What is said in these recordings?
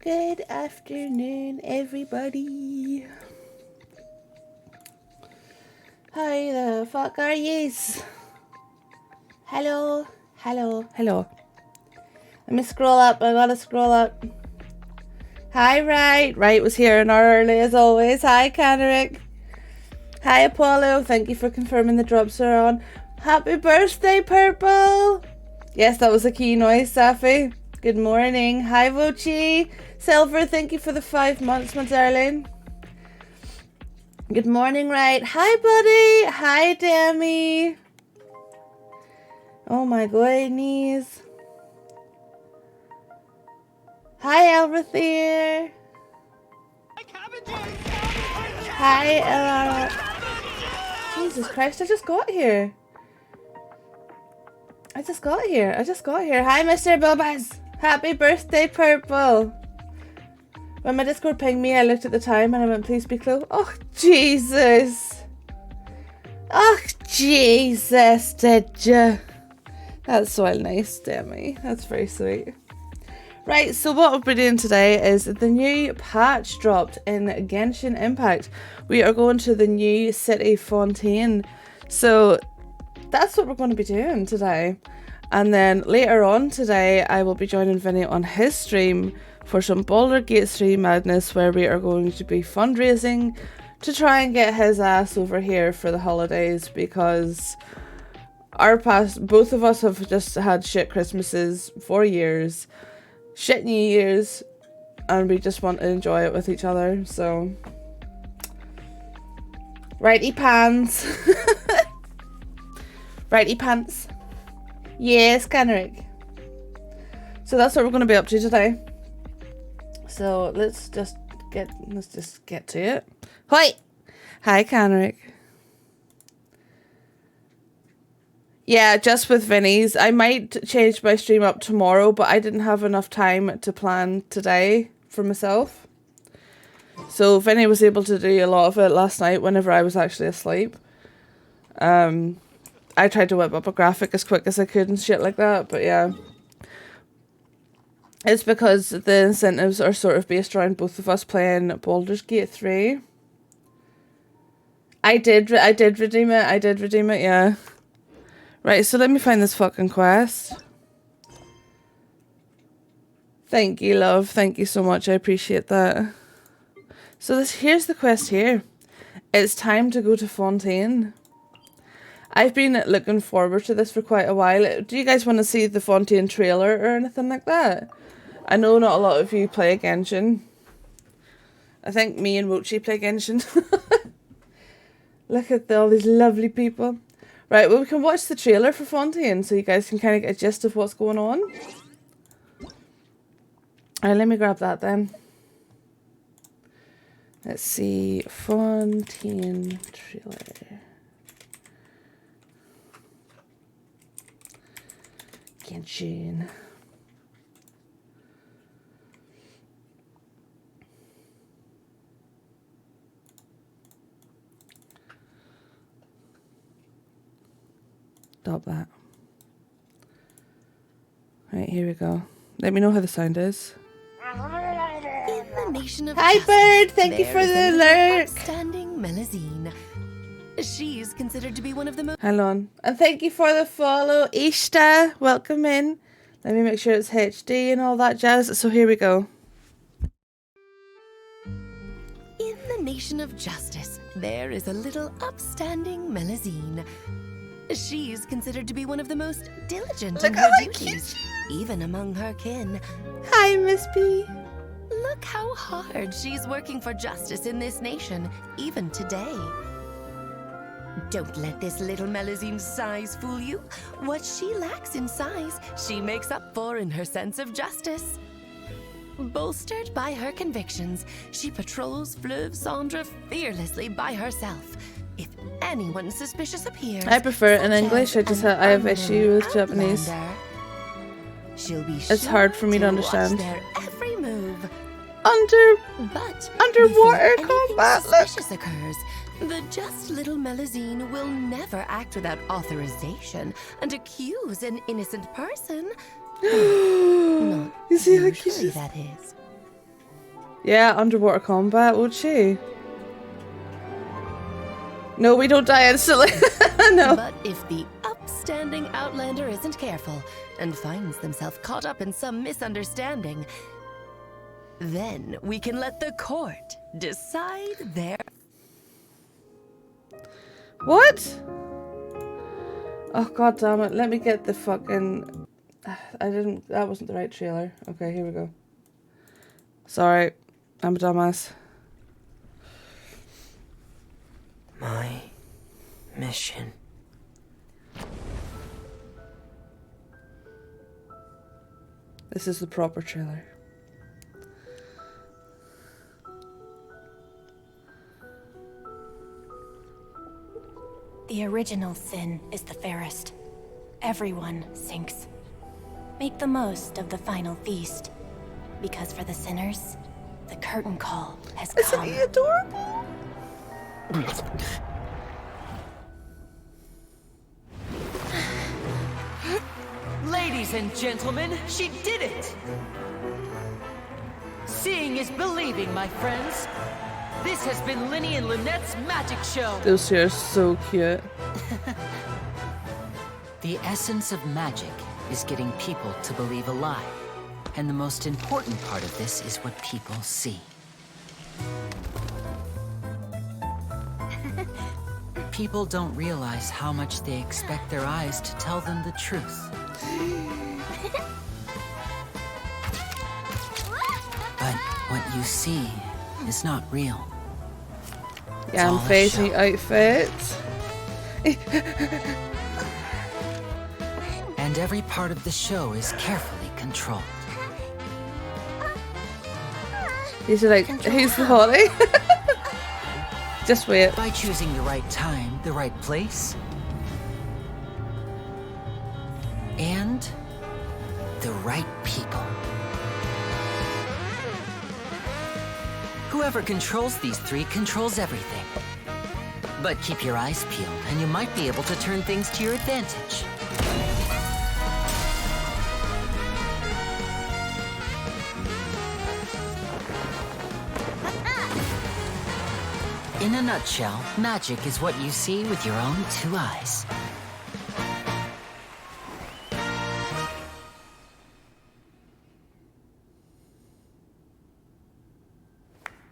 Good afternoon, everybody. How the fuck are yous? Hello, hello, hello. Let me scroll up. I gotta scroll up. Hi, Right. Right was here an hour early as always. Hi, Canerick. Hi, Apollo. Thank you for confirming the drops are on. Happy birthday, Purple. Yes, that was a key noise, Safi. Good morning. Hi, Vochi. Silver, thank you for the 5 months, my darling. Good morning, Right. Hi, buddy. Hi, Demi. Oh my goodness. Hi, Elvathier. Hi, Elara. Jesus Christ, I just got here. I just got here. Hi, Mr. Bobas. Happy birthday, Purple. When my Discord pinged me, I looked at the time and I went, please be close. Oh, Jesus. Oh, Jesus, did you? That's so nice, Demi. That's very sweet. Right, so what we'll be doing today is the new patch dropped in Genshin Impact. We are going to the new city, Fontaine. So that's what we're going to be doing today. And then later on today, I will be joining Vinny on his stream for some Baldur's Gate 3 madness, where we are going to be fundraising to try and get his ass over here for the holidays, because both of us have just had shit Christmases for years, shit New Year's, and we just want to enjoy it with each other. So righty pants. Righty pants. Yes, Canerick. So that's what we're going to be up to today. So let's just get to it. Hi. Hi, Canerick. Yeah, just with Vinny's. I might change my stream up tomorrow, but I didn't have enough time to plan today for myself. So Vinny was able to do a lot of it last night whenever I was actually asleep. I tried to whip up a graphic as quick as I could and shit like that, but yeah. It's because the incentives are sort of based around both of us playing Baldur's Gate 3. I did redeem it, yeah. Right, so let me find this fucking quest. Thank you, love. Thank you so much. I appreciate that. So here's the quest here. It's time to go to Fontaine. I've been looking forward to this for quite a while. Do you guys want to see the Fontaine trailer or anything like that? I know not a lot of you play Genshin. I think me and Mochi play Genshin. Look at all these lovely people. Right, well, we can watch the trailer for Fontaine so you guys can kind of get a gist of what's going on. Alright, let me grab that then. Let's see. Fontaine trailer. Genshin. Stop that. Right, here we go. Let me know how the sound is. In the nation of Hi, justice, Bird! Thank you for there the is an alert! outstanding Melusine. She is considered to be one of the most... Hang on. And thank you for the follow, Ishta. Welcome in. Let me make sure it's HD and all that jazz. So here we go. In the nation of justice, there is a little upstanding Melusine. She is considered to be one of the most diligent in her duties, even among her kin. Hi, Miss B. Look how hard she's working for justice in this nation, even today. Don't let this little Melusine's size fool you. What she lacks in size, she makes up for in her sense of justice. Bolstered by her convictions, she patrols Fleuve Cendre fearlessly by herself. If anyone suspicious appears, I prefer it in such English. as I have an issue with unknown Japanese. outlander, she'll be It's hard for me to watch understand. their every move. But Underwater before anything combat, look. suspicious occurs, the just little Melusine will never act without authorization and accuse an innocent person. Not You see how usually, cute she is? that is. Yeah, underwater combat, would she? No, we don't die instantly. No. But if the upstanding Outlander isn't careful and finds themselves caught up in some misunderstanding, then we can let the court decide their... What? Oh, god damn it. Let me get the fucking... That wasn't the right trailer. Okay, here we go. Sorry. I'm a dumbass. My mission. This is the proper trailer. The original sin is the fairest. Everyone sinks. Make the most of the final feast. Because for the sinners, the curtain call has come. Isn't he adorable? Ladies and gentlemen, she did it! Seeing is believing, my friends. This has been Linny and Lynette's magic show. Those two are so cute. The essence of magic is getting people to believe a lie. And the most important part of this is what people see. People don't realize how much they expect their eyes to tell them the truth. But what you see is not real. Yeah, I'm all a facing show. outfit. And every part of the show is carefully controlled. These are like, who's the hottie? Just wait. By choosing the right time, the right place, and the right people. Whoever controls these three controls everything. But keep your eyes peeled, and you might be able to turn things to your advantage. In a nutshell, magic is what you see with your own two eyes.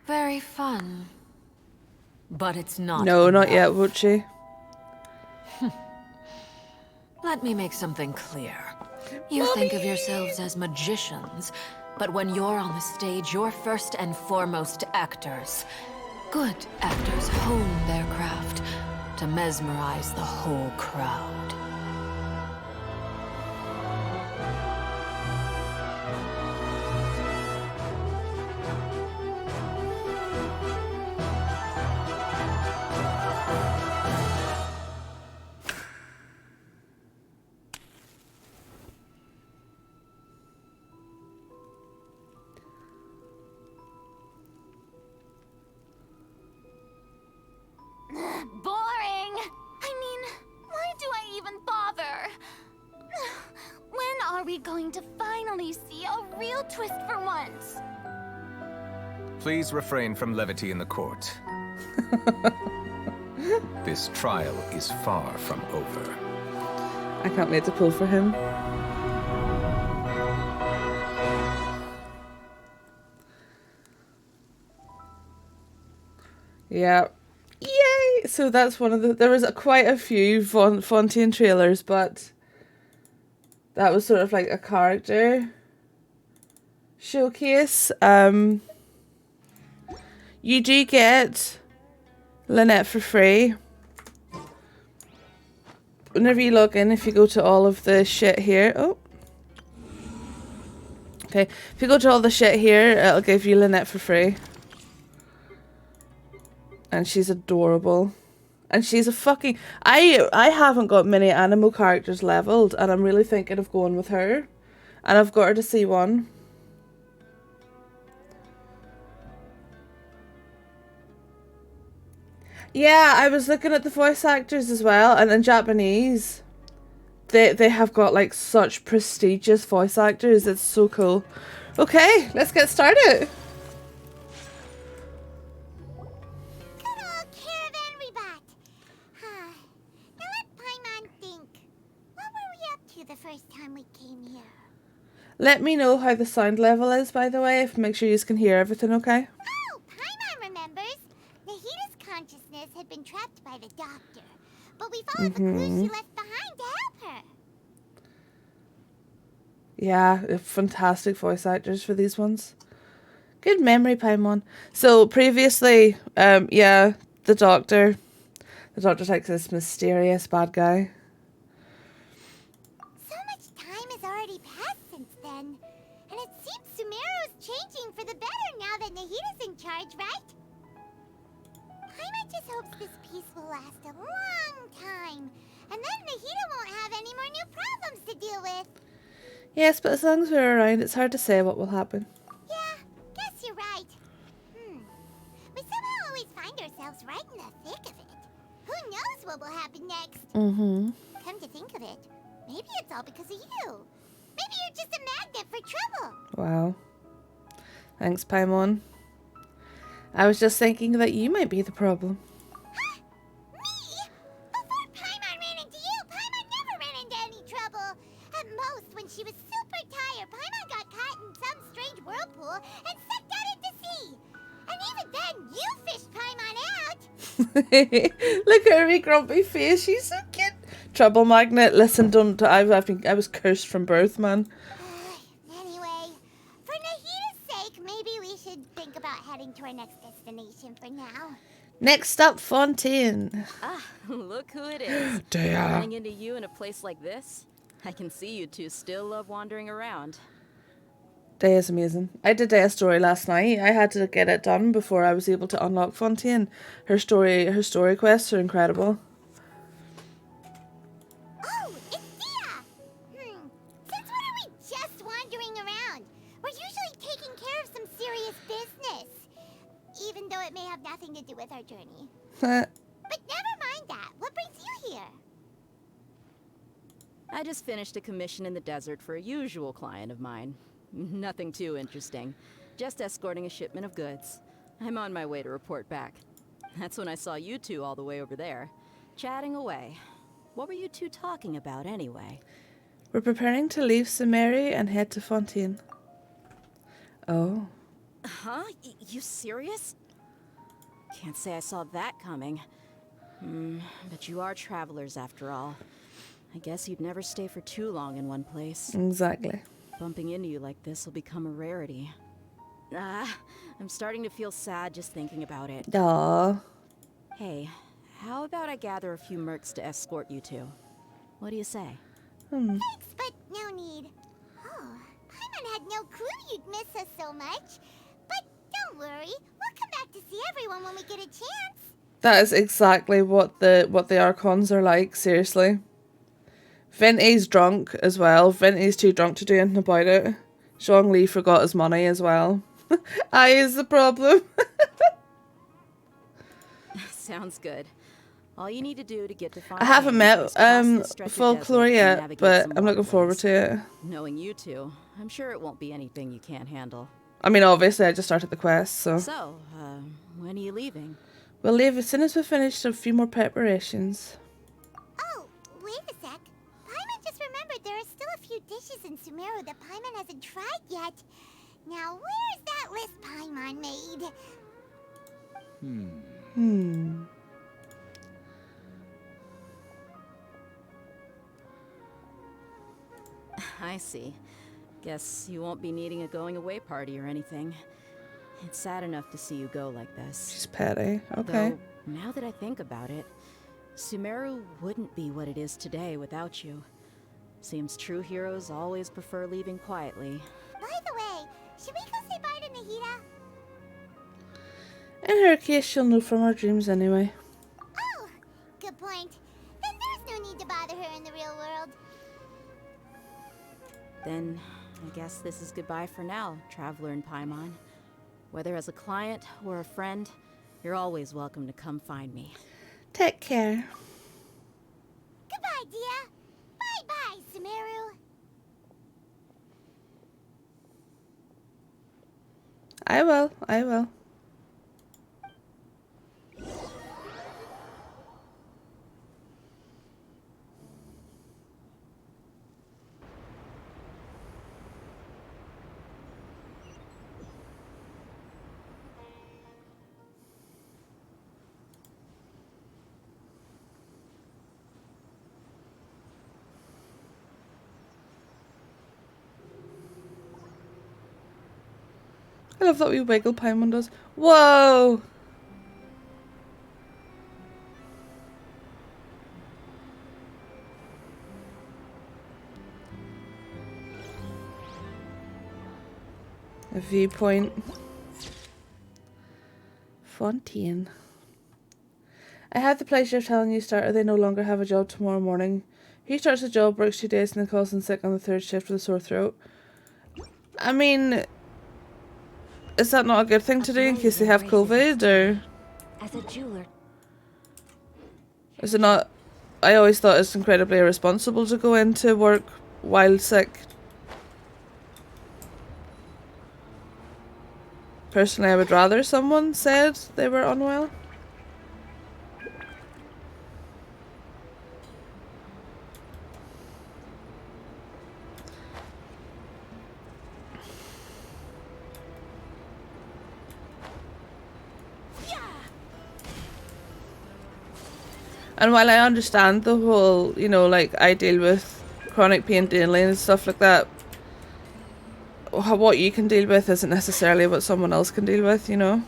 Very fun. But it's not. No, not enough. yet, would she? Let me make something clear. You think of yourselves as magicians, but when you're on the stage, you're first and foremost actors. Good actors hone their craft to mesmerize the whole crowd. Boring! I mean, why do I even bother? When are we going to finally see a real twist for once? Please refrain from levity in the court. This trial is far from over. I can't wait to pull for him. Yeah. Yay! So that's one of the... There was quite a few Fontaine trailers, but that was sort of like a character showcase. You do get Lynette for free. Whenever you log in, if you go to all of the shit here... Oh. Okay. If you go to all the shit here, it'll give you Lynette for free. And she's adorable. And she's a fucking... I haven't got many animal characters leveled, and I'm really thinking of going with her. And I've got her to C1. Yeah, I was looking at the voice actors as well, and in Japanese, they have got like such prestigious voice actors. It's so cool. Okay, let's get started. first time we came here. Let me know how the sound level is, by the way, make sure you can hear everything, okay? Oh, Paimon remembers. Nahita's consciousness had been trapped by the doctor, but we followed the clues she left behind to help her. Yeah, fantastic voice actors for these ones. Good memory, Paimon. So previously, yeah, the doctor's like this mysterious bad guy. So much time has already passed since then, and it seems Sumeru's changing for the better now that Nahita's in charge, right? Paimon just hopes this peace will last a long time, and then Nahita won't have any more new problems to deal with. Yes, but as long as we're around, it's hard to say what will happen. Yeah, guess you're right. We somehow always find ourselves right in the thick of it. Who knows what will happen next? Mm-hmm. Come to think of it, maybe it's all because of you. Maybe you're just a magnet for trouble. Wow. Thanks, Paimon. I was just thinking that you might be the problem. Huh? Me? Before Paimon ran into you, Paimon never ran into any trouble. At most, when she was super tired, Paimon got caught in some strange whirlpool and sucked out into sea. And even then, you fished Paimon out. Look at her wee grumpy face. She's so cute. Trouble magnet. Listen, don't. I was cursed from birth, man. Anyway, for Nahita's sake, maybe we should think about heading to our next destination for now. Next up, Fontaine. Ah, look who it is. Damn. Running into you in a place like this? I can see you two still love wandering around. Day is amazing. I did Day's story last night. I had to get it done before I was able to unlock Fontaine. Her story quests are incredible. Oh, it's Dia! Since when are we just wandering around? We're usually taking care of some serious business. Even though it may have nothing to do with our journey. But never mind that. What brings you here? I just finished a commission in the desert for a usual client of mine. Nothing too interesting. Just escorting a shipment of goods. I'm on my way to report back. That's when I saw you two all the way over there, chatting away. What were you two talking about anyway? We're preparing to leave Sumeru and head to Fontaine. Oh. Huh? You serious? Can't say I saw that coming. But you are travelers after all. I guess you'd never stay for too long in one place. Exactly. Bumping into you like this will become a rarity. I'm starting to feel sad just thinking about it. Aww. Hey, how about I gather a few mercs to escort you two? What do you say? Thanks, but no need. Oh, Paimon had no clue you'd miss us so much. But don't worry, we'll come back to see everyone when we get a chance. That is exactly what the Archons are like, seriously. Vinty's drunk as well. Vinty's too drunk to do anything about it. Zhongli forgot his money as well. I is the problem. Sounds good. All you need to do to get to I haven't met Folklore yet, but I'm looking forward to it. Knowing you two, I'm sure it won't be anything you can't handle. I mean, obviously, I just started the quest, so... So, when are you leaving? We'll leave as soon as we've finished a few more preparations. Oh, wait a sec. Paimon just remembered there are still a few dishes in Sumeru that Paimon hasn't tried yet. Now, where's that list Paimon made? I see. Guess you won't be needing a going away party or anything. It's sad enough to see you go like this. She's petty. Okay. Though, now that I think about it, Sumeru wouldn't be what it is today without you. Seems true heroes always prefer leaving quietly. By the way, should we go say bye to Nahita? In her case, she'll know from her dreams anyway. Oh, good point. Then there's no need to bother her in the real world. Then, I guess this is goodbye for now, Traveler in Paimon. Whether as a client or a friend, you're always welcome to come find me. Take care. Goodbye, Dia. Bye-bye, Sumeru. I will. I love that wee wiggle Paimon does. Whoa! A viewpoint. Fontaine. I have the pleasure of telling you, starter, they no longer have a job tomorrow morning. He starts a job, works 2 days, and then calls in sick on the 3rd shift with a sore throat. I mean, is that not a good thing to do in case they have COVID, or As a jeweler, is it not? I always thought it's incredibly irresponsible to go into work while sick. Personally, I would rather someone said they were unwell. And while I understand the whole, you know, like, I deal with chronic pain daily and stuff like that, what you can deal with isn't necessarily what someone else can deal with, you know?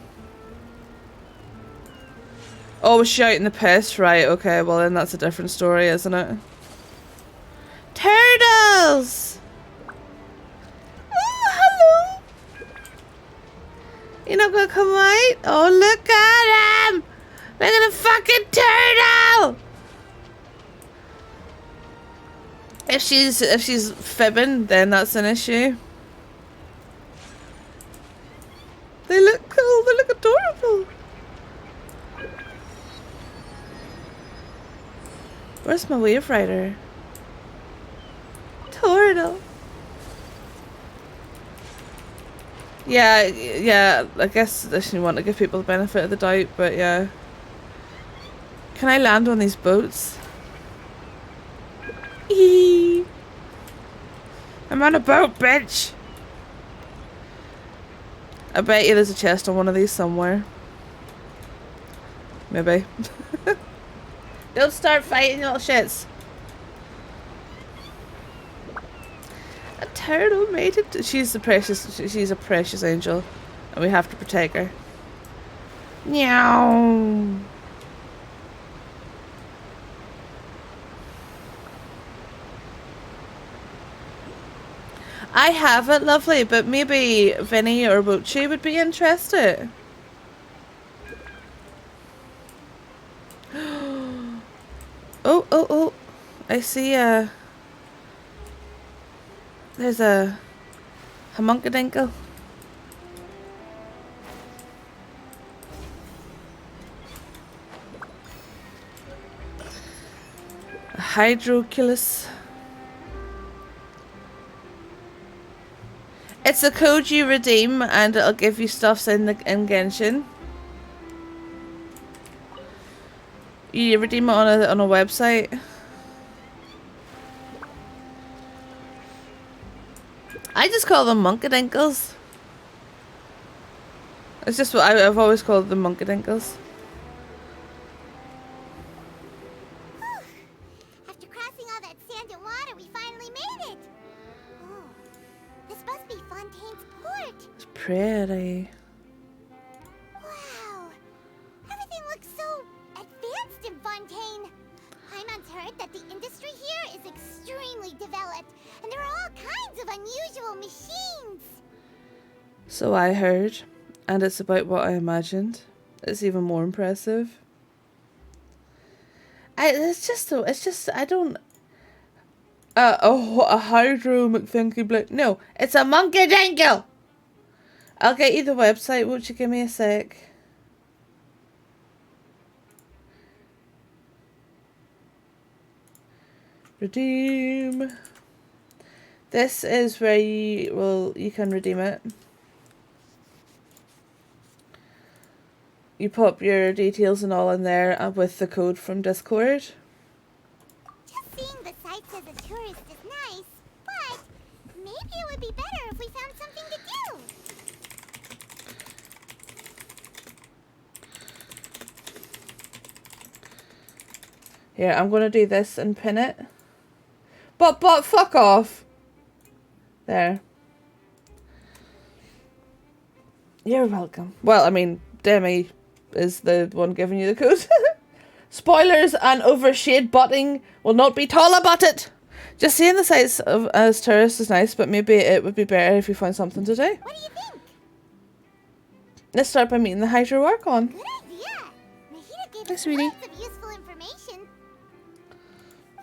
Oh, shouting the piss, right, okay, well then that's a different story, isn't it? Turtles! Oh, hello! You're not gonna come out? Oh, look at him! Look at the fucking turtle! If she's fibbing, then that's an issue. They look cool, they look adorable. Where's my wave rider? Turtle. Yeah, I guess I shouldn't want to give people the benefit of the doubt, but yeah. Can I land on these boats? Eee. I'm on a boat, bitch! I bet you there's a chest on one of these somewhere. Maybe. Don't start fighting, little shits. A turtle mated. She's a precious angel, and we have to protect her. Meow. I have it, lovely, but maybe Vinny or Bochi would be interested. Oh, I see there's a homuncadinkle. A hydroculus. It's a code you redeem and it'll give you stuffs in Genshin. You redeem it on a website. I just call them monkadinkles. It's just what I've always called them, monkadinkles. After crossing all that sand and water, we finally made it. Oh, this must be Fontaine's port. It's pretty. Wow, everything looks so advanced in Fontaine. Paimon's heard that the industry here is extremely developed, and there are all kinds of unusual machines. So I heard, and it's about what I imagined. It's even more impressive. It's just I don't. A hydro McThinky Blake. No, it's a monkey dingle. I'll get you the website. Won't you give me a sec? Redeem. This is where you can redeem it. You pop your details and all in there with the code from Discord. Just seeing the sights as a tourist is nice, but maybe it would be better if we found something to do. Here, I'm gonna do this and pin it. But fuck off. There. You're welcome. Well, I mean, Demi is the one giving you the code. Spoilers and overshade butting will not be tall about it. Just seeing the sights of as tourists is nice, but maybe it would be better if you found something to do. What do you think? Let's start by meeting the Hydro Archon. Good idea. Nahida gave Hi, us sweetie. lots of useful information.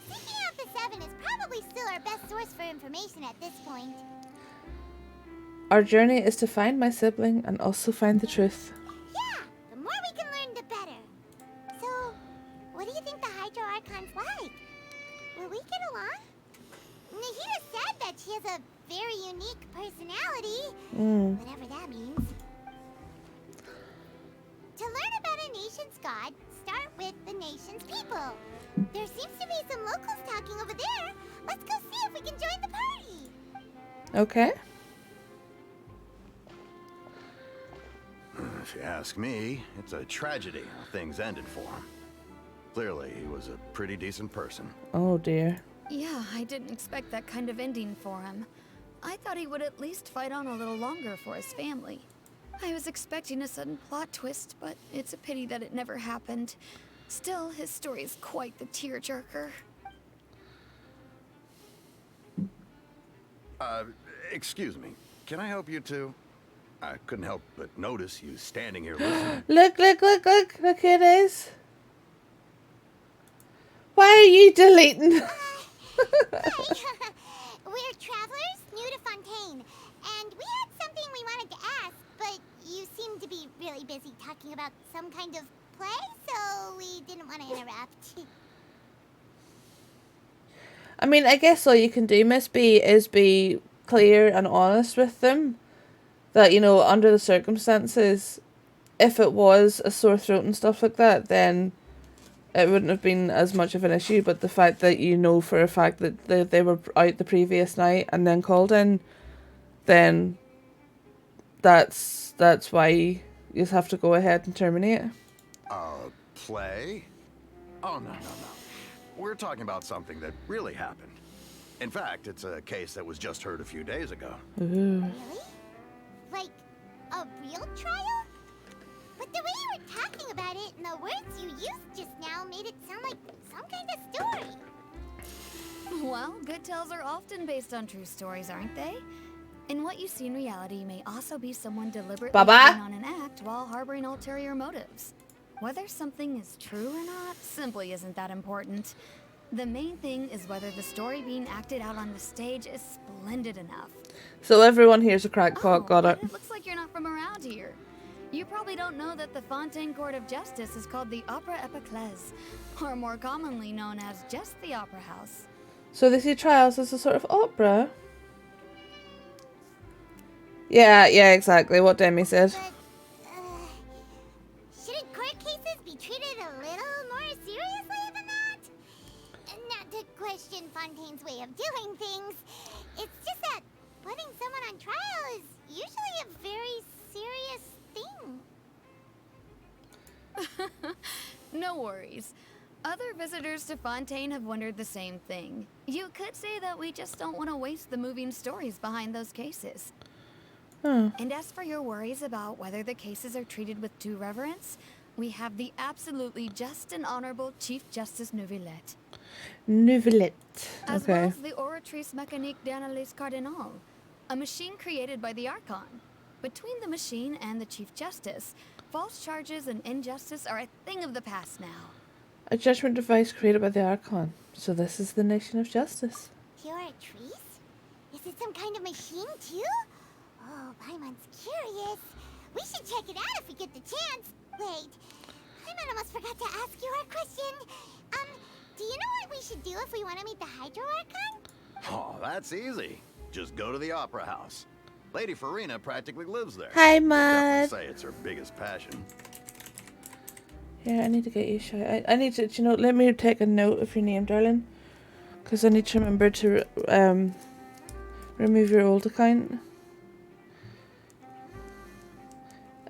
Seeking out the Seven is probably still our best source for information at this point. Our journey is to find my sibling and also find the truth. Yeah, the more we can learn, the better. So, what do you think the Hydro Archon's like? Will we get along? Nahida said that she has a very unique personality, whatever that means. To learn about a nation's god, start with the nation's people. There seems to be some locals talking over there. Let's go see if we can join the party. Okay. If you ask me, it's a tragedy how things ended for him. Clearly, he was a pretty decent person. Oh dear. Yeah, I didn't expect that kind of ending for him. I thought he would at least fight on a little longer for his family. I was expecting a sudden plot twist, but it's a pity that it never happened. Still, his story is quite the tearjerker. Excuse me. Can I help you two? I couldn't help but notice you standing here listening. Look who it is. Why are you deleting? Hi. We're travelers new to Fontaine, and we had something we wanted to ask, but you seem to be really busy talking about some kind of play, so we didn't want to interrupt. I mean, I guess all you can do, Miss B, is be clear and honest with them. That, you know, under the circumstances, if it was a sore throat and stuff like that, then it wouldn't have been as much of an issue. But the fact that you know for a fact that they were out the previous night and then called in, then that's why you just have to go ahead and terminate. Play? Oh, no. We're talking about something that really happened. In fact, it's a case that was just heard a few days ago. Ooh. Really? Like, a real trial? But the way you were talking about it and the words you used just now made it sound like some kind of story. Well, good tales are often based on true stories, aren't they? And what you see in reality may also be someone deliberately putting on an act while harboring ulterior motives. Whether something is true or not simply isn't that important. The main thing is whether the story being acted out on the stage is splendid enough. So everyone here's a crackpot, got it. It looks like you're not from around here. You probably don't know that the Fontaine Court of Justice is called the Opera Epiclese, or more commonly known as just the Opera House. So they see trials as a sort of opera? Yeah, exactly what Demi said. But, shouldn't court cases be treated a little more seriously than that? Not to question Fontaine's way of doing things. It's just that putting someone on trial is usually a very serious thing. No worries. Other visitors to Fontaine have wondered the same thing. You could say that we just don't want to waste the moving stories behind those cases. And as for your worries about whether the cases are treated with due reverence, we have the absolutely just and honorable Chief Justice Neuvillette. As well as the Oratrice Mécanique d'Analyse Cardinal, a machine created by the Archon. Between the machine and the Chief Justice, false charges and injustice are a thing of the past now. A judgment device created by the Archon. So this is the nation of justice. Oratrice? Is it some kind of machine too? Oh, Paimon's curious. We should check it out if we get the chance. Wait, Paimon almost forgot to ask you our question. Do you know what we should do if we want to meet the Hydro Archon? Oh, that's easy. Just go to the Opera House. Lady Farina practically lives there. Hi, I'd Mud. definitely say it's her biggest passion. Yeah, I need to get you a shout. I need to, let me take a note of your name, darling. Because I need to remember to remove your old account.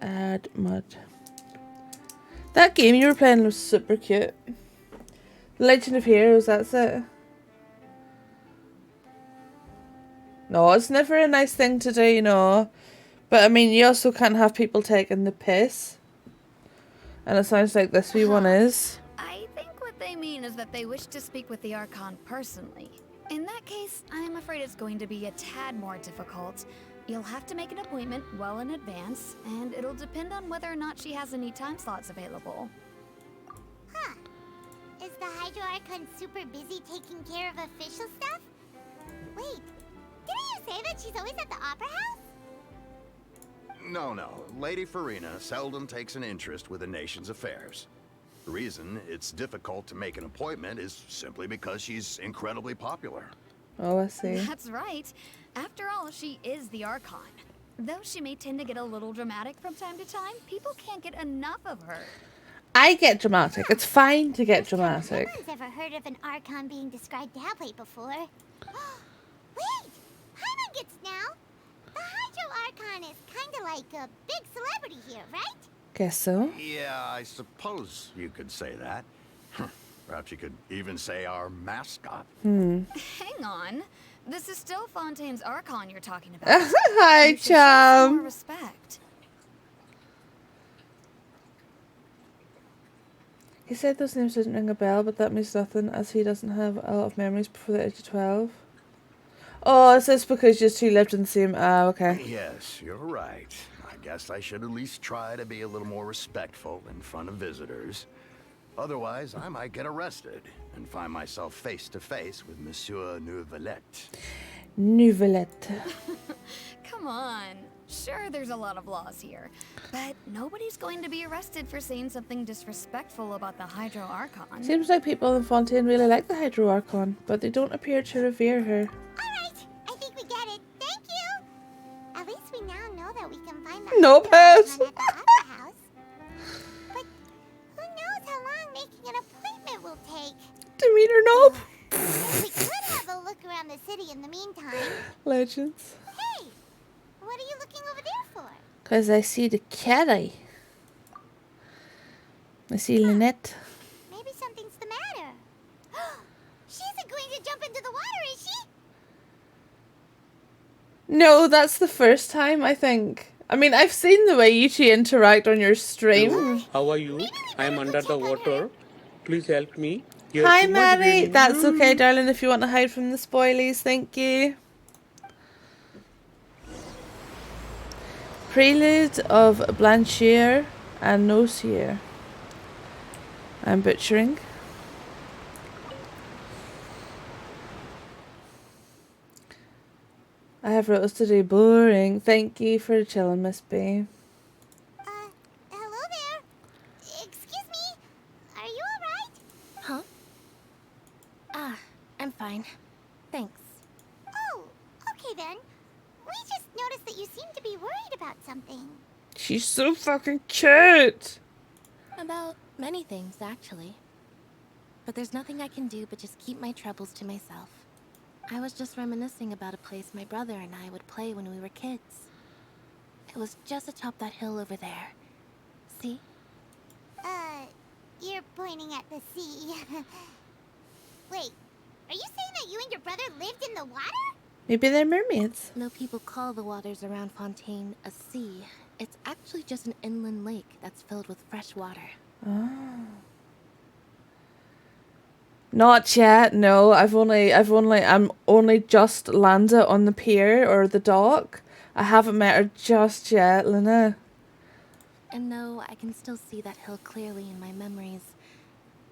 Add Mud. That game you were playing was super cute. Legend of Heroes, that's it. No, it's never a nice thing to do, But I mean, you also can't have people taking the piss. And it sounds like this wee one is. I think what they mean is that they wish to speak with the Archon personally. In that case, I'm afraid it's going to be a tad more difficult. You'll have to make an appointment well in advance, and it'll depend on whether or not she has any time slots available. Huh. Is the Hydro Archon super busy taking care of official stuff? Wait, didn't you say that she's always at the Opera House? No. Lady Farina seldom takes an interest with the nation's affairs. The reason it's difficult to make an appointment is simply because she's incredibly popular. Oh, I see. That's right. After all, she is the Archon. Though she may tend to get a little dramatic from time to time, people can't get enough of her. I get dramatic. It's fine to get dramatic. No one's ever heard of an Archon being described that way before. Wait! Paimon gets now! The Hydro Archon is kinda like a big celebrity here, right? Guess so. Yeah, I suppose you could say that. Perhaps you could even say our mascot. Hang on. This is still Fontaine's Archon you're talking about. Hi, You should show some more chum. respect. He said those names didn't ring a bell, but that means nothing, as he doesn't have a lot of memories before the age of 12. Oh, is this because you two lived in the same... okay. Yes, you're right. I guess I should at least try to be a little more respectful in front of visitors. Otherwise, I might get arrested and find myself face to face with Monsieur Nouvelette. Nouvelette. Come on. Sure, there's a lot of laws here, but nobody's going to be arrested for saying something disrespectful about the Hydro Archon. Seems like people in Fontaine really like the Hydro Archon, but they don't appear to revere her. Alright, I think we get it. Thank you! At least we now know that we can find the No Hydro pass. Archon at the Opera House. But who knows how long making an appointment will take? Demeanor knob. We could have a look around the city in the meantime. Legends. Hey! What are you looking over there for? Because I see the cat eye. I see Lynette. Maybe something's the matter. She isn't going to jump into the water, is she? No, that's the first time, I think. I mean, I've seen the way you two interact on your stream. How are you? I am under the water. Please help me. Here Hi, too much Mary. raining. That's okay, darling, if you want to hide from the spoilies. Thank you. Prelude of Blanchir and Nosier. I'm butchering. I have roles to do. Boring. Thank you for chilling, Miss B. Hello there. Excuse me. Are you alright? Huh? I'm fine. Thanks. Oh, okay then. We just noticed that you seem to be worried about something. She's so fucking cute. About many things, actually. But there's nothing I can do but just keep my troubles to myself. I was just reminiscing about a place my brother and I would play when we were kids. It was just atop that hill over there. See? You're pointing at the sea. Wait, are you saying that you and your brother lived in the water? Maybe they're mermaids. No people call the waters around Fontaine a sea. It's actually just an inland lake that's filled with fresh water. Oh. Not yet. No, I'm only just landed on the pier or the dock. I haven't met her just yet, Lena. And no, I can still see that hill clearly in my memories.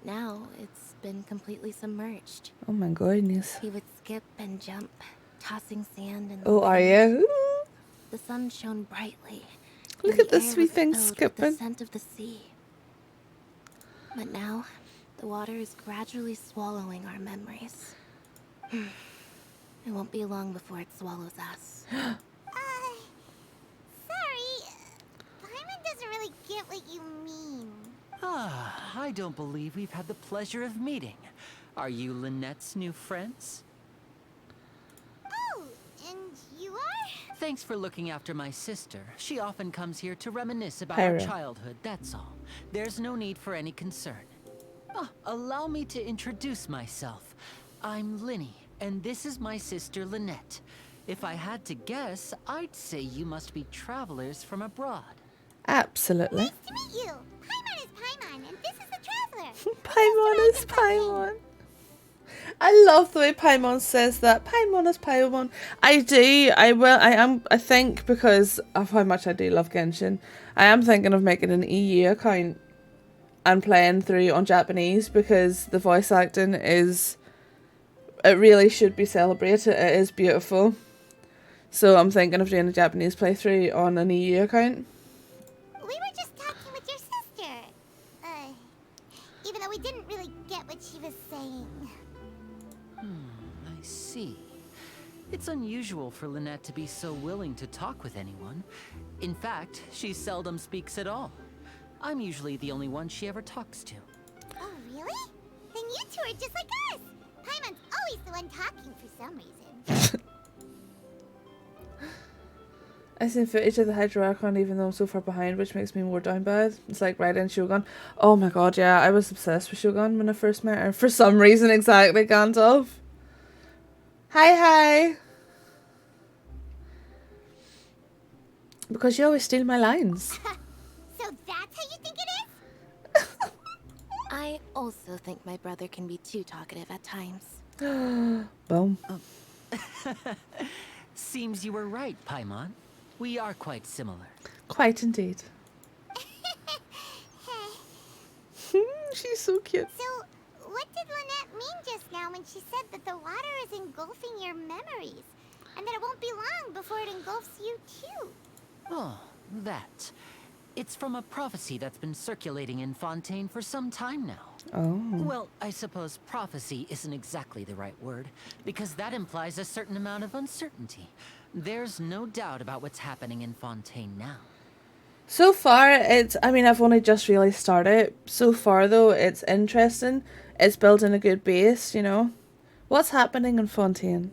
Now it's been completely submerged. Oh my goodness. He would skip and jump, tossing sand in the Oh, are wind. you? The sun shone brightly. Look and at the this air wee was thing filled with skipping. the scent of the sea. But now, the water is gradually swallowing our memories. It won't be long before it swallows us. Sorry. Paimon doesn't really get what you mean. I don't believe we've had the pleasure of meeting. Are you Lynette's new friends? Oh, and you are? Thanks for looking after my sister. She often comes here to reminisce about Pyra. our childhood, that's all. There's no need for any concern. Allow me to introduce myself. I'm Linny, and this is my sister Lynette. If I had to guess, I'd say you must be travelers from abroad. Absolutely. Nice to meet you. Paimon is Paimon, and this is the Traveler. Paimon is Paimon. I love the way Paimon says that. Paimon is Paimon. I do. I think because of how much I do love Genshin, I am thinking of making an EU account and playing through on Japanese because the voice acting is... It really should be celebrated. It is beautiful. So I'm thinking of doing a Japanese playthrough on an EU account. We were just talking with your sister. Even though we didn't really get what she was saying. I see. It's unusual for Lynette to be so willing to talk with anyone. In fact, she seldom speaks at all. I'm usually the only one she ever talks to. Oh, really? Then you two are just like us. Paimon's always the one talking for some reason. I seen footage of the Hydro Archon even though I'm so far behind, which makes me more down bad. It's like riding Shogun. Oh my god, yeah, I was obsessed with Shogun when I first met her. For some reason, exactly, Gandalf. Hi. Because you always steal my lines. So that's how you think it is? I also think my brother can be too talkative at times. Boom. Seems you were right, Paimon. We are quite similar. Quite indeed. She's so cute. So, what did Lynette mean just now when she said that the water is engulfing your memories? And that it won't be long before it engulfs you too? Oh, that. It's from a prophecy that's been circulating in Fontaine for some time now. Oh. Well, I suppose prophecy isn't exactly the right word, because that implies a certain amount of uncertainty. There's no doubt about what's happening in Fontaine now. So far, I've only just really started. So far, though, it's interesting. It's building a good base, you know. What's happening in Fontaine?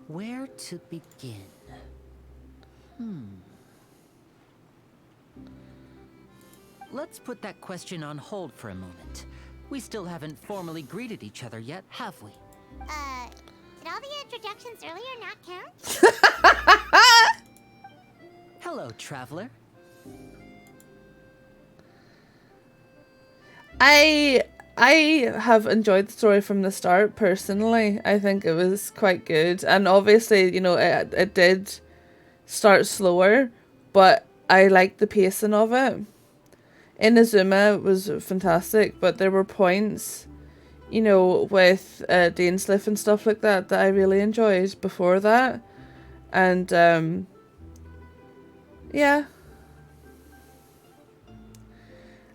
Where to begin? Let's put that question on hold for a moment. We still haven't formally greeted each other yet, have we? Did all the introductions earlier not count? Hello, traveler. I have enjoyed the story from the start, personally. I think it was quite good. And obviously, you know, it did start slower, but I liked the pacing of it. Inazuma was fantastic, but there were points, you know, with Dainsleif and stuff like that I really enjoyed before that. And, yeah.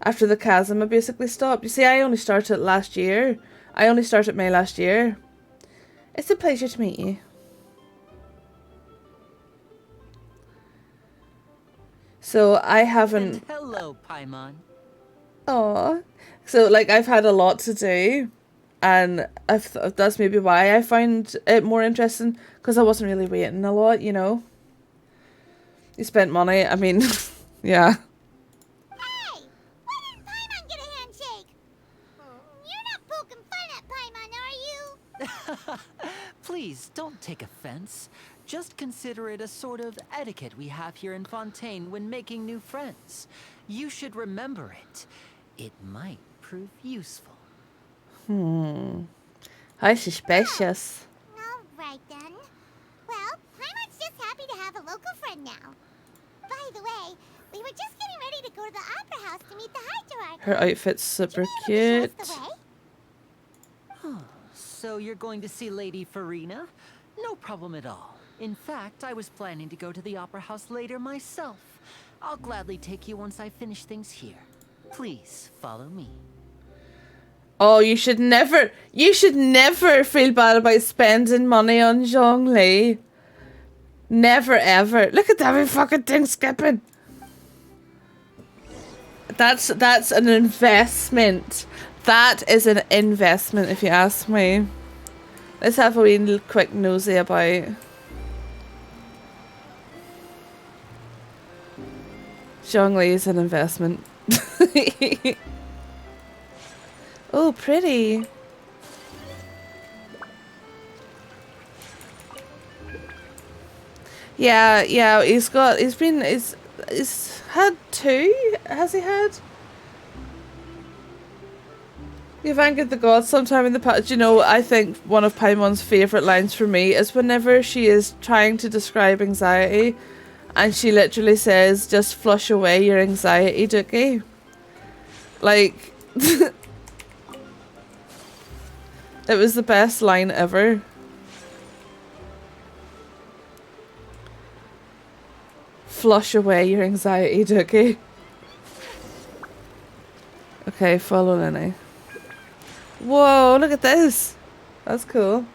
After the chasm, I basically stopped. You see, I only started last year. I only started May last year. It's a pleasure to meet you. So I haven't... And hello, Paimon. Aww. So, like, I've had a lot to do. And that's maybe why I find it more interesting. Because I wasn't really waiting a lot, you know. You spent money. I mean, yeah. Hey! Why didn't Paimon get a handshake? You're not poking fun at Paimon, are you? Please, don't take offense. Just consider it a sort of etiquette we have here in Fontaine when making new friends. You should remember it. It might prove useful. How suspicious. Alright then. Well, Paimon's just happy to have a local friend now. By the way, we were just getting ready to go to the opera house to meet the Hydro Archon. Her outfit's super cute. So you're going to see Lady Farina? No problem at all. In fact, I was planning to go to the opera house later myself. I'll gladly take you once I finish things here. Please follow me. Oh, you should never feel bad about spending money on Zhongli. Never ever. Look at every fucking thing skipping. That's an investment. That is an investment, if you ask me. Let's have a wee quick nosy about. Zhongli is an investment. Oh, pretty. Yeah, he's had 2, has he had? You've angered the gods sometime in the past. You know, I think one of Paimon's favourite lines for me is whenever she is trying to describe anxiety and she literally says, just flush away your anxiety, Dookie. Like, it was the best line ever. Flush away your anxiety, Dookie. Okay, follow Lenny. Whoa, look at this. That's cool.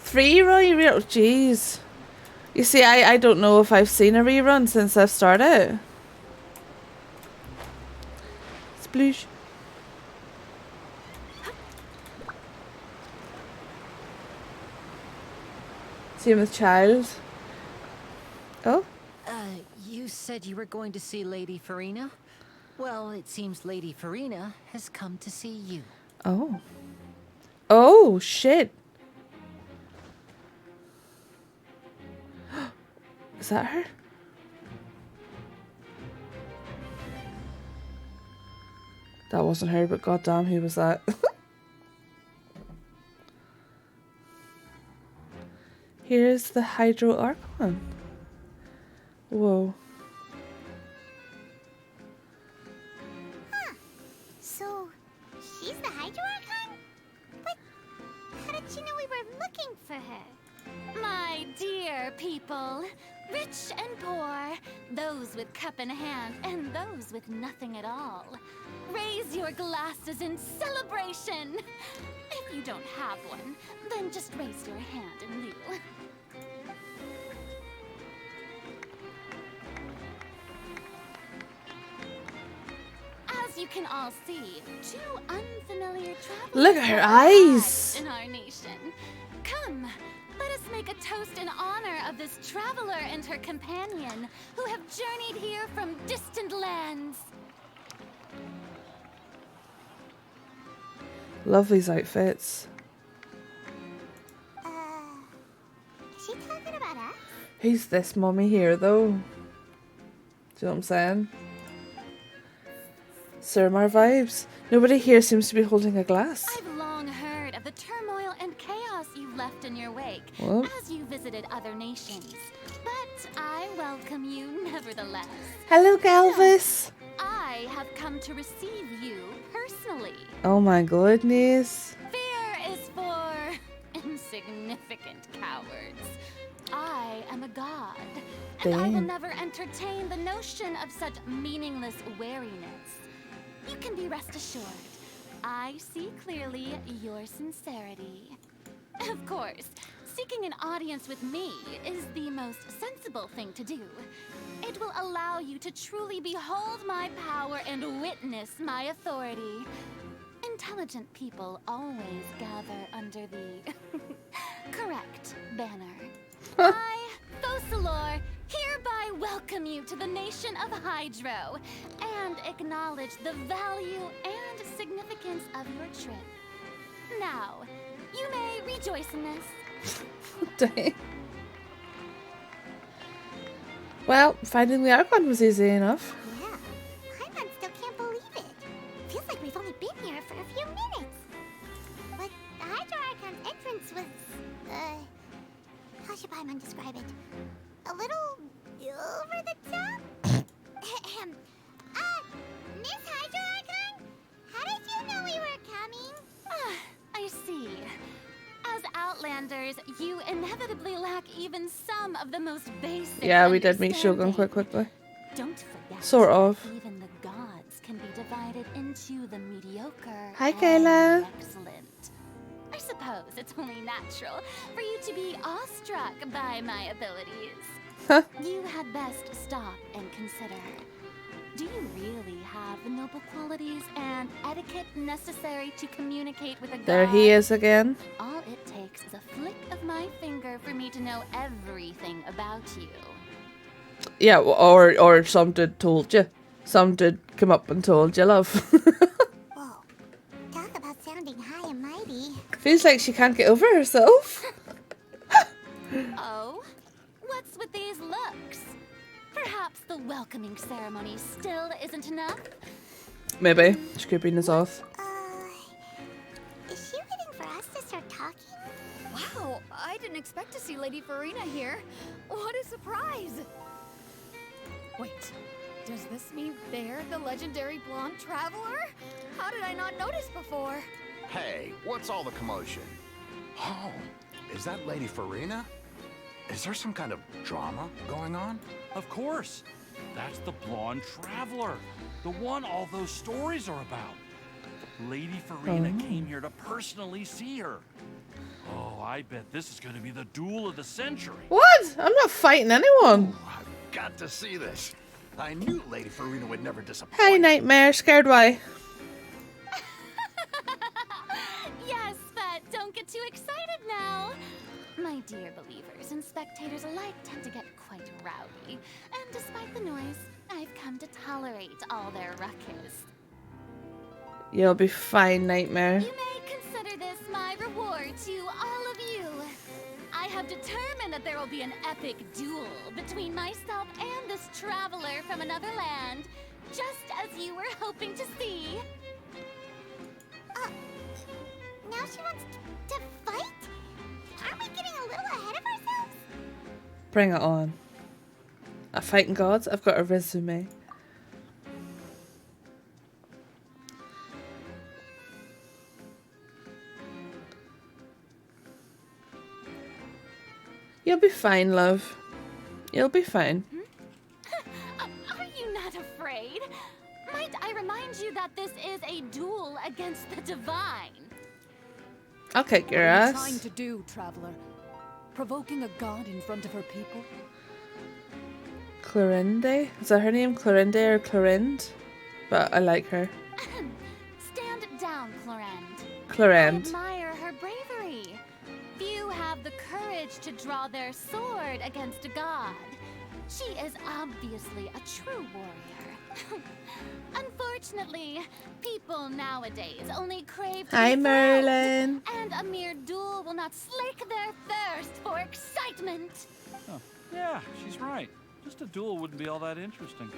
3 reruns? Jeez. You see, I don't know if I've seen a rerun since I've started. Sploosh. Same with Child. Oh? You said you were going to see Lady Farina? Well, it seems Lady Farina has come to see you. Oh. Oh, shit. Is that her? That wasn't her, but goddamn, who was that? Here's the Hydro Archon. Whoa. Huh. So, she's the Hydro Archon? But how did she know we were looking for her? My dear people, rich and poor, those with cup in hand and those with nothing at all. Raise your glasses in celebration. If you don't have one, then just raise your hand in lieu. As you can all see, 2 unfamiliar travelers Look at her have eyes. arrived in our nation. Come, let us make a toast in honor of this traveler and her companion who have journeyed here from distant lands. Love these outfits. Is she talking about us? Who's this mommy here, though? Do you know what I'm saying? Surmar vibes. Nobody here seems to be holding a glass. I've long heard of the turmoil and chaos you left in your wake What? as you visited other nations. But I welcome you nevertheless. Hello, Galvis. I have come to receive you personally. Oh my goodness. Fear is for insignificant cowards. I am a god, and I will Damn. never entertain the notion of such meaningless wariness. You can be rest assured, I see clearly your sincerity. Of course, seeking an audience with me is the most sensible thing to do. It will allow you to truly behold my power and witness my authority. Intelligent people always gather under the correct banner. I, Focalor, hereby welcome you to the nation of Hydro and acknowledge the value and significance of your trip. Now, you may rejoice in this. Dang. Well, finding the Archon was easy enough. Yeah. Paimon still can't believe it. Feels like we've only been here for a few minutes. But the Hydro Archon's entrance was, how should Paimon describe it? A little over the top? Miss Hydro Archon? How did you know we were coming? I see. As Outlanders, you inevitably lack even some of the most basic Yeah, we did meet Shogun understanding. quite quickly. Don't forget. Sort of. Even the gods can be divided into the mediocre Hi, and Kayla. the excellent. I suppose it's only natural for you to be awestruck by my abilities. Huh. You had best stop and consider. Do you really have the noble qualities and etiquette necessary to communicate with a god? There he is again. All it takes is a flick of my finger for me to know everything about you. Yeah, or some dude told you. Some dude come up and told you, love. Whoa. Talk about sounding high and mighty. Feels like she can't get over herself. Oh? What's with these looks? Perhaps the welcoming ceremony still isn't enough? Maybe. She could be in his off. Is she waiting for us to start talking? Wow, I didn't expect to see Lady Farina here. What a surprise! Wait, does this mean they're the legendary blonde traveler? How did I not notice before? Hey, what's all the commotion? Oh, is that Lady Farina? Is there some kind of drama going on? Of course. That's the blonde traveler. The one all those stories are about. Lady Farina came here to personally see her. Oh, I bet this is going to be the duel of the century. What? I'm not fighting anyone. Ooh, I've got to see this. I knew Lady Farina would never disappoint. Hey, Nightmare. Scared why? Yes, but don't get too excited now. My dear believers and spectators alike tend to get quite rowdy. And despite the noise, I've come to tolerate all their ruckus. You'll be fine, Nightmare. You may consider this my reward to all of you. I have determined that there will be an epic duel between myself and this traveler from another land, just as you were hoping to see. Now she wants to fight? Aren't we getting a little ahead of ourselves? Bring it on. A fighting gods? I've got a resume. You'll be fine, love. You'll be fine. Are you not afraid? Might I remind you that this is a duel against the divine? I'll kick your What are you ass. trying to do, traveler? Provoking a god in front of her people? Clorinde? Is that her name? Clorinde or Clorinde? But I like her. Stand down, Clorinde. Clorinde. I admire her bravery. Few have the courage to draw their sword against a god. She is obviously a true warrior. Unfortunately, people nowadays only crave to Hi, be Merlin. thrilled, and a mere duel will not slake their thirst for excitement. Oh, yeah, she's right. Just a duel wouldn't be all that interesting.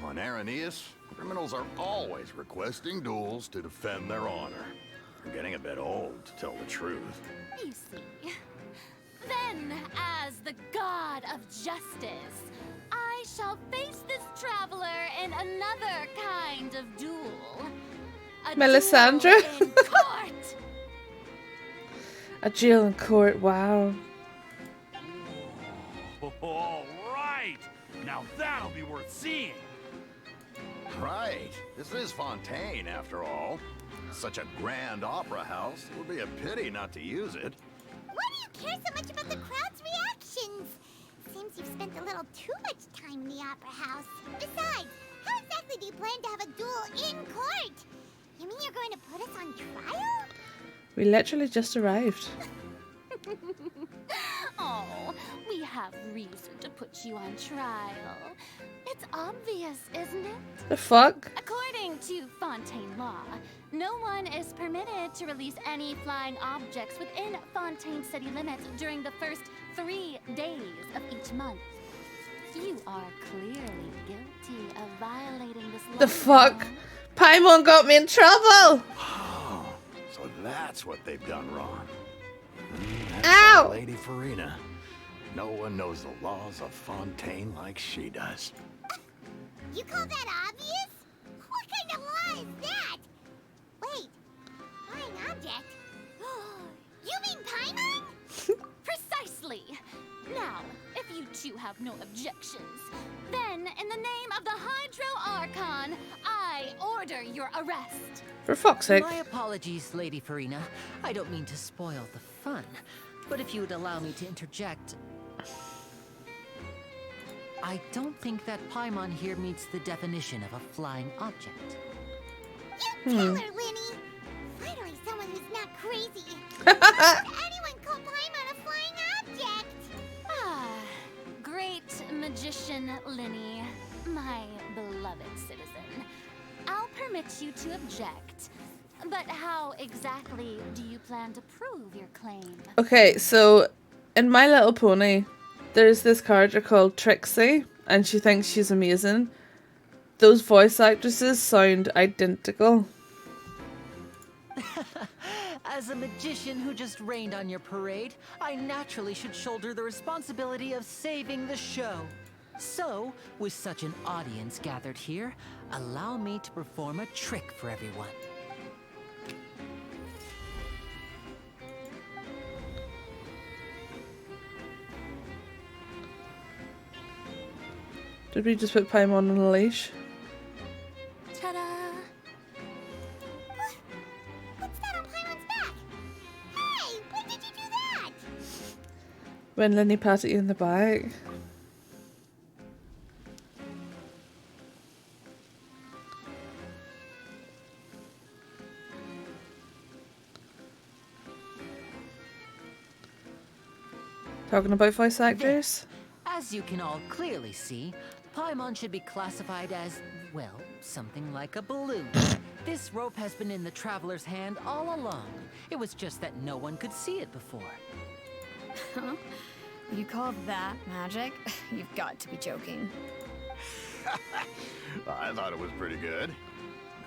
On Aranias, criminals are always requesting duels to defend their honor. I'm getting a bit old, to tell the truth. You see. Then, as the god of justice, I shall face this traveler in another kind of duel. A Melisandre? duel in court. A duel in court, wow. All right. Now that'll be worth seeing. Right. This is Fontaine, after all. Such a grand opera house. It would be a pity not to use it. Why do you care so much about the crowd's reactions? Seems you've spent a little too much time in the opera house. Besides, how exactly do you plan to have a duel in court? You mean you're going to put us on trial? We literally just arrived. Oh, we have reason to put you on trial. It's obvious, isn't it? The fuck? According to Fontaine law, no one is permitted to release any flying objects within Fontaine city limits during the first 3 days of each month. You are clearly guilty of violating this law. The fuck? Paimon got me in trouble! Oh, so that's what they've done wrong. Ow! Lady Farina. No one knows the laws of Fontaine like she does. You call that obvious? What kind of law is that? Wait, flying object? You mean Paimon? Precisely. Now, if you two have no objections, then in the name of the Hydro Archon, I order your arrest. For fuck's sake. My apologies, Lady Farina. I don't mean to spoil the fun, but if you would allow me to interject, I don't think that Paimon here meets the definition of a flying object. You tell her, Linny. Finally, someone who's not crazy. Anyone call Paimon a flying object? Ah, great magician Linny, my beloved citizen. I'll permit you to object, but how exactly do you plan to prove your claim? Okay, so in My Little Pony, there's this character called Trixie, and she thinks she's amazing. Those voice actresses sound identical. As a magician who just rained on your parade, I naturally should shoulder the responsibility of saving the show. So, with such an audience gathered here, allow me to perform a trick for everyone. Did we just put Paimon on a leash? Ta-da! What's that on Paimon's back? Hey, when did you do that? When Lenny patted you in the back. Talking about voice actors? As you can all clearly see, Paimon should be classified as, well, something like a balloon. This rope has been in the traveler's hand all along. It was just that no one could see it before. Huh? You call that magic? You've got to be joking. I thought it was pretty good.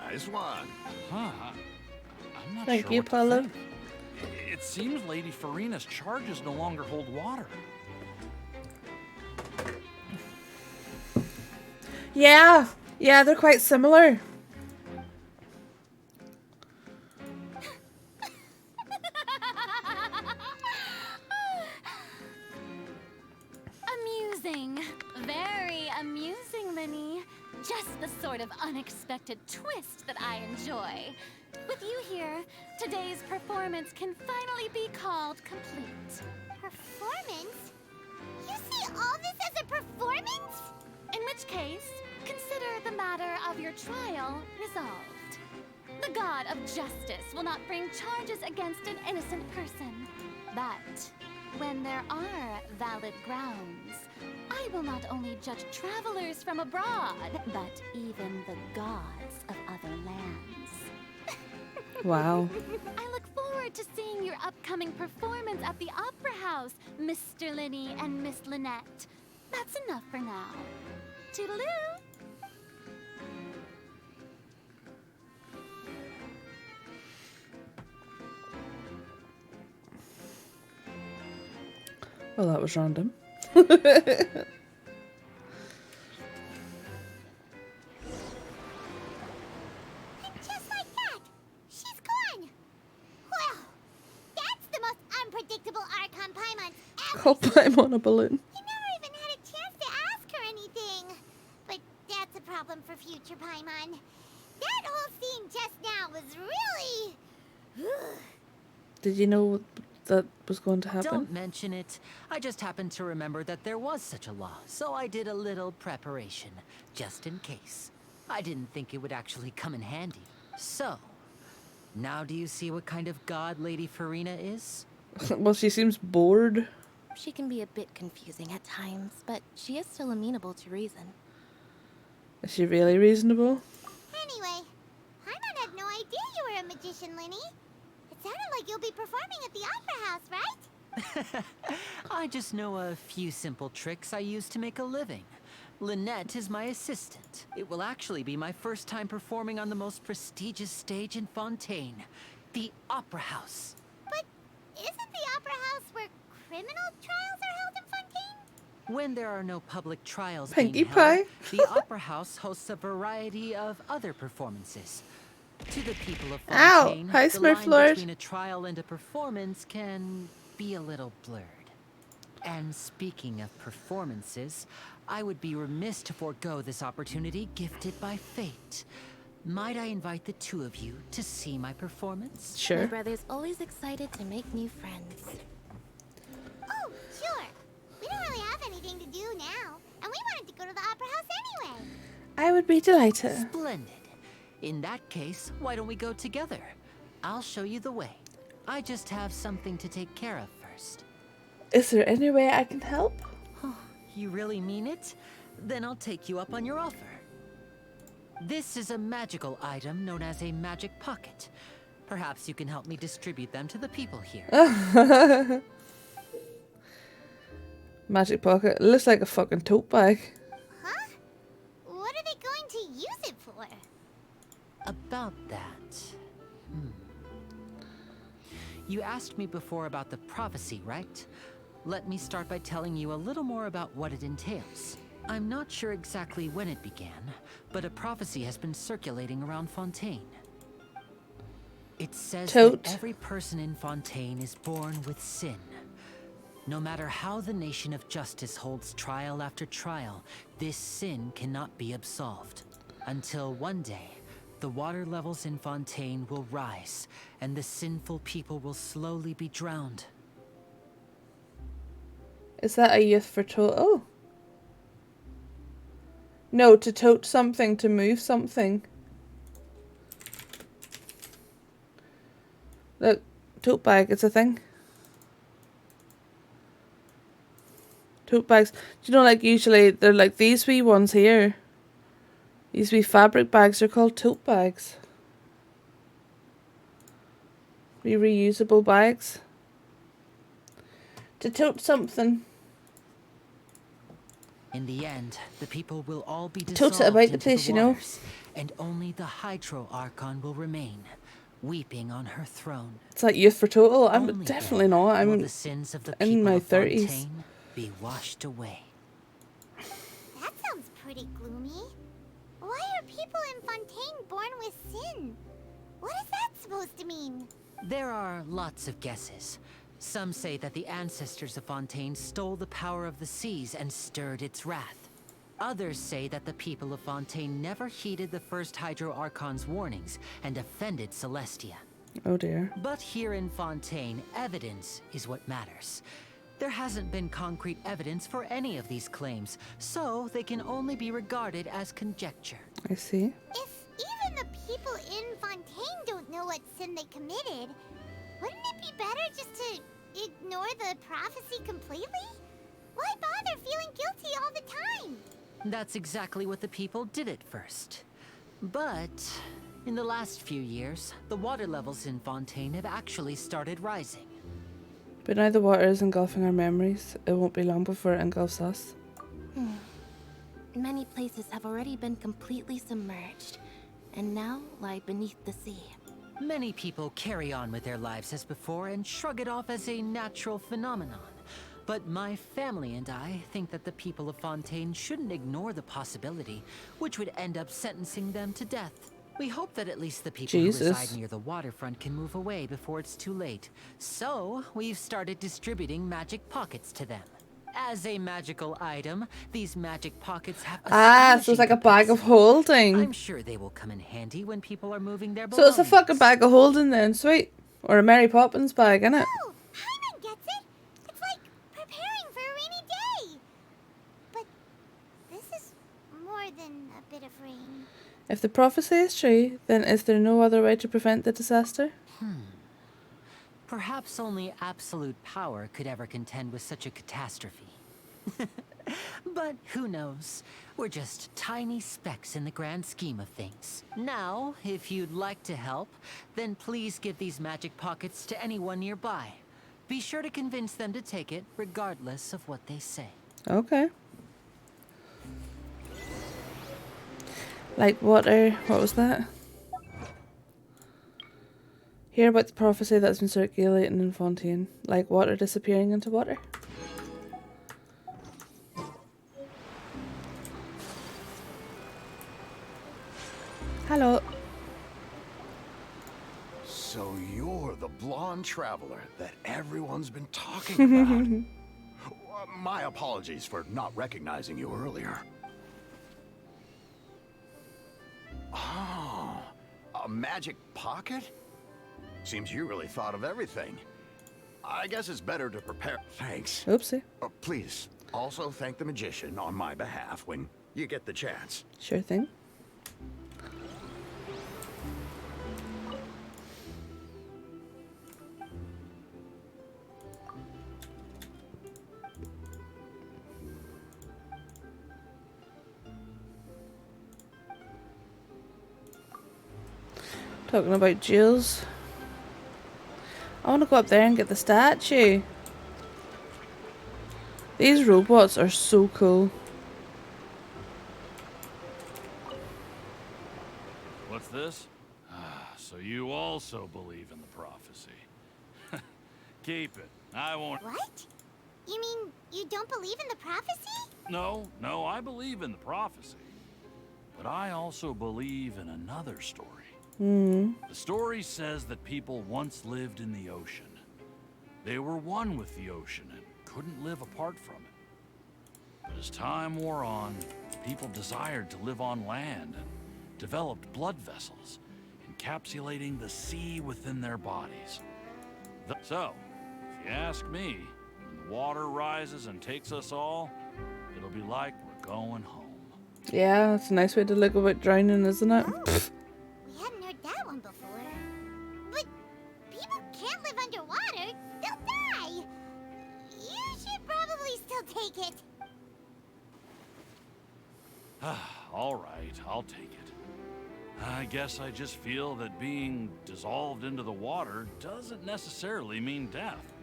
Nice one. Huh. I'm not Thank sure you, what to Paula. think. It seems Lady Farina's charges no longer hold water. Yeah, they're quite similar. Amusing. Very amusing, Linny. Just the sort of unexpected twist that I enjoy. With you here, today's performance can finally be called complete. Performance? You see all this as a performance? In which case, consider the matter of your trial resolved. The God of justice will not bring charges against an innocent person. But when there are valid grounds, I will not only judge travelers from abroad, but even the gods of other lands. Wow. I look forward to seeing your upcoming performance at the Opera House, Mr. Linny and Miss Lynette. That's enough for now. Toodaloo! Well, that was random. Just like that, she's gone. Well, that's the most unpredictable Archon Paimon's ever Call Paimon a balloon. He never even had a chance to ask her anything. But that's a problem for future Paimon. That whole scene just now was really... Did you know that was going to happen? Don't mention it. I just happened to remember that there was such a law, so I did a little preparation, just in case. I didn't think it would actually come in handy. So, now do you see what kind of god Lady Farina is? Well, she seems bored. She can be a bit confusing at times, but she is still amenable to reason. Is she really reasonable? Anyway, Paimon had no idea you were a magician, Linny. It sounded like you'll be performing at the Opera House, right? I just know a few simple tricks I use to make a living. Lynette is my assistant. It will actually be my first time performing on the most prestigious stage in Fontaine, the Opera House. But isn't the Opera House where criminal trials are held in Fontaine? When there are no public trials Pinkie being Pie. held, the Opera House hosts a variety of other performances. To the people of Ow! Fontaine, Hi, the line Smurf Lord. between a trial and a performance can be a little blurred. And speaking of performances, I would be remiss to forego this opportunity gifted by fate. Might I invite the two of you to see my performance? My Sure. brother's always excited to make new friends. Oh, sure. We don't really have anything to do now, and we wanted to go to the Opera House anyway. I would be delighted. Splendid. In that case, why don't we go together? I'll show you the way. I just have something to take care of first. Is there any way I can help? You really mean it? Then I'll take you up on your offer. This is a magical item known as a magic pocket. Perhaps you can help me distribute them to the people here. Magic pocket. It looks like a fucking tote bag. Huh? What are they going to use it for? About that. You asked me before about the prophecy, right? Let me start by telling you a little more about what it entails. I'm not sure exactly when it began, but a prophecy has been circulating around Fontaine. It says that every person in Fontaine is born with sin. No matter how the nation of justice holds trial after trial, this sin cannot be absolved. Until one day, the water levels in Fontaine will rise, and the sinful people will slowly be drowned. Is that a youth for tote? Oh. No, to tote something, to move something. Look, tote bag, it's a thing. Tote bags. Do you know, like, usually they're like these wee ones here. These wee fabric bags are called tote bags. Wee reusable bags. To tote something. In the end, the people will all be dissolved Totes it about the into place, the you know. waters, and only the Hydro Archon will remain, weeping on her throne. It's like youth for total. I'm Only definitely then not. will I'm the sins of the in people my of 30s. Fontaine be washed away. That sounds pretty gloomy. Why are people in Fontaine born with sin? What is that supposed to mean? There are lots of guesses. Some say that the ancestors of Fontaine stole the power of the seas and stirred its wrath. Others say that the people of Fontaine never heeded the first Hydro Archon's warnings and offended Celestia. Oh dear. But here in Fontaine, evidence is what matters. There hasn't been concrete evidence for any of these claims, so they can only be regarded as conjecture. I see. If even the people in Fontaine don't know what sin they committed, wouldn't it be better just to ignore the prophecy completely? Why bother feeling guilty all the time? That's exactly what the people did at first. But in the last few years, the water levels in Fontaine have actually started rising. But now the water is engulfing our memories. It won't be long before it engulfs us. Many places have already been completely submerged, and now lie beneath the sea. Many people carry on with their lives as before and shrug it off as a natural phenomenon. But my family and I think that the people of Fontaine shouldn't ignore the possibility, which would end up sentencing them to death. We hope that at least the people who reside near the waterfront can move away before it's too late. So, we've started distributing magic pockets to them. As a magical item, these magic pockets have so it's like a bag of holding. I'm sure they will come in handy when people are moving their So it's a fucking bag of holding then, sweet. Or a Mary Poppins bag, innit? Oh, Paimon gets it. It's like preparing for a rainy day. But this is more than a bit of rain. If the prophecy is true, then is there no other way to prevent the disaster? Perhaps only absolute power could ever contend with such a catastrophe. But who knows? We're just tiny specks in the grand scheme of things. Now, if you'd like to help, then please give these magic pockets to anyone nearby. Be sure to convince them to take it, regardless of what they say. Okay. Like water. What was that? Hear about the prophecy that's been circulating in Fontaine. Like water disappearing into water. Hello. So you're the blonde traveler that everyone's been talking about. My apologies for not recognizing you earlier. Oh, a magic pocket? Seems you really thought of everything. I guess it's better to prepare. Thanks. Oopsie. Please, also thank the magician on my behalf when you get the chance. Sure thing. Talking about jewels. I want to go up there and get the statue. These robots are so cool. What's this? So you also believe in the prophecy. Keep it. I won't... What? You mean you don't believe in the prophecy? No, I believe in the prophecy. But I also believe in another story. The story says that people once lived in the ocean. They were one with the ocean and couldn't live apart from it. But as time wore on, people desired to live on land and developed blood vessels, encapsulating the sea within their bodies. So, if you ask me, when the water rises and takes us all, it'll be like we're going home. Yeah, that's a nice way to look about drowning, isn't it? We hadn't heard that one before. But people can't live underwater. They'll die. You should probably still take it. All right, I'll take it. I guess I just feel that being dissolved into the water doesn't necessarily mean death.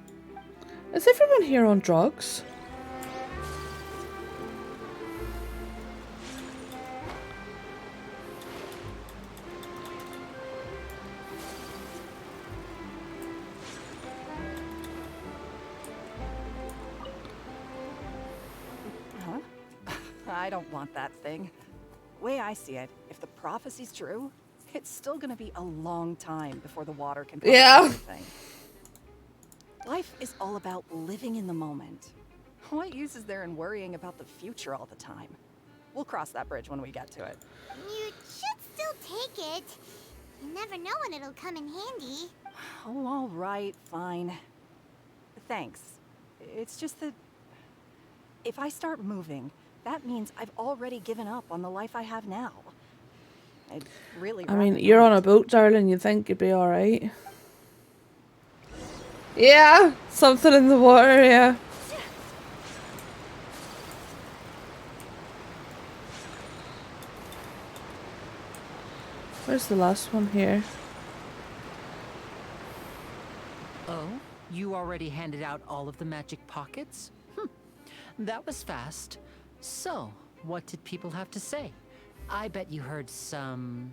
Is everyone here on drugs? I don't want that thing. Way I see it, if the prophecy's true, it's still gonna be a long time before the water can cover everything. Life is all about living in the moment. What use is there in worrying about the future all the time? We'll cross that bridge when we get to it. You should still take it. You never know when it'll come in handy. Oh, all right, fine. Thanks. It's just that if I start moving, that means I've already given up on the life I have now. I'd really I mean, you're on a boat, darling. You think you'd be alright. Yeah, something in the water, yeah. Where's the last one here? Oh, you already handed out all of the magic pockets? That was fast. So, what did people have to say? I bet you heard some,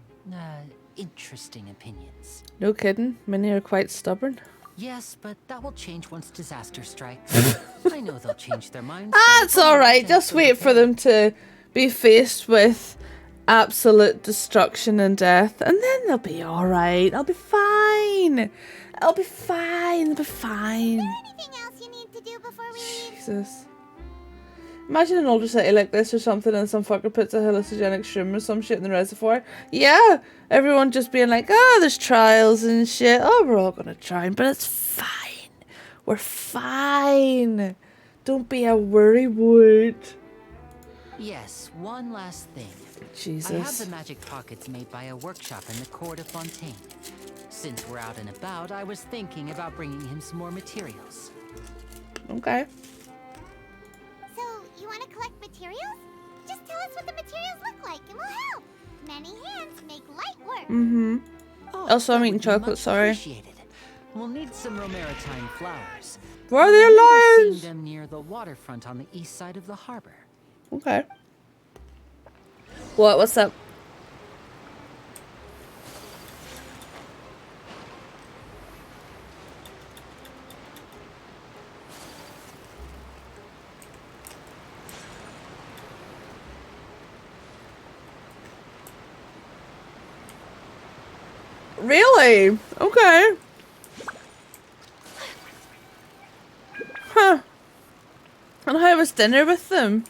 interesting opinions. No kidding. Many are quite stubborn. Yes, but that will change once disaster strikes. I know they'll change their minds. That's alright. Just wait for them to be faced with absolute destruction and death, and then they'll be alright. I'll be fine. I'll be fine. I'll be fine. Is there anything else you need to do before we leave? Jesus. Imagine an older city like this or something and some fucker puts a hallucinogenic shroom or some shit in the reservoir. Yeah, everyone just being like, oh, there's trials and shit. Oh, we're all gonna drown, but it's fine. We're fine. Don't be a worrywart. Yes, one last thing. Jesus. I have the magic pockets made by a workshop in the court of Fontaine. Since we're out and about, I was thinking about bringing him some more materials. Okay. You want to collect materials? Just tell us what the materials look like and we'll help. Many hands make light work. Mm-hmm. Oh, also, I'm eating chocolate, sorry. We'll need some romaritime flowers. Where are their lions? Seen them near the waterfront on the east side of the harbor. Okay. What's up? Really? Okay. Huh. And how was dinner with them?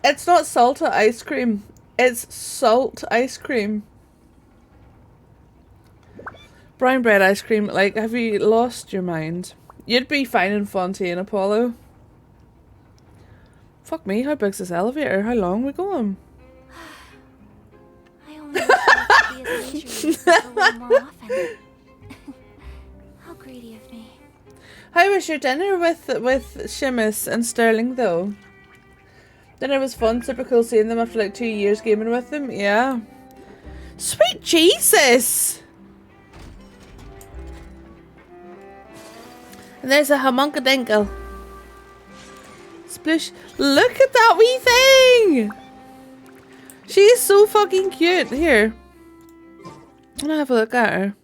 It's not salted ice cream. It's salt ice cream. Brown bread ice cream. Like, have you lost your mind? You'd be fine in Fontaine, Apollo. Fuck me, how big's this elevator? How long are we going? I only wish I could be as adventurous a little more often. How greedy of me. How was your dinner with Seamus and Sterling though? Dinner was fun, super cool seeing them after like 2 years gaming with them, yeah. Sweet Jesus! And there's a homuncadinkle. Sploosh. Look at that wee thing! She's so fucking cute. Here. I'm gonna have a look at her.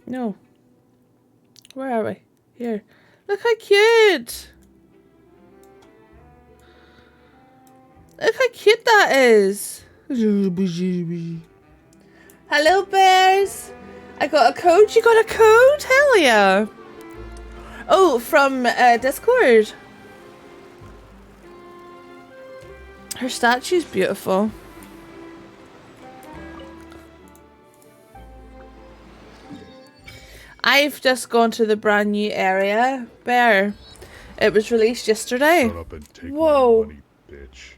No. Where are we? Here. Look how cute! Look how cute that is! Hello, bears! I got a code. You got a code? Hell yeah! Oh, from Discord. Her statue's beautiful. I've just gone to the brand new area, Bear. It was released yesterday. Shut up and take Whoa. my money, bitch.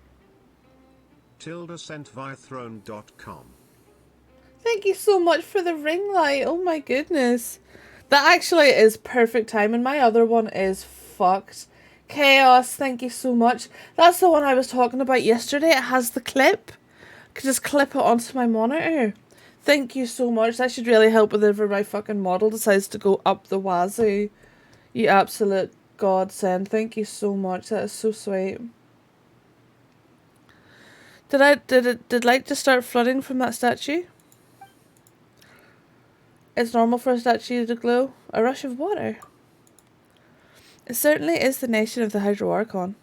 Tilda sent via throne.com. Thank you so much for the ring light. Oh my goodness. That actually is perfect time, and my other one is fucked. Chaos, thank you so much. That's the one I was talking about yesterday. It has the clip. I could just clip it onto my monitor. Thank you so much. That should really help whenever my fucking model decides to go up the wazoo. You absolute godsend. Thank you so much. That is so sweet. Did light just start flooding from that statue? It's normal for a statue to glow. A rush of water. It certainly is the nation of the Hydro Archon.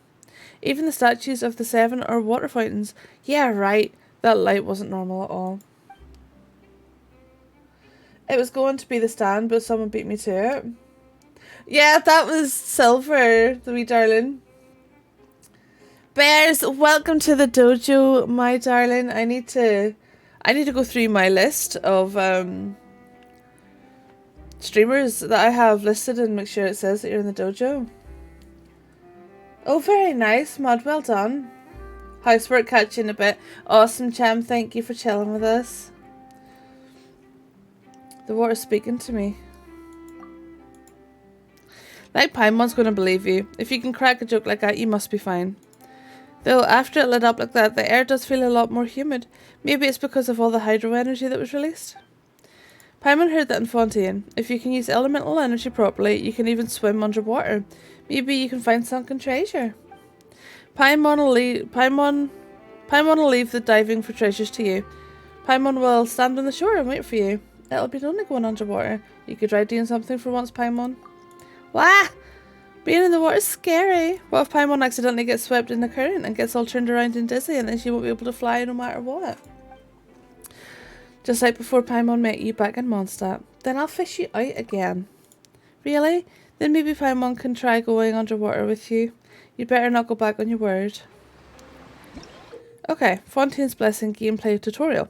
Even the statues of the 7 are water fountains. Yeah, right. That light wasn't normal at all. It was going to be the stand, but someone beat me to it. Yeah, that was Silver, the wee darling. Bears, welcome to the dojo, my darling. I need to go through my list of streamers that I have listed and make sure it says that you're in the dojo. Oh, very nice, Mod. Well done. Housework, catch you in a bit. Awesome, Cham. Thank you for chilling with us. The water's speaking to me. Like Paimon's gonna believe you. If you can crack a joke like that, you must be fine. Though, after it lit up like that, the air does feel a lot more humid. Maybe it's because of all the hydro energy that was released. Paimon heard that in Fontaine. If you can use elemental energy properly, you can even swim underwater. Maybe you can find sunken treasure. Paimon will leave the diving for treasures to you. Paimon will stand on the shore and wait for you. It'll be lonely going underwater. You could try doing something for once, Paimon. Wah! Being in the water is scary. What if Paimon accidentally gets swept in the current and gets all turned around and dizzy, and then she won't be able to fly no matter what? Just like before Paimon met you back in Mondstadt. Then I'll fish you out again. Really? Then maybe Paimon can try going underwater with you. You'd better not go back on your word. Okay, Fontaine's Blessing gameplay tutorial.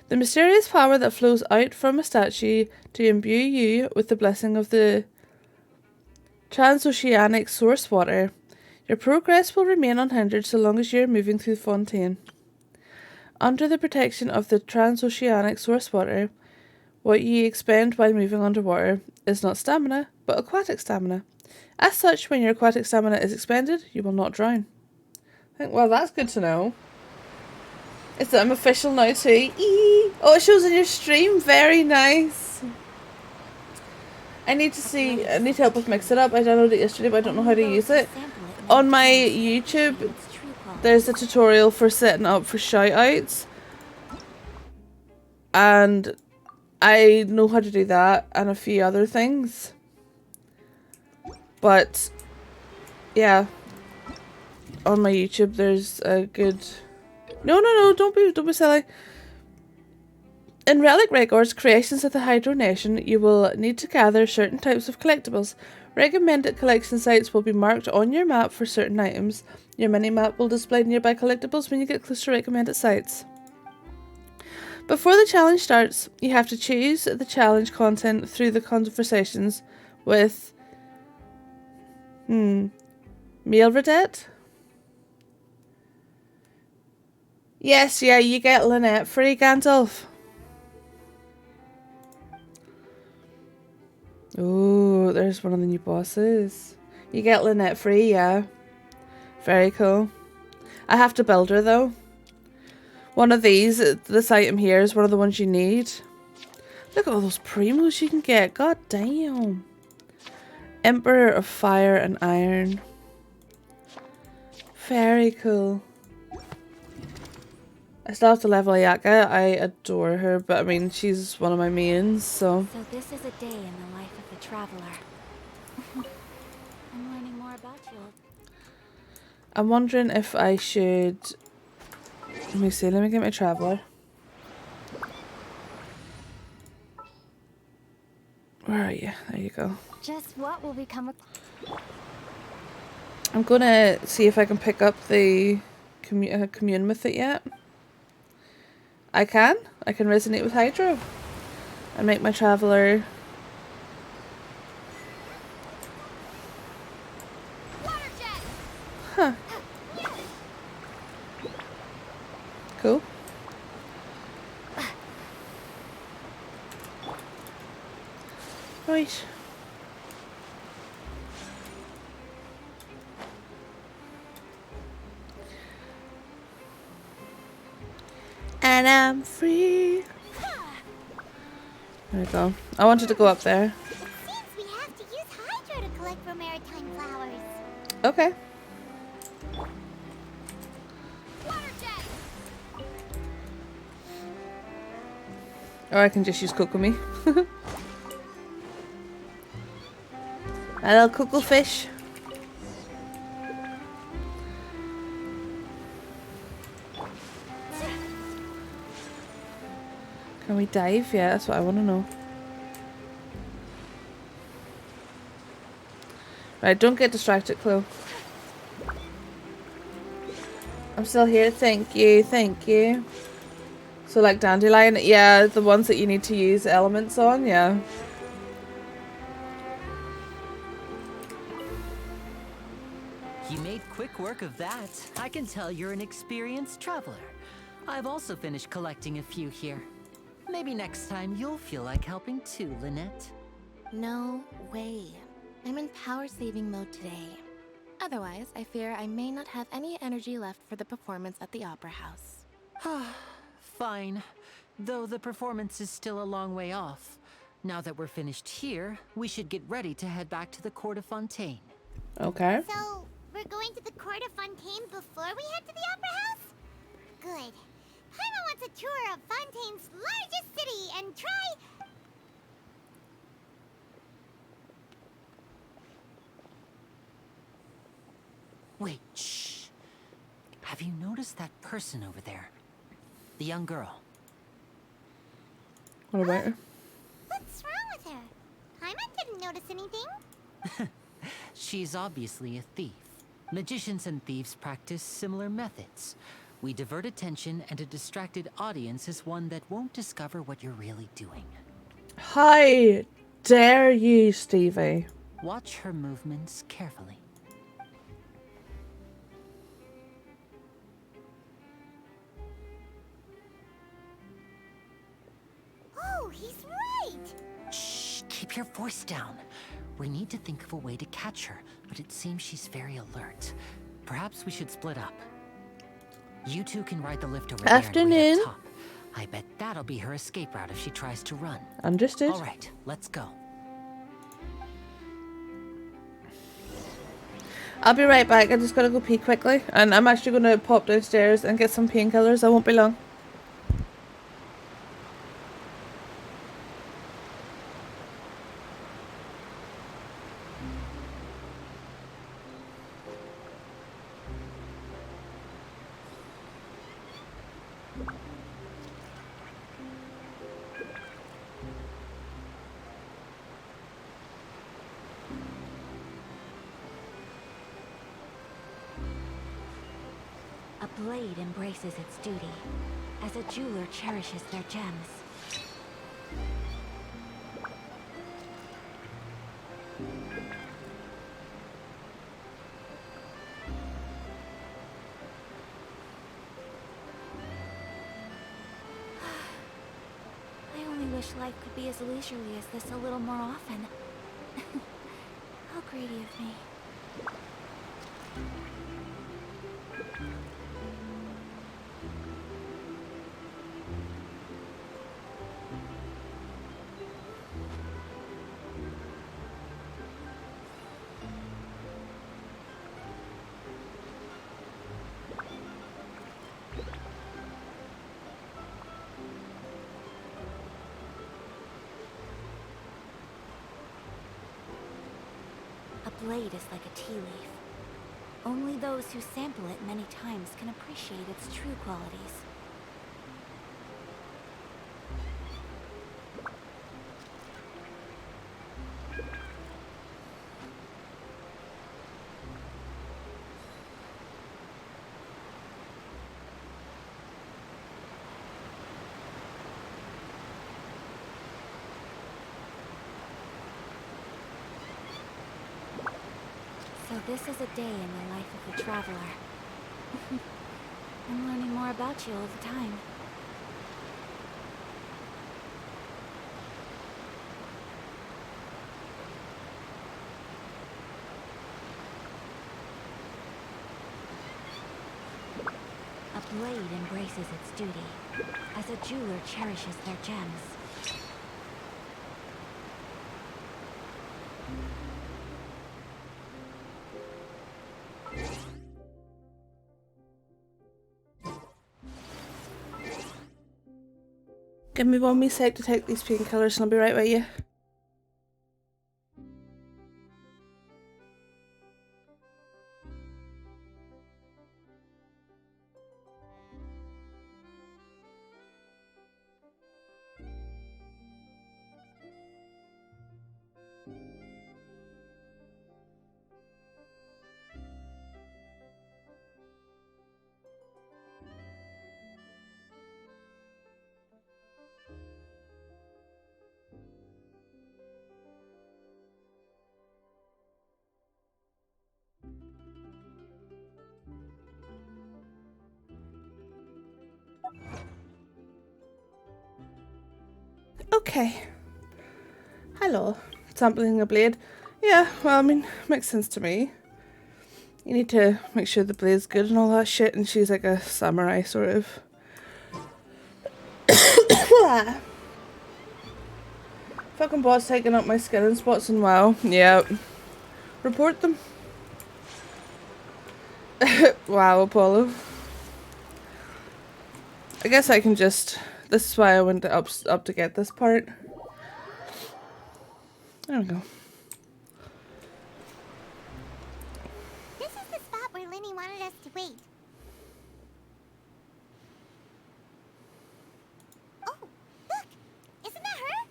The mysterious power that flows out from a statue to imbue you with the blessing of the transoceanic source water. Your progress will remain unhindered so long as you are moving through Fontaine. Under the protection of the transoceanic source water, what you expend while moving underwater is not stamina, but aquatic stamina. As such, when your aquatic stamina is expended, you will not drown. Well, that's good to know. Is that I'm official now too? Oh, it shows in your stream. Very nice. I need help with Mix It Up. I downloaded it yesterday, but I don't know how to use it. On my YouTube, there's a tutorial for setting up for shoutouts. And I know how to do that and a few other things. But yeah, on my YouTube there's a good... No, don't be silly. In Relic Records, creations of the Hydro Nation, you will need to gather certain types of collectibles. Recommended collection sites will be marked on your map for certain items. Your mini-map will display nearby collectibles when you get close to recommended sites. Before the challenge starts, you have to choose the challenge content through the conversations with... Meilredette? Yes, yeah, you get Lynette free, Gandalf. Oh, there's one of the new bosses. You get Lynette free, yeah. Very cool. I have to build her, though. One of these, this item here is one of the ones you need. Look at all those primos you can get. God damn. Emperor of Fire and Iron. Very cool. I still have to level Ayaka. I adore her, but I mean, she's one of my mains, so... So this is a day in the life of the traveler. I'm learning more about you. I'm wondering if I should... Let me see, let me get my traveler. Where are you? There you go. Just what will become a... I'm gonna see if I can pick up the commune with it yet. I can resonate with Hydro and make my traveler. Huh. Cool. Right. And I'm free. There we go. I wanted to go up there. It seems we have to use Hydro to collect for maritime flowers. Okay. Or I can just use Kokomi. A little cocoa fish. Can we dive? Yeah, that's what I want to know. Right, don't get distracted, Chloe. I'm still here. Thank you, thank you. So like Dandelion, yeah, the ones that you need to use elements on, yeah. You made quick work of that. I can tell you're an experienced traveler. I've also finished collecting a few here. Maybe next time you'll feel like helping too, Lynette. No way. I'm in power saving mode today. Otherwise, I fear I may not have any energy left for the performance at the Opera House. Fine. Though the performance is still a long way off. Now that we're finished here, we should get ready to head back to the court of Fontaine. Okay. So, we're going to the court of Fontaine before we head to the Opera House? Good. Paimon wants a tour of Fontaine's largest city and try... Wait, shh. Have you noticed that person over there? The young girl. What about her? What's wrong with her? Paimon didn't notice anything. She's obviously a thief. Magicians and thieves practice similar methods. We divert attention, and a distracted audience is one that won't discover what you're really doing. How dare you, Stevie? Watch her movements carefully. Oh, he's right! Shh, keep your voice down. We need to think of a way to catch her, but it seems she's very alert. Perhaps we should split up. You two can ride the lift over there and wait up top. I bet that'll be her escape route if she tries to run. Understood. All right, let's go. I'll be right back. I just gotta go pee quickly. And I'm actually gonna pop downstairs and get some painkillers. I won't be long. A blade embraces its duty, as a jeweler cherishes their gems. I only wish life could be as leisurely as this a little more often. How greedy of me. blade is like a tea leaf. Only those who sample it many times can appreciate its true qualities. So this is a day in the life of a traveler. I'm learning more about you all the time. A blade embraces its duty, as a jeweler cherishes their gems. Give me 1 wee sec to take these painkillers and I'll be right with you. Okay. Hello. Sampling a blade. Yeah, well, I mean, makes sense to me. You need to make sure the blade's good and all that shit, and she's like a samurai, sort of. Fucking boss taking up my skin and spots and wow. Yeah. Report them. Wow, Apollo. I guess I can just... This is why I went up to get this part. There we go. This is the spot where Linny wanted us to wait. Oh, look! Isn't that her?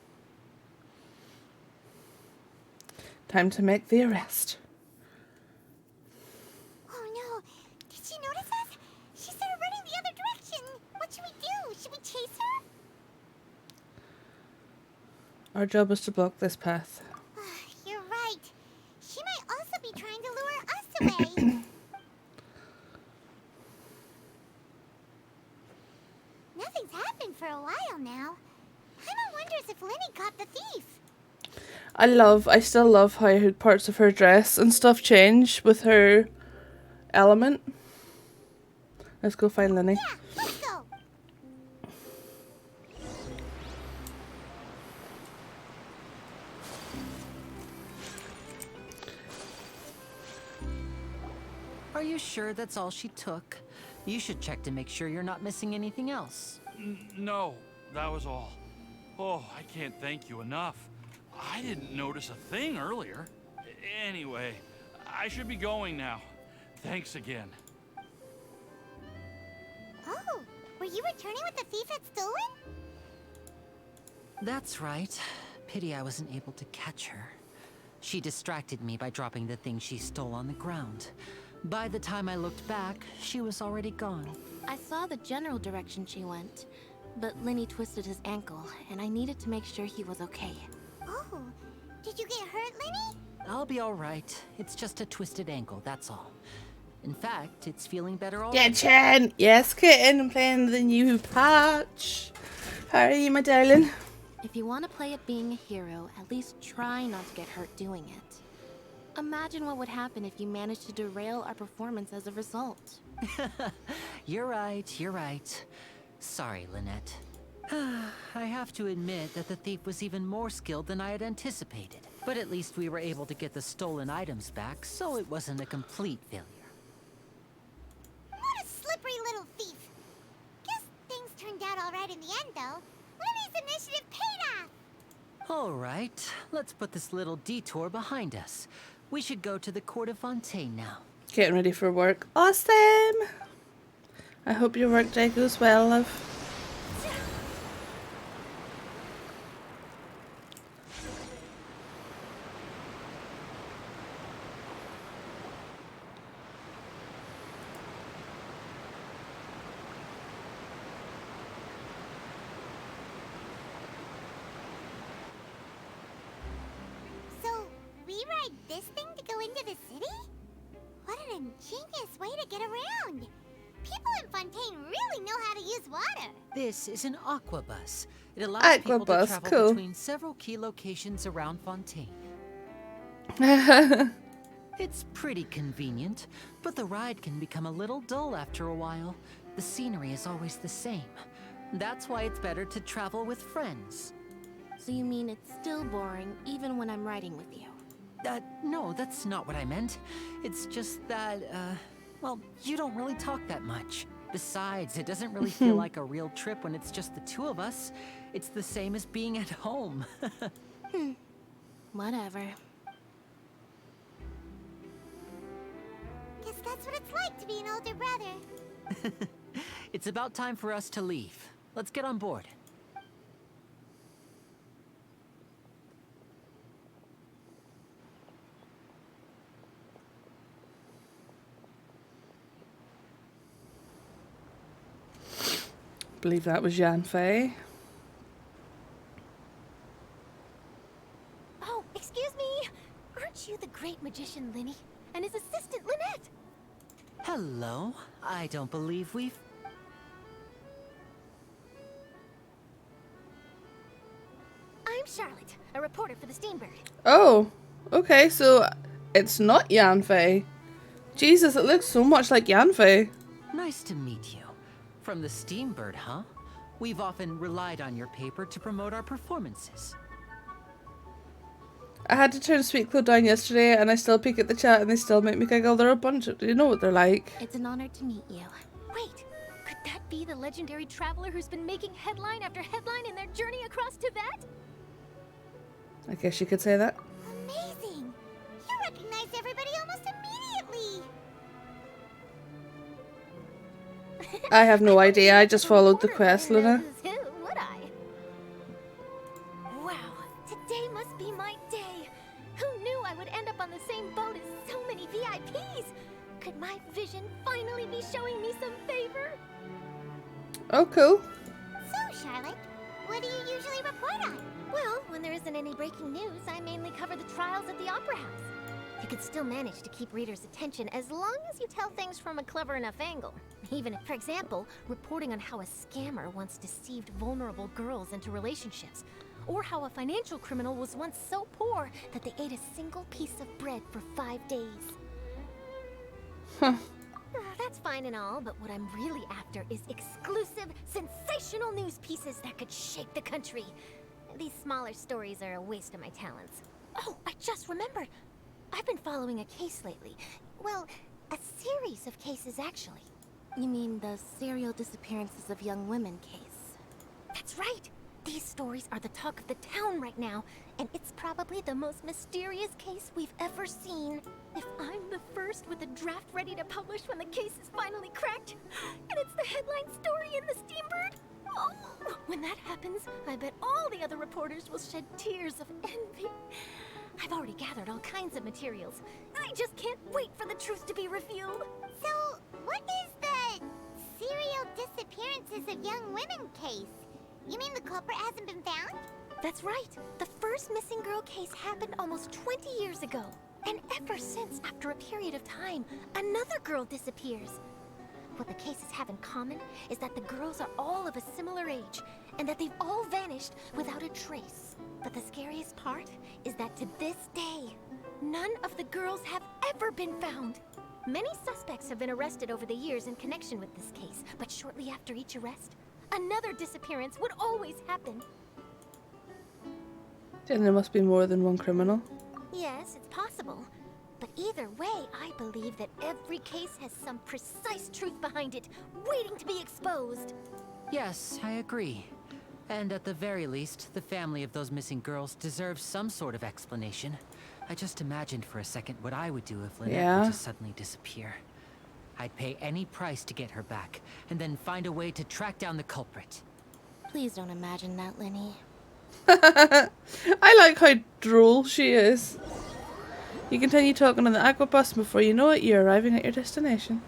Time to make the arrest. Oh no! Did she notice us? She started running the other direction! What should we do? Should we chase her? Our job is to block this path. You're right. She might also be trying to lure us away. Nothing's happened for a while now. Paimon wonders if Linny caught the thief. I still love how parts of her dress and stuff change with her element. Let's go find Linny. Yeah, let's go. Are you sure that's all she took? You should check to make sure you're not missing anything else. No, that was all. Oh, I can't thank you enough. I didn't notice a thing earlier. Anyway, I should be going now. Thanks again. Oh, were you returning what the thief had stolen? That's right. Pity I wasn't able to catch her. She distracted me by dropping the thing she stole on the ground. By the time I looked back, she was already gone. I saw the general direction she went, but Linny twisted his ankle, and I needed to make sure he was okay. Oh, did you get hurt, Linny? I'll be all right. It's just a twisted ankle, that's all. In fact, it's feeling better already. Kitchen! Yes, kitten, I'm playing the new patch. How are you, my darling? If you want to play at being a hero, at least try not to get hurt doing it. Imagine what would happen if you managed to derail our performance as a result. You're right, you're right. Sorry, Lynette. I have to admit that the thief was even more skilled than I had anticipated. But at least we were able to get the stolen items back, so it wasn't a complete failure. What a slippery little thief. Guess things turned out all right in the end, though. Linny's initiative paid off. All right, let's put this little detour behind us. We should go to the court of Fontaine now. Getting ready for work. Awesome! I hope your work day goes well, love. So, we ride this thing to go into the city? What an ingenious way to get around! People in Fontaine really know how to use water. This is an aquabus. It allows people to Aquabus, travel cool. between several key locations around Fontaine. It's pretty convenient, but the ride can become a little dull after a while. The scenery is always the same. That's why it's better to travel with friends. So you mean it's still boring even when I'm riding with you? No, that's not what I meant. It's just that, well, you don't really talk that much. Besides, it doesn't really feel like a real trip when it's just the two of us. It's the same as being at home. Whatever. Guess that's what it's like to be an older brother. It's about time for us to leave. Let's get on board. Believe that was Jan Fei. Oh, excuse me! Aren't you the great magician Linny? And his assistant Lynette? Hello. I don't believe we've... I'm Charlotte, a reporter for the Steambird. Oh, okay, so it's not Jan Fei. Jesus, it looks so much like Jan Fei. Nice to meet you. From the Steambird, huh? We've often relied on your paper to promote our performances. I had to turn Sweet Clo down yesterday and I still peek at the chat and they still make me giggle. They're a bunch of... You know what they're like. It's an honor to meet you. Wait, could that be the legendary traveler who's been making headline after headline in their journey across Tibet? I guess you could say that. Amazing! You recognize everybody almost immediately! I have no idea. I just followed the quest, Luna. Who would I? Wow, today must be my day. Who knew I would end up on the same boat as so many VIPs? Could my vision finally be showing me some favor? Oh, cool. So, Charlotte, what do you usually report on? Well, when there isn't any breaking news, I mainly cover the trials at the Opera House. You could still manage to keep readers' attention as long as you tell things from a clever enough angle. Even if, for example, reporting on how a scammer once deceived vulnerable girls into relationships, or how a financial criminal was once so poor that they ate a single piece of bread for 5 days. Huh. That's fine and all, but what I'm really after is exclusive, sensational news pieces that could shake the country. These smaller stories are a waste of my talents. Oh, I just remembered. I've been following a case lately. Well, a series of cases, actually. You mean the serial disappearances of young women case? That's right! These stories are the talk of the town right now, and it's probably the most mysterious case we've ever seen. If I'm the first with a draft ready to publish when the case is finally cracked, and it's the headline story in the Steambird, oh, when that happens, I bet all the other reporters will shed tears of envy. I've already gathered all kinds of materials. I just can't wait for the truth to be revealed. So, what is the serial disappearances of young women case? You mean the culprit hasn't been found? That's right. The first missing girl case happened almost 20 years ago. And ever since, after a period of time, another girl disappears. What the cases have in common is that the girls are all of a similar age, and that they've all vanished without a trace. But the scariest part is that to this day, none of the girls have ever been found. Many suspects have been arrested over the years in connection with this case, but shortly after each arrest, another disappearance would always happen. Then there must be more than one criminal. Yes, it's possible. But either way, I believe that every case has some precise truth behind it, waiting to be exposed. Yes, I agree. And at the very least, the family of those missing girls deserves some sort of explanation. I just imagined for a second what I would do if Lynette Yeah. were to suddenly disappear. I'd pay any price to get her back, and then find a way to track down the culprit. Please don't imagine that, Lenny. I like how droll she is. You continue talking on the aqua bus, and before you know it, you're arriving at your destination.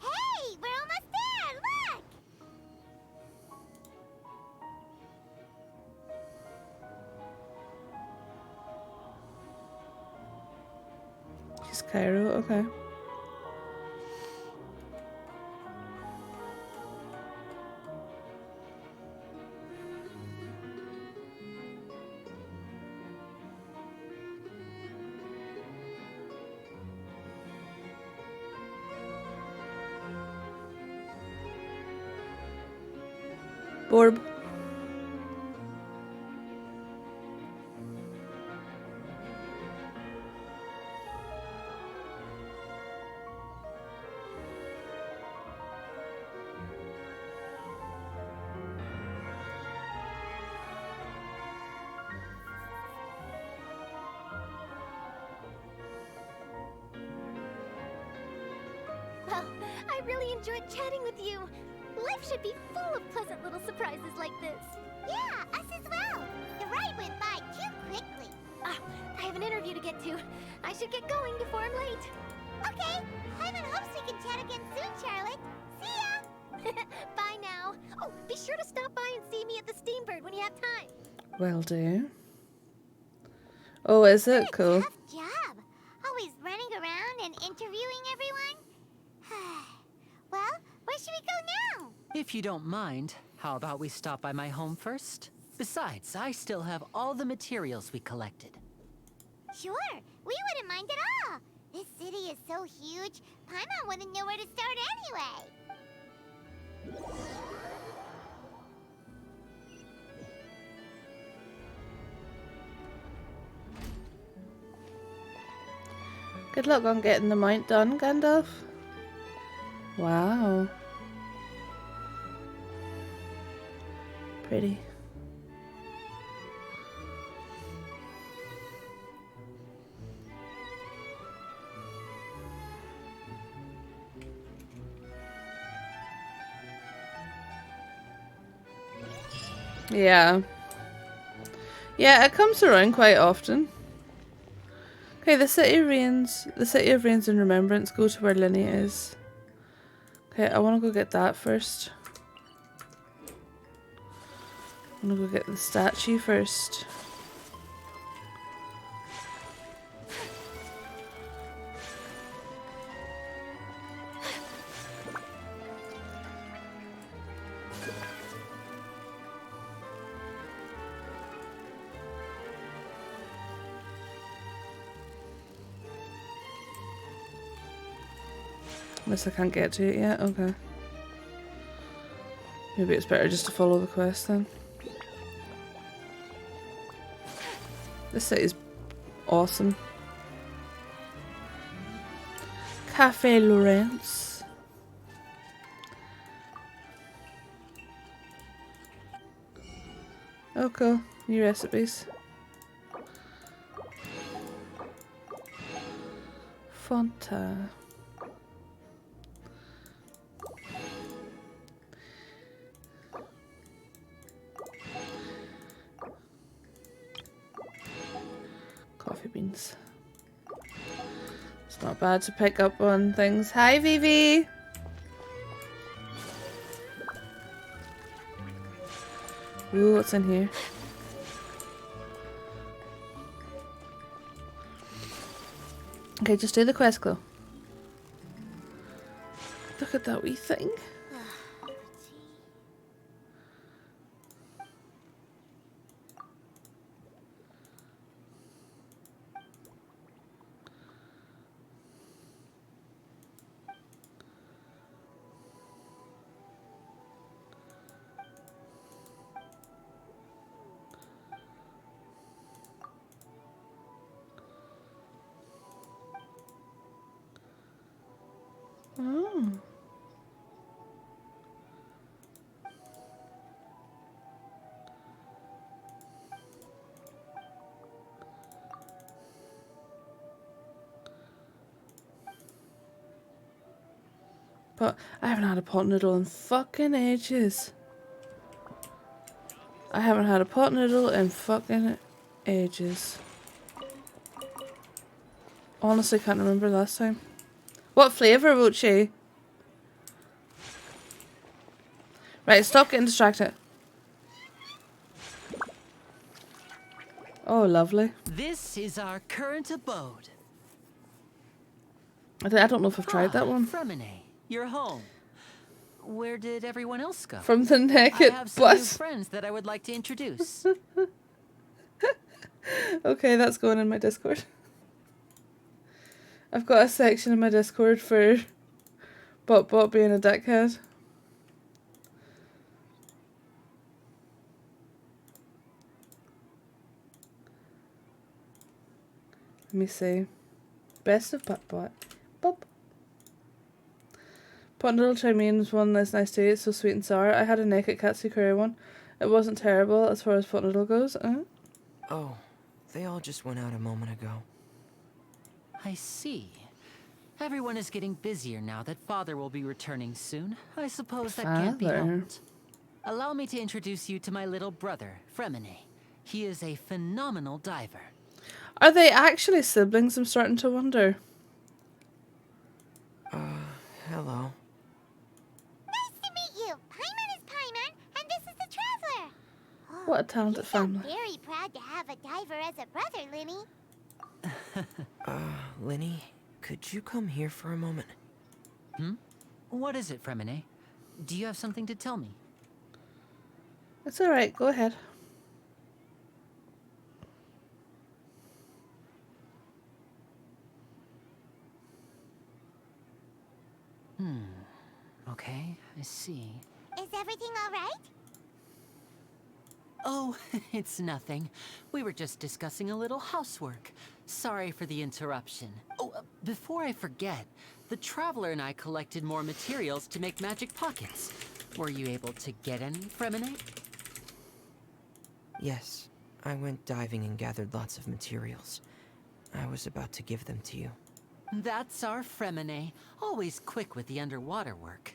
Hey, we're almost there. Look. She's Cairo, okay. Borb. Well, I really enjoyed chatting with you. Life should be full of pleasant little surprises like this. Yeah, us as well. The ride went by too quickly. Ah, I have an interview to get to. I should get going before I'm late. Okay, Hyman hopes we can chat again soon, Charlotte. See ya! Bye now. Oh, be sure to stop by and see me at the Steambird when you have time. Will do. Oh, is it? Cool. Tough job. Always running around and interviewing everyone. Well, where should we go now? If you don't mind, how about we stop by my home first? Besides, I still have all the materials we collected. Sure, we wouldn't mind at all. This city is so huge, Paimon wouldn't know where to start anyway. Good luck on getting the mount done, Gandalf. Wow. Pretty. Yeah. Yeah, it comes around quite often. Okay, the city of rains and remembrance. Go to where Linny is. Okay, I want to go get that first. I'm gonna go get the statue first. Unless I can't get to it yet, okay. Maybe it's better just to follow the quest then. This city's awesome. Cafe Lawrence. Oh cool, new recipes. Fontaine. Coffee beans. It's not bad to pick up on things. Hi, Vivi! Ooh, what's in here? Okay, just do the quest, Chloe. Look at that wee thing. Oh. But I haven't had a pot noodle in fucking ages. I haven't had a pot noodle in fucking ages. Honestly, can't remember last time. What flavour, Wuchi? Right, stop getting distracted. Oh, lovely. This is our current abode. I don't know if I've tried that one. Fremine, you're home. Where did everyone else go? From the naked I have some new bus. friends that I would like to introduce. Okay, that's going in my Discord. I've got a section in my Discord for Bot being a dickhead. Let me see. Best of Bot. Bop. Pot noodle chow mein was one that's nice to eat. It's so sweet and sour. I had a naked katsu curry one. It wasn't terrible as far as pot noodle goes. Oh, they all just went out a moment ago. I see. Everyone is getting busier now that Father will be returning soon. I suppose that can't be helped. Allow me to introduce you to my little brother, Fremine. He is a phenomenal diver. Are they actually siblings? I'm starting to wonder. Hello. Nice to meet you. Paimon is Paimon, and this is the Traveler. What a talented family. Very proud to have a diver as a brother, Linny. Linny, could you come here for a moment? What is it, Fremine? Do you have something to tell me? It's alright, go ahead. Okay, I see. Is everything all right? Oh, it's nothing. We were just discussing a little housework. Sorry for the interruption. Oh, before I forget, the Traveler and I collected more materials to make magic pockets. Were you able to get any, Fremine? Yes, I went diving and gathered lots of materials. I was about to give them to you. That's our Fremine, always quick with the underwater work.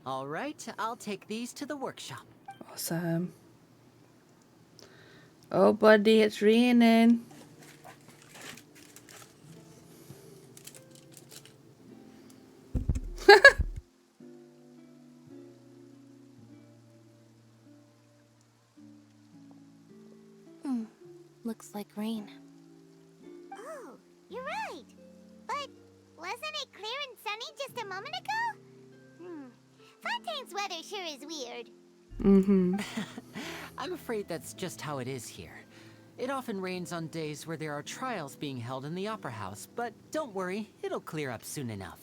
All right, I'll take these to the workshop. Awesome. Oh, buddy, it's raining. Looks like rain. Oh, you're right. But wasn't it clear and sunny just a moment ago? Fontaine's weather sure is weird. I'm afraid that's just how it is here. It often rains on days where there are trials being held in the Opera House, but don't worry, it'll clear up soon enough.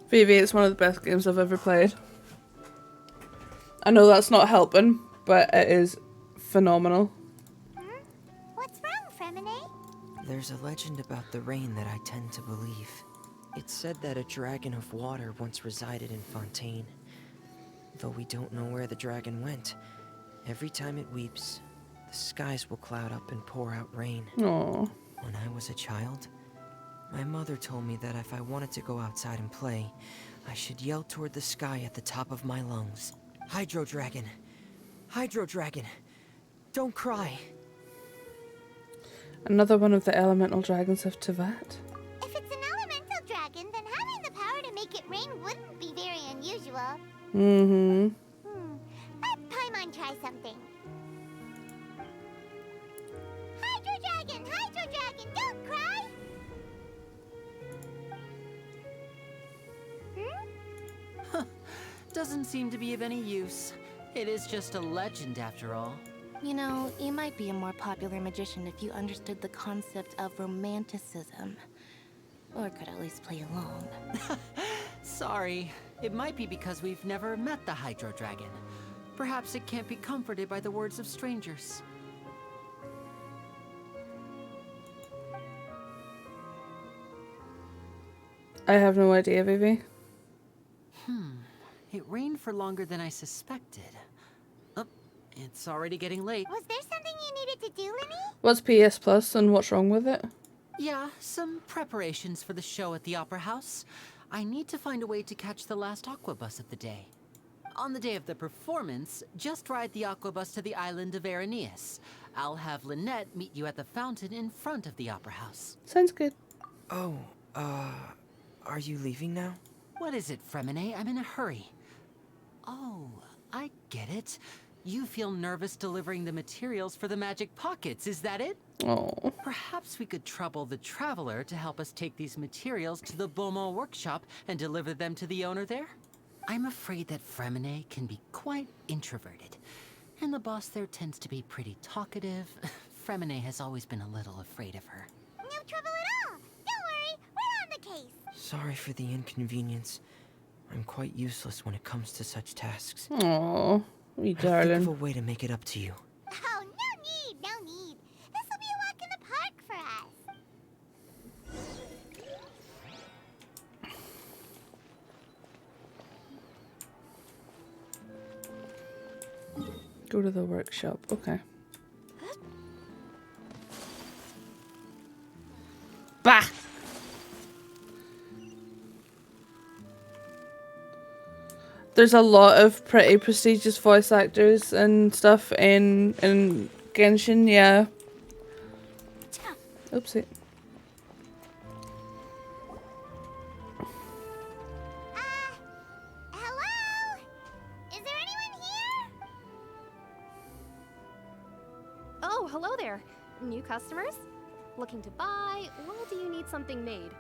Phoebe, it's one of the best games I've ever played. I know that's not helping, but it is phenomenal. What's wrong, Fremine? There's a legend about the rain that I tend to believe. It said that a dragon of water once resided in Fontaine. Though we don't know where the dragon went, every time it weeps, the skies will cloud up and pour out rain. Aww. When I was a child, my mother told me that if I wanted to go outside and play, I should yell toward the sky at the top of my lungs. Hydro Dragon! Hydro Dragon! Don't cry! Another one of the elemental dragons of Tevat. If it's an elemental dragon, then having the power to make it rain wouldn't be very unusual. Let Paimon try something. Hydro Dragon, don't cry! Doesn't seem to be of any use. It is just a legend after all. You know, you might be a more popular magician if you understood the concept of romanticism. Or could at least play along. Sorry. It might be because we've never met the Hydro Dragon. Perhaps it can't be comforted by the words of strangers. I have no idea, Vivi. It rained for longer than I suspected. Oh, it's already getting late. Was there something you needed to do, Linny? What's PS Plus and what's wrong with it? Yeah, some preparations for the show at the Opera House. I need to find a way to catch the last aqua bus of the day. On the day of the performance, just ride the aqua bus to the island of Araneus. I'll have Lynette meet you at the fountain in front of the Opera House. Sounds good. Oh, are you leaving now? What is it, Fremine? I'm in a hurry. Oh, I get it. You feel nervous delivering the materials for the magic pockets, is that it? Oh. Perhaps we could trouble the Traveler to help us take these materials to the Beaumont workshop and deliver them to the owner there? I'm afraid that Fremine can be quite introverted, and the boss there tends to be pretty talkative. Fremine has always been a little afraid of her. No trouble at all. Don't worry, we're on the case. Sorry for the inconvenience. I'm quite useless when it comes to such tasks. Oh, you I'll darling. think of a way to make it up to you. Oh, no need. This will be a walk in the park for us. Go to the workshop. Okay. Bah! There's a lot of pretty prestigious voice actors and stuff in Genshin, yeah. Oopsie. Hello? Is there anyone here? Oh, hello there. New customers? Looking to buy, or do you need something made?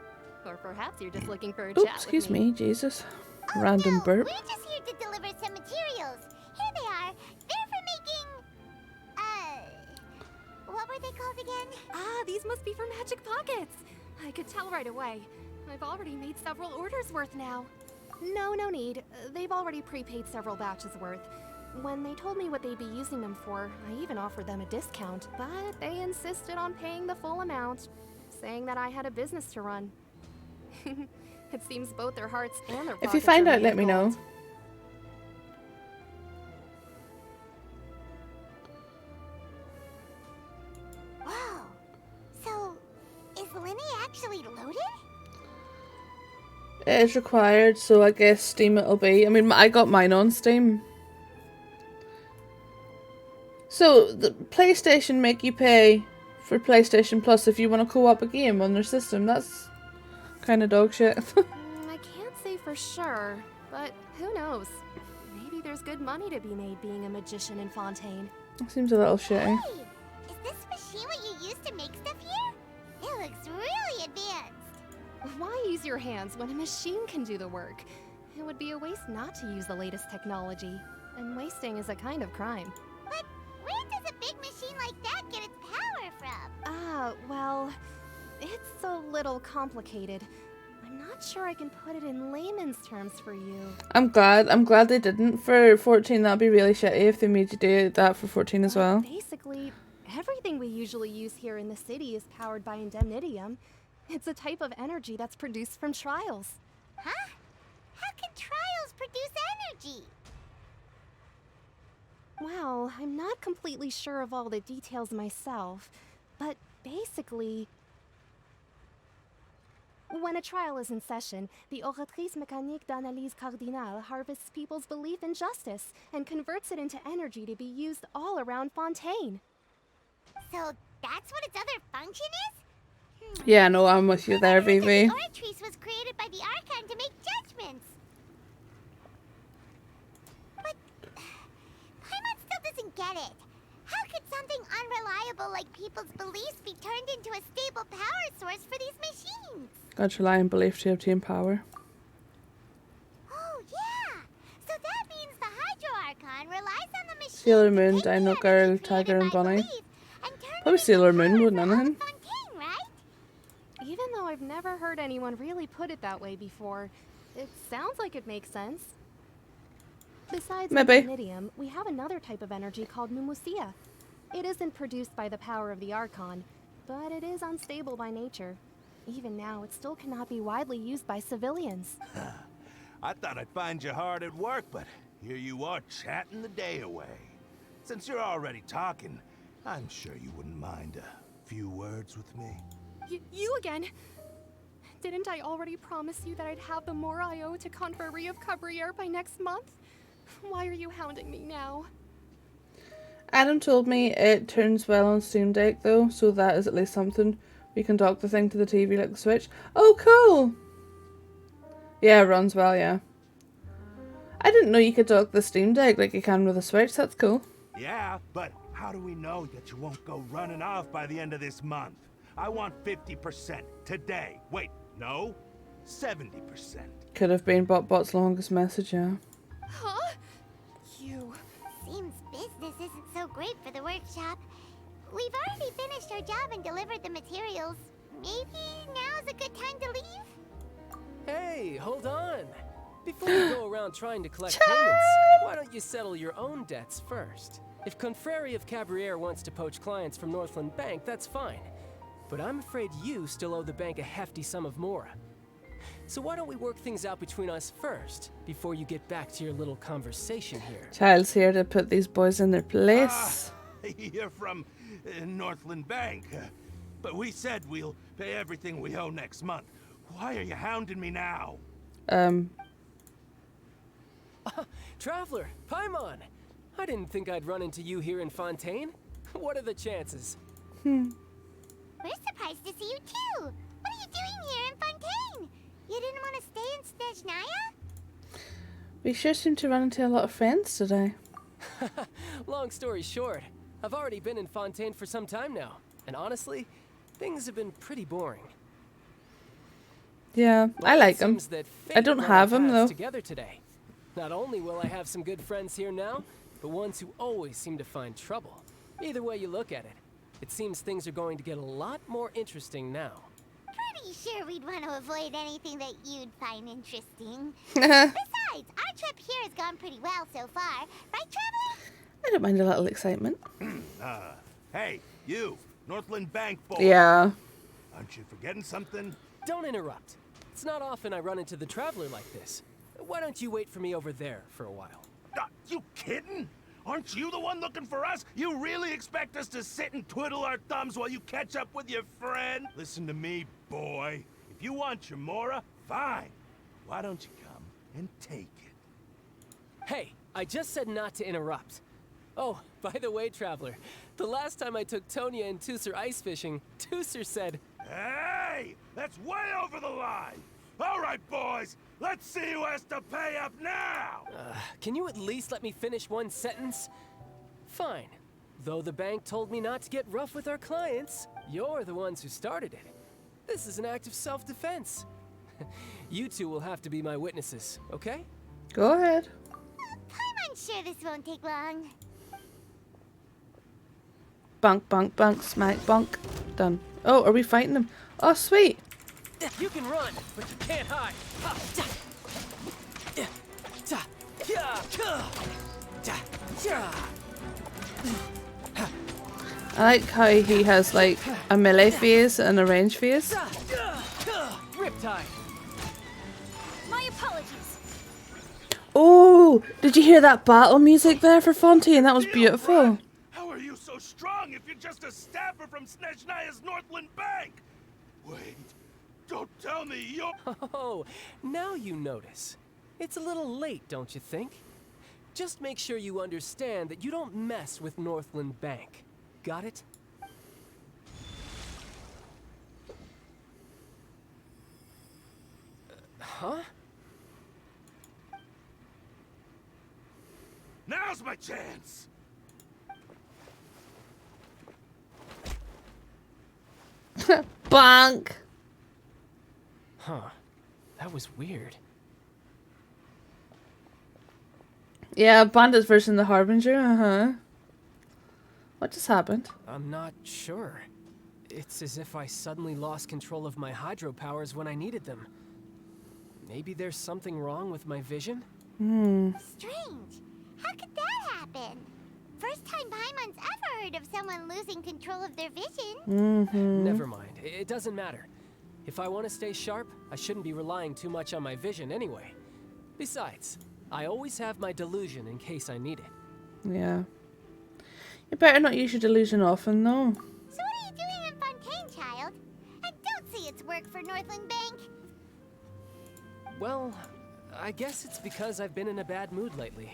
Or perhaps you're just looking for a Oops, chat with excuse me, Jesus. Random No, burp. we're just here to deliver some materials. Here they are. They're for making... what were they called again? Ah, these must be for magic pockets. I could tell right away. I've already made several orders worth now. No need. They've already prepaid several batches worth. When they told me what they'd be using them for, I even offered them a discount, but they insisted on paying the full amount, saying that I had a business to run. It seems both their hearts and their If you pockets find are out, made let of me know. gold. Whoa. So, is Linny actually loaded? It is required, so I guess Steam it'll be. I mean, I got mine on Steam. So, the PlayStation make you pay for PlayStation Plus if you want to co-op a game on their system. That's kind of dog shit. I can't say for sure, but who knows? Maybe there's good money to be made being a magician in Fontaine. Seems a little shitty. Hey, is this machine what you use to make stuff here? It looks really advanced. Why use your hands when a machine can do the work? It would be a waste not to use the latest technology, and wasting is a kind of crime. But where does a big machine like that get its power from? Well, it's a little complicated. I'm not sure I can put it in layman's terms for you. I'm glad they didn't for 14. That'd be really shitty if they made you do that for 14 as well. Basically, everything we usually use here in the city is powered by indemnitium. It's a type of energy that's produced from trials. Huh? How can trials produce energy? Well, I'm not completely sure of all the details myself, but basically, when a trial is in session, the Oratrice Mécanique d'Analyse Cardinale harvests people's belief in justice and converts it into energy to be used all around Fontaine. So that's what its other function is? Yeah, no, I'm with you there, Vivi. The Oratrice was created by the Archon to make judgments. But Paimon still doesn't get it. How could something unreliable like people's beliefs be turned into a stable power source for these machines? Gods rely on belief to obtain power. Oh, yeah. So that means the Hydro Archon relies on the machine. Sailor Moon, Dino Girl, Tiger and Bunny. Probably Sailor Moon, wouldn't anything? Even though I've never heard anyone really put it that way before, it sounds like it makes sense. Besides Maybe. indemnitium, we have another type of energy called pneumosia. It isn't produced by the power of the Archon, but it is unstable by nature. Even now, it still cannot be widely used by civilians. I thought I'd find you hard at work, but here you are chatting the day away. Since you're already talking, I'm sure you wouldn't mind a few words with me. You again? Didn't I already promise you that I'd have the more I owe to Confrérie of Cabriere by next month? Why are you hounding me now? Adam told me it turns well on Steam Deck though, so that is at least something. We can dock the thing to the TV like the Switch. Oh, cool! Yeah, it runs well, yeah. I didn't know you could dock the Steam Deck like you can with a Switch. That's cool. Yeah, but how do we know that you won't go running off by the end of this month? I want 50% today. Wait, no, 70%. Could have been Bot's longest message, yeah. Huh? You. Seems business isn't so great for the workshop. We've already finished our job and delivered the materials. Maybe now's a good time to leave? Hey, hold on. Before you go around trying to collect payments, why don't you settle your own debts first? If Confrérie of Cabriere wants to poach clients from Northland Bank, that's fine. But I'm afraid you still owe the bank a hefty sum of mora. So why don't we work things out between us first, before you get back to your little conversation here? Child's here to put these boys in their place. You're from Northland Bank. But we said we'll pay everything we owe next month. Why are you hounding me now? Traveler, Paimon! I didn't think I'd run into you here in Fontaine. What are the chances? We're surprised to see you too. What are you doing here in Fontaine? You didn't want to stay in Snezhnaya? We sure seem to run into a lot of friends today. Long story short, I've already been in Fontaine for some time now. And honestly, things have been pretty boring. Yeah, I like them. I don't have them though. Together today. Not only will I have some good friends here now, but ones who always seem to find trouble. Either way you look at it, it seems things are going to get a lot more interesting now. Pretty sure we'd want to avoid anything that you'd find interesting. Besides, our trip here has gone pretty well so far. Right, Traveler? I don't mind a little excitement. Hey, you, Northland Bank boy. Yeah. Aren't you forgetting something? Don't interrupt. It's not often I run into the Traveler like this. Why don't you wait for me over there for a while? You kidding? Aren't you the one looking for us? You really expect us to sit and twiddle our thumbs while you catch up with your friend? Listen to me, boy. If you want your mora, fine. Why don't you come and take it? Hey, I just said not to interrupt. Oh, by the way, Traveler, the last time I took Tonya and Tusser ice fishing, Tusser said... Hey! That's way over the line! All right, boys, let's see who has to pay up now! Can you at least let me finish one sentence? Fine. Though the bank told me not to get rough with our clients, you're the ones who started it. This is an act of self-defense. You two will have to be my witnesses, okay? Go ahead. I'm sure this won't take long. Bunk, bunk, bunk, smack, bonk. Done. Oh, are we fighting them? Oh, sweet. You can run, but you can't hide. I like how he has like a melee phase and a range phase. Riptide. My apologies. Oh, did you hear that battle music there for Fontaine? That was beautiful. How are you so strong if you're just a staffer from Snezhnaya's Northland Bank? Wait, don't tell me you're... Oh, now you notice. It's a little late, don't you think? Just make sure you understand that you don't mess with Northland Bank. Got it? Huh? Now's my chance! Bonk! Huh. That was weird. Yeah, Bandit's version of the Harbinger, uh-huh. What just happened? I'm not sure. It's as if I suddenly lost control of my hydropowers when I needed them. Maybe there's something wrong with my vision? Strange. How could that happen? First time Paimon's ever heard of someone losing control of their vision. Never mind. It doesn't matter. If I want to stay sharp, I shouldn't be relying too much on my vision anyway. Besides, I always have my delusion in case I need it. Yeah. You better not use your delusion often, though. So what are you doing in Fontaine, child? And don't say it's work for Northland Bank. Well, I guess it's because I've been in a bad mood lately.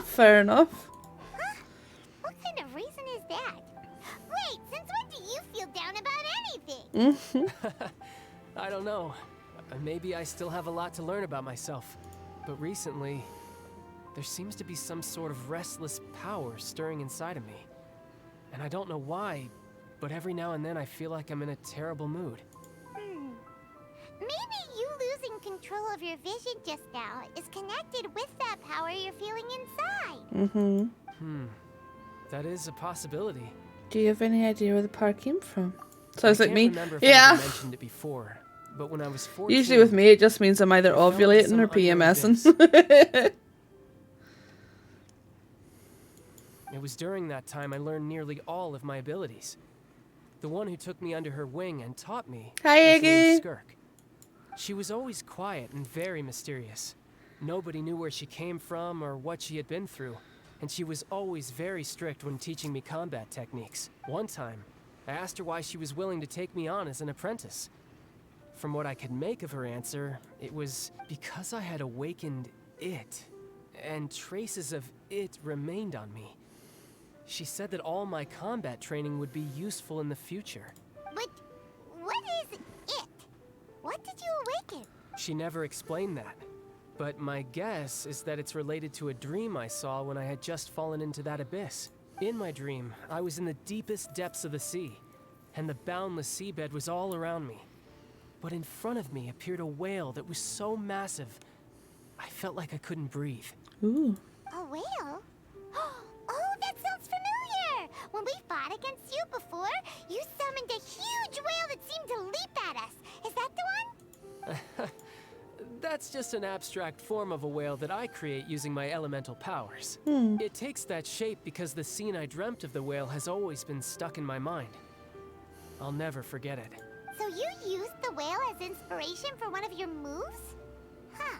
Fair enough. Huh? What kind of reason is that? Wait, since when do you feel down about anything? I don't know. Maybe I still have a lot to learn about myself. But recently, there seems to be some sort of restless power stirring inside of me. And I don't know why, but every now and then I feel like I'm in a terrible mood. Maybe you losing control of your vision just now is connected with that power you're feeling inside. That is a possibility. Do you have any idea where the power came from? Sounds like me. Remember if Yeah. I mentioned it before, but when I was 14, Usually with me, it just means I'm either ovulating or PMSing. It was during that time I learned nearly all of my abilities. The one who took me under her wing and taught me Hi, was named Iggy. Skirk. She was always quiet and very mysterious. Nobody knew where she came from or what she had been through, and she was always very strict when teaching me combat techniques. One time, I asked her why she was willing to take me on as an apprentice. From what I could make of her answer, it was because I had awakened it, and traces of it remained on me. She said that all my combat training would be useful in the future. But what is it? What did you awaken? She never explained that, but my guess is that it's related to a dream I saw when I had just fallen into that abyss. In my dream, I was in the deepest depths of the sea, and the boundless seabed was all around me. But in front of me appeared a whale that was so massive, I felt like I couldn't breathe. Ooh. A whale? Oh, that sounds familiar! When we fought against you before, you summoned a huge whale that seemed to leap at us. Is that the one? That's just an abstract form of a whale that I create using my elemental powers. It takes that shape because the scene I dreamt of the whale has always been stuck in my mind. I'll never forget it. So you used the whale as inspiration for one of your moves? Huh.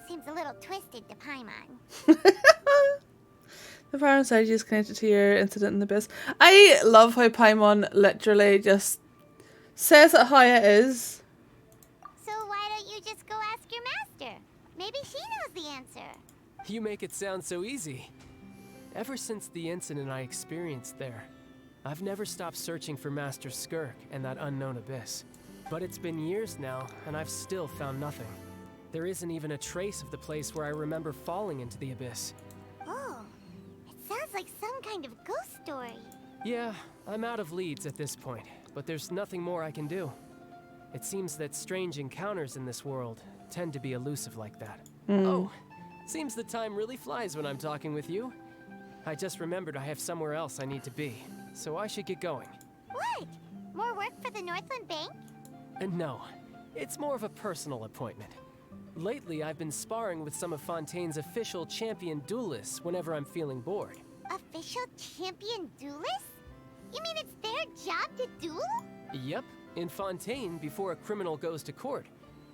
Seems a little twisted to Paimon. The power inside you is connected to your incident in the abyss. I love how Paimon literally just says it how it is. So why don't you just go ask your master? Maybe she knows the answer. You make it sound so easy. Ever since the incident I experienced there, I've never stopped searching for Master Skirk and that unknown abyss. But it's been years now, and I've still found nothing. There isn't even a trace of the place where I remember falling into the abyss. Oh, it sounds like some kind of ghost story. Yeah, I'm out of leads at this point, but there's nothing more I can do. It seems that strange encounters in this world tend to be elusive like that. Oh, seems the time really flies when I'm talking with you. I just remembered I have somewhere else I need to be, so I should get going. What? More work for the Northland Bank? No, it's more of a personal appointment. Lately, I've been sparring with some of Fontaine's official champion duelists whenever I'm feeling bored. Official champion duelists? You mean it's their job to duel? Yep, in Fontaine, before a criminal goes to court,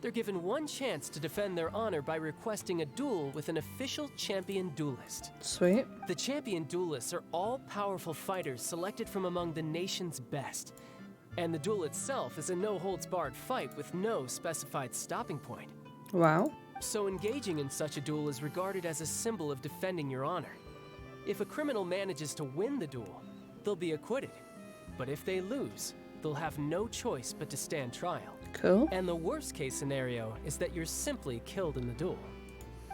they're given one chance to defend their honor by requesting a duel with an official champion duelist. Sweet. The champion duelists are all-powerful fighters selected from among the nation's best. And the duel itself is a no-holds-barred fight with no specified stopping point. Wow. So engaging in such a duel is regarded as a symbol of defending your honor. If a criminal manages to win the duel, they'll be acquitted. But if they lose, they'll have no choice but to stand trial. Cool. And the worst case scenario is that you're simply killed in the duel.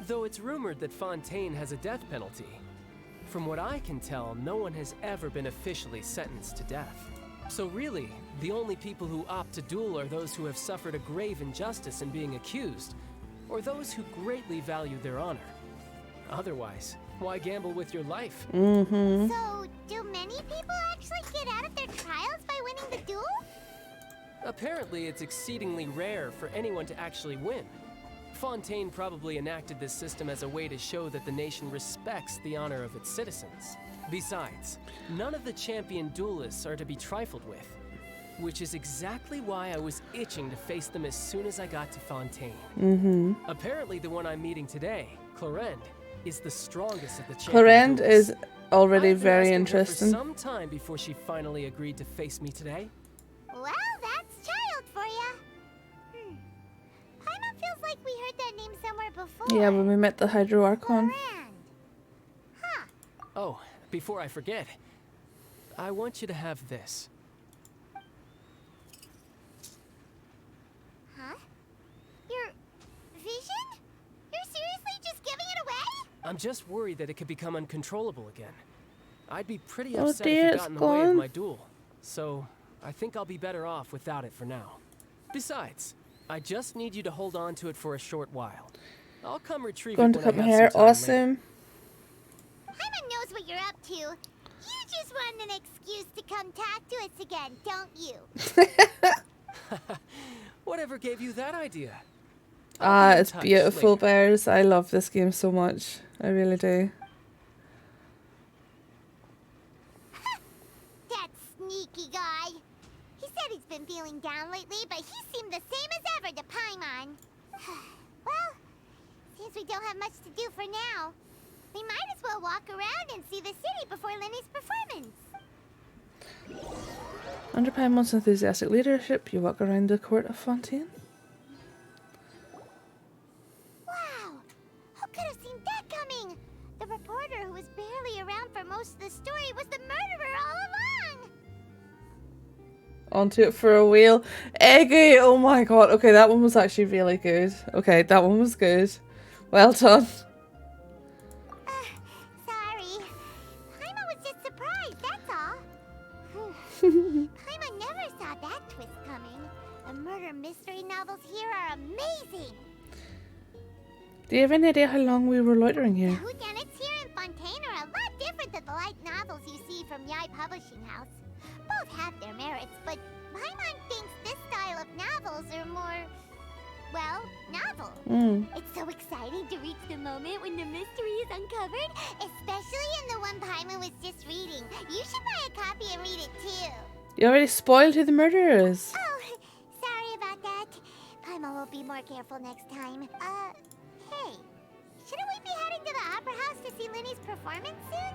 Though it's rumored that Fontaine has a death penalty, from what I can tell, no one has ever been officially sentenced to death. So really, the only people who opt to duel are those who have suffered a grave injustice in being accused, or those who greatly value their honor. Otherwise, why gamble with your life? So, do many people actually get out of their trials by winning the duel? Apparently, it's exceedingly rare for anyone to actually win. Fontaine probably enacted this system as a way to show that the nation respects the honor of its citizens. Besides, none of the champion duelists are to be trifled with. Which is exactly why I was itching to face them as soon as I got to Fontaine. Mm-hmm. Apparently the one I'm meeting today, Clorinde, is the strongest of the champion Clorinde duelists. is already I've been very asking her interesting. for some time before she finally agreed to face me today. Well, that's child for ya. Paimon feels like we heard that name somewhere before. Yeah, when we met the Hydro Archon. Oh, before I forget, I want you to have this. Huh? Your vision? You're seriously just giving it away? I'm just worried that it could become uncontrollable again. I'd be pretty Oh upset dear, if it it's got in the way of gone. my duel. So, I think I'll be better off without it for now. Besides, I just need you to hold on to it for a short while. I'll come retrieve Going it to when cut I my have hair. some time Awesome. Paimon knows what you're up to. You just want an excuse to come talk to us again, don't you? Whatever gave you that idea? It's beautiful, Bears. I love this game so much. I really do. That sneaky guy. He said he's been feeling down lately, but he seemed the same as ever to Paimon. Well, since we don't have much to do for now, we might as well walk around and see the city before Lenny's performance. Under Paimon's enthusiastic leadership, you walk around the court of Fontaine. Wow! Who could have seen that coming? The reporter who was barely around for most of the story was the murderer all along! Onto it for a wheel. Eggy! Oh my god. Okay, that one was actually really good. Okay, that one was good. Well done. Sorry. Paimon was just surprised, that's all. Paimon never saw that twist coming. The murder mystery novels here are amazing. Do you have any idea how long we were loitering The here? whodunits here in Fontaine are a lot different than the light novels you see from Yai Publishing House. Both have their merits, but Paimon thinks this style of novels are more, well, novel. It's so exciting to reach the moment when the mystery is uncovered, especially in the one Paimon was just reading. You should buy a copy and read it too. You already spoiled who the murderer is. Oh, sorry about that. Paimon will be more careful next time. Hey, shouldn't we be heading to the Opera House to see Lenny's performance soon?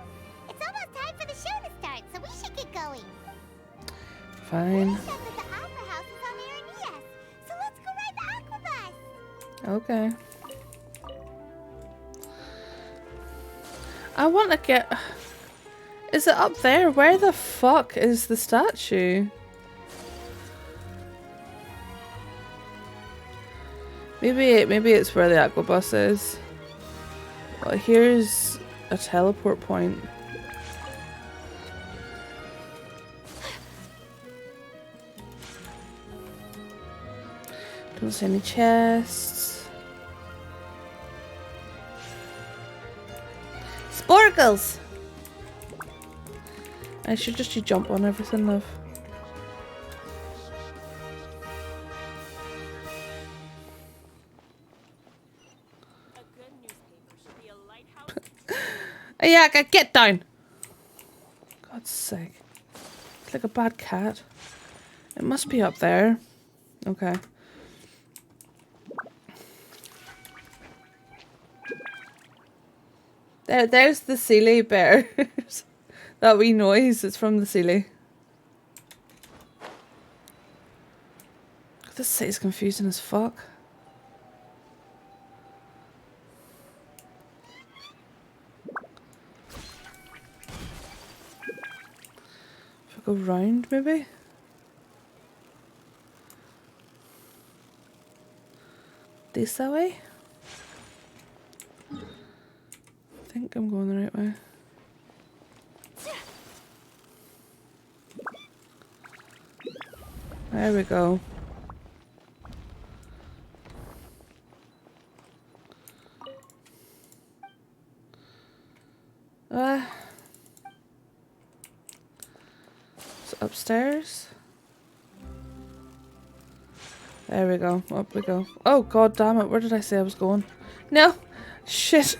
It's almost time for the show to start, so we should get going. Fine. Lenny says that the Opera House is on Aranias, so let's go ride the Aquabus. Okay. I want to get... Is it up there? Where the fuck is the statue? Maybe it's where the Aquabus is. Well, here's a teleport point. Don't see any chests. Sporkles! I should just jump on everything, love. Ayaka, get down! God's sake. It's like a bad cat. It must be up there. Okay. There's the Sealy bears. That wee noise is from the Sealy. This city's confusing as fuck. If I go round, maybe? This that way? I think I'm going the right way. There we go. It's upstairs. There we go. Up we go. Oh god damn it, where did I say I was going? No! Shit!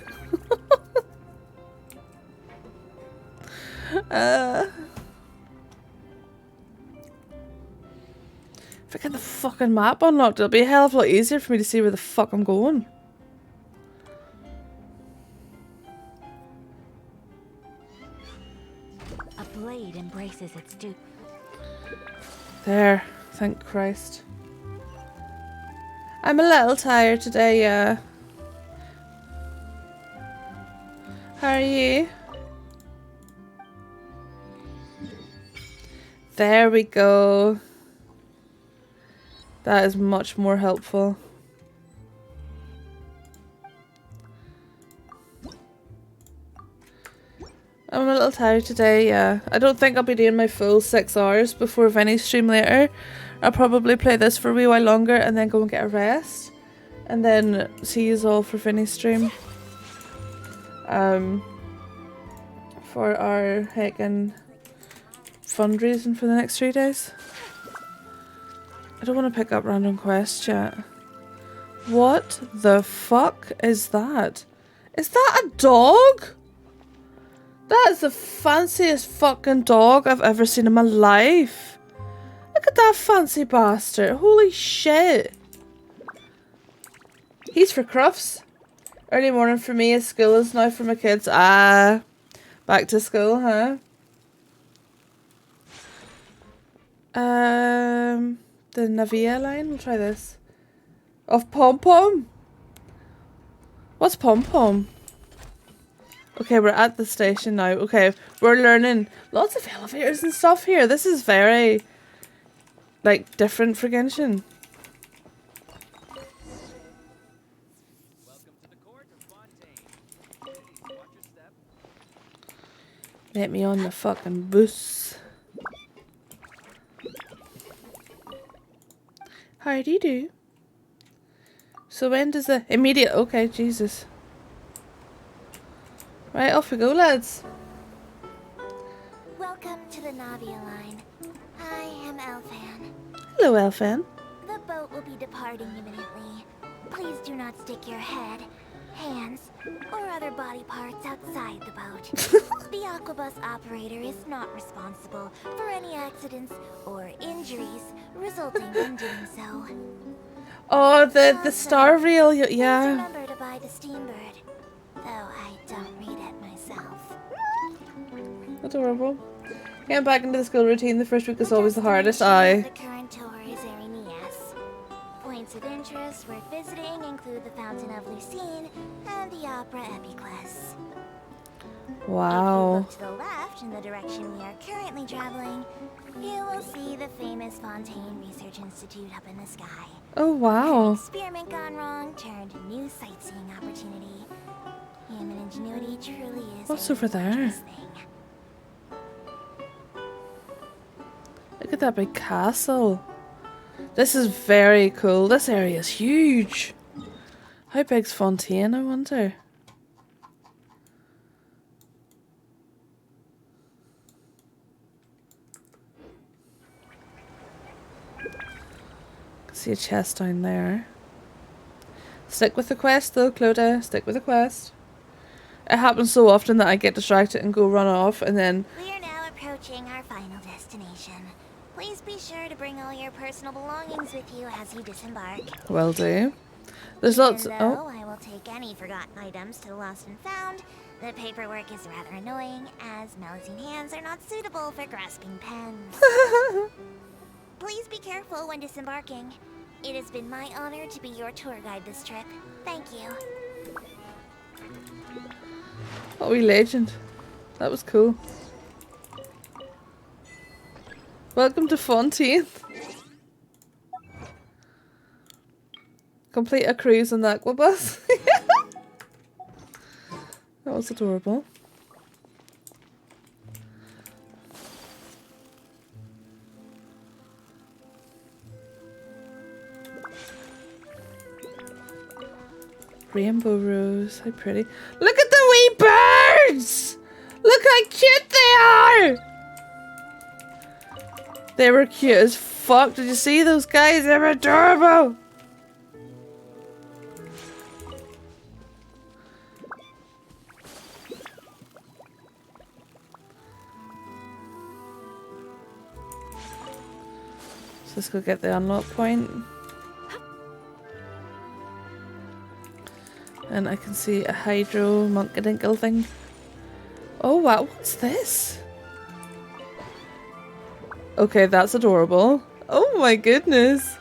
If I get the fucking map unlocked, it'll be a hell of a lot easier for me to see where the fuck I'm going. A blade embraces its dupe. There, thank Christ. I'm a little tired today, yeah. How are you? There we go. That is much more helpful. I'm a little tired today, yeah. I don't think I'll be doing my full 6 hours before Vinny's stream later. I'll probably play this for a wee while longer and then go and get a rest. And then see you all for Vinny's stream. For our heckin' fundraising for the next 3 days. I don't want to pick up random quests yet. What the fuck is that? Is that a dog? That is the fanciest fucking dog I've ever seen in my life. Look at that fancy bastard. Holy shit. He's for Crufts. Early morning for me as school is now for my kids. Ah, back to school, huh? The Navia line. We'll try this. Of Pom Pom. What's Pom Pom? Okay, we're at the station now. Okay, we're learning lots of elevators and stuff here. This is very, like, different for Genshin. Welcome to the court of Fontaine. Please watch your step. Let me on the fucking bus. How do you do? So when does the immediate... Okay, Jesus. Right, off we go, lads. Welcome to the Navia line. I am Elfan. Hello, Elfan. The boat will be departing imminently. Please do not stick your head, hands, or other body parts outside the boat. The Aquabus operator is not responsible for any accidents or injuries resulting from doing so. Oh, the star reel, yeah. Remember to buy the Steambird, though I don't read it myself. Adorable. Getting back into the school routine, the first week is always the hardest. Aye. The current tour is Arenias. Points of interest worth visiting include the Fountain of Lucine and the Opera Epiclese. Wow. If you look to the left in the direction we are currently traveling, you will see the famous Fontaine Research Institute up in the sky. Oh, wow. An experiment gone wrong turned new sightseeing opportunity. Human ingenuity truly is. What's over there? Look at that big castle. This is very cool. This area is huge. How big's Fontaine, I wonder? See a chest down there. Stick with the quest though, Clodagh. Stick with the quest. It happens so often that I get distracted and go run off and then... We are now approaching our final destination. Please be sure to bring all your personal belongings with you as you disembark. Will do. There's lots... Even Oh. though I will take any forgotten items to the lost and found, the paperwork is rather annoying as Melusine hands are not suitable for grasping pens. Please be careful when disembarking. It has been my honor to be your tour guide this trip. Thank you. What a wee legend. That was cool. Welcome to Fontaine. Complete a cruise on the Aquabus. That was adorable. Rainbow rose, how pretty. Look at the wee birds! Look how cute they are! They were cute as fuck. Did you see those guys? They were adorable! let's go get the unlock point. And I can see a hydro monkadinkle thing. Oh wow, what's this? Okay, that's adorable. Oh my goodness.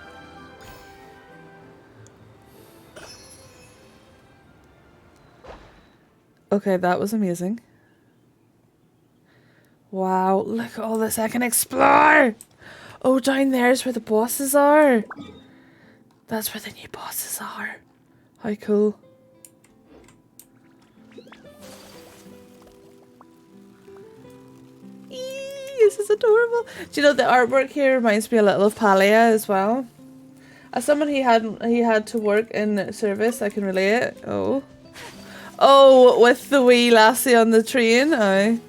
Okay, that was amazing. Wow, look at all this I can explore! Oh, down there's where the bosses are. That's where the new bosses are. How cool. This is adorable. Do you know the artwork here reminds me a little of Palia as well? As someone he had to work in service, I can relate. Oh. Oh, with the wee lassie on the train. Aye.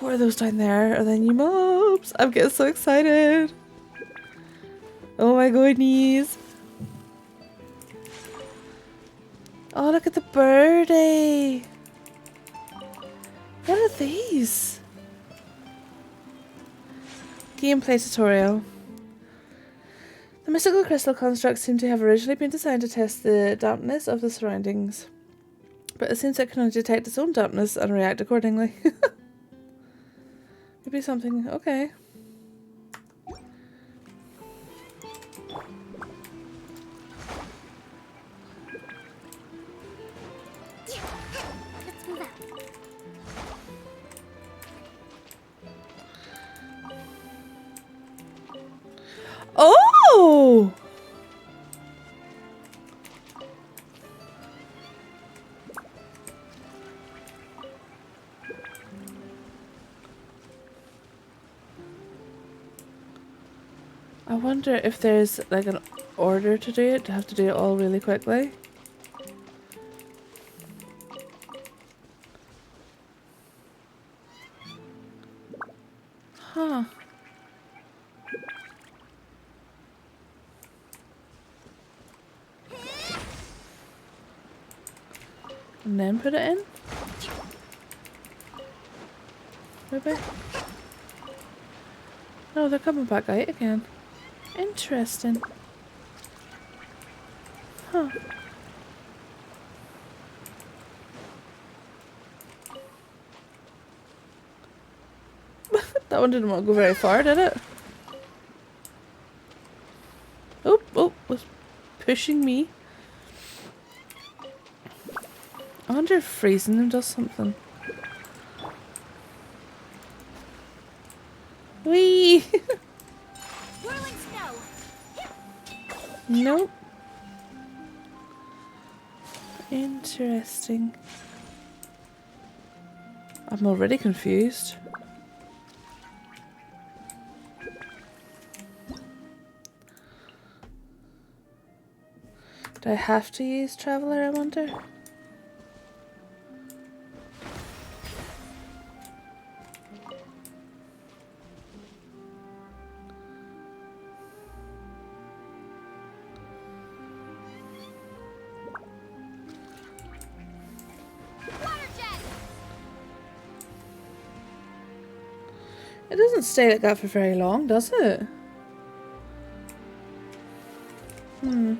What are those down there? Are they new mobs? I'm getting so excited. Oh my goodness. Oh, look at the birdie. What are these? Gameplay tutorial. The mystical crystal constructs seem to have originally been designed to test the dampness of the surroundings. But it seems it can only detect its own dampness and react accordingly. Maybe something... okay. Oh! I wonder if there's like an order to do it, to have to do it all really quickly. Huh. And then put it in? Maybe? No, they're coming back out again. Interesting. Huh. That one didn't want to go very far, did it? Oh, oh, was pushing me. I wonder if freezing them does something. Whee! Nope. Interesting. I'm already confused. Do I have to use Traveler, I wonder? It doesn't stay like that for very long, does it? Hmm.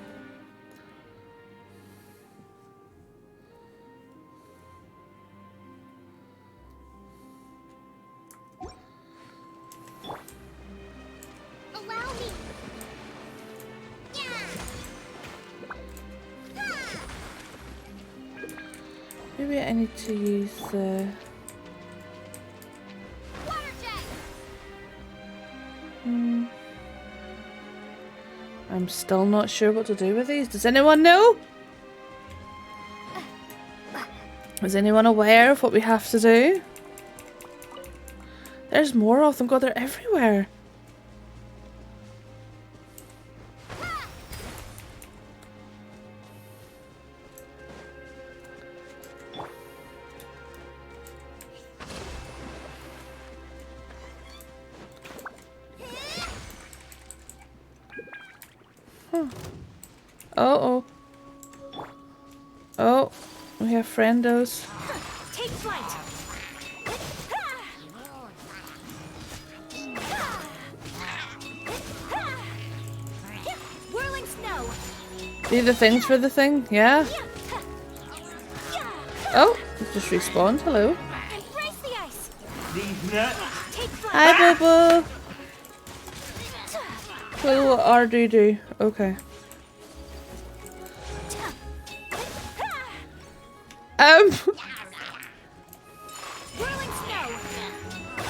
Allow me. Maybe I need to use the... I'm still not sure what to do with these. Does anyone know? Is anyone aware of what we have to do? There's more of them. God, they're everywhere. Oh, oh. Oh, we have friendos. Take flight. Do the things for the thing, yeah. Oh, it just respawned. Hello. Hi, Bubble. Clue what R do. Okay.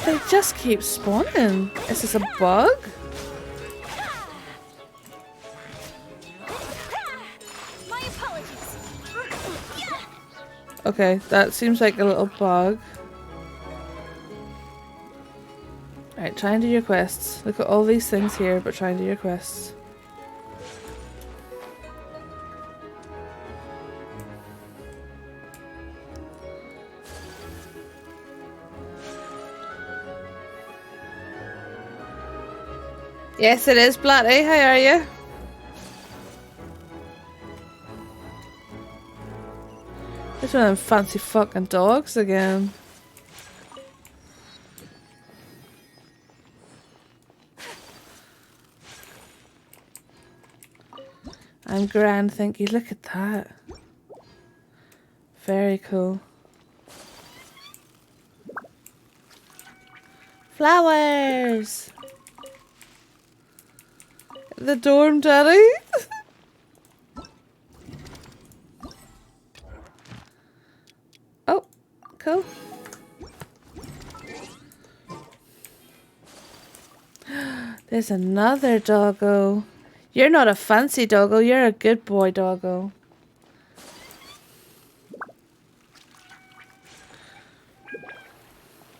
They just keep spawning. Is this a bug? Okay, that seems like a little bug. Right, try and do your quests. Look at all these things here, but try and do your quests. Yes, it is, Blatty. How are you? There's one of them fancy fucking dogs again. I'm grand, thank you. Look at that. Very cool. Flowers! The dorm daddy? Oh, cool. There's another doggo. You're not a fancy doggo, you're a good boy doggo.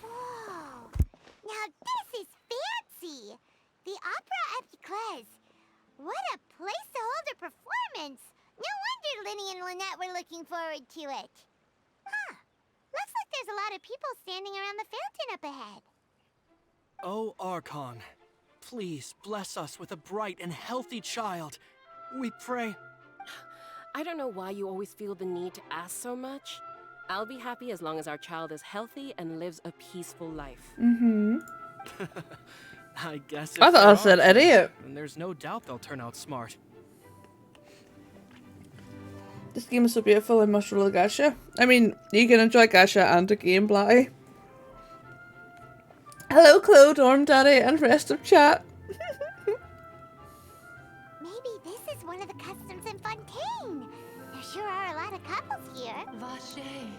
Whoa! Now this is fancy! The Opera Epiclese. What a place to hold a performance! No wonder Linny and Lynette were looking forward to it. Huh. Looks like there's a lot of people standing around the fountain up ahead. Oh, Archon, please bless us with a bright and healthy child. We pray. I don't know why you always feel the need to ask so much. I'll be happy as long as our child is healthy and lives a peaceful life. Mm-hmm. I guess I thought I said idiot. And there's no doubt they'll turn out smart. This game is so beautiful, I must roll a gacha. I mean, you can enjoy gacha and a game, Blatty. Hello, Chloe, Dorm Daddy, and rest of chat. Maybe this is one of the customs in Fontaine. There sure are a lot of couples here. Vache.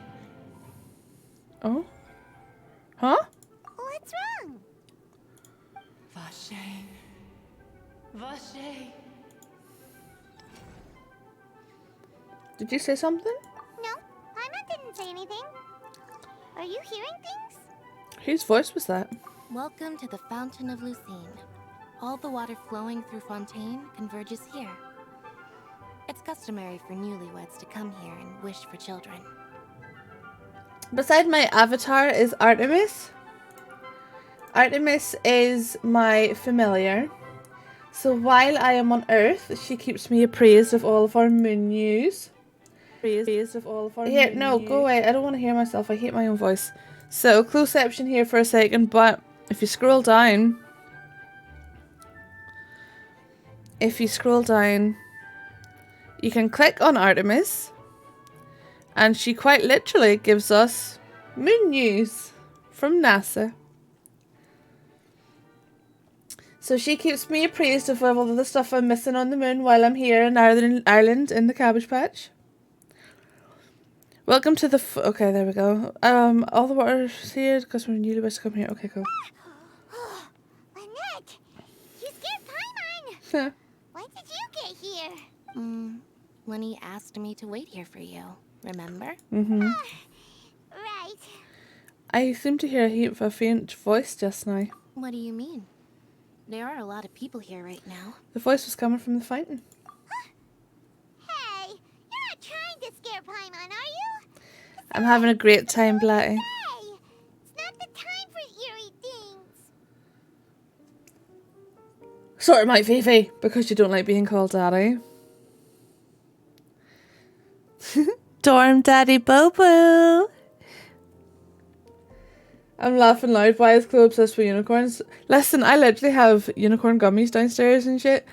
Oh? Huh? What's wrong? Vache. Vache. Did you say something? No, Paimon didn't say anything. Are you hearing things? Whose voice was that? Welcome to the Fountain of Lucine. All the water flowing through Fontaine converges here. It's customary for newlyweds to come here and wish for children. Beside my avatar is Artemis. Artemis is my familiar. So while I am on Earth, she keeps me appraised of all of our moon news. Here, no, go away. I don't want to hear myself. I hate my own voice. So, closeception here for a second, but if you scroll down, you can click on Artemis, and she quite literally gives us moon news from NASA. So she keeps me appraised of all the stuff I'm missing on the moon while I'm here in Ireland in the Cabbage Patch. Welcome to the okay, there we go. All the water's here because we're newlyweds to come here. Okay, cool. Lynette, you scared Paimon. When did you get here? Lenny asked me to wait here for you. Remember? Mm-hmm. Right. I seem to hear a faint voice just now. What do you mean? There are a lot of people here right now. The voice was coming from the fountain. Hey, you're not trying to scare Paimon, are you? I'm having a great time, Blatty. Hey, it's not the time for eerie things. Sort of my Fifi, because you don't like being called daddy. Dorm Daddy Bobo. I'm laughing loud. Why is Chloe obsessed with unicorns? Listen, I literally have unicorn gummies downstairs and shit.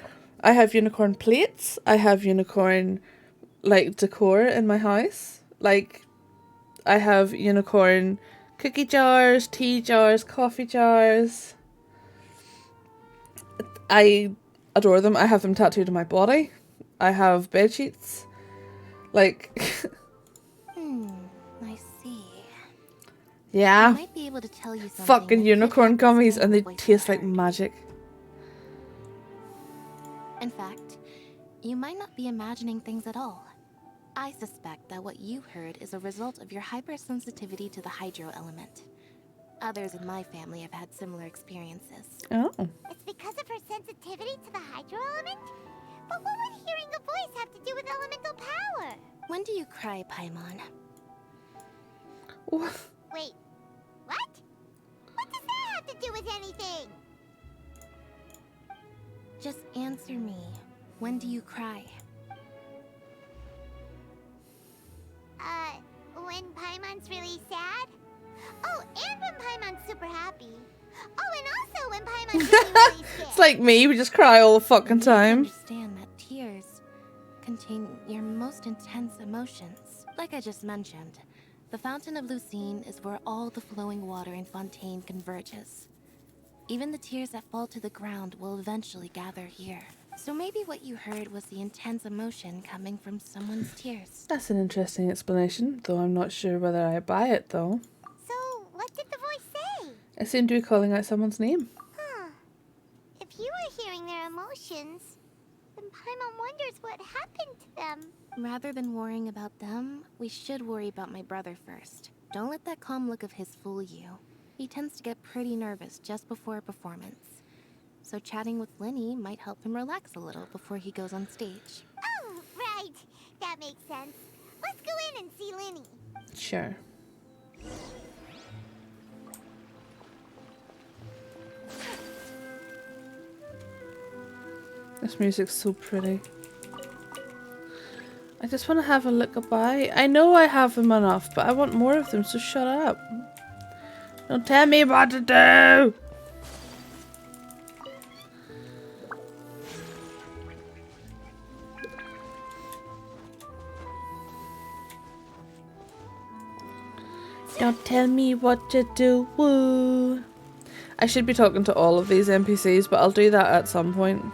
I have unicorn plates. I have unicorn, like, decor in my house. Like, I have unicorn cookie jars, tea jars, coffee jars. I adore them. I have them tattooed on my body. I have bed sheets. Like, I see. yeah. I might be able to tell you something Fucking that could unicorn help explain gummies, and the they voice taste you like heard. magic. In fact, you might not be imagining things at all. I suspect that what you heard is a result of your hypersensitivity to the hydro element. Others in my family have had similar experiences. Oh. It's because of her sensitivity to the hydro element? But what would hearing a voice have to do with elemental power? When do you cry, Paimon? Wait, what? What does that have to do with anything? Just answer me. When do you cry? When Paimon's really sad? Oh, and when Paimon's super happy. Oh, and also when Paimon's really, really scared. It's like me, we just cry all the fucking You time. understand that tears contain your most intense emotions. Like I just mentioned, the Fountain of Lucine is where all the flowing water in Fontaine converges. Even the tears that fall to the ground will eventually gather here. So maybe what you heard was the intense emotion coming from someone's tears. That's an interesting explanation, though I'm not sure whether I buy it, though. So, what did the voice say? It seemed to be calling out someone's name. Huh. If you were hearing their emotions, then Paimon wonders what happened to them. Rather than worrying about them, we should worry about my brother first. Don't let that calm look of his fool you. He tends to get pretty nervous just before a performance. So chatting with Linny might help him relax a little before he goes on stage. Oh, right. That makes sense. Let's go in and see Linny. Sure. This music's so pretty. I just want to have a look by. I know I have them enough, but I want more of them, so shut up. Don't tell me what to do! Don't tell me what to do. Woo. I should be talking to all of these NPCs, but I'll do that at some point.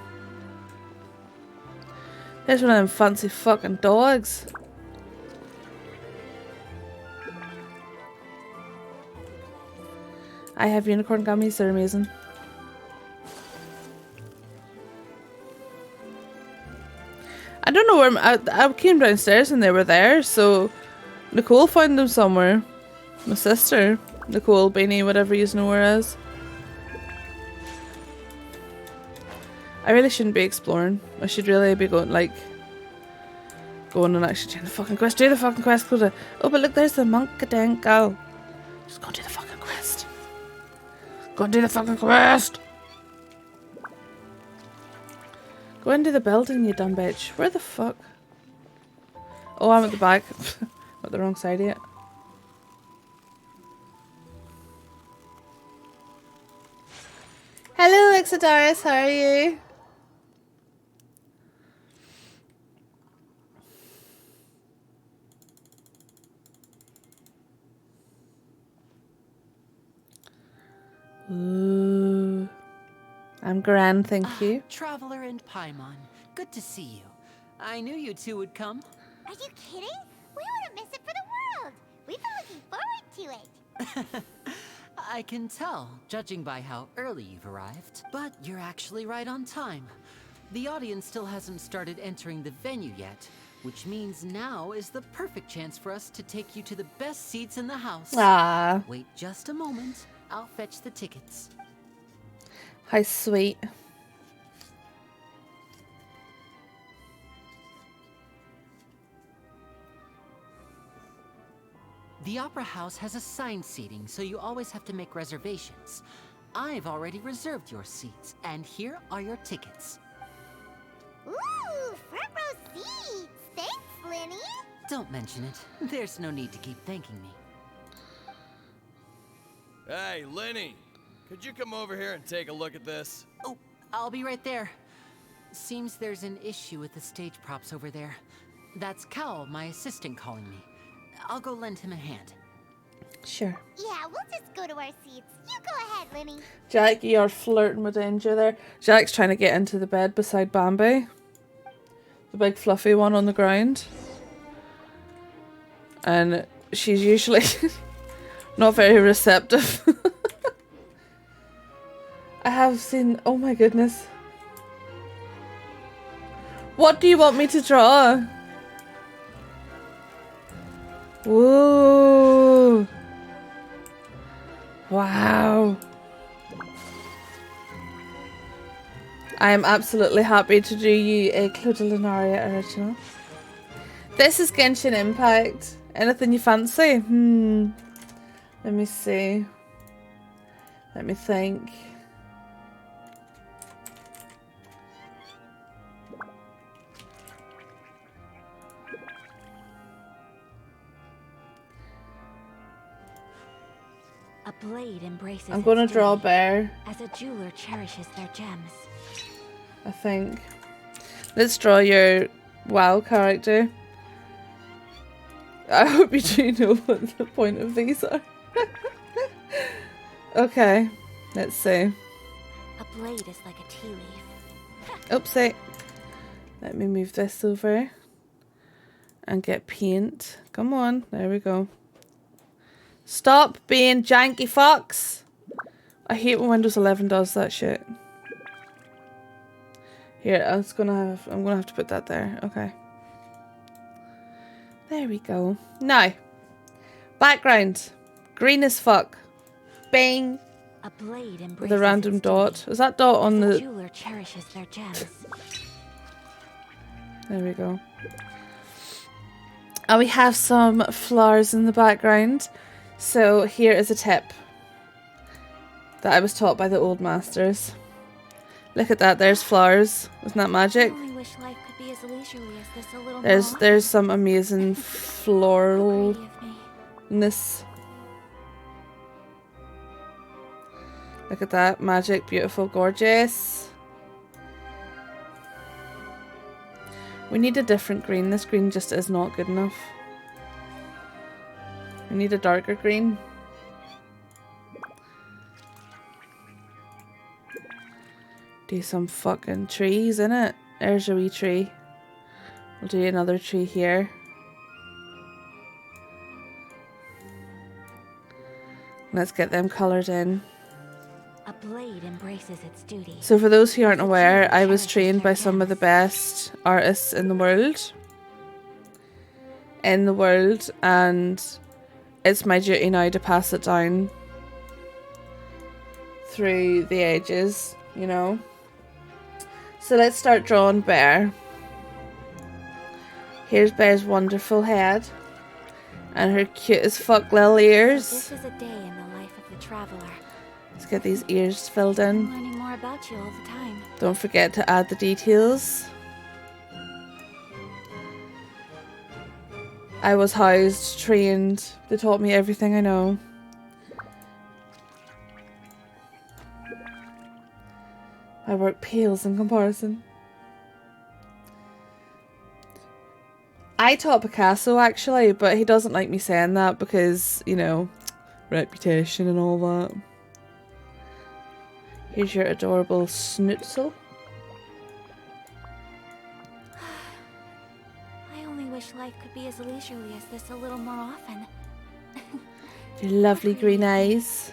There's one of them fancy fucking dogs. I have unicorn gummies, they're amazing. I don't know where I came downstairs and they were there, so Nicole found them somewhere. My sister, Nicole, Beanie, whatever you know her as. I really shouldn't be exploring. I should really be going, like, going and actually doing the fucking quest. Do the fucking quest, Clodagh. Oh, but look, there's the Monkadenko. Just go and do the fucking quest. Go and do the fucking quest. Go into the building, you dumb bitch. Where the fuck? Oh, I'm at the back. I'm at the wrong side yet. Hello, Exodarius, how are you? Ooh. I'm grand, thank you. Traveler and Paimon, good to see you. I knew you two would come. Are you kidding? We wouldn't miss it for the world. We've been looking forward to it. I can tell, judging by how early you've arrived. But you're actually right on time. The audience still hasn't started entering the venue yet, which means now is the perfect chance for us to take you to the best seats in the house. Ah. Wait just a moment. I'll fetch the tickets. How sweet. The Opera House has assigned seating, so you always have to make reservations. I've already reserved your seats, and here are your tickets. Ooh, front row seats. Thanks, Linny. Don't mention it. There's no need to keep thanking me. Hey, Linny. Could you come over here and take a look at this? Oh, I'll be right there. Seems there's an issue with the stage props over there. That's Cal, my assistant, calling me. I'll go lend him a hand. Sure. Yeah, we'll just go to our seats. You go ahead, Linny. Jack, you're flirting with danger there. Jack's trying to get into the bed beside Bambi. The big fluffy one on the ground. And she's usually not very receptive. I have seen... Oh my goodness. What do you want me to draw? Whoa. Wow. I am absolutely happy to do you a Claude Lunaria original. This is Genshin Impact. Anything you fancy? Let me see. Let me think. A blade embraces I'm gonna its draw a duty, bear. as a jeweler cherishes their gems. I think. Let's draw your WoW character. I hope you do know what the point of these are. Okay, let's see. A blade is like a tea leaf. Oopsie. Let me move this over and get paint. Come on, there we go. Stop being janky fox. I hate when Windows 11 does that shit. Here, I'm gonna have to put that there. Okay. There we go. Now, background, green as fuck. Bang. A blade embraces With a random its dot. duty, Is that dot on as a the? jeweler cherishes their gems. There we go. And we have some flowers in the background. So here is a tip that I was taught by the old masters. Look at that, there's flowers. Isn't that magic? I only wish life could be as leisurely as this a little There's some amazing floralness. Look at that, magic, beautiful, gorgeous. We need a different green. This green just is not good enough. We need a darker green. Do some fucking trees in it. There's a wee tree. We'll do another tree here. Let's get them coloured in. A blade embraces its duty. So for those who aren't aware, I was trained by some of the best artists in the world. And it's my duty now to pass it down through the ages, you know. So let's start drawing Bear. Here's Bear's wonderful head. And her cute as fuck little ears. So this is a day in the life of the traveler. Let's get these ears filled in. I'm learning more about you all the time. Don't forget to add the details. I was housed, trained. They taught me everything I know. My work pales in comparison. I taught Picasso actually, but he doesn't like me saying that because, you know, reputation and all that. Here's your adorable Schnitzel. I only wish life could be as leisurely as this a little more often. Your lovely green eyes.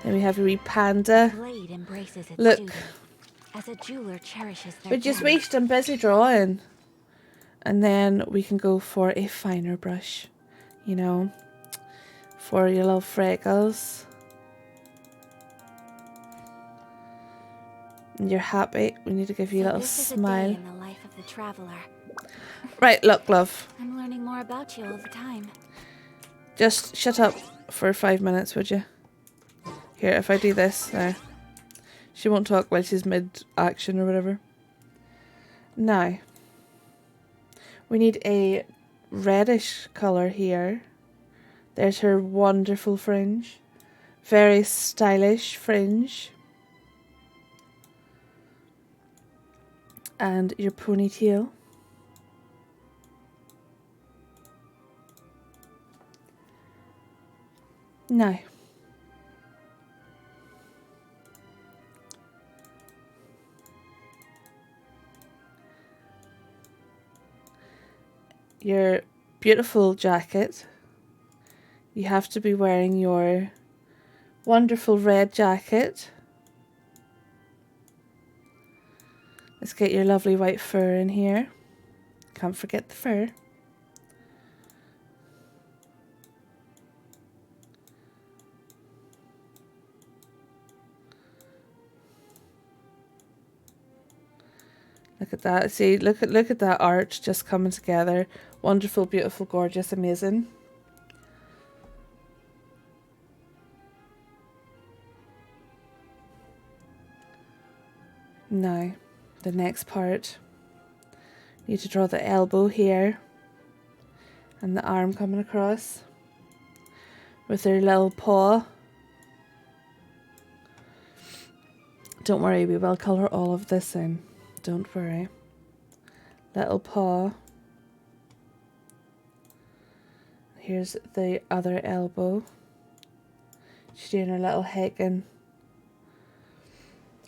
Then we have a wee panda. Blade embraces its Look. duty, as a jeweler cherishes their But just gems. wait, I'm busy drawing. And then we can go for a finer brush, you know, for your little freckles. And you're happy. We need to give you a So little this is smile. a day in the life of the traveler. Right, look, love. I'm learning more about you all the time. Just shut up for 5 minutes, would you? Here, if I do this, there. She won't talk while she's mid-action or whatever. Now, we need a reddish colour here. There's her wonderful fringe. Very stylish fringe. And your ponytail. Now, your beautiful jacket. You have to be wearing your wonderful red jacket. Let's get your lovely white fur in here. Can't forget the fur. Look at that. See, look at that art just coming together. Wonderful, beautiful, gorgeous, amazing. Now, the next part. You need to draw the elbow here. And the arm coming across. With their little paw. Don't worry, we will colour all of this in. Don't worry. Little paw. Here's the other elbow. She's doing her little hiking.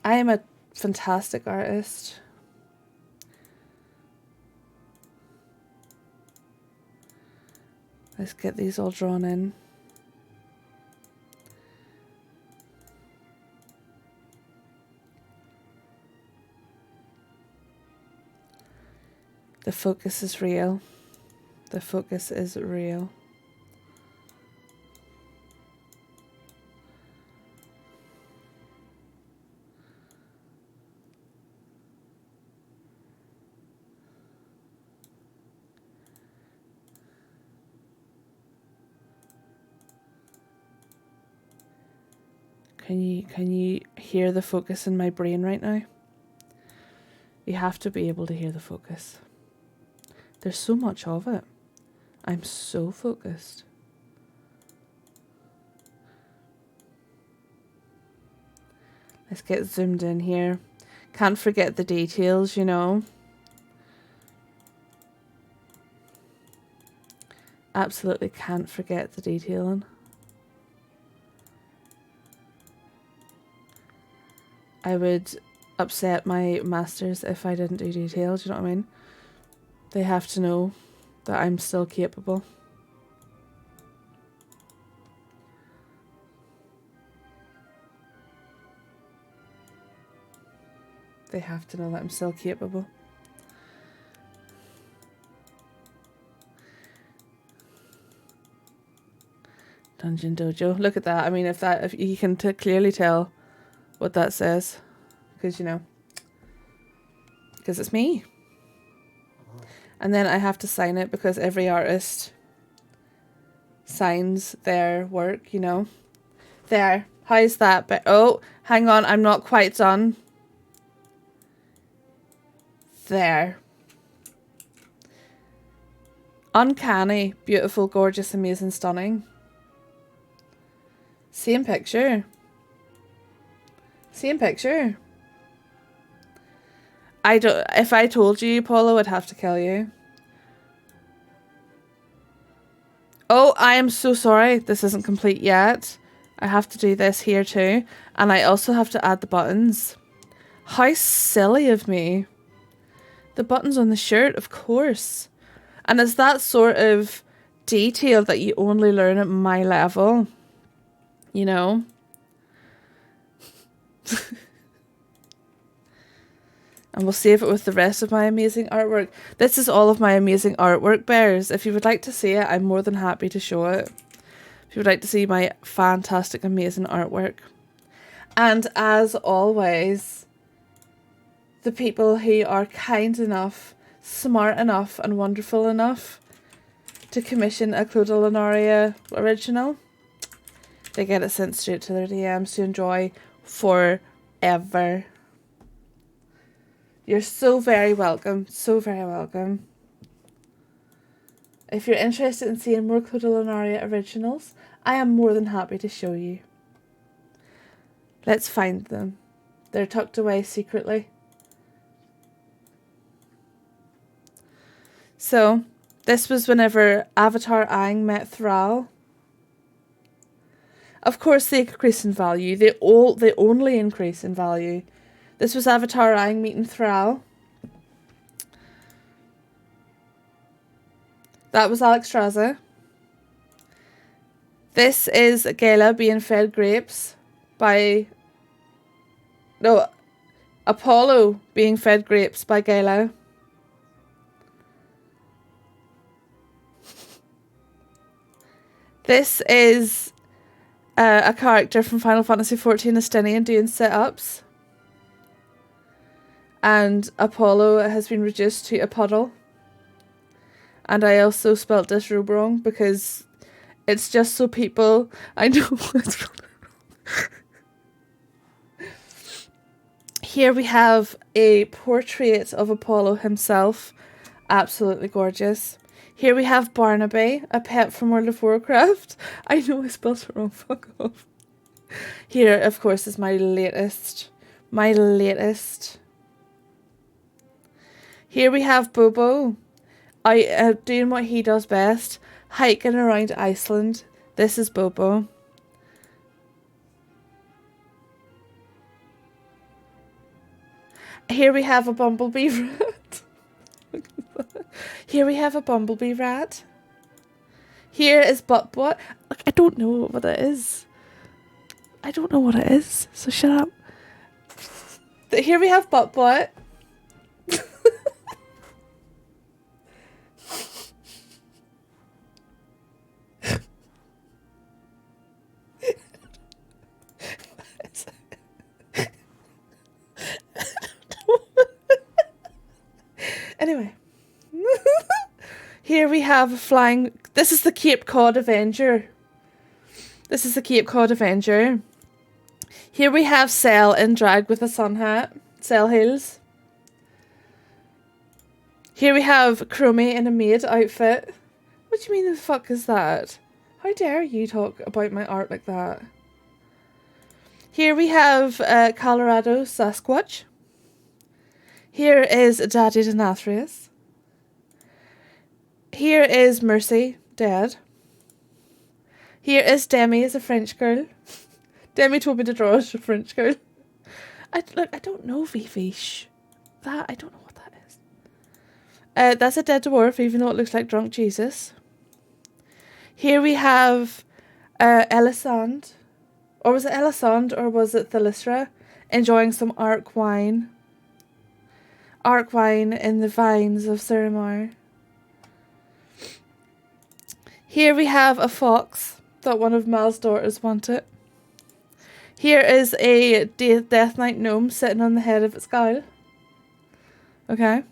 I am a fantastic artist. Let's get these all drawn in. The focus is real. The focus is real. Can you hear the focus in my brain right now? You have to be able to hear the focus. There's so much of it. I'm so focused. Let's get zoomed in here. Can't forget the details, you know. Absolutely can't forget the detailing. I would upset my masters if I didn't do details, you know what I mean? They have to know that I'm still capable. They have to know that I'm still capable. Dungeon Dojo. Look at that. I mean, if you can clearly tell what that says, because you know, because it's me. And then I have to sign it because every artist signs their work, you know. There. How's that? But oh, hang on, I'm not quite done. There. Uncanny, beautiful, gorgeous, amazing, stunning. Same picture. Same picture. If I told you, Paula, I'd have to kill you. Oh, I am so sorry. This isn't complete yet. I have to do this here too. And I also have to add the buttons. How silly of me. The buttons on the shirt, of course. And it's that sort of detail that you only learn at my level. You know? And we'll save it with the rest of my amazing artwork. This is all of my amazing artwork, bears. If you would like to see it, I'm more than happy to show it. If you would like to see my fantastic, amazing artwork. And as always, the people who are kind enough, smart enough, and wonderful enough to commission a Clodagh Lunaria original, they get it sent straight to their DMs to enjoy forever. You're so very welcome. So very welcome. If you're interested in seeing more Clodagh Lunaria originals, I am more than happy to show you. Let's find them. They're tucked away secretly. So, this was whenever Avatar Aang met Thrall. Of course, they increase in value. They only increase in value. This was Avatar Aang meeting Thrall. That was Alexstrasza. This is Gela being fed grapes by... No, Apollo being fed grapes by Gela. This is a character from Final Fantasy XIV, Estinian, doing sit-ups. And Apollo has been reduced to a puddle. And I also spelt this robe wrong because it's just so people... I know it's wrong. Here we have a portrait of Apollo himself. Absolutely gorgeous. Here we have Barnaby, a pet from World of Warcraft. I know I spelled it wrong, fuck off. Here, of course, is my latest. Here we have Bobo, doing what he does best, hiking around Iceland. This is Bobo. Here we have a bumblebee rat. Here we have a bumblebee rat. Here is Buttbutt. Look, I don't know what it is. I don't know what it is, so shut up. Here we have Buttbutt. Anyway. Here we have a flying... This is the Cape Cod Avenger. Here we have Cell in drag with a sun hat. Cell Hills. Here we have Chromie in a maid outfit. What do you mean the fuck is that? How dare you talk about my art like that? Here we have Colorado Sasquatch. Here is Daddy Denathrius. Here is Mercy, dead. Here is Demi as a French girl. Demi told me to draw as a French girl. I don't know, Vivi. I don't know what that is. That's a dead dwarf, even though it looks like drunk Jesus. Here we have Elisande. Or was it Elisande or was it Thalysra? Enjoying some arc wine. Arc wine in the vines of Suramar. Here we have a fox that one of Mal's daughters wanted. Here is a Death Knight gnome sitting on the head of its skull. Okay.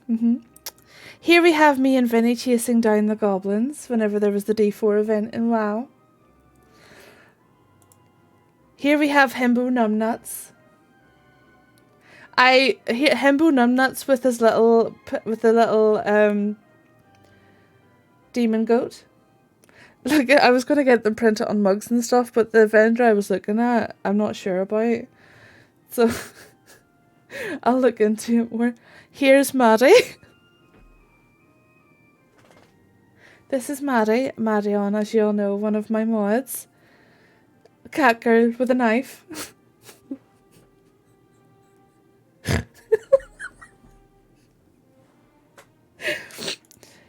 Here we have me and Vinny chasing down the goblins whenever there was the D4 event in WoW. Here we have Himbo Numbnuts. Himbo Numbnuts with his little demon goat. Like, I was going to get them printed on mugs and stuff, but the vendor I was looking at, I'm not sure about. So, I'll look into it more. Here's Maddie. This is Maddie. Marion, as you all know, one of my mods. A cat girl with a knife.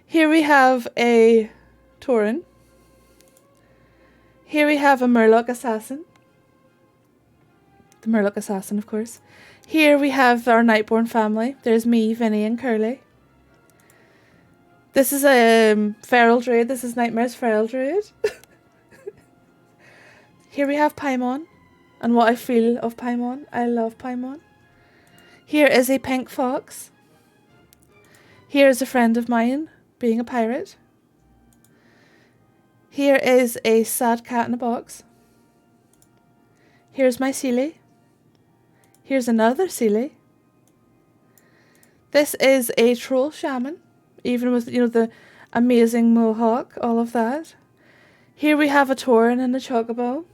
Here we have a Tauren. Here we have a Murloc assassin. The Murloc assassin, of course. Here we have our Nightborn family. There's me, Vinny, and Curly. This is a feral druid. This is Nightmare's feral druid. Here we have Paimon. And what I feel of Paimon. I love Paimon. Here is a pink fox. Here is a friend of mine being a pirate. Here is a sad cat in a box. Here's my Seelie. Here's another Seelie. This is a troll shaman, even with, the amazing mohawk, all of that. Here we have a Tauren and a chocobo.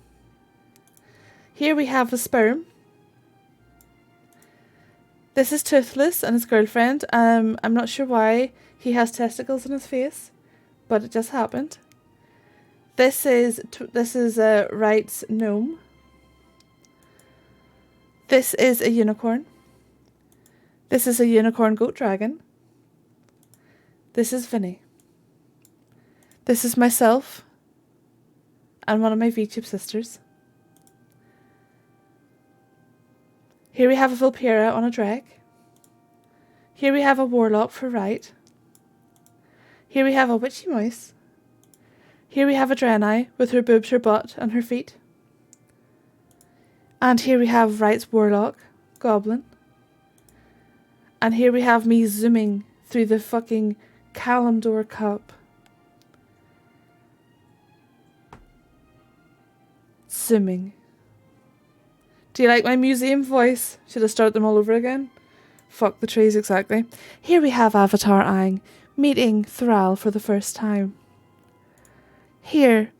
Here we have a sperm This is Toothless and his girlfriend. I'm not sure why he has testicles in his face, but it just happened. This is Wright's gnome. This is a unicorn. This is a unicorn goat dragon. This is Vinny. This is myself and one of my VTube sisters. Here we have a Vulpera on a drag. Here we have a warlock for Wright. Here we have a witchy mouse. Here we have a Draenei with her boobs, her butt and her feet. And here we have Wright's warlock, goblin. And here we have me zooming through the fucking Kalimdor cup. Zooming. Do you like my museum voice? Should I start them all over again? Fuck the trees, exactly. Here we have Avatar Aang meeting Thrall for the first time. Here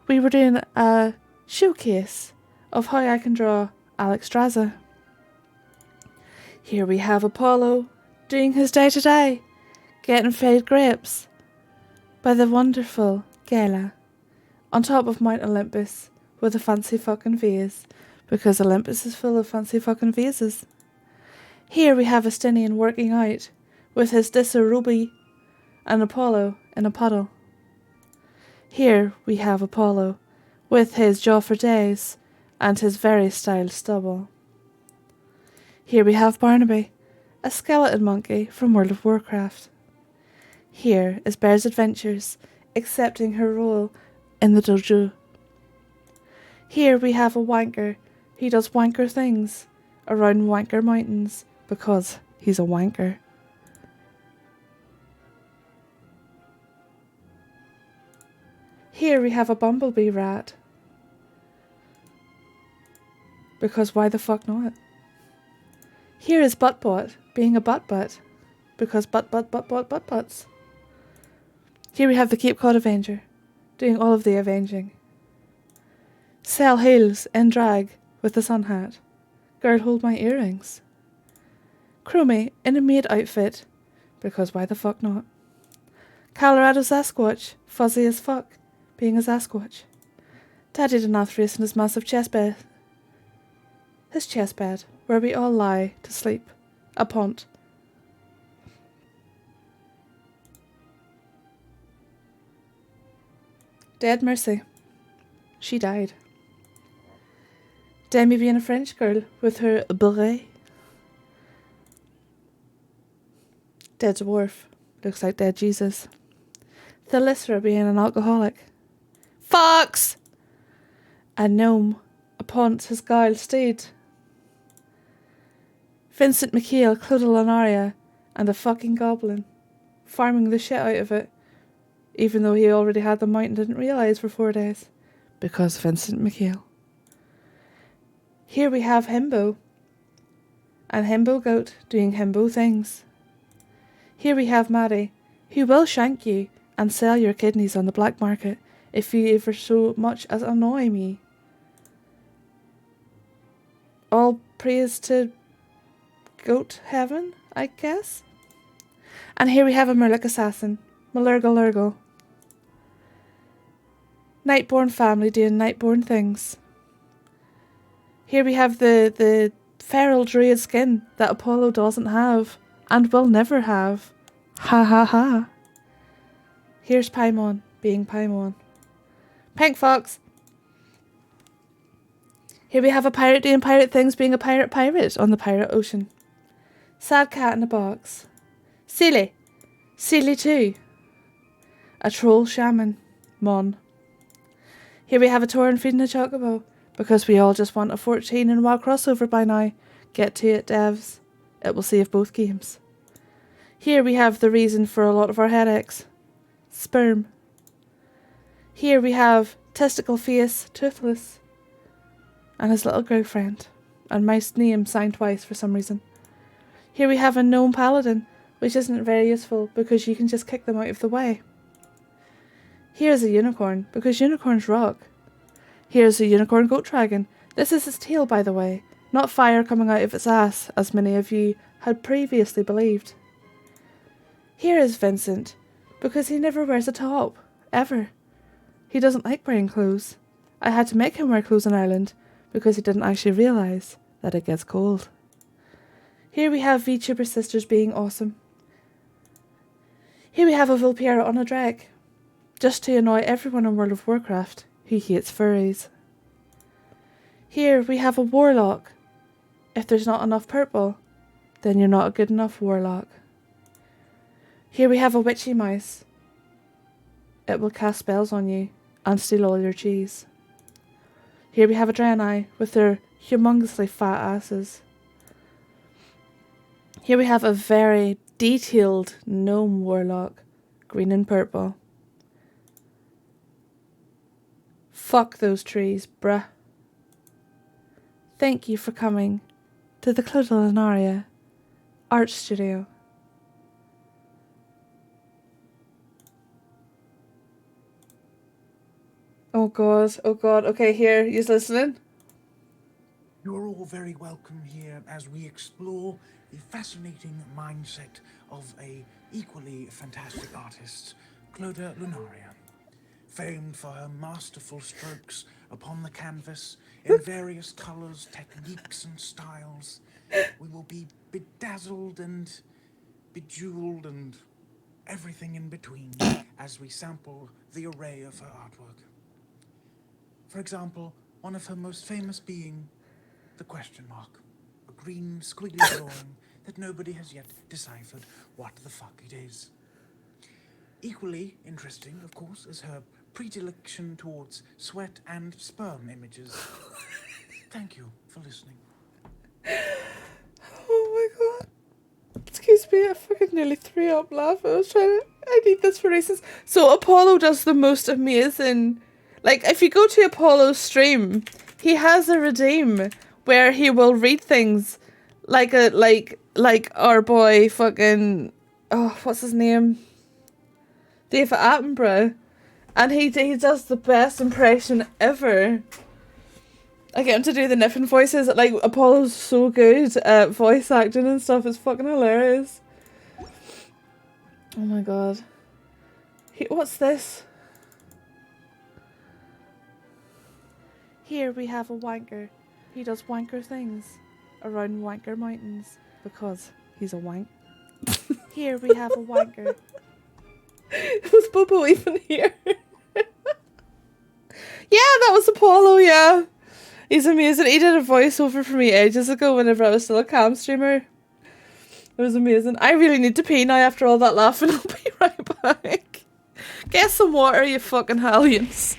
we were doing a showcase of how I can draw Alexstrasza. Here we have Apollo doing his day-to-day, getting fed grapes by the wonderful Gela on top of Mount Olympus with a fancy fucking vase, because Olympus is full of fancy fucking vases. Here we have Estinian working out with his Disarubi and Apollo in a puddle. Here we have Apollo with his jaw for days and his very styled stubble. Here we have Barnaby, a skeleton monkey from World of Warcraft. Here is Bear's Adventures, accepting her role in the dojo. Here we have a wanker. He does wanker things around wanker mountains because he's a wanker. Here we have a bumblebee rat. Because why the fuck not? Here is Buttbot being a butt because butts. Here we have the Cape Cod Avenger doing all of the avenging. Sell Hills in drag with the sun hat. Girl, hold my earrings. Chromie in a maid outfit because why the fuck not? Colorado Sasquatch, fuzzy as fuck, being a Sasquatch. Daddy Denathrius in his massive chest bed. His chest bed, where we all lie to sleep. A pont. Dead Mercy. She died. Demi being a French girl with her beret. Dead Dwarf. Looks like dead Jesus. Thalysra being an alcoholic. Fox! A gnome upon his guile steed. Vincent McKeel, Clodagh Lanaria, and a fucking goblin. Farming the shit out of it. Even though he already had the mount and didn't realise for 4 days. Because Vincent McKeel. Here we have Himbo. And Himbo Goat doing Himbo things. Here we have Maddie, who will shank you and sell your kidneys on the black market if you ever so much as annoy me. All praise to Goat Heaven, I guess. And here we have a Murloc Assassin, Malurgle. Nightborn family doing Nightborn things. Here we have the feral druid skin that Apollo doesn't have and will never have. Ha ha ha. Here's Paimon being Paimon. Pink Fox. Here we have a pirate doing pirate things being a pirate on the pirate ocean. Sad cat in a box. Silly too. A troll shaman. Mon. Here we have a Tauren feeding a chocobo, because we all just want a 14 and WoW crossover by now. Get to it, devs. It will save both games. Here we have the reason for a lot of our headaches. Sperm. Here we have Testicle Face Toothless and his little girlfriend, and my name signed twice for some reason. Here we have a gnome paladin, which isn't very useful because you can just kick them out of the way. Here's a unicorn, because unicorns rock. Here's a unicorn goat dragon. This is its tail, by the way, not fire coming out of its ass, as many of you had previously believed. Here is Vincent, because he never wears a top, ever. He doesn't like wearing clothes. I had to make him wear clothes in Ireland, because he didn't actually realise that it gets cold. Here we have VTuber sisters being awesome. Here we have a Vulpera on a drag, just to annoy everyone in World of Warcraft who hates furries. Here we have a warlock. If there's not enough purple, then you're not a good enough warlock. Here we have a witchy mouse. It will cast spells on you and steal all your cheese. Here we have a Draenei with their humongously fat asses. Here we have a very detailed gnome warlock, green and purple. Fuck those trees, bruh. Thank you for coming to the Clutolinaria Art Studio. Oh god, okay, here, you listening? You're all very welcome here as we explore the fascinating mindset of a equally fantastic artist, Cloda Lunaria. Famed for her masterful strokes upon the canvas in various colours, techniques and styles, we will be bedazzled and bejeweled and everything in between as we sample the array of her artwork. For example, one of her most famous being the question mark, a green squiggly drawing that nobody has yet deciphered what the fuck it is. Equally interesting, of course, is her predilection towards sweat and sperm images. Thank you for listening. Oh my god. Excuse me, I fucking nearly threw up laughing. I need this for reasons. So Apollo does the most amazing, like, if you go to Apollo's stream, he has a redeem where he will read things like our boy fucking, oh, what's his name? David Attenborough. And he does the best impression ever. I get him to do the Niffin voices. Like, Apollo's so good at voice acting and stuff. It's fucking hilarious. Oh my god. What's this? Here we have a wanker. He does wanker things around Wanker Mountains because he's a wank. Here we have a wanker. Was Bobo even here? Yeah, that was Apollo, yeah. He's amazing. He did a voiceover for me ages ago whenever I was still a cam streamer. It was amazing. I really need to pee now after all that laughing. I'll be right back. Get some water, you fucking hellions.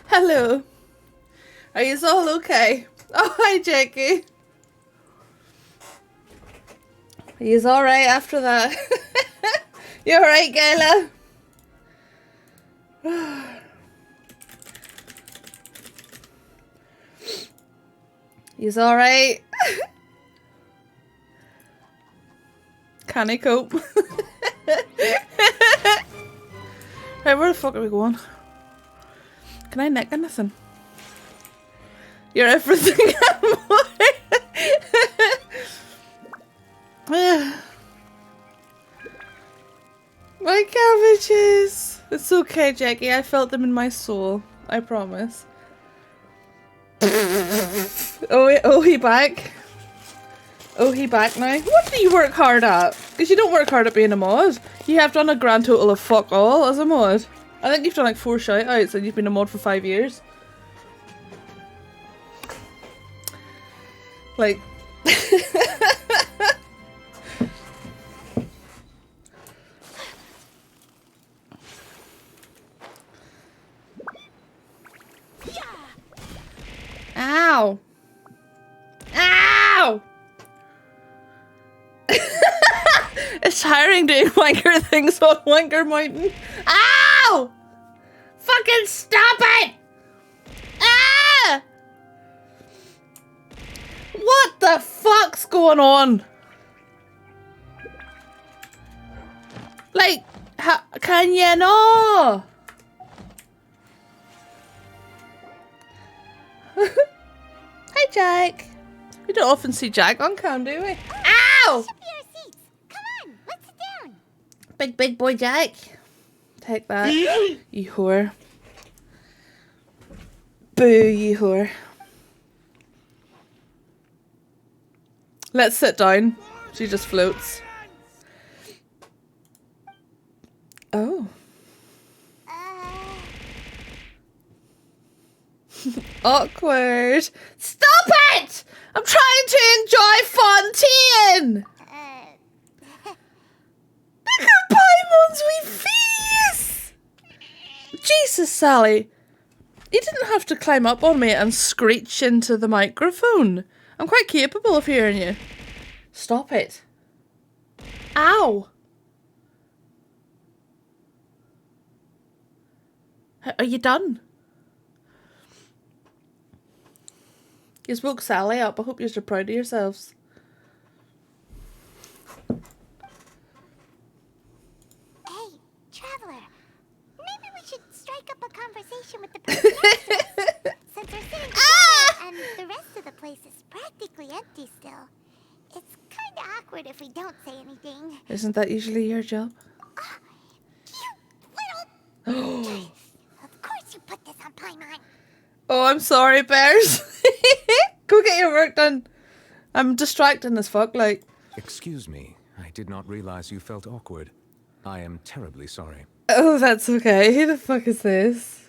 Hello. Are you all okay? Oh, hi, Jackie. He's alright after that. You alright, Gayla? He's alright. Can he cope? Right, where the fuck are we going? Can I nick anything? You're everything and more. My cabbages! It's okay, Jackie. I felt them in my soul. I promise. Oh, he back? Oh, he back now? What do you work hard at? Because you don't work hard at being a mod. You have done a grand total of fuck all as a mod. I think you've done like 4 shout-outs and you've been a mod for 5 years. Like... Ow! Ow! It's tiring doing wanker things on Wanker Mountain. Ow! Fucking stop it! Ah! What the fuck's going on? Like, how can you know? Hi, Jack. We don't often see Jack on cam, do we? Ow! Come on, let's sit down. Big boy Jack. Take that, you whore. Boo, you whore. Let's sit down. She just floats. Oh. Awkward. Stop it! I'm trying to enjoy Fontaine! Look at Paimon's wee face! Jesus, Sally. You didn't have to climb up on me and screech into the microphone. I'm quite capable of hearing you. Stop it. Ow! Are you done? You woke Sally up. I hope you're proud of yourselves. Hey, Traveler. Maybe we should strike up a conversation with the person next to us. Since we're sitting together and the rest of the place is practically empty still. It's kind of awkward if we don't say anything. Isn't that usually your job? You little... Of course you put this on Paimon. Oh, I'm sorry, bears. Go get your work done. I'm distracting as fuck, like. Excuse me. I did not realize you felt awkward. I am terribly sorry. Oh, that's okay. Who the fuck is this?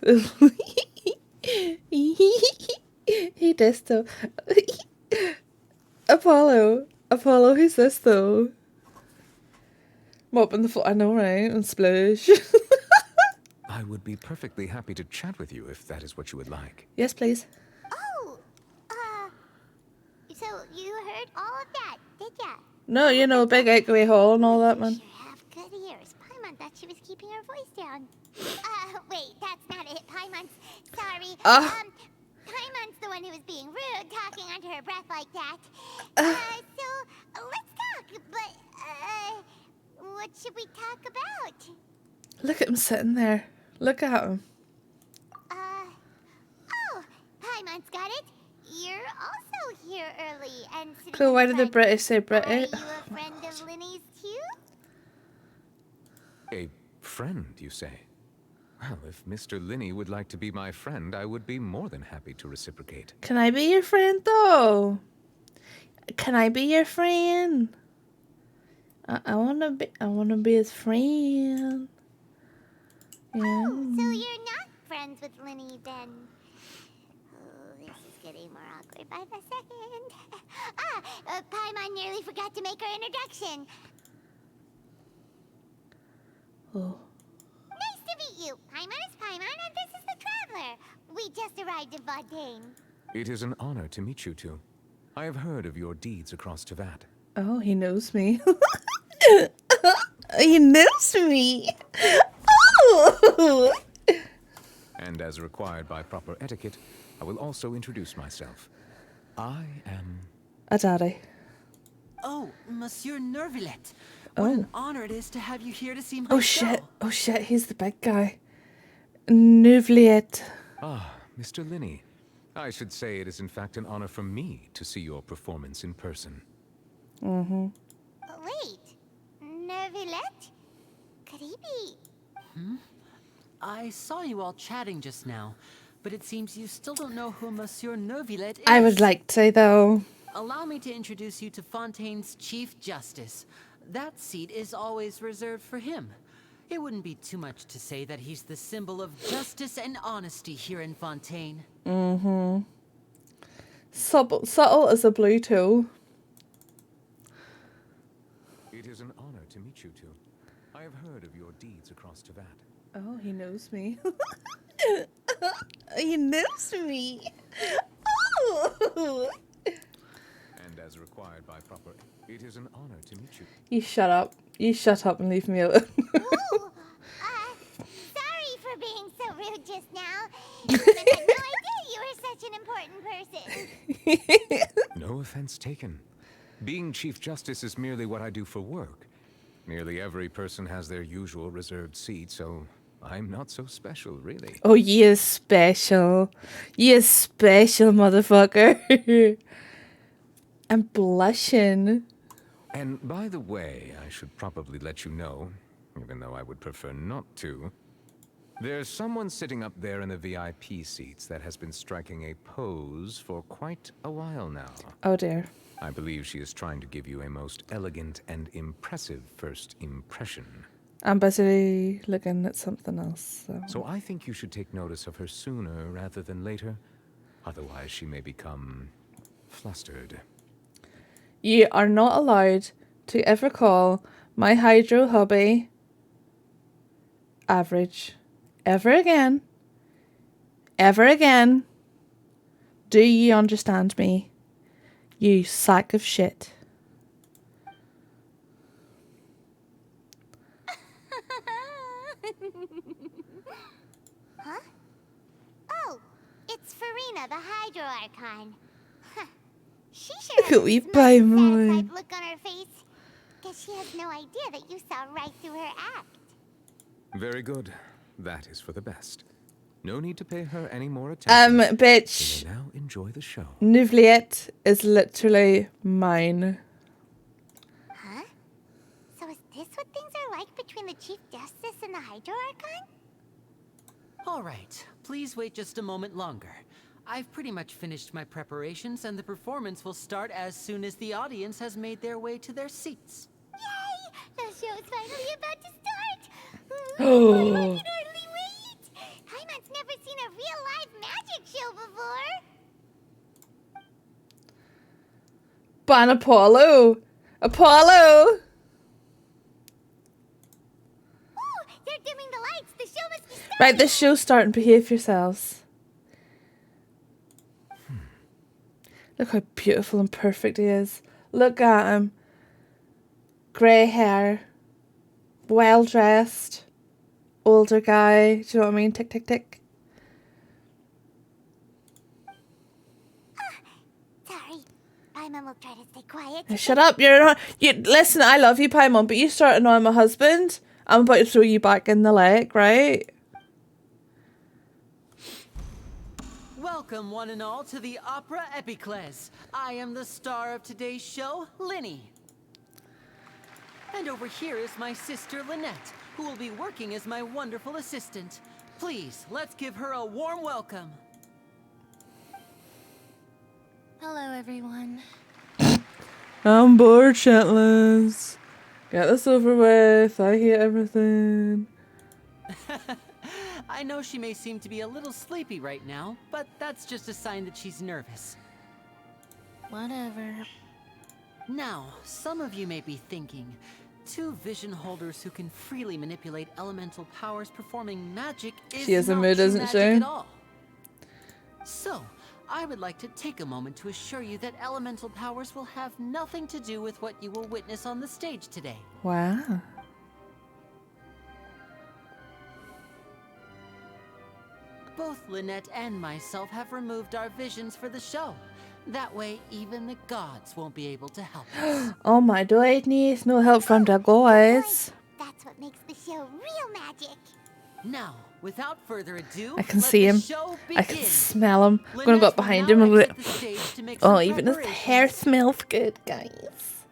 He dissed though. Apollo, who's this though? Mopping the floor. I know, right? And splash. I would be perfectly happy to chat with you if that is what you would like. Yes, please. Oh, so you heard all of that, did ya? No, you know, big echoey hall and all that, man. You have good ears. Paimon thought she was keeping her voice down. Wait, that's not it. Paimon's sorry. Paimon's the one who was being rude, talking under her breath like that. So let's talk. But what should we talk about? Look at him sitting there. Look at him. Oh, Paimon's got it. You're also here early and sitting. Chloe, why did the British say British? Are you a friend of Linny's too? A friend, you say? Well, if Mr. Linney would like to be my friend, I would be more than happy to reciprocate. Can I be your friend though? Can I be your friend? I wanna be his friend. Yeah. Oh, so you're not friends with Linny then? Oh, this is getting more awkward by the second. Paimon nearly forgot to make her introduction. Oh. Nice to meet you. Paimon is Paimon, and this is the Traveler. We only just arrived in Fontaine. It is an honor to meet you two. I have heard of your deeds across Teyvat. Oh, he knows me. He knows me. Oh! And as required by proper etiquette, I will also introduce myself. I am... A daddy. Oh, Monsieur Nervillet. Oh. What an honor it is to have you here to see my Oh show. shit. Oh shit, he's the big guy. Nuvliet. Ah, Mr. Linney. I should say it is in fact an honor for me to see your performance in person. Mm-hmm. Wait, Nervillet? Could he be? I saw you all chatting just now, but it seems you still don't know who Monsieur Nervillet is. I would like to, though. Allow me to introduce you to Fontaine's Chief Justice. That seat is always reserved for him. It wouldn't be too much to say that he's the symbol of justice and honesty here in Fontaine. Mm-hmm. Subtle as a blue tool. It is an honor to meet you two. I have heard of your deeds across Teyvat. Oh, he knows me. He knows me. Oh! And as required by proper... It is an honor to meet you. You shut up. You shut up and leave me alone. Sorry for being so rude just now. I had no idea you were such an important person. No offense taken. Being Chief Justice is merely what I do for work. Nearly every person has their usual reserved seat, so I'm not so special, really. Oh, you is special. You is special, motherfucker. I'm blushing. And by the way, I should probably let you know, even though I would prefer not to, there's someone sitting up there in the VIP seats that has been striking a pose for quite a while now. Oh dear. I believe she is trying to give you a most elegant and impressive first impression. I'm busy looking at something else. So I think you should take notice of her sooner rather than later. Otherwise, she may become flustered. You are not allowed to ever call my hydro hobby average. Ever again. Ever again. Do you understand me? You sack of shit. Huh? Oh, it's Farina, the Hydro Archon. Huh. She sure has a We smug, buy satisfied mine. look on her face. Guess she has no idea that you saw right through her act. Very good. That is for the best. No need to pay her any more attention. Bitch. You may now enjoy the show. Nuvliet is literally mine. Huh? So is this what things are like between the Chief Justice and the Hydro Archon? All right, please wait just a moment longer. I've pretty much finished my preparations, and the performance will start as soon as the audience has made their way to their seats. Yay! The show's finally about to start! I Oh. can hardly wait! Paimon's never seen a real live magic show before! Ban Apollo! Apollo! Ooh, they're dimming the lights! The show must be starting! Right, the show's starting. Behave yourselves. Look how beautiful and perfect he is. Look at him. Grey hair. Well dressed. Older guy. Do you know what I mean? Tick, tick, tick. Sorry. Paimon will try to stay quiet. Shut up. You're not. You listen. I love you, Paimon, but you start annoying my husband. I'm about to throw you back in the lake, right? Welcome, one and all, to the Opera Epiclese. I am the star of today's show, Linny. And over here is my sister, Lynette, who will be working as my wonderful assistant. Please, let's give her a warm welcome. Hello, everyone. I'm bored, shitless. Get this over with. I hate everything. I know she may seem to be a little sleepy right now, but that's just a sign that she's nervous. Whatever. Now, some of you may be thinking, two vision holders who can freely manipulate elemental powers performing magic is She has a not mood, true isn't magic she? at all. So, I would like to take a moment to assure you that elemental powers will have nothing to do with what you will witness on the stage today. Wow. Both Lynette and myself have removed our visions for the show. That way, even the gods won't be able to help us. Oh my goodness, no help from the gods. That's what makes the show real magic. Now, without further ado, I can let see the him. show I can begin. smell him. I'm gonna go up behind him and look. Oh, even his hair smells good, guys.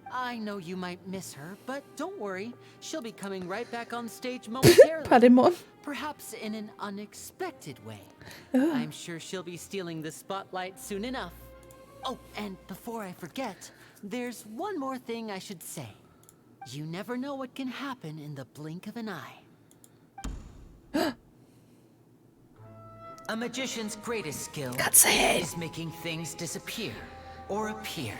I know you might miss her, but don't worry. She'll be coming right back on stage momentarily. Pat him on. Perhaps in an unexpected way. Oh. I'm sure she'll be stealing the spotlight soon enough. Oh, and before I forget, there's one more thing I should say. You never know what can happen in the blink of an eye. A magician's greatest skill is making things disappear or appear.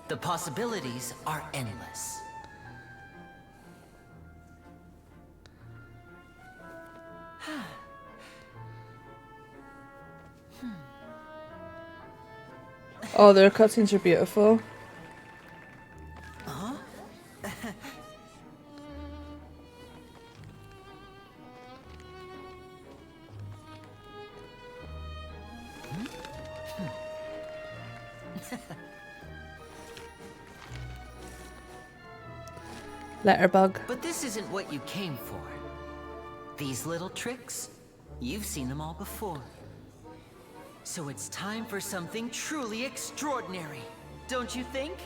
The possibilities are endless. Oh, their cutscenes are beautiful. Huh? Letterbug. But this isn't what you came for. These little tricks, you've seen them all before. So it's time for something truly extraordinary, don't you think?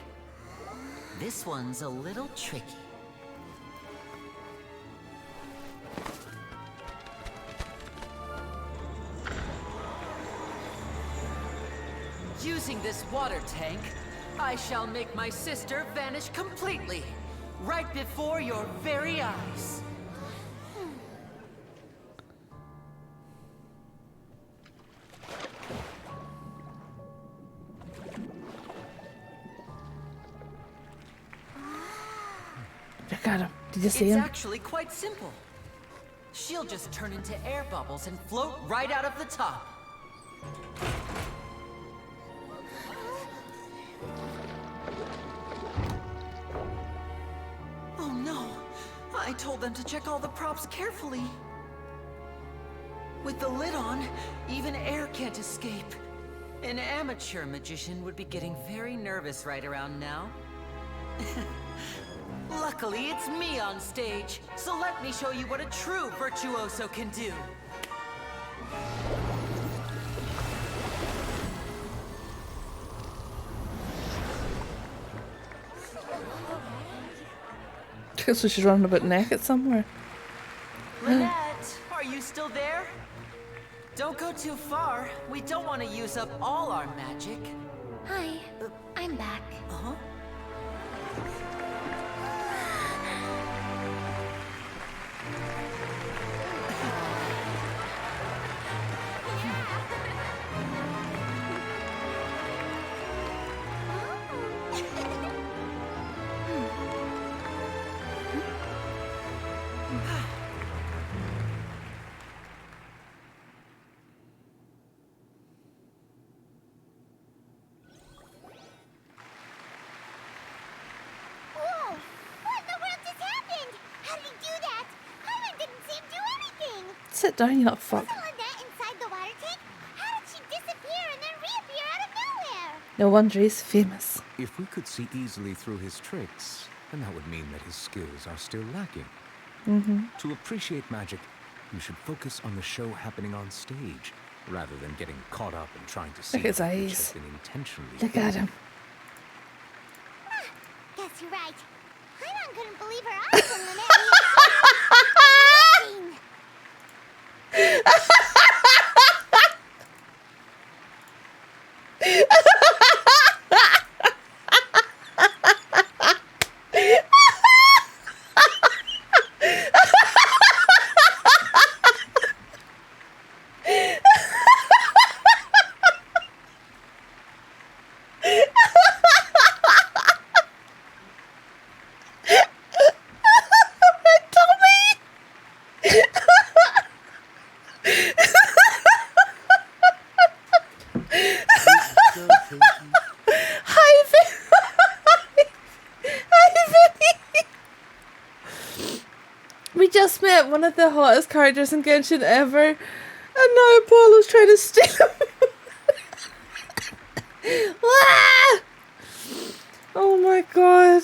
This one's a little tricky. Using this water tank, I shall make my sister vanish completely, right before your very eyes. Look at him. Did you see him? It's actually quite simple. She'll just turn into air bubbles and float right out of the top. Oh no! I told them to check all the props carefully. With the lid on, even air can't escape. An amateur magician would be getting very nervous right around now. Luckily, it's me on stage, so let me show you what a true virtuoso can do. So she's running about naked somewhere. Lynette, are you still there? Don't go too far. We don't want to use up all our magic. Hi, I'm back. Uh-huh. Whoa! What in the world just happened? How did he do that? Paimon didn't see him do anything. Sit down, you little fuck. Wasn't Lynette inside the water tank? How did she disappear and then reappear out of nowhere? No wonder he's famous. If we could see easily through his tricks, then that would mean that his skills are still lacking. To appreciate magic, you should focus on the show happening on stage, rather than getting caught up in trying to see Look at his which eyes. has been intentionally Look at him. Guess you're right. Paimon couldn't believe her eyes when Lynette met one of the hottest characters in Genshin ever, and now Apollo's trying to steal him. Ah! Oh my god.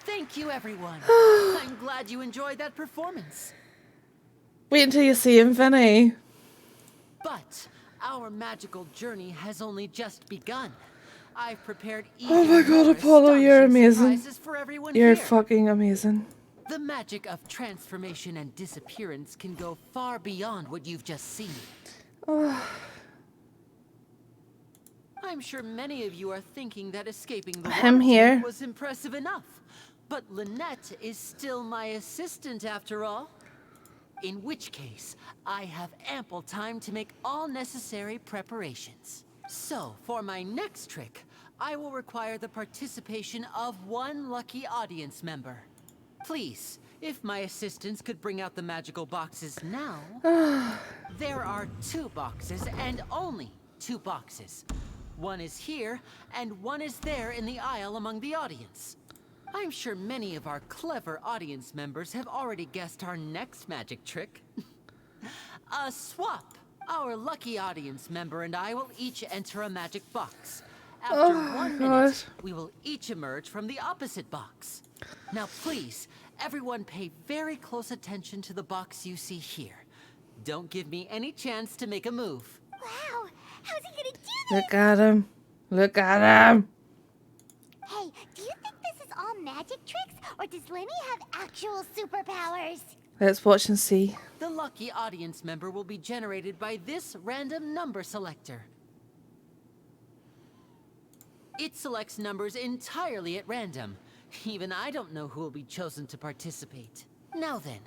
Thank you everyone. I'm glad you enjoyed that performance. Wait until you see him, Vinny. But our magical journey has only just begun. I've prepared Oh my god, Apollo, you're amazing. for everyone You're here. fucking amazing. The magic of transformation and disappearance can go far beyond what you've just seen. Oh. I'm sure many of you are thinking that escaping the Him water here. tank was impressive enough. But Lynette is still my assistant after all. In which case, I have ample time to make all necessary preparations. So, for my next trick, I will require the participation of one lucky audience member. Please, if my assistants could bring out the magical boxes now. There are 2 boxes and only 2 boxes. One is here, and one is there in the aisle among the audience. I'm sure many of our clever audience members have already guessed our next magic trick. A swap! Our lucky audience member and I will each enter a magic box. After 1 minute, we will each emerge from the opposite box. Now please, everyone pay very close attention to the box you see here. Don't give me any chance to make a move. Wow, how's he gonna do this? Look at him. Look at him. Hey, do you think this is all magic tricks, or does Lenny have actual superpowers? Let's watch and see. The lucky audience member will be generated by this random number selector. It selects numbers entirely at random. Even I don't know who will be chosen to participate. Now then,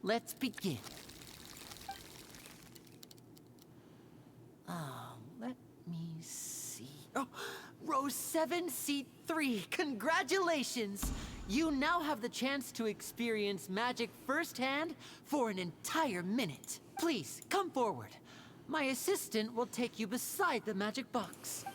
let's begin. Let me see. Oh, row 7, seat 3. Congratulations! You now have the chance to experience magic firsthand for an entire minute. Please, come forward. My assistant will take you beside the magic box.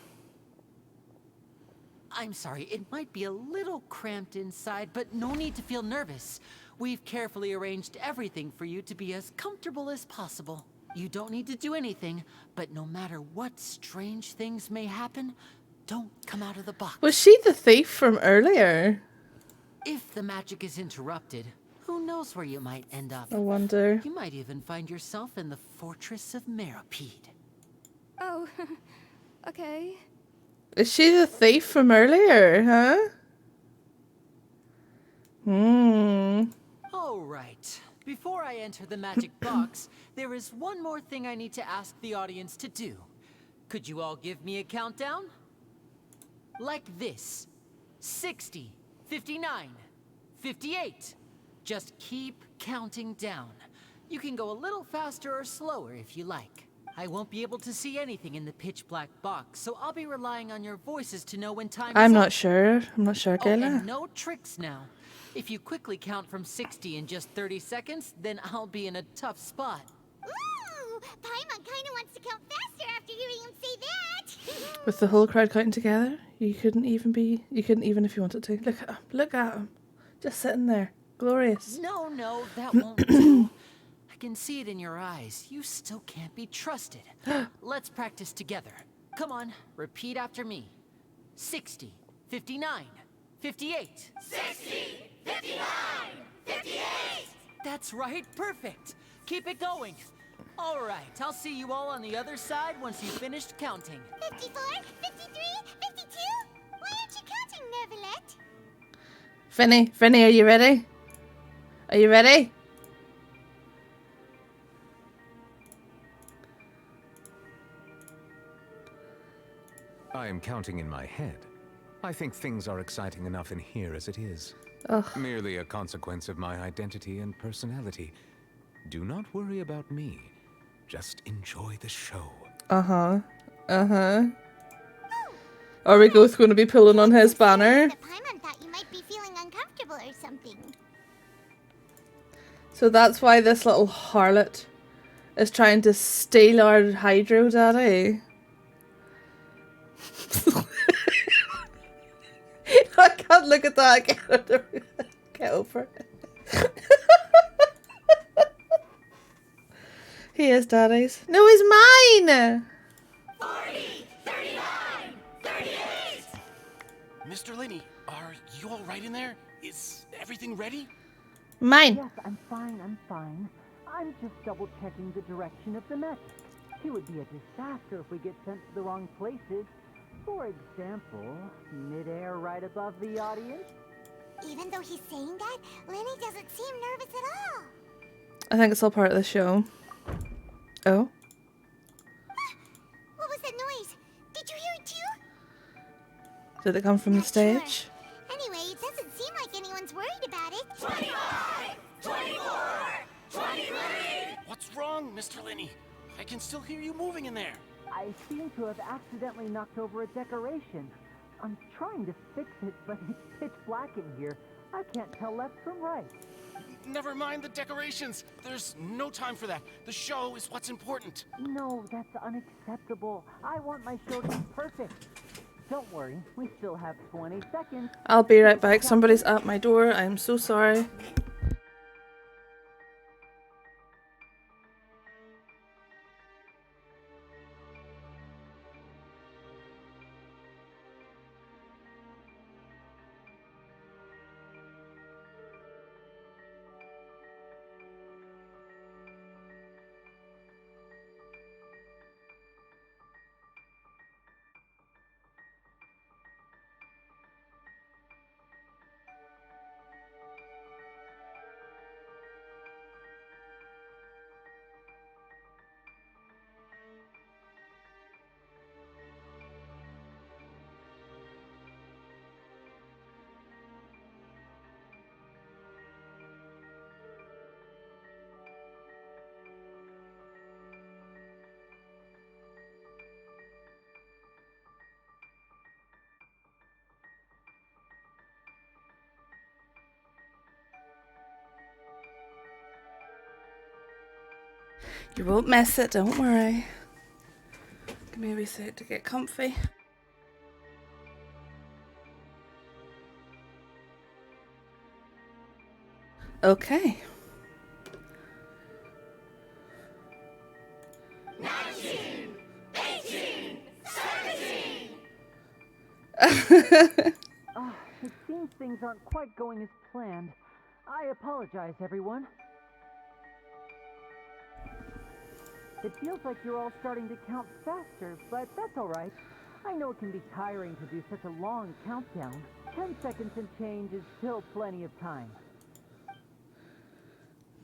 I'm sorry, it might be a little cramped inside, but no need to feel nervous. We've carefully arranged everything for you to be as comfortable as possible. You don't need to do anything, but no matter what strange things may happen, don't come out of the box. Was she the thief from earlier? If the magic is interrupted, who knows where you might end up? I wonder. You might even find yourself in the Fortress of Meropide. Oh, okay. Is she the thief from earlier, huh? All right. Before I enter the magic box, there is one more thing I need to ask the audience to do. Could you all give me a countdown? Like this. 60, 59, 58. Just keep counting down. You can go a little faster or slower if you like. I won't be able to see anything in the pitch black box, so I'll be relying on your voices to know when time is up. I'm not sure, Kayla. And no tricks now. If you quickly count from 60 in just 30 seconds, then I'll be in a tough spot. Ooh, Paimon kinda wants to count faster after hearing him say that. With the whole crowd counting together, you couldn't even if you wanted to. Look at him. Just sitting there. Glorious. No, that won't do. I can see it in your eyes. You still can't be trusted. Let's practice together. Come on, repeat after me. 60, 59, 58. 60, 59, 58. That's right, perfect. Keep it going. All right, I'll see you all on the other side once you've finished counting. 54, 53, 52. Why aren't you counting, Nervalette? Finny, are you ready? Are you ready? I am counting in my head. I think things are exciting enough in here as it is. Ugh. Merely a consequence of my identity and personality. Do not worry about me. Just enjoy the show. Are we both going to be pulling on his banner? Paimon thought you might be feeling uncomfortable or something. So that's why this little harlot is trying to steal our Hydro Daddy. I can't look at that. I can't get over it. He is Daddy's. No, he's mine! 40, 39, 38! Mr. Linney, are you all right in there? Is everything ready? Mine. Yes, I'm fine, I'm fine. I'm just double checking the direction of the magic. It would be a disaster if we get sent to the wrong places. For example, midair right above the audience. Even though he's saying that, Lenny doesn't seem nervous at all. I think it's all part of the show. Oh? What was that noise? Did you hear it too? Did it come from the Not sure. stage? Anyway, it doesn't seem like anyone's worried about it. 25, 24, 23! What's wrong, Mr. Linney? I can still hear you moving in there. I seem to have accidentally knocked over a decoration. I'm trying to fix it, but it's pitch black in here. I can't tell left from right. Never mind the decorations. There's no time for that. The show is what's important. No, that's unacceptable. I want my show to be perfect. Don't worry, we still have 20 seconds. I'll be right back. Somebody's at my door. I'm so sorry. You won't miss it, don't worry. Give me a wee sec to get comfy. Okay. 19, 18, 17! It seems things aren't quite going as planned. I apologize, everyone. It feels like you're all starting to count faster, but that's alright. I know it can be tiring to do such a long countdown. 10 seconds and change is still plenty of time.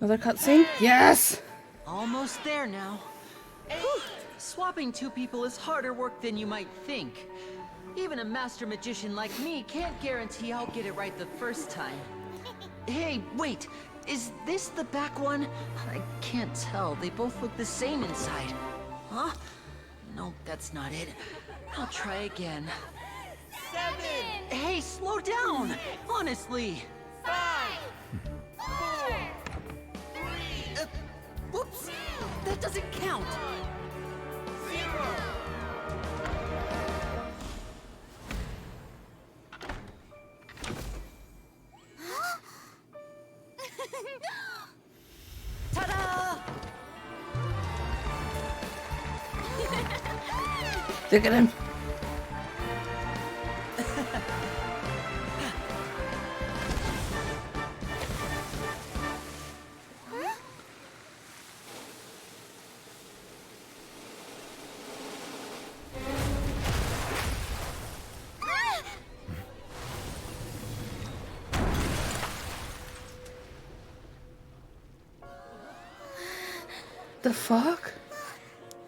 Another cutscene? Yes! Almost there now. Whew. Swapping two people is harder work than you might think. Even a master magician like me can't guarantee I'll get it right the first time. Hey, wait! Is this the back one? I can't tell. They both look the same inside. Huh? No, that's not it. I'll try again. 7! Hey, slow down! Honestly! 5! 4! 3! Whoops! That doesn't count! 0! Ta-da! Look at him. The fuck?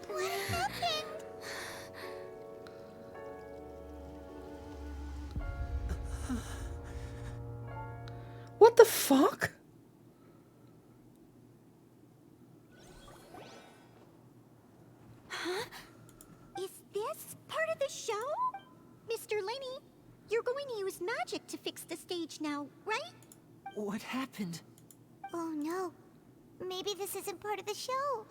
What happened? What the fuck? Huh? Is this part of the show? Mr. Linney, you're going to use magic to fix the stage now, right? What happened? Oh no. Maybe this isn't part of the show.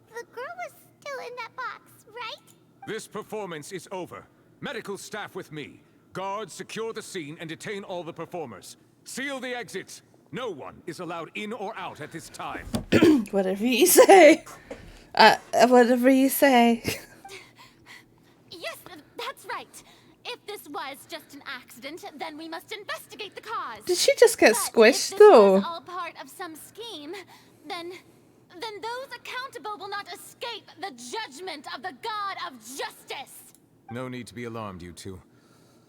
The girl was still in that box, right? This performance is over. Medical staff with me. Guards secure the scene and detain all the performers. Seal the exits. No one is allowed in or out at this time. Whatever you say. Whatever you say. Yes, that's right. If this was just an accident, then we must investigate the cause. Did she just get But squished, if this though? was all part of some scheme, then those accountable will not escape the judgment of the God of Justice. No need to be alarmed, you two.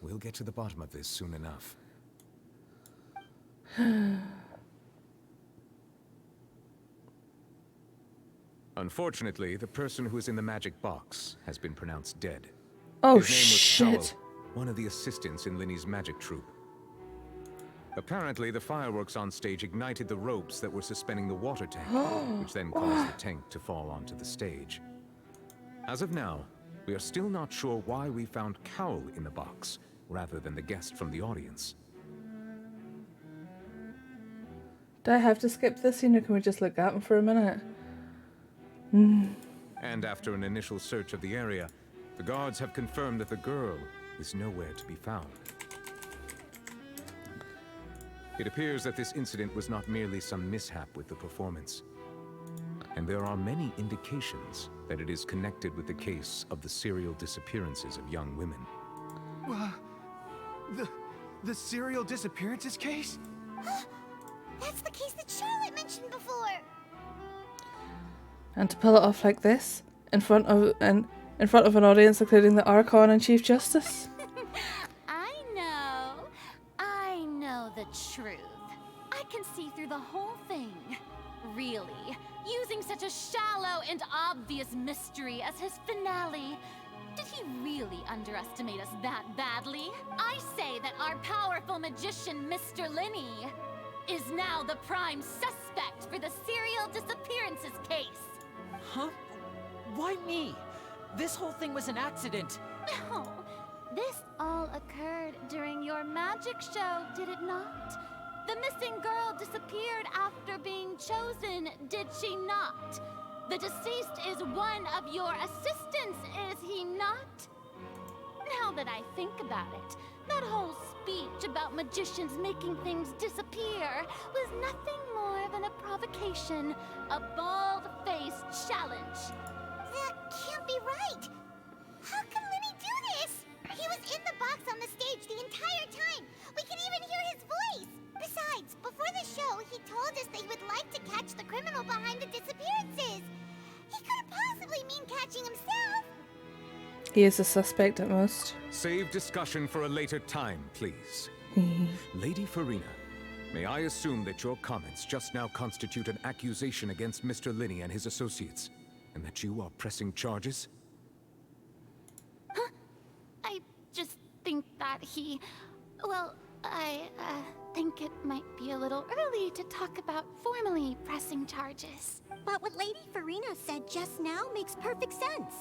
We'll get to the bottom of this soon enough. Unfortunately, the person who is in the magic box has been pronounced dead. Oh, His name was shit. Powell, one of the assistants in Linny's magic troupe. Apparently, the fireworks on stage ignited the ropes that were suspending the water tank, which then caused the tank to fall onto the stage. As of now, we are still not sure why we found Cowell in the box, rather than the guest from the audience. Do I have to skip this scene, or can we just look at him for a minute? Mm. And after an initial search of the area, the guards have confirmed that the girl is nowhere to be found. It appears that this incident was not merely some mishap with the performance. And there are many indications that it is connected with the case of the serial disappearances of young women. The serial disappearances case? That's the case that Charlotte mentioned before. And to pull it off like this, in front of an audience including the Archon and Chief Justice. I know the truth. I can see through the whole thing. Really, using such a shallow and obvious mystery as his finale. Did he really underestimate us that badly? I say that our powerful magician, Mr. Linney, is now the prime suspect for the serial disappearances case. Huh? Why me? This whole thing was an accident. No, this all occurred during your magic show, did it not? The missing girl disappeared after being chosen, did she not? The deceased is one of your assistants, is he not? Now that I think about it, that whole speech about magicians making things disappear was nothing more than a provocation, a bald-faced challenge. That can't be right. How can Linny do this? He was in the box on the stage the entire time. We can even hear his voice. Besides, before the show, he told us they would like to catch the criminal behind the disappearances. He couldn't possibly mean catching himself. He is a suspect at most. Save discussion for a later time, please. Lady Farina, may I assume that your comments just now constitute an accusation against Mr. Linney and his associates, and that you are pressing charges? Huh? I just think that he... Well, I think it might be a little early to talk about formally pressing charges. But what Lady Farina said just now makes perfect sense.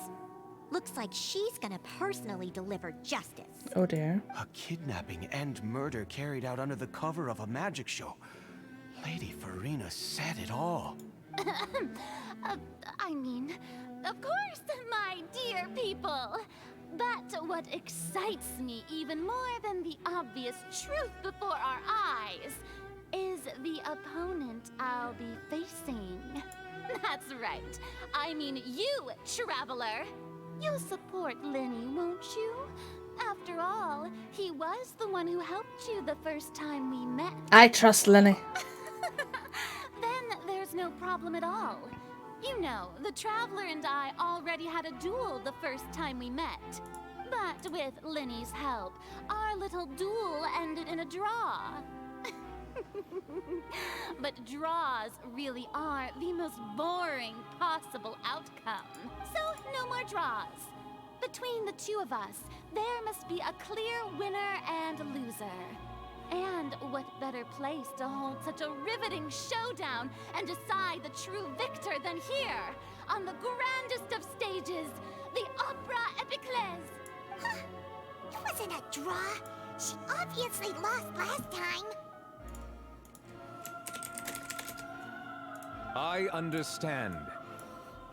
Looks like she's gonna personally deliver justice. Oh dear. A kidnapping and murder carried out under the cover of a magic show. Lady Farina said it all. I mean, of course, my dear people. But what excites me even more than the obvious truth before our eyes is the opponent I'll be facing. That's right. I mean you, Traveler. You'll support Linny, won't you? After all, he was the one who helped you the first time we met. I trust Linny. Then there's no problem at all. You know, the Traveler and I already had a duel the first time we met. But with Linny's help, our little duel ended in a draw. But draws really are the most boring possible outcome. So, no more draws. Between the two of us, there must be a clear winner and loser. And what better place to hold such a riveting showdown and decide the true victor than here, on the grandest of stages, the Opera Epiclese. Huh. It wasn't a draw. She obviously lost last time. I understand.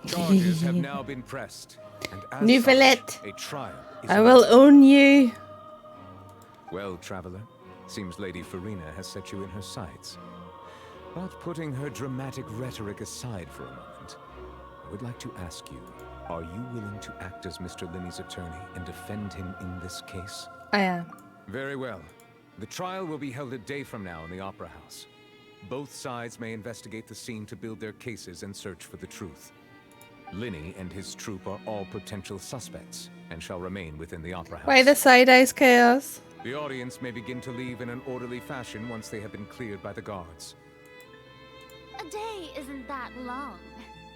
Charges have now been pressed, and as Nouvellette. such, a trial is I will own you. Well, Traveler, seems Lady Farina has set you in her sights. But putting her dramatic rhetoric aside for a moment, I would like to ask you, are you willing to act as Mr. Linney's attorney and defend him in this case? I am. Very well. The trial will be held a day from now in the Opera House. Both sides may investigate the scene to build their cases and search for the truth. Linney and his troupe are all potential suspects and shall remain within the Opera House. Why the side eyes, Chaos? The audience may begin to leave in an orderly fashion once they have been cleared by the guards. A day isn't that long.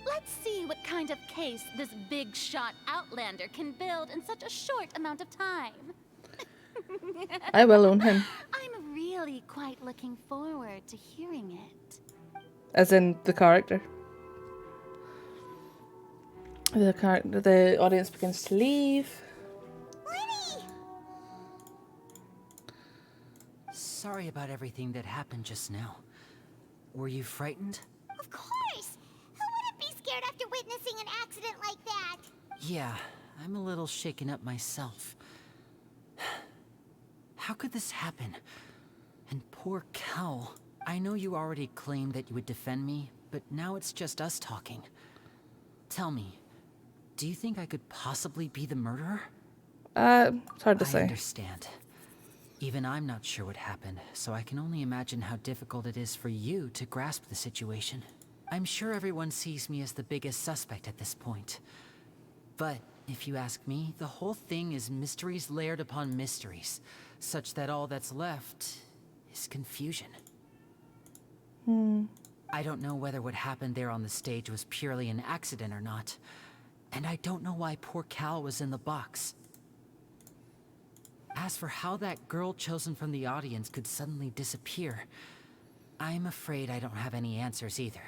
Let's see what kind of case this big shot Outlander can build in such a short amount of time. I will own him. I'm really quite looking forward to hearing it. As in the character. The audience begins to leave. Sorry about everything that happened just now. Were you frightened? Of course! Who wouldn't be scared after witnessing an accident like that? Yeah, I'm a little shaken up myself. How could this happen? And poor Cal. I know you already claimed that you would defend me, but now it's just us talking. Tell me, do you think I could possibly be the murderer? It's hard to say. I understand. Even I'm not sure what happened, so I can only imagine how difficult it is for you to grasp the situation. I'm sure everyone sees me as the biggest suspect at this point. But if you ask me, the whole thing is mysteries layered upon mysteries, such that all that's left is confusion. I don't know whether what happened there on the stage was purely an accident or not. And I don't know why poor Cal was in the box. As for how that girl chosen from the audience could suddenly disappear, I'm afraid I don't have any answers either.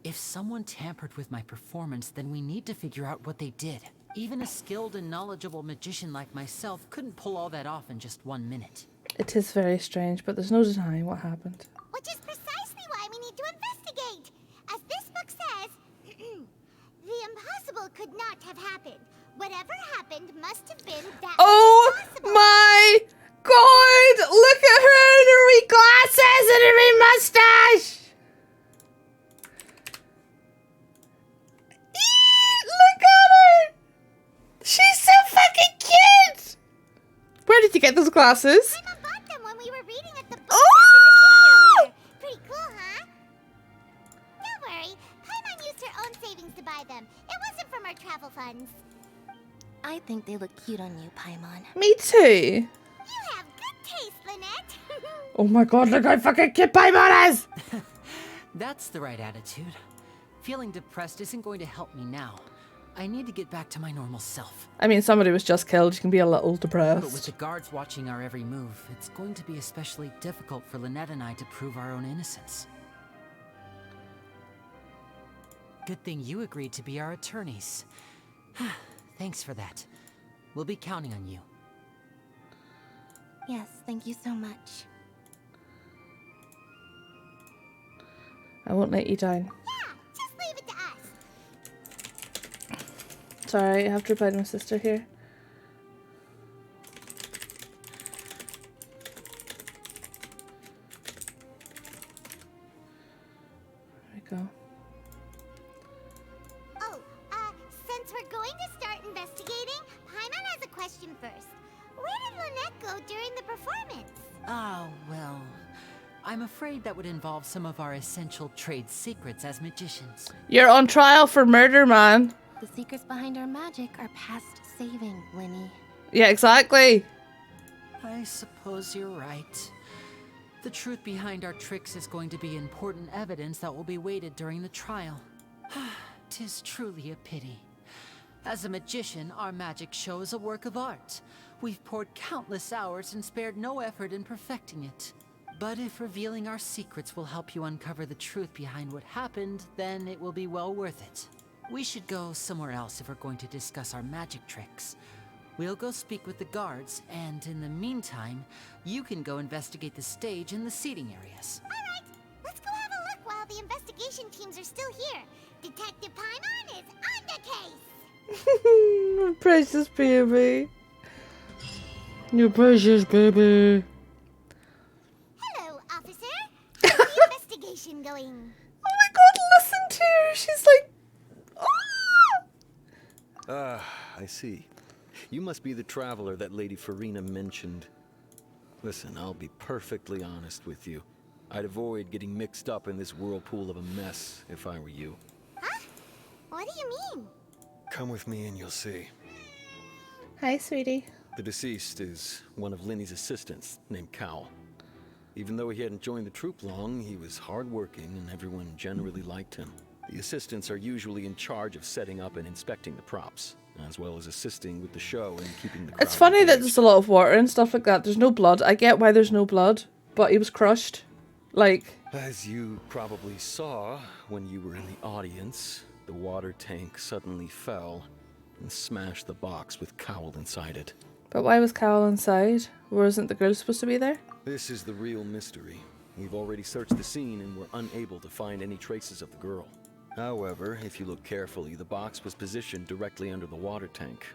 If someone tampered with my performance, then we need to figure out what they did. Even a skilled and knowledgeable magician like myself couldn't pull all that off in just 1 minute. It is very strange, but there's no denying what happened. Which is precisely why we need to investigate. As this book says, the impossible could not have happened. Whatever happened must have been that Oh my god! Look at her in her wee glasses and her wee mustache! Look at her! She's so fucking cute! Where did you get those glasses? Paimon bought them when we were reading at the book earlier. Pretty cool, huh? Don't worry, Paimon used her own savings to buy them. It wasn't from our travel funds. I think they look cute on you, Paimon. Me too. You have good taste, Lynette. Oh my god, look how fucking cute Paimon is! That's the right attitude. Feeling depressed isn't going to help me now. I need to get back to my normal self. I mean, somebody was just killed. You can be a little depressed. But with the guards watching our every move, it's going to be especially difficult for Lynette and I to prove our own innocence. Good thing you agreed to be our attorneys. Thanks for that. We'll be counting on you. Yes, thank you so much. I won't let you down. Yeah, just leave it to us. Sorry, I have to reply to my sister here. There we go. Oh, since we're going to start investigating, Paimon has a question first. Where did Lynette go during the performance? Oh, well, I'm afraid that would involve some of our essential trade secrets as magicians. You're on trial for murder, man. The secrets behind our magic are past saving, Linny. Yeah, exactly. I suppose you're right. The truth behind our tricks is going to be important evidence that will be weighted during the trial. 'Tis truly a pity. As a magician, our magic show is a work of art. We've poured countless hours and spared no effort in perfecting it. But if revealing our secrets will help you uncover the truth behind what happened, then it will be well worth it. We should go somewhere else if we're going to discuss our magic tricks. We'll go speak with the guards, and in the meantime, you can go investigate the stage and the seating areas. Alright, let's go have a look while the investigation teams are still here. Detective Paimon is on the case! My precious baby. Your precious baby. Hello, officer. How's the investigation? Ah, I see. You must be the traveler that Lady Farina mentioned. Listen, I'll be perfectly honest with you. I'd avoid getting mixed up in this whirlpool of a mess if I were you. Huh? What do you mean? Come with me and you'll see. Hi, sweetie. The deceased is one of Linny's assistants, named Cowell. Even though he hadn't joined the troupe long, he was hardworking and everyone generally liked him. The assistants are usually in charge of setting up and inspecting the props, as well as assisting with the show and keeping the crowd It's funny that engaged. there's a lot of water and stuff like that. There's no blood. I get why there's no blood, but he was crushed. Like... As you probably saw when you were in the audience, the water tank suddenly fell and smashed the box with Cowell inside it. But why was Cowell inside? Wasn't the girl supposed to be there? This is the real mystery. We've already searched the scene and were unable to find any traces of the girl. However, if you look carefully, the box was positioned directly under the water tank.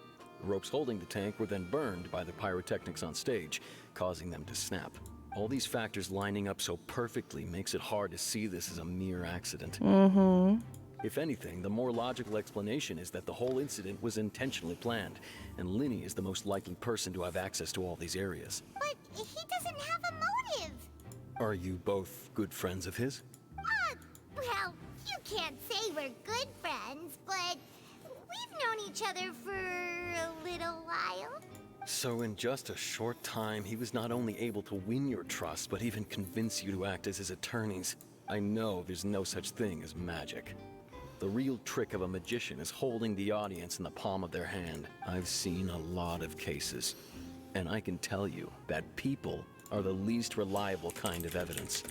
The ropes holding the tank were then burned by the pyrotechnics on stage, causing them to snap. All these factors lining up so perfectly makes it hard to see this as a mere accident. Mm-hmm. If anything, the more logical explanation is that the whole incident was intentionally planned, and Linny is the most likely person to have access to all these areas. But he doesn't have a motive. Are you both good friends of his? Well, you can't say we're good friends, but we've known each other for a little while. So in just a short time, he was not only able to win your trust, but even convince you to act as his attorneys. I know there's no such thing as magic. The real trick of a magician is holding the audience in the palm of their hand. I've seen a lot of cases, and I can tell you that people are the least reliable kind of evidence.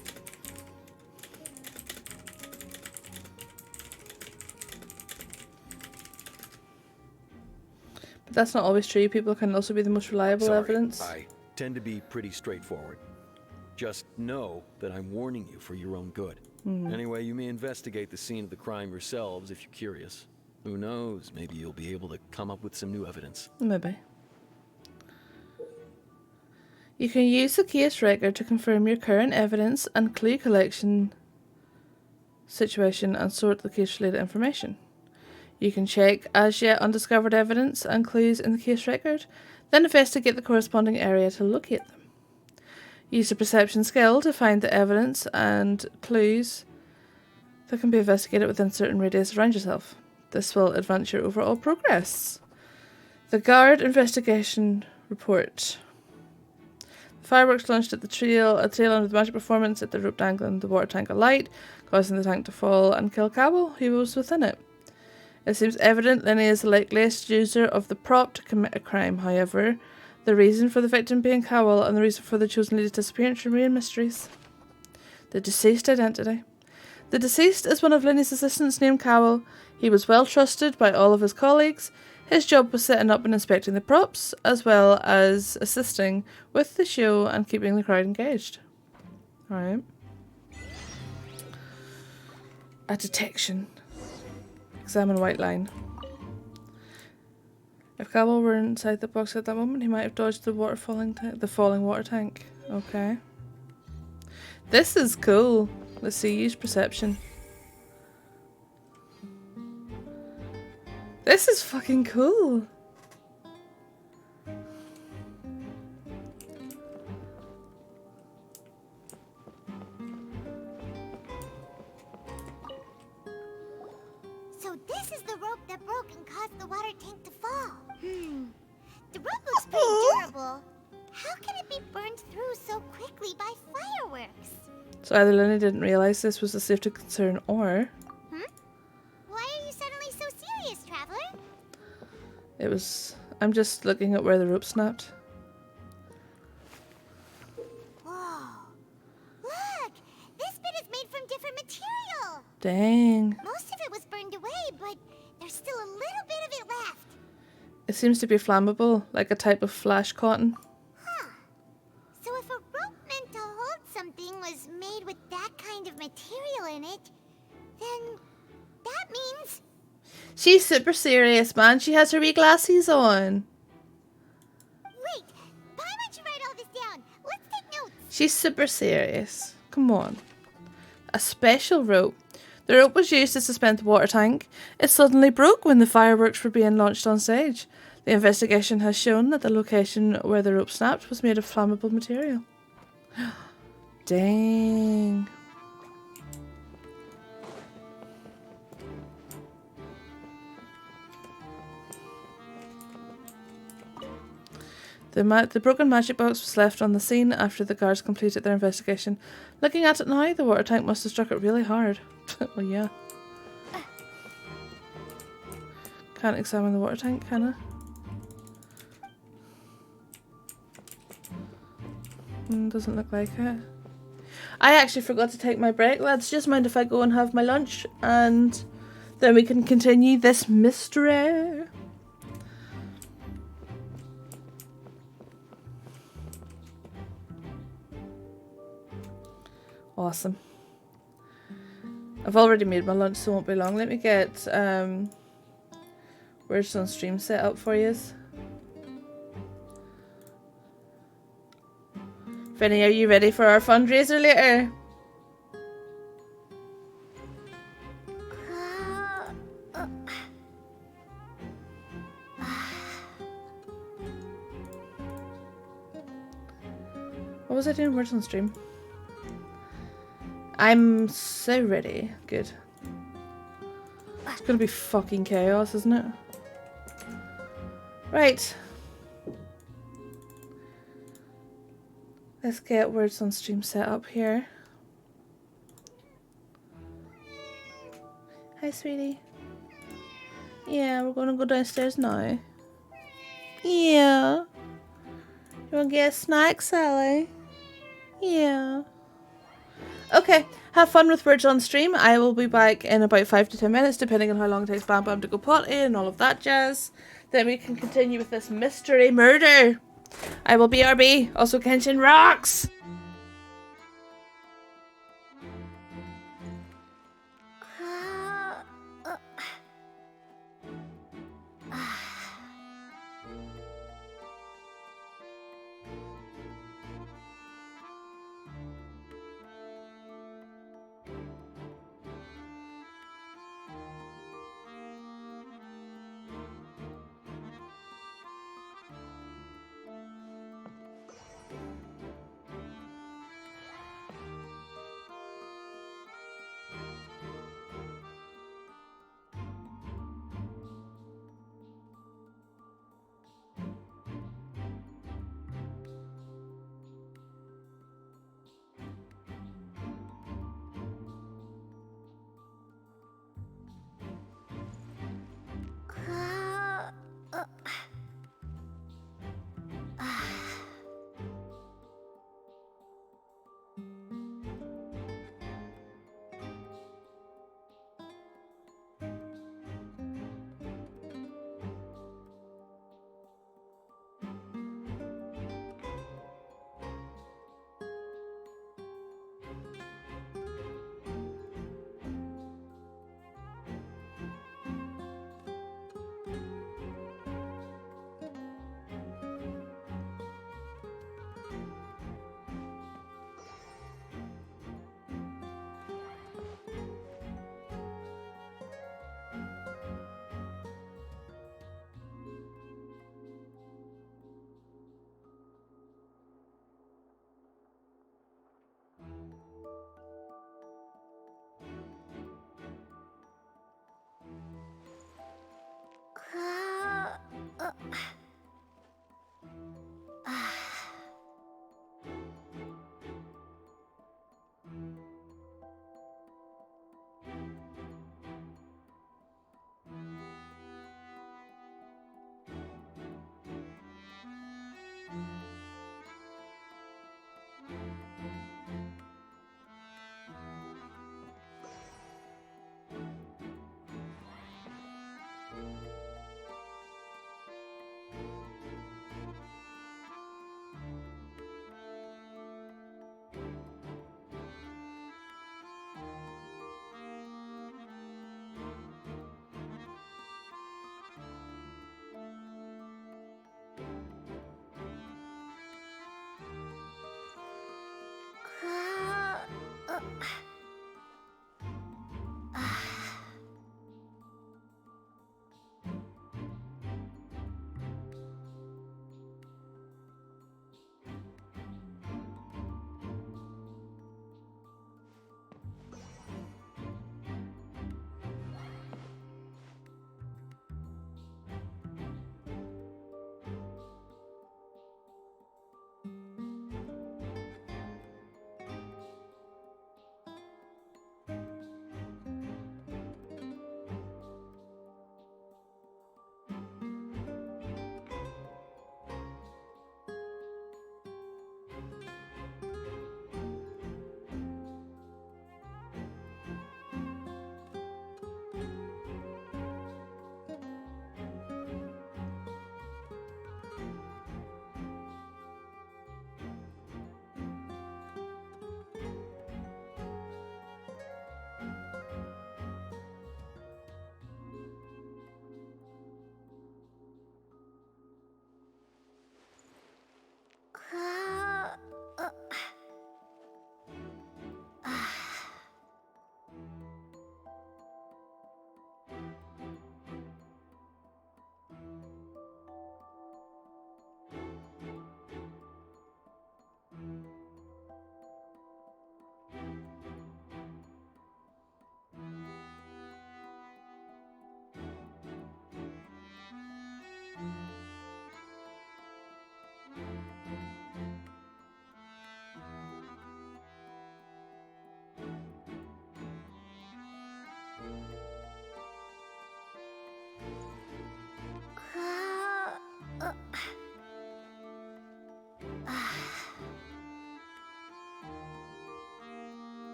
But that's not always true. People can also be the most reliable evidence. I tend to be pretty straightforward. Just know that I'm warning you for your own good. Anyway, you may investigate the scene of the crime yourselves if you're curious. Who knows, maybe you'll be able to come up with some new evidence. Maybe. You can use the case record to confirm your current evidence and clue collection situation and sort the case-related information. You can check as yet undiscovered evidence and clues in the case record, then investigate the corresponding area to locate them. Use the perception skill to find the evidence and clues that can be investigated within a certain radius around yourself. This will advance your overall progress. The guard investigation report. The fireworks launched at the tail end of the magic performance at the rope dangling the water tank alight, causing the tank to fall and kill Cowell, who was within it. It seems evident Linny is the likeliest user of the prop to commit a crime. However, the reason for the victim being Cowell and the reason for the chosen lady's disappearance remain mysteries. The deceased identity. The deceased is one of Linny's assistants named Cowell. He was well trusted by all of his colleagues. His job was setting up and inspecting the props, as well as assisting with the show and keeping the crowd engaged. Alright. A detection. Examine white line. If Cowell were inside the box at that moment, he might have dodged the falling water tank. Okay. This is cool. Let's see, use perception. This is fucking cool. So this is the rope that broke and caused the water tank to fall. The rope looks pretty durable. How can it be burned through so quickly by fireworks? So either Linny didn't realise this was a safety concern, or... Why are you suddenly so serious, Traveler? it was... I'm just looking at where the rope snapped. Whoa. Look! This bit is made from different material. Dang. Most of it was burned away, but there's still a little bit of it left. It seems to be flammable, like a type of flash cotton. So if a rope meant to hold something was made with that kind of material in it, then that means... She's super serious, man. She has her wee glasses on. Wait, why don't you write all this down? Let's take notes. She's super serious. Come on. A special rope. The rope was used to suspend the water tank. It suddenly broke when the fireworks were being launched on stage. The investigation has shown that the location where the rope snapped was made of flammable material. Dang. The broken magic box was left on the scene after the guards completed their investigation. Looking at it now, the water tank must have struck it really hard. Oh yeah. Can't examine the water tank, can I? Doesn't look like it. I actually forgot to take my break, lads. Just mind if I go and have my lunch and then we can continue this mystery. Awesome. I've already made my lunch, so it won't be long. Let me get Words on Stream set up for you. Finny, are you ready for our fundraiser later? What was I doing? Words on Stream? I'm so ready. Good. It's gonna be fucking chaos, isn't it? Right. Let's get Words on Stream set up here. Hi, sweetie. Yeah, we're gonna go downstairs now. Yeah. You wanna get a snack, Sally? Yeah. Okay, have fun with Words on Stream. I will be back in about 5 to 10 minutes, depending on how long it takes Bam Bam to go potty and all of that jazz. Then we can continue with this mystery murder. I will BRB. Also, Kenshin rocks!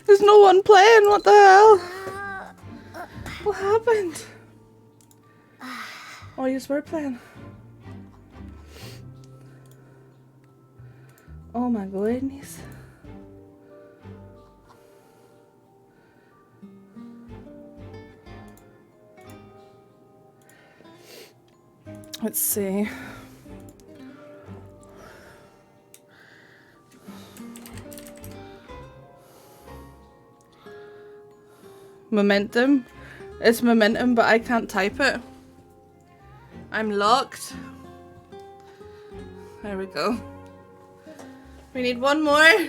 There's no one playing. What the hell? What happened? Oh, you were playing. Oh my goodness. Let's see. Momentum. It's momentum, but I can't type it. I'm locked. There we go. We need one more.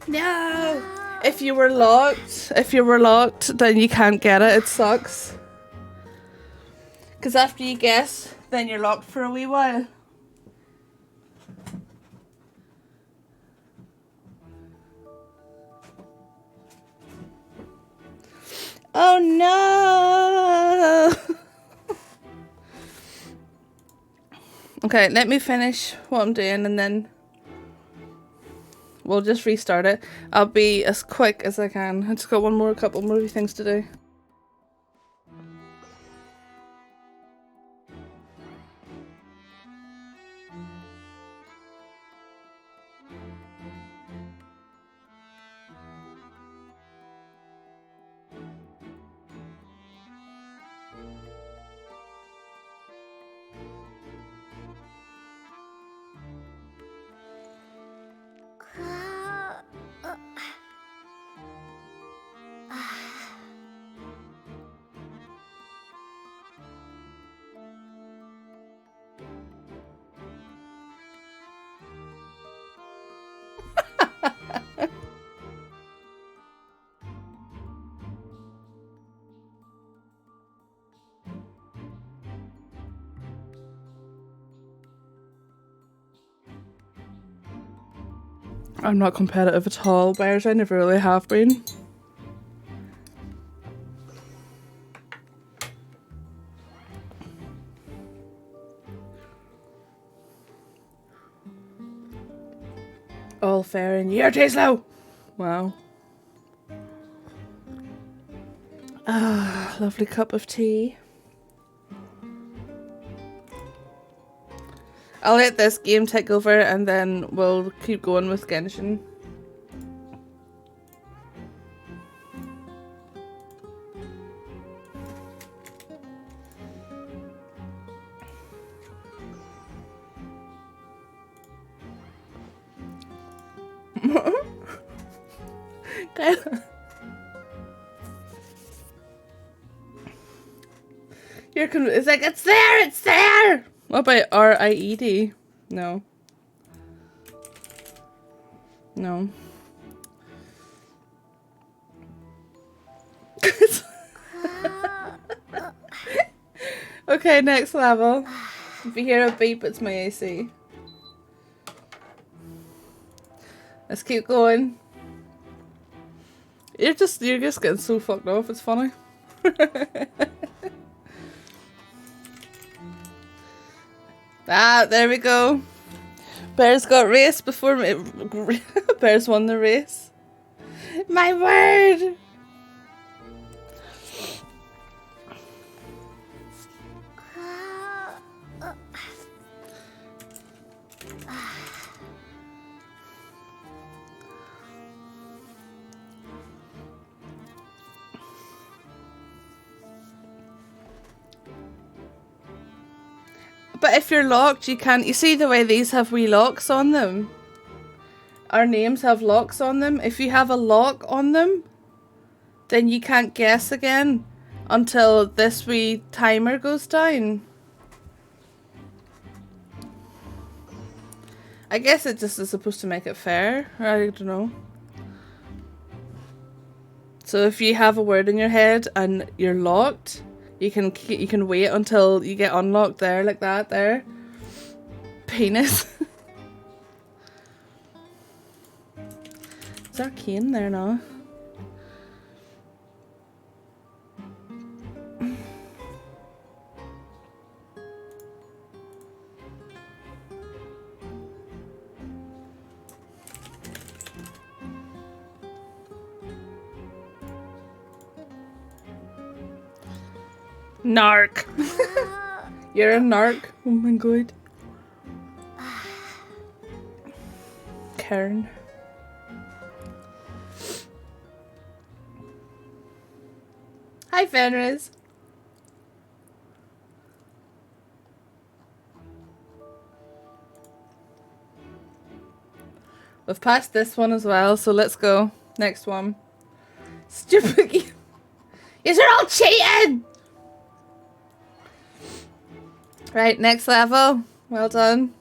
No. If you were locked, then you can't get it. It sucks. Because after you guess, then you're locked for a wee while. Oh no! Okay, let me finish what I'm doing and then we'll just restart it. I'll be as quick as I can. I just got couple more things to do. I'm not competitive at all, Bears. I never really have been. All fair in your taste low. Wow. Ah, lovely cup of tea. I'll let this game take over and then we'll keep going with Genshin. It's like, it's there, it's there! What about R-I-E-D? No. No. Okay, next level. If you hear a beep, it's my AC. Let's keep going. You're just getting so fucked off, it's funny. Ah, there we go. Bears got raced before me. Bears won the race. My word! But if you're locked, you can't. You see the way these have wee locks on them? Our names have locks on them. If you have a lock on them, then you can't guess again until this wee timer goes down. I guess it just is supposed to make it fair. I don't know. So if you have a word in your head and you're locked, you can wait until you get unlocked there, like that there. Penis. Is Arcane there now? Narc. You're a narc. Oh my god. Karen. Hi, Fenris. We've passed this one as well, so let's go. Next one. Stupid. You're all cheating! Right, next level. Well done.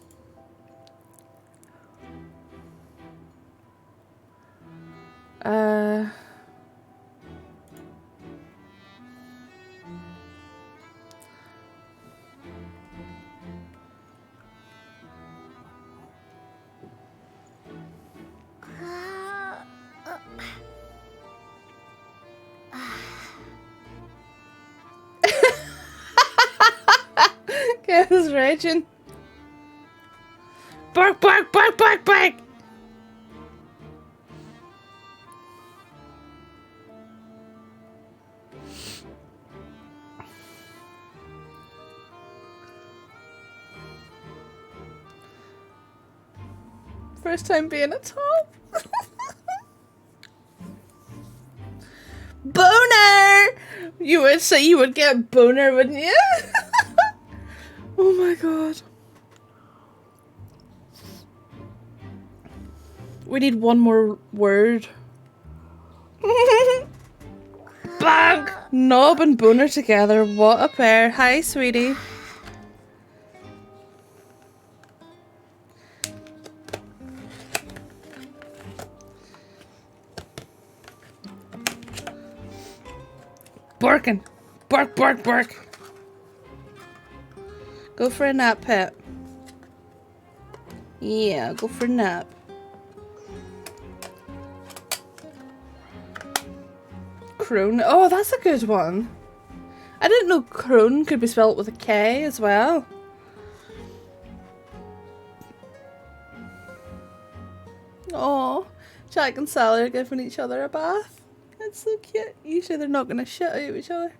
Okay, who's raging? Bark, bark, bark, bark, bark! First time being a top. Boner! You would say you would get boner, wouldn't you? Oh my god. We need one more word. Bang! Knob and boner together. What a pair. Hi, sweetie. Barking. Bark, bark, bark. Go for a nap, pet. Yeah, go for a nap. Crone. Oh, that's a good one. I didn't know crone could be spelled with a K as well. Oh, Jack and Sally are giving each other a bath. That's so cute. Usually they're not going to shit out each other.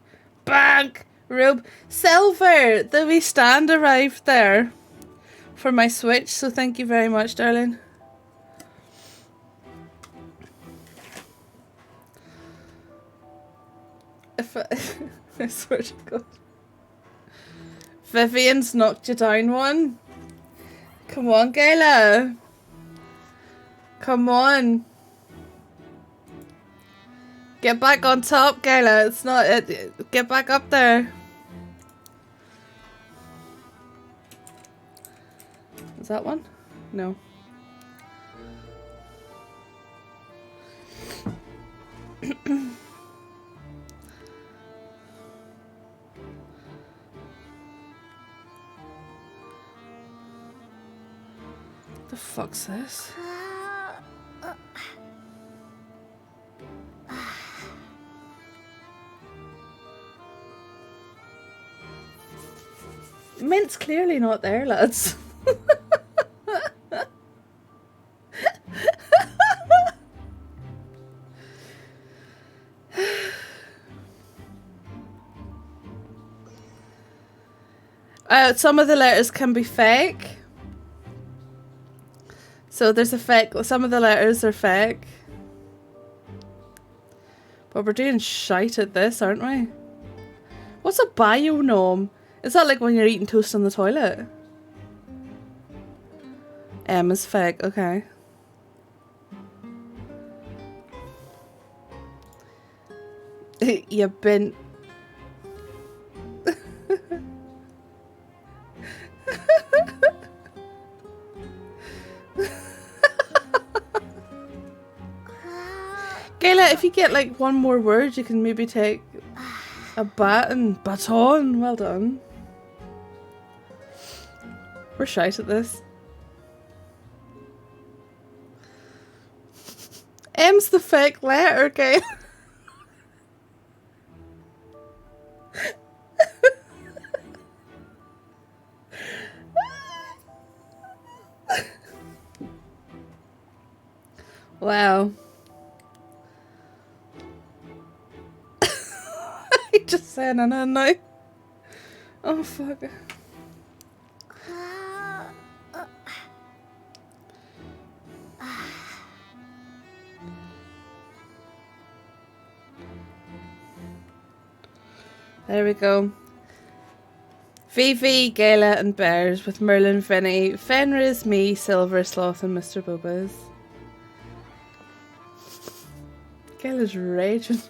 Bank! Rube. Silver! The wee stand arrived there for my Switch, so thank you very much, darling. If I swear to God. Vivian's knocked you down one. Come on, Gayla. Come on. Get back on top, Gayla. It's not it. Get back up there. Is that one? No. The fuck's this? Mint's clearly not there, lads. Some of the letters can be fake. So there's a fake, some of the letters are fake. But we're doing shite at this, aren't we? What's a bionome? Is that like when you're eating toast on the toilet? M is fake, okay. You've been... Gayla, if you get like one more word, you can maybe take a baton. Well done. We're shite at this. M's the fake letter, Gayla. Wow. I just saying, I know. Oh, fuck. There we go. Vivi, Gala, and Bears with Merlin, Vinny, Fenris, me, Silver, Sloth, and Mr. Bobas. Gala's raging.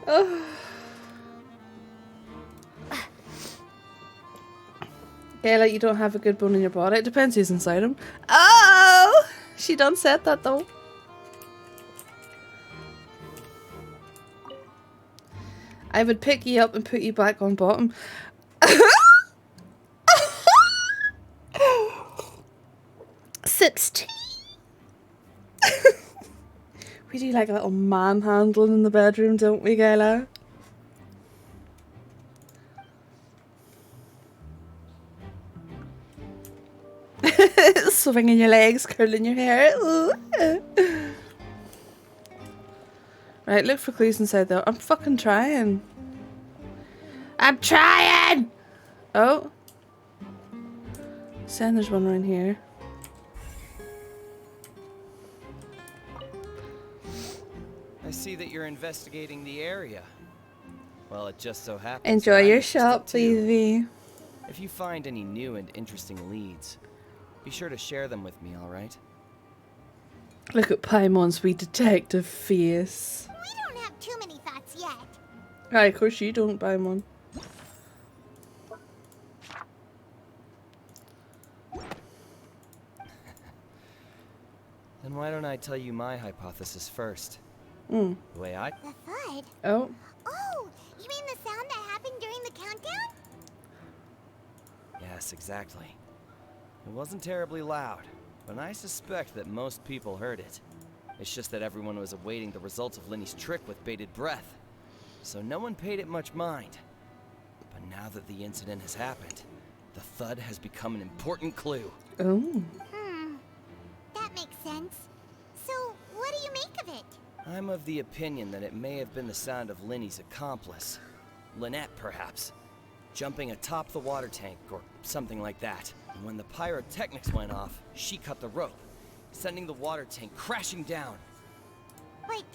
Oh. Gala, you don't have a good bone in your body. It depends who's inside him. Oh! She done said that though. I would pick you up and put you back on bottom. Sips tea. We do like a little manhandling in the bedroom, don't we, Gayla? Swinging your legs, curling your hair. Ooh. Right, look for clues inside though. I'm fucking trying. I'm trying! Oh. Saying there's one around here. I see that you're investigating the area. Well, it just so happens. Enjoy that your I'm shop, interested too. baby. If you find any new and interesting leads, be sure to share them with me, alright? Look at Paimon's wee detective face. We don't have too many thoughts yet. Aye, of course you don't, Paimon. Then why don't I tell you my hypothesis first? Mm. The way I... The thud? Oh. Oh, you mean the sound that happened during the countdown? Yes, exactly. It wasn't terribly loud, but I suspect that most people heard it. It's just that everyone was awaiting the results of Linny's trick with bated breath, so no one paid it much mind. But now that the incident has happened, the thud has become an important clue. Oh. That makes sense. So, what do you make of it? I'm of the opinion that it may have been the sound of Linny's accomplice. Lynette, perhaps. Jumping atop the water tank, or something like that. And when the pyrotechnics went off, she cut the rope, sending the water tank crashing down. Wait,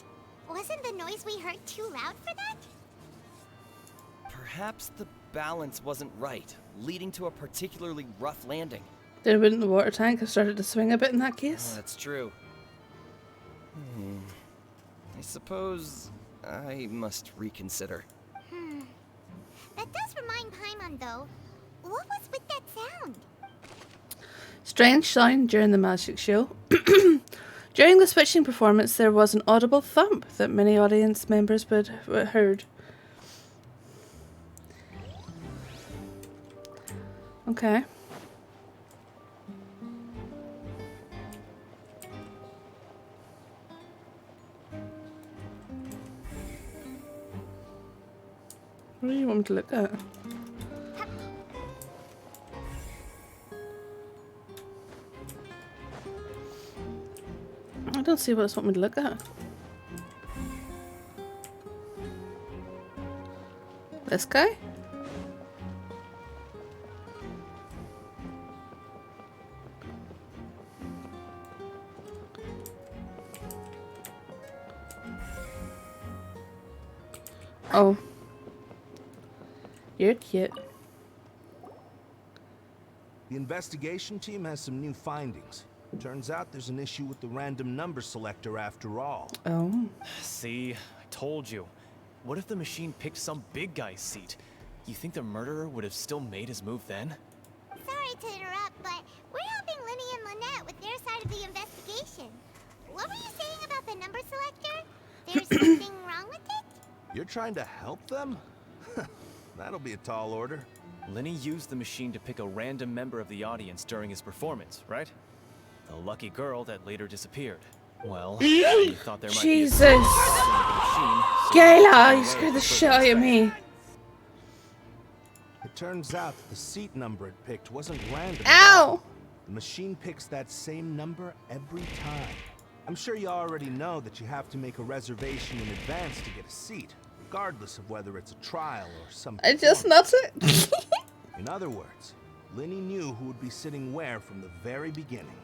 wasn't the noise we heard too loud for that? Perhaps the balance wasn't right, leading to a particularly rough landing. Then wouldn't the water tank have started to swing a bit in that case? Oh, that's true. I suppose I must reconsider. That does remind Paimon, though. What was with that sound? Strange sound during the magic show. During the switching performance, there was an audible thump that many audience members would heard. Okay. What do you want me to look at? I don't see what it's want me to look at. This guy? Oh. You're cute. The investigation team has some new findings. Turns out there's an issue with the random number selector after all. Oh. See, I told you. What if the machine picked some big guy's seat? You think the murderer would have still made his move then? Sorry to interrupt, but we're helping Linny and Lynette with their side of the investigation. What were you saying about the number selector? There's something wrong with it? You're trying to help them? That'll be a tall order. Linny used the machine to pick a random member of the audience during his performance, right? The lucky girl that later disappeared. Well, you thought there might Jesus! be a machine, so Gayla, you scared the shit out of me. It turns out that the seat number it picked wasn't random. Ow! The machine picks that same number every time. I'm sure you already know that you have to make a reservation in advance to get a seat. regardless of whether it's a trial or some I just nuts it. In other words, Linny knew who would be sitting where from the very beginning.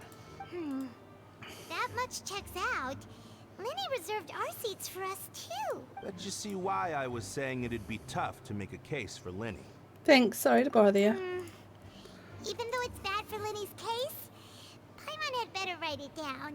That much checks out. Linny reserved our seats for us, too. But you see why I was saying it'd be tough to make a case for Linny. Thanks, sorry to bother you. Even though it's bad for Linny's case, Paimon had better write it down.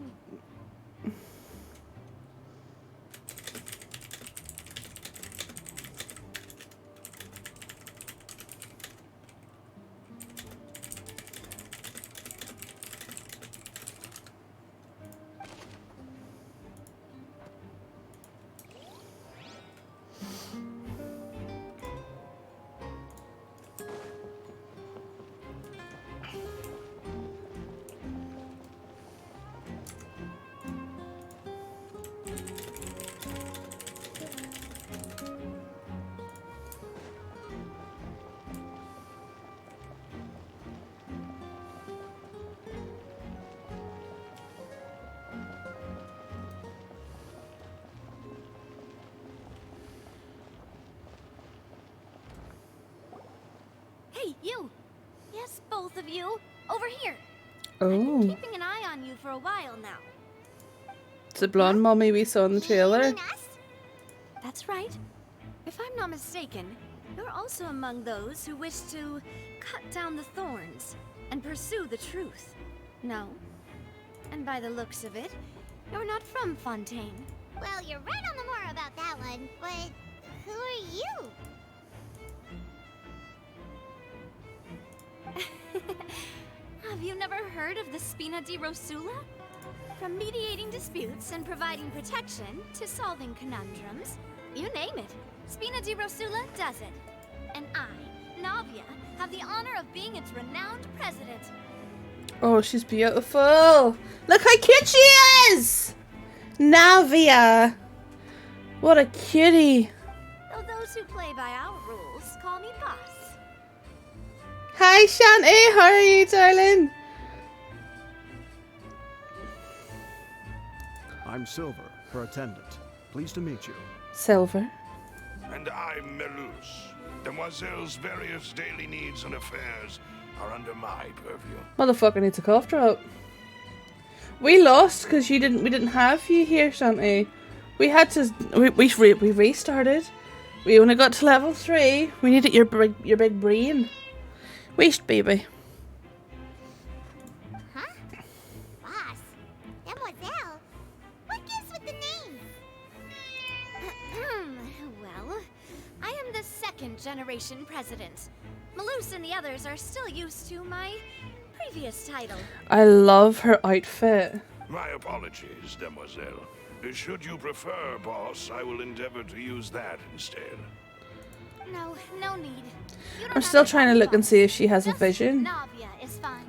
Hey, you! Yes, both of you! Over here! Oh. Keeping an eye on you for a while now. It's the blonde mommy we saw in the trailer. That's right. If I'm not mistaken, you're also among those who wish to cut down the thorns and pursue the truth. No? And by the looks of it, you're not from Fontaine. Well, you're right on the more about that one, but who are you? Have you never heard of the Spina di Rosula? From mediating disputes and providing protection to solving conundrums, you name it, Spina di Rosula does it. And I, Navia, have the honor of being its renowned president. Oh, she's beautiful. Look how cute she is! Navia. What a cutie. Though those who play by our rules call me boss. Hi, Shanty. How are you, darling? I'm Silver, her attendant. Pleased to meet you. Silver. And I'm Melus. Demoiselle's various daily needs and affairs are under my purview. Motherfucker needs a cough drop. We lost because we didn't have you here, Shanty. We had to. We restarted. We only got to level 3. We needed your big brain. Waste, baby. Huh? Boss? Demoiselle? What gives with the name? Well, I am the second generation president. Malus and the others are still used to my previous title. I love her outfit. My apologies, Demoiselle. Should you prefer, boss, I will endeavor to use that instead. No, no need. I'm still trying to look and see if she has a vision. Navia is fine.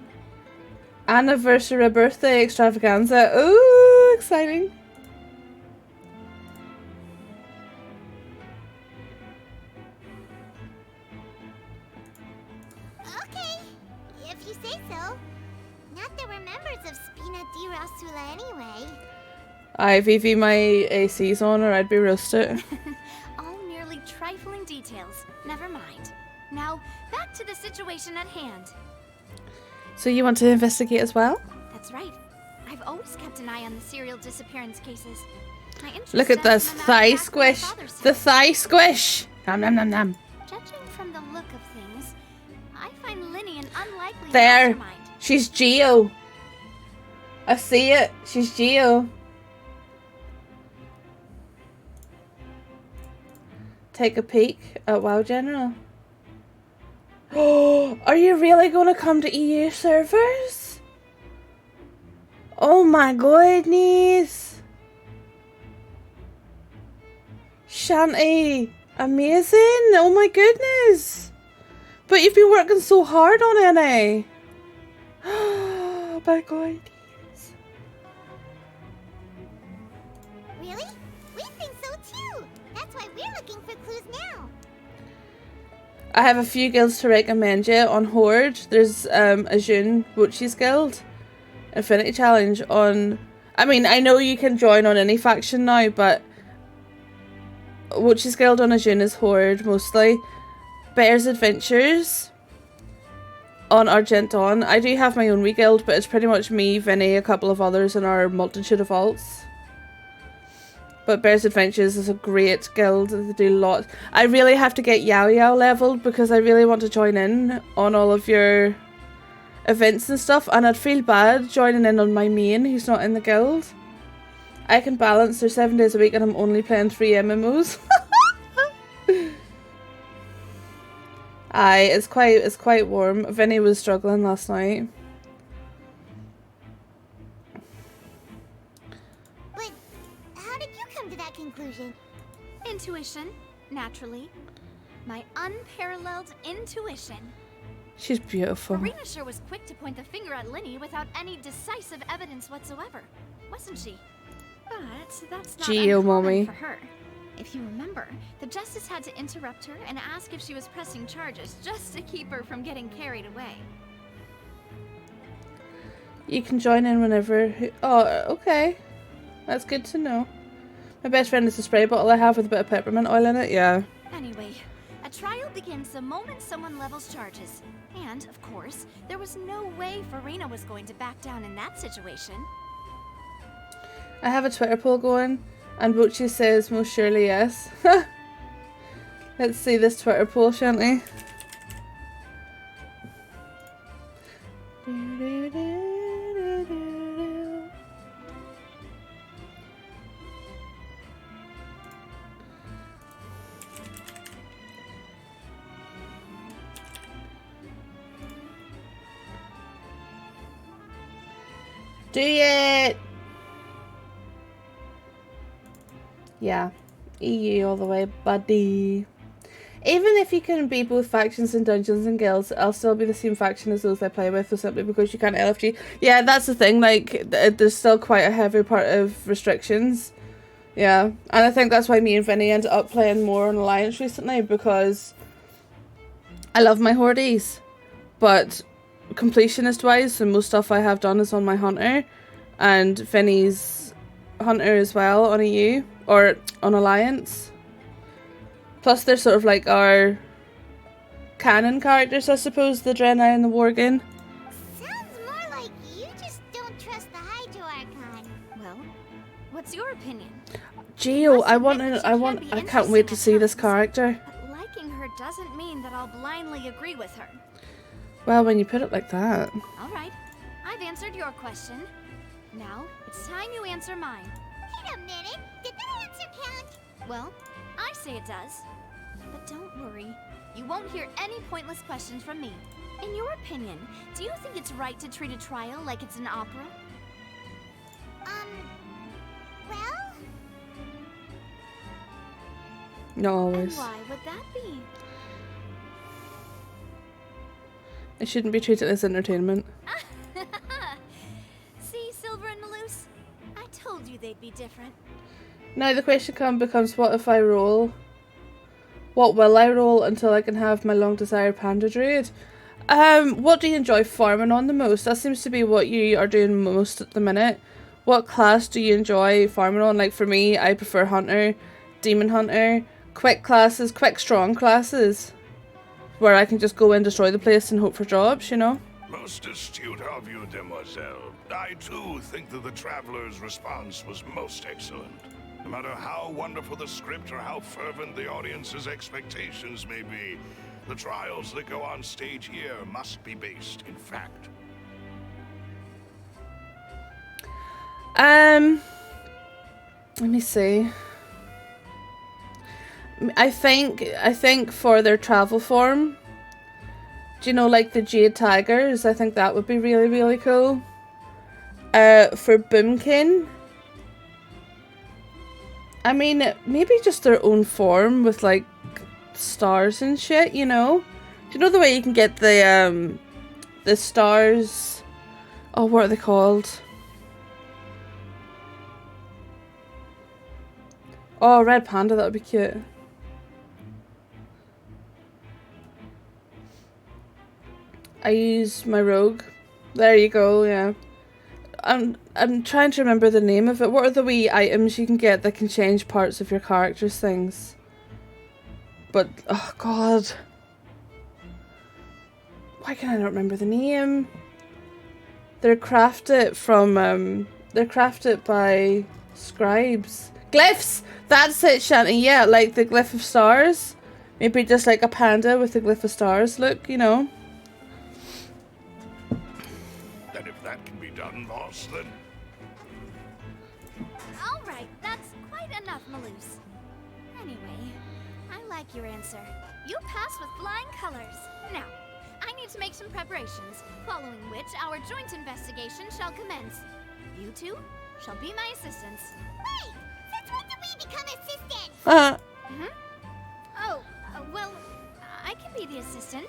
Anniversary birthday extravaganza. Ooh, exciting. Okay, if you say so. Not that we're members of Spina di Rosula anyway. Aye, Vivi, my AC's on or I'd be roasted. All merely trifling details. Never mind. Now, back to the situation at hand. So you want to investigate as well? That's right. I've always kept an eye on the serial disappearance cases. My interest Look at stems this from a thigh matter of fact my squish. father The said. thigh squish. Nom nom nom nom. Judging from the look of things, I find Linny an unlikely There. mastermind. She's Geo. I see it. She's Geo. Take a peek at WoW General. Oh, are you really going to come to EU servers? Oh my goodness. Shanty. Amazing. Oh my goodness. But you've been working so hard on it, eh? Oh my god. Really? We think so too. That's why we're looking for clues now. I have a few guilds to recommend you on Horde. There's a June Wuchi's guild. Infinity Challenge on... I mean, I know you can join on any faction now, but... Witch's Guild on Ajuna's Horde mostly. Bear's Adventures on Argent Dawn. I do have my own wee guild, but it's pretty much me, Vinny, a couple of others, and our multitude of alts. But Bear's Adventures is a great guild. They do lots. I really have to get Yao Yao leveled because I really want to join in on all of your events and stuff, and I'd feel bad joining in on my main who's not in the guild. I can balance. There's 7 days a week and I'm only playing 3 MMOs. Aye, it's quite warm. Vinny was struggling last night. But how did you come to that conclusion? Intuition, naturally. My unparalleled intuition. She's beautiful. Farina sure was quick to point the finger at Linny without any decisive evidence whatsoever, wasn't she? But that's not Geo, uncommon mommy. for her. If you remember, the Justice had to interrupt her and ask if she was pressing charges just to keep her from getting carried away. You can join in whenever. Oh, okay. That's good to know. My best friend is a spray bottle I have with a bit of peppermint oil in it. Yeah. Anyway, a trial begins the moment someone levels charges. And, of course, there was no way Farina was going to back down in that situation. I have a Twitter poll going, and Bochi says most surely yes. Let's see this Twitter poll, shan't we? Do it! Yeah, EU all the way, buddy. Even if you can be both factions in Dungeons and Guilds, I'll still be the same faction as those I play with, or simply because you can't LFG. Yeah, that's the thing, like, there's still quite a heavy part of restrictions. Yeah, and I think that's why me and Vinny ended up playing more on Alliance recently, because I love my Hordes, but completionist-wise, the most stuff I have done is on my Hunter, and Vinny's Hunter as well on EU, or on Alliance. Plus they're sort of like our canon characters, I suppose, the Draenei and the Worgen. Sounds more like you just don't trust the Hydro Archon. Well, what's your opinion? Geo, I can't wait to see this character. But liking her doesn't mean that I'll blindly agree with her. Well, when you put it like that. Alright, I've answered your question. Now, it's time you answer mine. Wait a minute, did that answer count? Well, I say it does. But don't worry, you won't hear any pointless questions from me. In your opinion, do you think it's right to treat a trial like it's an opera? Well? Not always. And why would that be? It shouldn't be treated as entertainment. See, Silver and Malus? I told you they'd be different. Now the question becomes, what if I roll? What will I roll until I can have my long desired panda druid? What do you enjoy farming on the most? That seems to be what you are doing most at the minute. What class do you enjoy farming on? Like for me, I prefer Hunter, Demon Hunter, quick classes, quick strong classes, where I can just go and destroy the place and hope for jobs, you know? Most astute of you, demoiselle. I too think that the traveler's response was most excellent. No matter how wonderful the script or how fervent the audience's expectations may be, the trials that go on stage here must be based in fact. Let me see. I think for their travel form, do you know, like the Jade Tigers? I think that would be really, really cool. For Boomkin, I mean, maybe just their own form with like stars and shit, you know? Do you know the way you can get the stars? Oh, what are they called? Oh, red panda, that would be cute. I use my rogue. There you go, yeah. I'm trying to remember the name of it. What are the wee items you can get that can change parts of your character's things? but oh god, why can I not remember the name? They're crafted from they're crafted by scribes. Glyphs! That's it, Shanty. Yeah, like the glyph of stars. Maybe just like a panda with the glyph of stars look, you know. And if that can be done, boss, then... All right, that's quite enough, Maloose. Anyway, I like your answer. You passed with flying colors. Now, I need to make some preparations, following which our joint investigation shall commence. You two shall be my assistants. Wait! Since when did we become assistants? Oh, well, I can be the assistant.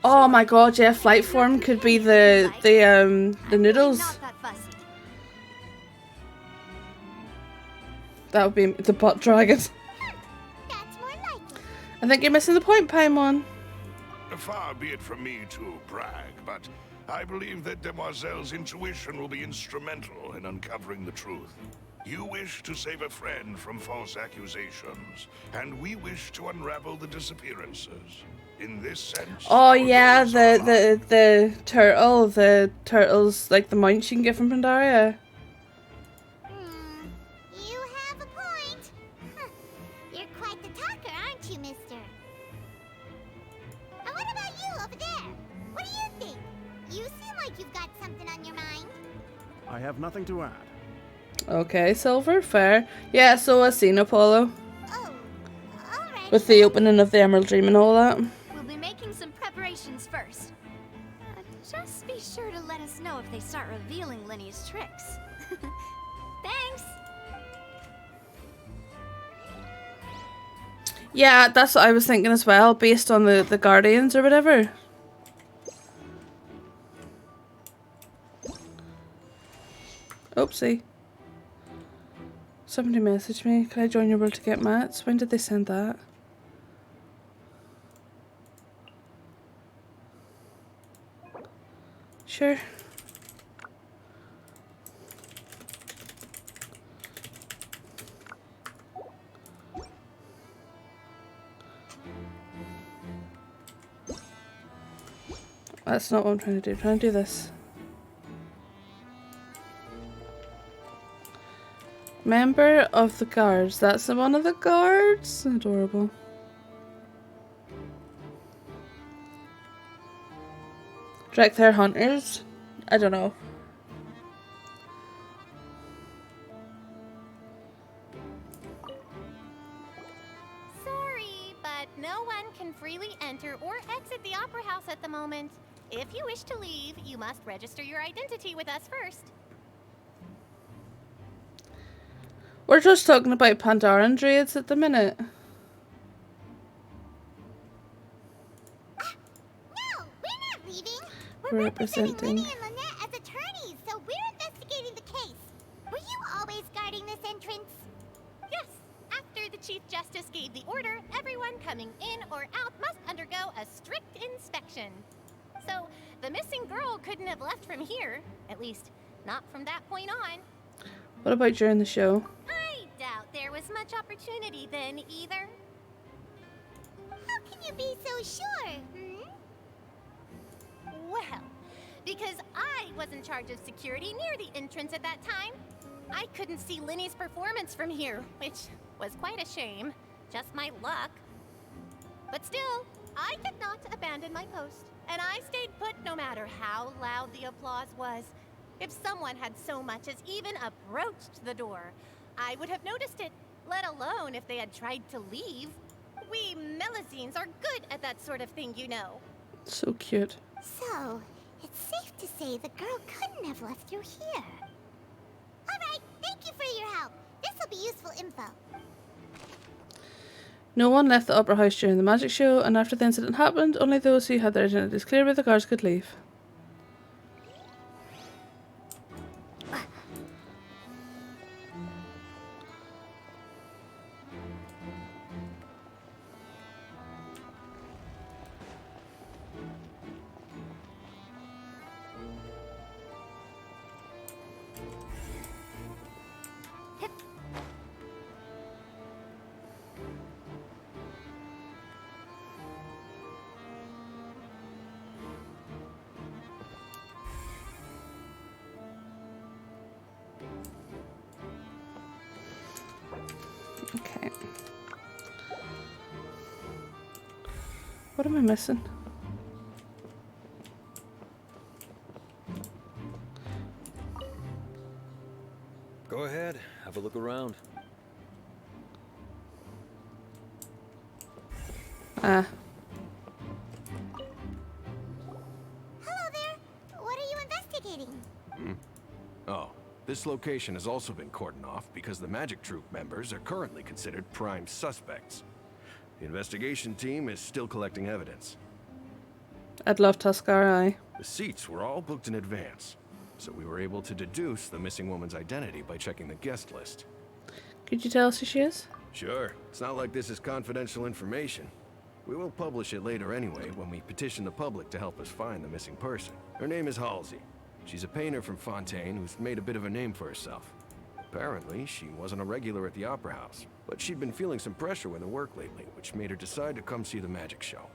Oh my god, yeah, flight form could be the noodles. Not that fussy. That would be the butt dragon. That's more like it. I think you're missing the point, Paimon. Far be it from me to brag, but I believe that Demoiselle's intuition will be instrumental in uncovering the truth. You wish to save a friend from false accusations, and we wish to unravel the disappearances. In this sense... Oh yeah, the turtles, like the mounts you can get from Pandaria. You have a point. Huh. You're quite the talker, aren't you, mister? And what about you over there? What do you think? You seem like you've got something on your mind. I have nothing to add. Okay, Silver, fair. Yeah, so I've seen Apollo. Oh, alright. With the opening of the Emerald Dream and all that. We'll be making some preparations first. Just be sure to let us know if they start revealing Lenny's tricks. Thanks! Yeah, that's what I was thinking as well, based on the Guardians or whatever. Oopsie. Somebody messaged me. Can I join your world to get mats? When did they send that? Sure. That's not what I'm trying to do. I'm trying to do this. Member of the guards. That's the one of the guards. Adorable. Direct their hunters. I don't know. Sorry, but no one can freely enter or exit the Opera House at the moment. If you wish to leave, you must register your identity with us first. We're just talking about Pandaran Druids at the minute. No, we're not leaving. We're representing. Lenny and Lynette as attorneys, so we're investigating the case. Were you always guarding this entrance? Yes, after the Chief Justice gave the order, everyone coming in or out must undergo a strict inspection. So, the missing girl couldn't have left from here. At least, not from that point on. What about during the show? I doubt there was much opportunity then, either. How can you be so sure, Well, because I was in charge of security near the entrance at that time. I couldn't see Lenny's performance from here, which was quite a shame. Just my luck. But still, I did not abandon my post, and I stayed put no matter how loud the applause was. If someone had so much as even approached the door, I would have noticed it, let alone if they had tried to leave. We Melusines are good at that sort of thing, you know. So cute. So, it's safe to say the girl couldn't have left you here. Alright, thank you for your help. This'll be useful info. No one left the Opera House during the magic show, and after the incident happened, only those who had their identities clear by the guards could leave. What am I missing? Go ahead, have a look around. Ah. Hello there. What are you investigating? Oh, this location has also been cordoned off because the Magic Troop members are currently considered prime suspects. The investigation team is still collecting evidence. I'd love Tuscaray. The seats were all booked in advance, so we were able to deduce the missing woman's identity by checking the guest list. Could you tell us who she is? Sure, it's not like this is confidential information. We will publish it later anyway when we petition the public to help us find the missing person. Her name is Halsey. She's a painter from Fontaine who's made a bit of a name for herself. Apparently, she wasn't a regular at the Opera House, but she'd been feeling some pressure with her work lately, which made her decide to come see the magic show.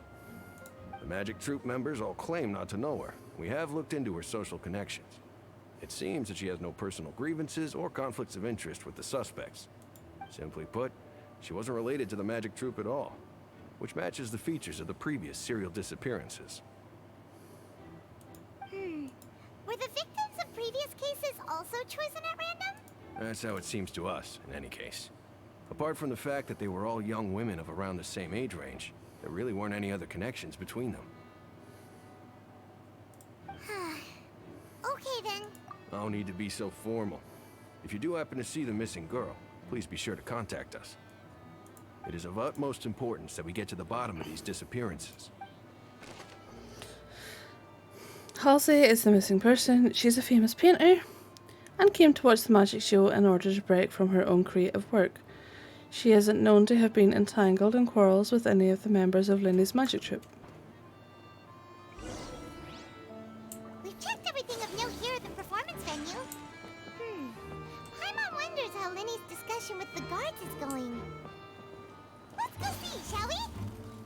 The Magic Troop members all claim not to know her. We have looked into her social connections. It seems that she has no personal grievances or conflicts of interest with the suspects. Simply put, she wasn't related to the Magic Troop at all, which matches the features of the previous serial disappearances. Were the victims of previous cases also chosen at random? That's how it seems to us, in any case. Apart from the fact that they were all young women of around the same age range, there really weren't any other connections between them. Okay then. No need to be so formal. If you do happen to see the missing girl, please be sure to contact us. It is of utmost importance that we get to the bottom of these disappearances. Halsey is the missing person. She's a famous painter and came to watch the magic show in order to break from her own creative work. She isn't known to have been entangled in quarrels with any of the members of Linny's magic troupe. We've checked everything of note here at the performance venue. Paimon wonders how Linny's discussion with the guards is going. Let's go see, shall we?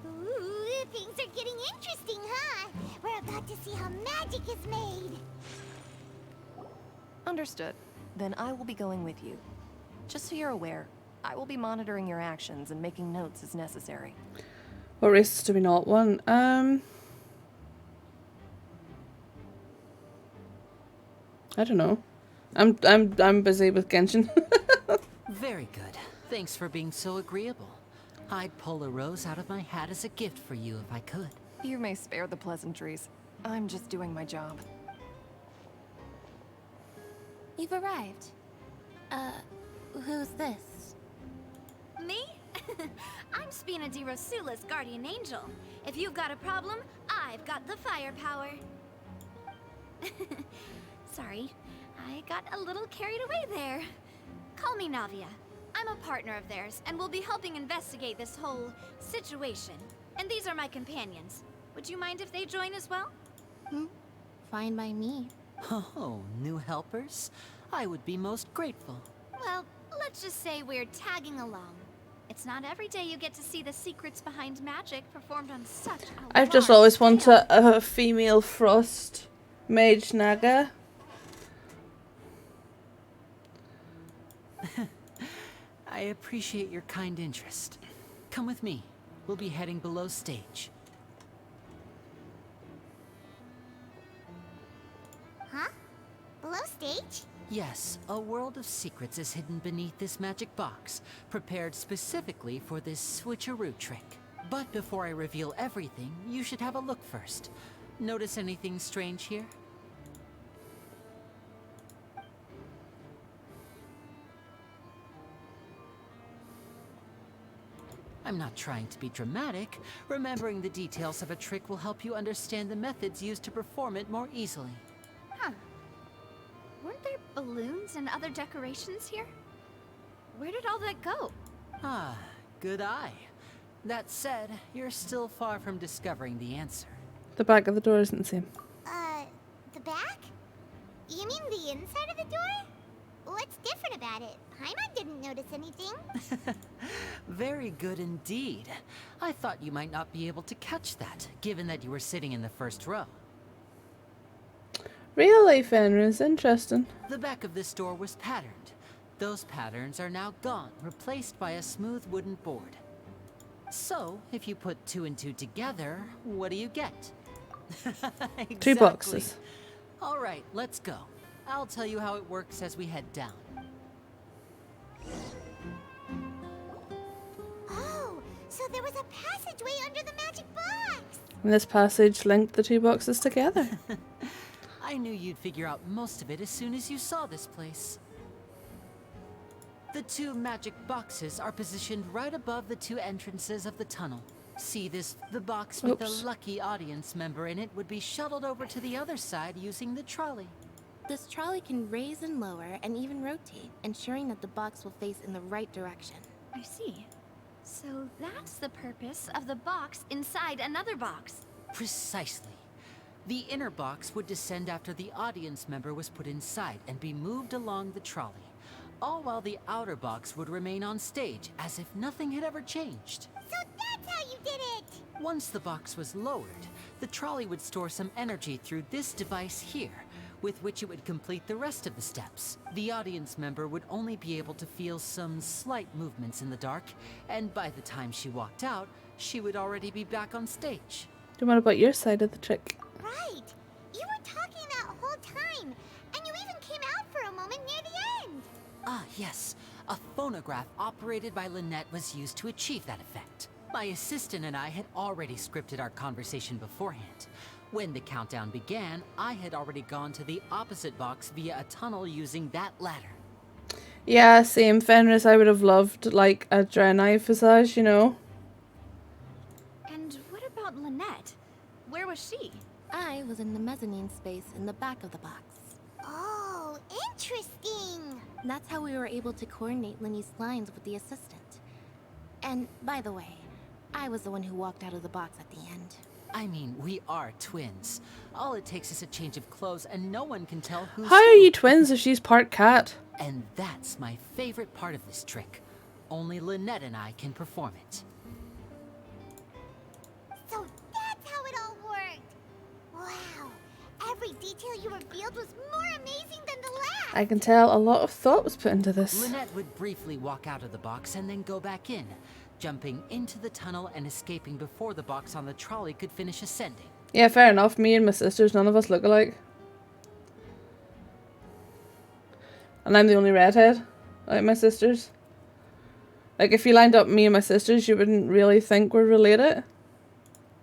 Ooh, things are getting interesting, huh? We're about to see how magic is made. Understood. Then I will be going with you. Just so you're aware, I will be monitoring your actions and making notes as necessary. What races do we not want? I don't know. I'm busy with Genshin. Very good. Thanks for being so agreeable. I'd pull a rose out of my hat as a gift for you if I could. You may spare the pleasantries. I'm just doing my job. You've arrived. Who's this? Me? I'm Spina di Rosula's guardian angel. If you've got a problem, I've got the firepower. Sorry, I got a little carried away there. Call me Navia. I'm a partner of theirs, and we'll be helping investigate this whole situation. And these are my companions. Would you mind if they join as well? Fine by me. Oh, new helpers? I would be most grateful. Well, let's just say we're tagging along. It's not every day you get to see the secrets behind magic performed on such a I've just large always scale. wanted a female Frost Mage Naga. I appreciate your kind interest. Come with me. We'll be heading below stage. Huh? Below stage? Yes, a world of secrets is hidden beneath this magic box, prepared specifically for this switcheroo trick. But before I reveal everything, you should have a look first. Notice anything strange here? I'm not trying to be dramatic. Remembering the details of a trick will help you understand the methods used to perform it more easily. Huh. Weren't there balloons and other decorations here? Where did all that go? Ah, good eye. That said, you're still far from discovering the answer. The back of the door isn't the same. The back? You mean the inside of the door? What's different about it? Paimon didn't notice anything. Very good indeed. I thought you might not be able to catch that, given that you were sitting in the first row. Real life Fenris, interesting. The back of this door was patterned. Those patterns are now gone, replaced by a smooth wooden board. So, if you put 2 and 2 together, what do you get? Exactly. 2 boxes. All right, let's go. I'll tell you how it works as we head down. Oh, so there was a passageway under the magic box! And this passage linked the 2 boxes together. I knew you'd figure out most of it as soon as you saw this place. The 2 magic boxes are positioned right above the 2 entrances of the tunnel. See this? The box with the lucky audience member in it would be shuttled over to the other side using the trolley. This trolley can raise and lower and even rotate, ensuring that the box will face in the right direction. I see. So that's the purpose of the box inside another box. Precisely. The inner box would descend after the audience member was put inside and be moved along the trolley, all while the outer box would remain on stage as if nothing had ever changed. So that's how you did it! Once the box was lowered, the trolley would store some energy through this device here, with which it would complete the rest of the steps. The audience member would only be able to feel some slight movements in the dark, and by the time she walked out, she would already be back on stage. What about your side of the trick? Right! You were talking that whole time, and you even came out for a moment near the end! Ah, yes. A phonograph operated by Lynette was used to achieve that effect. My assistant and I had already scripted our conversation beforehand. When the countdown began, I had already gone to the opposite box via a tunnel using that ladder. Yeah, same. Fenris, I would have loved, like, a Draenei visage, you know? And what about Lynette? Where was she? I was in the mezzanine space in the back of the box. Oh, interesting! That's how we were able to coordinate Linny's lines with the assistant. And, by the way, I was the one who walked out of the box at the end. I mean, we are twins. All it takes is a change of clothes and no one can tell who's How are you twins if she's part cat? And that's my favorite part of this trick. Only Lynette and I can perform it. So that's how it all worked! Wow! Every detail you revealed was more amazing than the last! I can tell a lot of thought was put into this. Lynette would briefly walk out of the box and then go back in, jumping into the tunnel and escaping before the box on the trolley could finish ascending. Yeah, fair enough. Me and my sisters, none of us look alike. And I'm the only redhead out of my sisters. Like, if you lined up me and my sisters, you wouldn't really think we're related.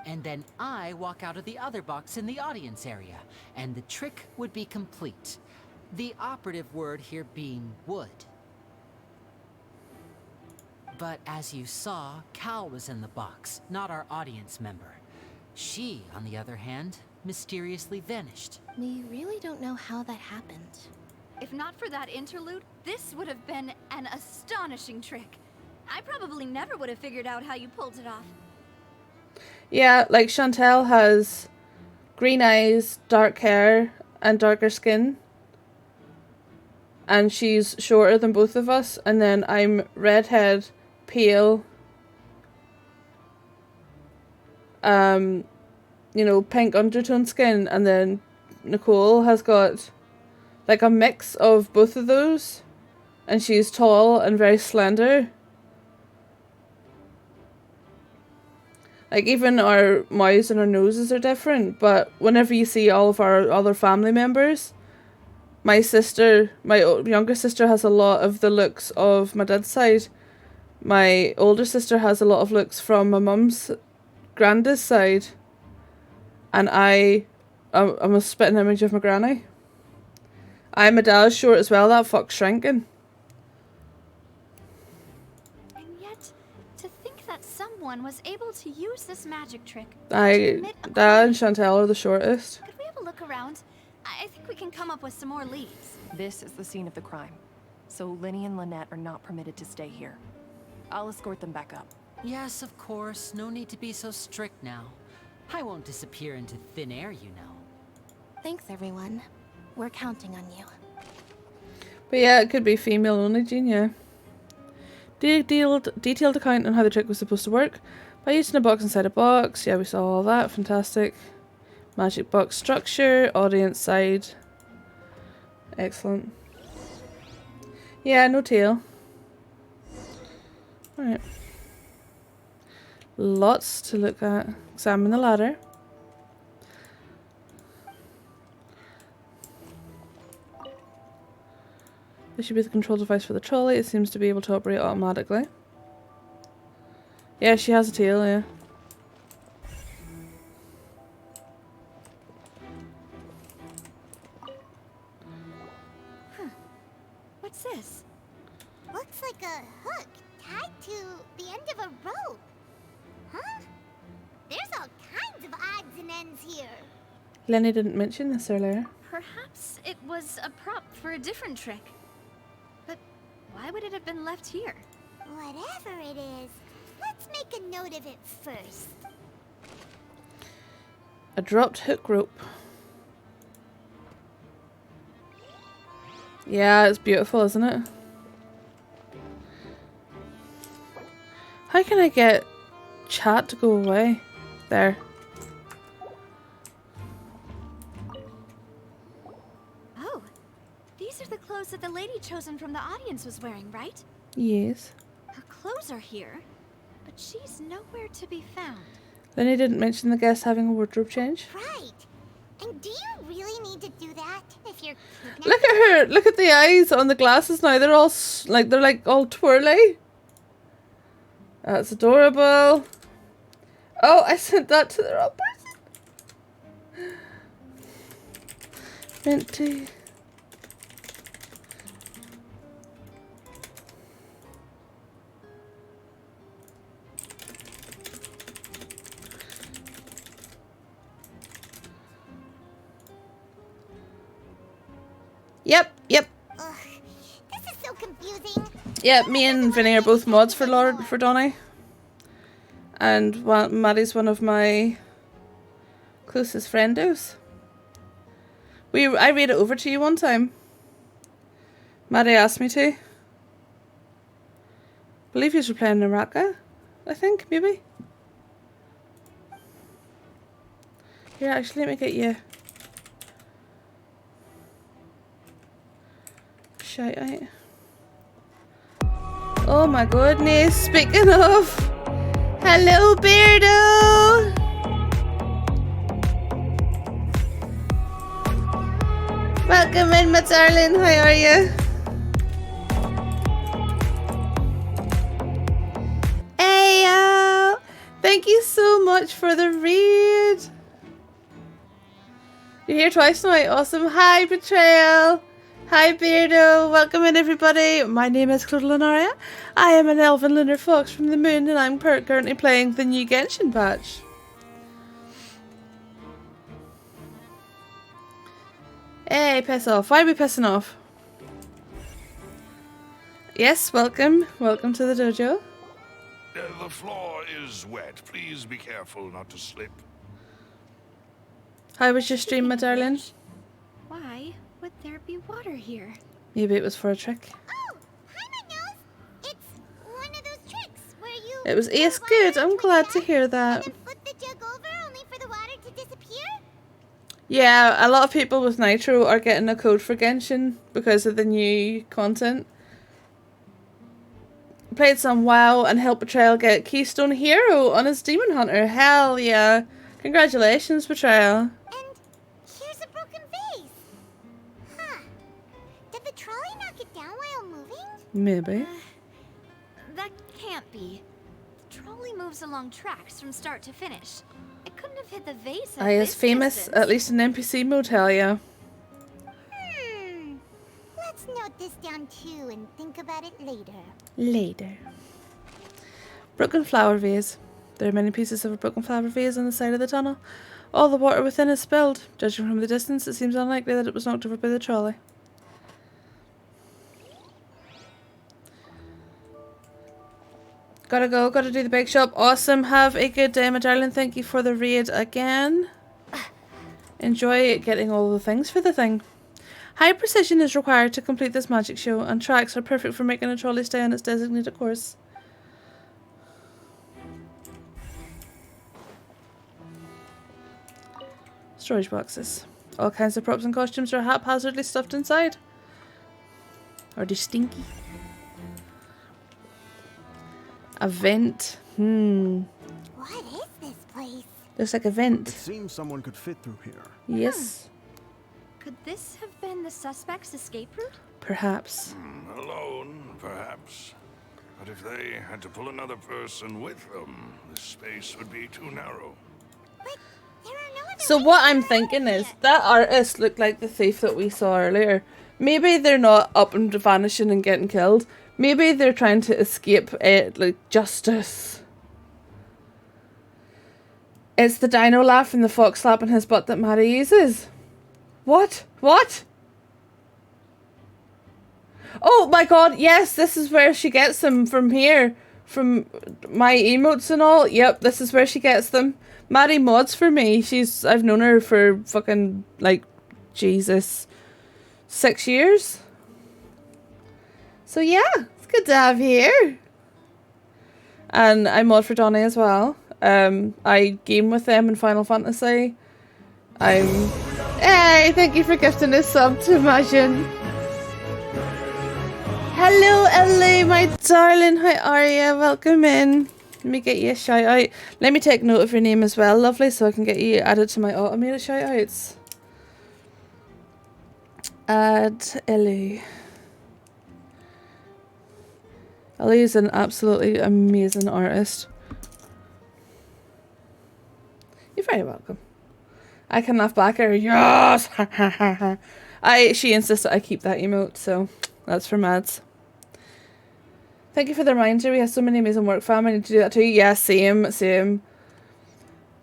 And then I walk out of the other box in the audience area, and the trick would be complete. The operative word here being would. But as you saw, Cal was in the box, not our audience member. She, on the other hand, mysteriously vanished. We really don't know how that happened. If not for that interlude, this would have been an astonishing trick. I probably never would have figured out how you pulled it off. Yeah, like Chantel has green eyes, dark hair, and darker skin. And she's shorter than both of us. And then I'm redhead, pale, you know, pink undertone skin. And then Nicole has got like a mix of both of those. And she's tall and very slender. Like, even our mouths and our noses are different, but whenever you see all of our other family members, my younger sister has a lot of the looks of my dad's side. My older sister has a lot of looks from my mum's granddad's side. And I'm a spitting image of my granny. My dad's short as well, that fuck's shrinking. Someone was able to use this magic trick. Dad and Chantel are the shortest. Could we have a look around? I think we can come up with some more leads. This is the scene of the crime. So Linny and Lynette are not permitted to stay here. I'll escort them back up. Yes, of course. No need to be so strict now. I won't disappear into thin air, you know. Thanks, everyone. We're counting on you. But yeah, it could be female only, Jean, yeah. Detailed account on how the trick was supposed to work by using a box inside a box. Yeah, we saw all that. Fantastic. Magic box structure, audience side. Excellent. Yeah, no tail. Alright. Lots to look at. Examine the ladder. This should be the control device for the trolley. It seems to be able to operate automatically. Yeah, she has a tail, yeah. Huh. What's this? Looks like a hook tied to the end of a rope. Huh? There's all kinds of odds and ends here. Lenny didn't mention this earlier. Perhaps it was a prop for a different trick. But why would it have been left here? Whatever it is, let's make a note of it first. A dropped hook rope. Yeah, it's beautiful, isn't it? How can I get chat to go away? There. Oh, these are the clothes that the lady chosen from the audience was wearing, right? Yes. Her clothes are here, but she's nowhere to be found. Lenny didn't mention the guest having a wardrobe change. Right. And do you really need to do that if you're kidnapped? Look at her! Look at the eyes on the glasses now. They're all they're like all twirly. That's adorable. Oh, I sent that to the wrong person. Meant to. Yep. Ugh, this is so confusing. Yeah, me and Vinny are both mods for Donnie. And Maddie's one of my closest friendos. I read it over to you one time. Maddie asked me to. I believe you were playing Naraka, I think, maybe. Here, actually, let me get you. Shout out. Oh my goodness, speaking of. Hello, Beardo! Welcome in, my darling. How are you? Hey, thank you so much for the read. You're here twice tonight. Awesome. Hi, Betrayal. Hi, Beardo. Welcome in, everybody. My name is Claude Lunaria. I am an elven lunar fox from the moon, and I'm currently playing the new Genshin patch. Hey, piss off. Why are we pissing off? Yes, welcome. Welcome to the dojo. The floor is wet. Please be careful not to slip. How was your stream, my darling? Why would there be water here? Maybe it was for a trick. Oh, Paimon knows. It's one of those tricks where you... It was ace good. I'm glad to hear that. And then flip the jug over only for the water to disappear? Yeah, a lot of people with Nitro are getting a code for Genshin because of the new content. Played some WoW and helped Betrayal get Keystone Hero on his Demon Hunter. Hell yeah. Congratulations, Betrayal. And here's a broken vase. Huh. Did the trolley knock it down while moving? Maybe. That can't be. The trolley moves along tracks from start to finish. It couldn't have hit the vase at Is this famous, distance. at least in NPC motel, yeah. Let's note this down too and think about it later. Later. Broken flower vase. There are many pieces of a broken flower vase on the side of the tunnel. All the water within is spilled. Judging from the distance, it seems unlikely that it was knocked over by the trolley. Gotta go, gotta do the bake shop. Awesome, have a good day, my darling. Thank you for the raid again. Enjoy getting all the things for the thing. High precision is required to complete this magic show, and tracks are perfect for making a trolley stay on its designated course. Storage boxes. All kinds of props and costumes are haphazardly stuffed inside. Are they stinky? A vent. What is this place? Looks like a vent. It seems someone could fit through here. Yes. Could this have been the suspect's escape route? Perhaps. Alone, perhaps. But if they had to pull another person with them, the space would be too narrow. So what I'm thinking is, that artist looked like the thief that we saw earlier. Maybe they're not up and vanishing and getting killed. Maybe they're trying to escape it, like justice. It's the dino laugh and the fox slapping his butt that Maddie uses. What? What? Oh my god, yes, this is where she gets them from here. From my emotes and all. Yep, this is where she gets them. Maddie mods for me. I've known her for fucking, like, Jesus, 6 years. So yeah, it's good to have here. And I mod for Donnie as well. I game with them in Final Fantasy. Hey, thank you for gifting a sub to Imagine. Hello, Ellie, my darling. How are you? Welcome in. Let me get you a shout out. Let me take note of your name as well, lovely, so I can get you added to my automated shout outs. Add Ellie. Ellie is an absolutely amazing artist. You're very welcome. I can laugh back at her. Yes! She insists that I keep that emote, so that's for Mads. Thank you for the reminder. We have so many amazing work fam. I need to do that too. Yeah, same. And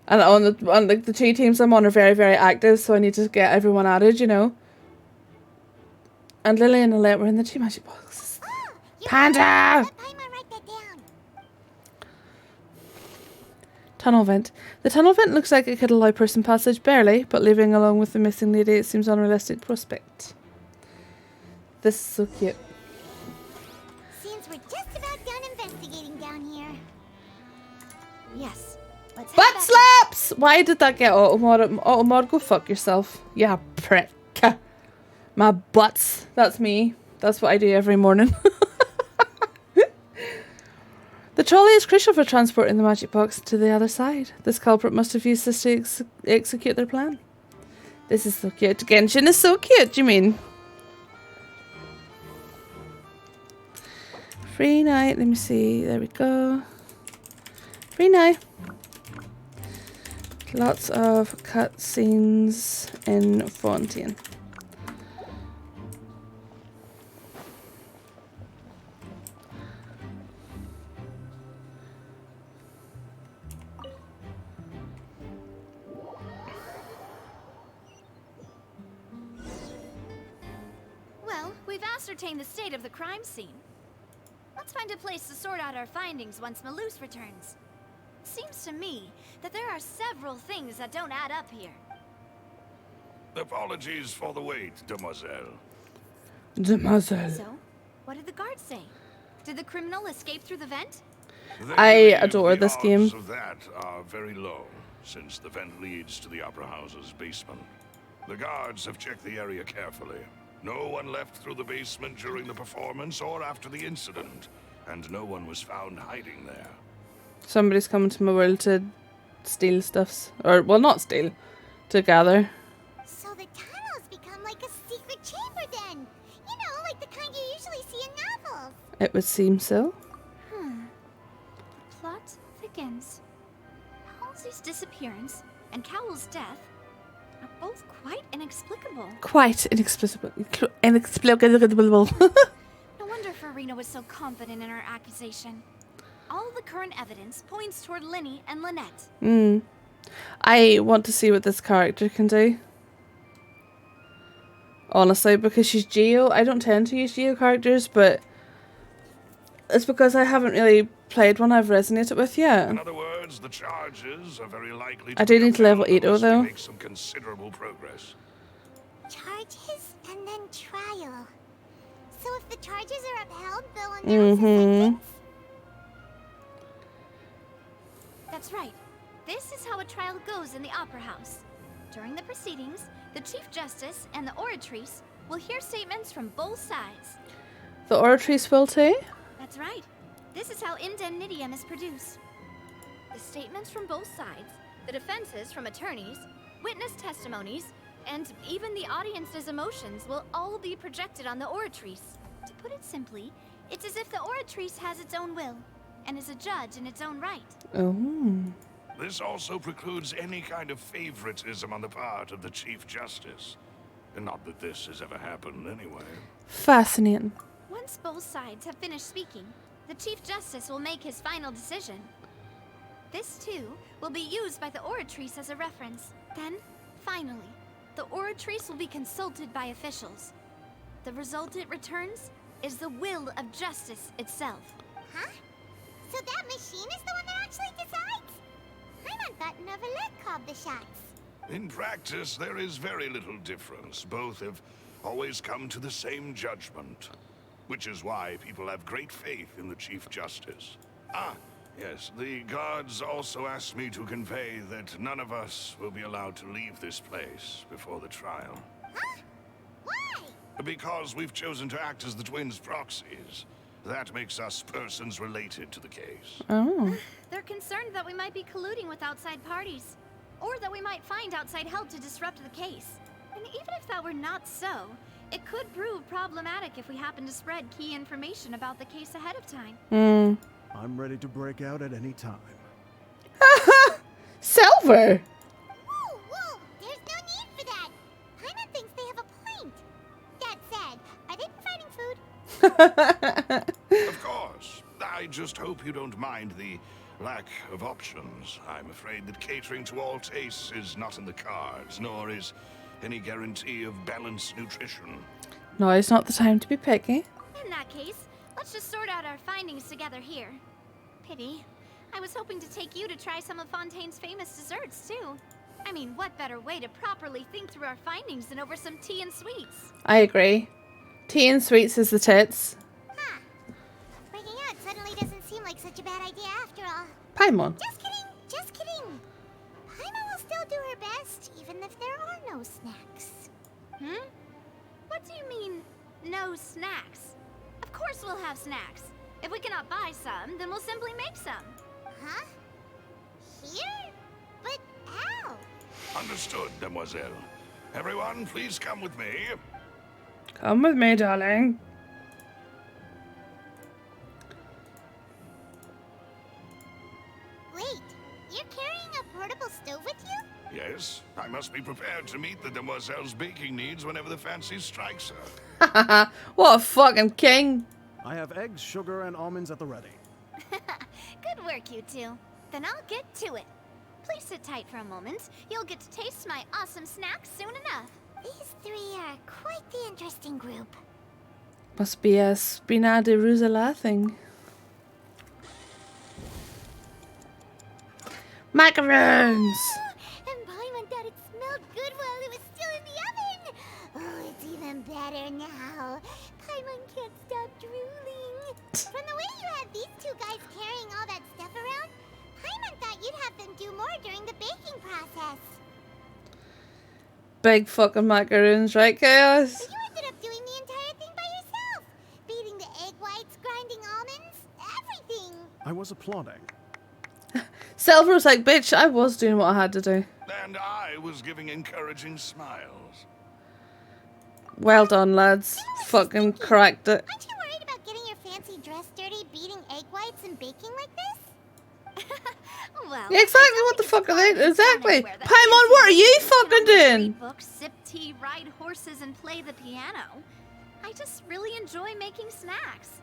on the 2 teams I'm on are very, very active, so I need to get everyone added, you know. And Lily and Alette were in the 2 magic boxes. Panda! Tunnel vent. The tunnel vent looks like it could allow person passage barely, but living along with the missing lady, it seems unrealistic prospect. This is so cute. Seems we're just about done investigating down here. Yes. Let's Butt slaps! Why did that get auto-mod? Auto-mod, go fuck yourself. Yeah, prick. My butts. That's me. That's what I do every morning. The trolley is crucial for transporting the magic box to the other side. This culprit must have used this to execute their plan. This is so cute. Genshin is so cute, you mean? Free night. Let me see. There we go. Free night. Lots of cutscenes in Fontaine. Well, we've ascertained the state of the crime scene. Let's find a place to sort out our findings once Malus returns. Seems to me that there are several things that don't add up here. Apologies for the wait, demoiselle. Demoiselle. So, what did the guards say? Did the criminal escape through the vent? I adore this game. The odds of that are very low, since the vent leads to the Opera House's basement. The guards have checked the area carefully. No one left through the basement during the performance or after the incident, and no one was found hiding there. Somebody's coming to my world to steal stuffs. Or, well, not steal. To gather. So the tunnels become like a secret chamber then. You know, like the kind you usually see in novels. It would seem so. Plot thickens. Halsey's disappearance and Cowell's death are both quite inexplicable. Quite inexplicable. Inexplicable. No wonder Farina was so confident in her accusation. All the current evidence points toward Linny and Lynette. I want to see what this character can do. Honestly, because she's Geo. I don't tend to use Geo characters, but it's because I haven't really played one I've resonated with yet. In other words, the charges are very likely I do need to level 8 though. make some considerable progress. Charges and then trial. So if the charges are upheld, they'll announce a sentence? That's right. This is how a trial goes in the Opera House. During the proceedings, the Chief Justice and the Oratrice will hear statements from both sides. The Oratrice will too? That's right. This is how indemnitium is produced. The statements from both sides, the defenses from attorneys, witness testimonies, and even the audience's emotions will all be projected on the oratrice. To put it simply, it's as if the oratrice has its own will, and is a judge in its own right. Oh. This also precludes any kind of favoritism on the part of the Chief Justice. And not that this has ever happened anyway. Fascinating. Once both sides have finished speaking, the Chief Justice will make his final decision. This, too, will be used by the oratrice as a reference. Then, finally, the oratrice will be consulted by officials. The result it returns is the will of justice itself. Huh? So that machine is the one that actually decides? Paimon thought Neverlet called the shots. In practice, there is very little difference. Both have always come to the same judgment. Which is why people have great faith in the Chief Justice. Ah, yes, the guards also asked me to convey that none of us will be allowed to leave this place before the trial. Huh? Why? Because we've chosen to act as the twins' proxies. That makes us persons related to the case. Oh. They're concerned that we might be colluding with outside parties, or that we might find outside help to disrupt the case. And even if that were not so, it could prove problematic if we happen to spread key information about the case ahead of time. I'm ready to break out at any time. Silver! Whoa, whoa! There's no need for that! Paimon thinks they have a point. That said, are they providing food? Of course. I just hope you don't mind the lack of options. I'm afraid that catering to all tastes is not in the cards, nor is any guarantee of balanced nutrition. No, it's not the time to be picky. In that case, let's just sort out our findings together here. Pity. I was hoping to take you to try some of Fontaine's famous desserts, too. I mean, what better way to properly think through our findings than over some tea and sweets? I agree. Tea and sweets is the tits. Huh. Breaking out suddenly doesn't seem like such a bad idea after all. Paimon. Just kidding, just kidding. Paimon will still do her best, even if there are no snacks. Hmm? What do you mean, no snacks? Of course we'll have snacks. If we cannot buy some, then we'll simply make some. Huh? Here? But how? Understood, Demoiselle. Everyone, please come with me. Come with me, darling. Wait, you're carrying a portable stove with you? Yes, I must be prepared to meet the Demoiselle's baking needs whenever the fancy strikes her. What a fucking king. I have eggs, sugar, and almonds at the ready. Good work, you two. Then I'll get to it. Please sit tight for a moment. You'll get to taste my awesome snacks soon enough. These three are quite the interesting group. Must be a Spina de Rusala thing. Macaroons! And Paimon thought it smelled good while it was still in the oven. Oh, it's even better now. Paimon can't stop drooling. From the way you had these two guys carrying all that stuff around, Paimon thought you'd have them do more during the baking process. Big fucking macaroons, right, Chaos? But you ended up doing the entire thing by yourself. Beating the egg whites, grinding almonds, everything. I was applauding. Silver was like, bitch, I was doing what I had to do. And I was giving encouraging smiles. Well done, lads. Fucking cracked it. Aren't you worried about getting your fancy dress dirty, beating egg whites and baking like this? Well, Yeah, exactly. What the fuck are they? Exactly. Paimon, what are you fucking doing? Read books, sip tea, ride horses, and play the piano. I just really enjoy making snacks.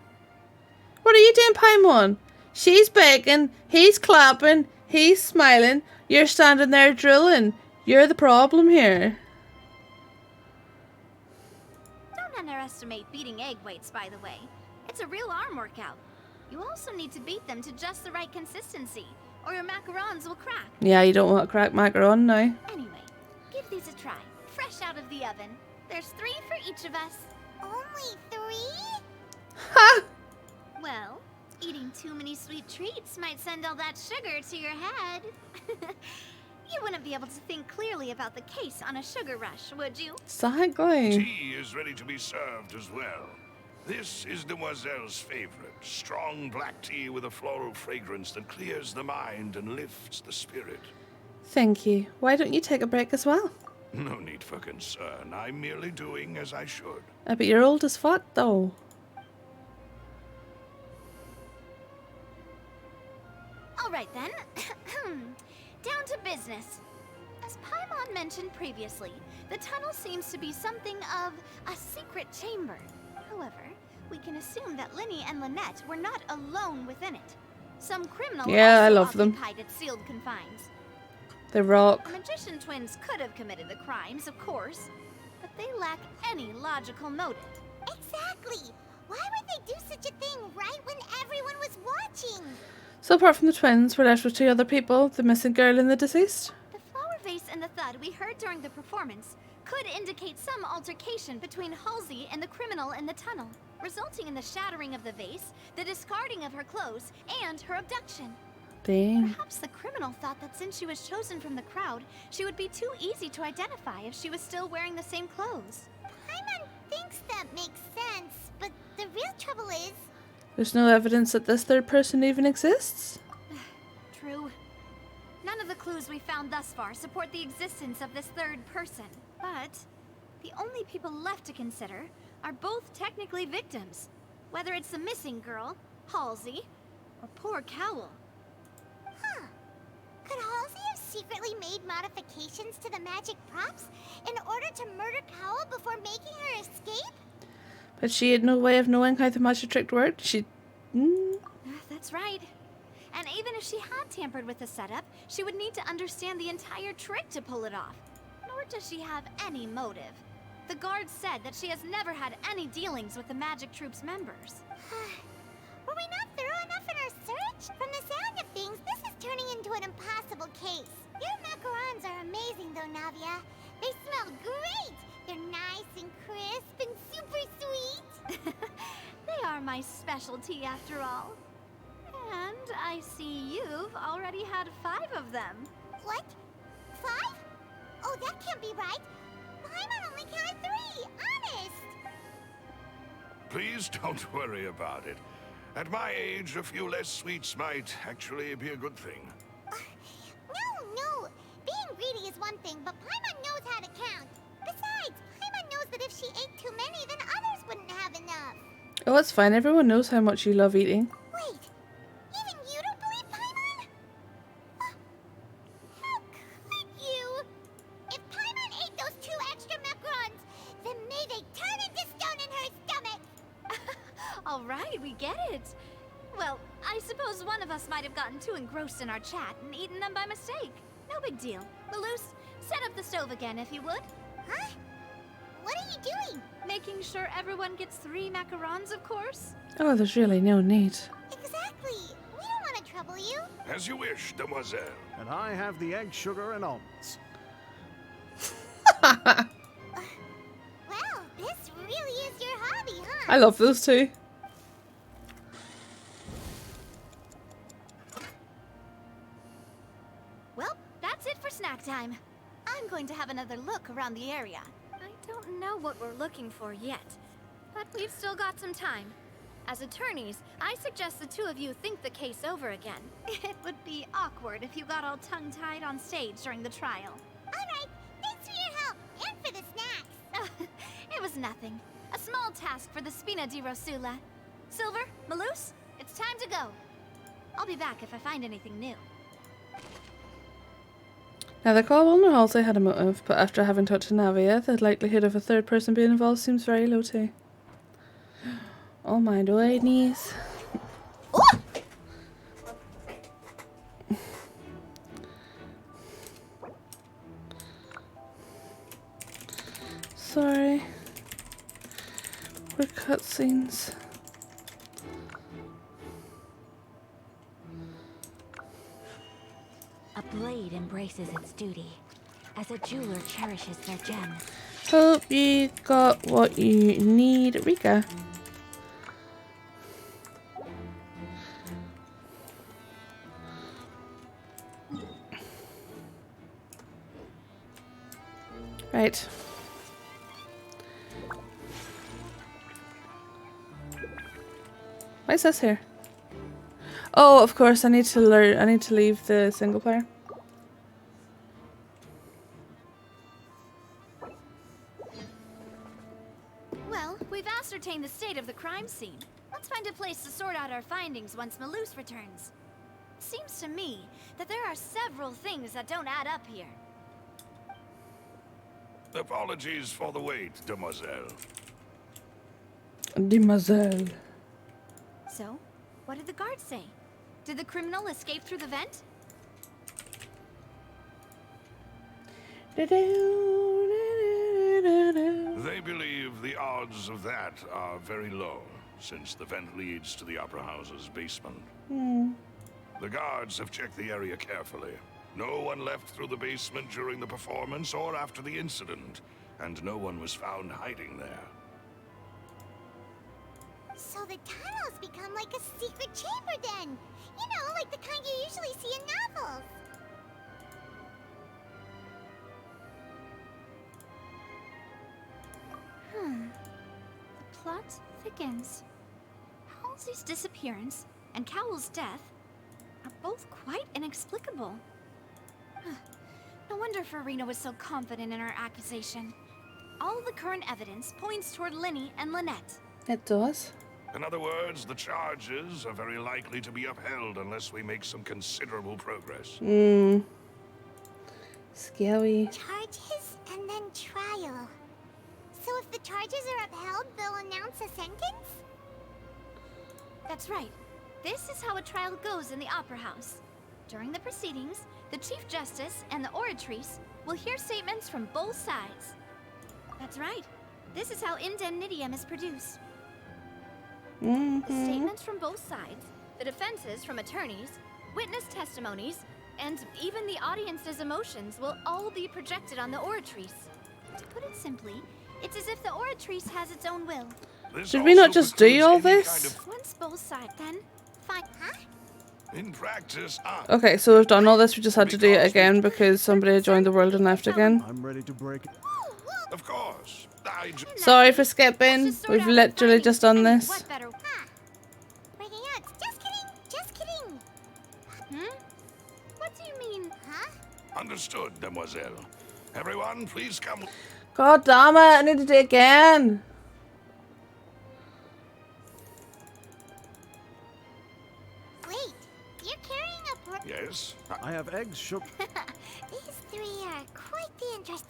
What are you doing, Paimon? She's baking, he's clapping, he's smiling, you're standing there drilling. You're the problem here. Don't underestimate beating egg whites, by the way. It's a real arm workout. You also need to beat them to just the right consistency, or your macarons will crack. Yeah, you don't want to crack macaron now. Anyway, give these a try. Fresh out of the oven. There's 3 for each of us. Only 3? Ha! Well, eating too many sweet treats might send all that sugar to your head. You wouldn't be able to think clearly about the case on a sugar rush, would you? Exactly. Tea is ready to be served as well. This is Demoiselle's favorite. Strong black tea with a floral fragrance that clears the mind and lifts the spirit. Thank you. Why don't you take a break as well? No need for concern. I'm merely doing as I should. I bet you're old as fuck, though. All right then. Down to business. As Paimon mentioned previously, the tunnel seems to be something of a secret chamber. However, we can assume that Linny and Lynette were not alone within it. Some criminal Yeah, I also love them. occupied its sealed confines. They rock. The magician twins could have committed the crimes, of course, but they lack any logical motive. Exactly! Why would they do such a thing right when everyone was watching? So apart from the twins, we're left with two other people, the missing girl and the deceased. The flower vase and the thud we heard during the performance could indicate some altercation between Halsey and the criminal in the tunnel, resulting in the shattering of the vase, the discarding of her clothes, and her abduction. Dang. Perhaps the criminal thought that since she was chosen from the crowd, she would be too easy to identify if she was still wearing the same clothes. Paimon thinks that makes sense, but the real trouble is... There's no evidence that this third person even exists. True. None of the clues we found thus far support the existence of this third person. But the only people left to consider are both technically victims. Whether it's the missing girl, Halsey, or poor Cowell. Huh. Could Halsey have secretly made modifications to the magic props in order to murder Cowell before making her escape? But she had no way of knowing how the magic trick worked. That's right. And even if she had tampered with the setup, she would need to understand the entire trick to pull it off. Nor does she have any motive. The guards said that she has never had any dealings with the Magic Troop's members. Were we not thorough enough in our search? From the sound of things, this is turning into an impossible case. Your macarons are amazing though, Navia. They smell great! They're nice and crisp and super sweet! They are my specialty after all. And I see you've already had 5 of them. What? 5? Oh, that can't be right. Paimon only counted 3, honest! Please don't worry about it. At my age, a few less sweets might actually be a good thing. No. Being greedy is one thing, but Paimon knows how to count. Besides, Paimon knows that if she ate too many, then others wouldn't have enough. Oh, it's fine. Everyone knows how much you love eating. Wait, even you don't believe Paimon? How could you? If Paimon ate those 2 extra macarons, then may they turn into stone in her stomach! All right, we get it. Well, I suppose one of us might have gotten too engrossed in our chat and eaten them by mistake. No big deal. Maloose, set up the stove again if you would. Huh? What are you doing? Making sure everyone gets 3 macarons, of course. Oh, there's really no need. Exactly. We don't want to trouble you. As you wish, Demoiselle. And I have the egg, sugar, and almonds. Well, this really is your hobby, huh? I love those two. Well, that's it for snack time. I'm going to have another look around the area. I don't know what we're looking for yet, but we've still got some time. As attorneys, I suggest the 2 of you think the case over again. It would be awkward if you got all tongue-tied on stage during the trial. All right, thanks for your help and for the snacks. It was nothing. A small task for the Spina di Rosula. Silver, Maloose, it's time to go. I'll be back if I find anything new. Now, the call will know Halsey had a motive, but after having talked to Navia, the likelihood of a third person being involved seems very low too. Oh my goodness. Sorry. We're cutscenes. A blade embraces its duty, as a jeweler cherishes their gem. Hope you got what you need, Rika. Right. Why is this here? Oh, of course, I need to learn. I need to leave the single player. Well, we've ascertained the state of the crime scene. Let's find a place to sort out our findings once Malus returns. Seems to me that there are several things that don't add up here. Apologies for the wait, demoiselle. Demoiselle. So, what did the guards say? Did the criminal escape through the vent? They believe the odds of that are very low, since the vent leads to the Opera House's basement. The guards have checked the area carefully. No one left through the basement during the performance or after the incident, and no one was found hiding there. So the tunnels become like a secret chamber then. You know, like the kind you usually see in novels. The plot thickens. Halsey's disappearance and Cowell's death are both quite inexplicable. No wonder Farina was so confident in her accusation. All the current evidence points toward Linny and Lynette. It does. In other words, the charges are very likely to be upheld unless we make some considerable progress. Scary. Charges and then trial. So if the charges are upheld, they'll announce a sentence? That's right. This is how a trial goes in the Opera House. During the proceedings, the Chief Justice and the oratrice will hear statements from both sides. That's right. This is how indemnitium is produced. The statements from both sides, the defenses from attorneys, witness testimonies, and even the audience's emotions will all be projected on the oratrice. To put it simply, it's as if the oratrice has its own will. Did we not just do all this? Once both sides, then fine. Huh? In practice, Okay, so we've done all this. We just had to do it again because somebody joined the world and left again. I'm ready to break it. Of course. Sorry for skipping. We've literally just done this. What better? Breaking out. Just kidding. Just kidding. What do you mean? Huh? Understood, demoiselle. Everyone, please come. God damn it, I need to do it again. Wait, you're carrying a Yes? I have eggs, sugar. These three are quite the interest.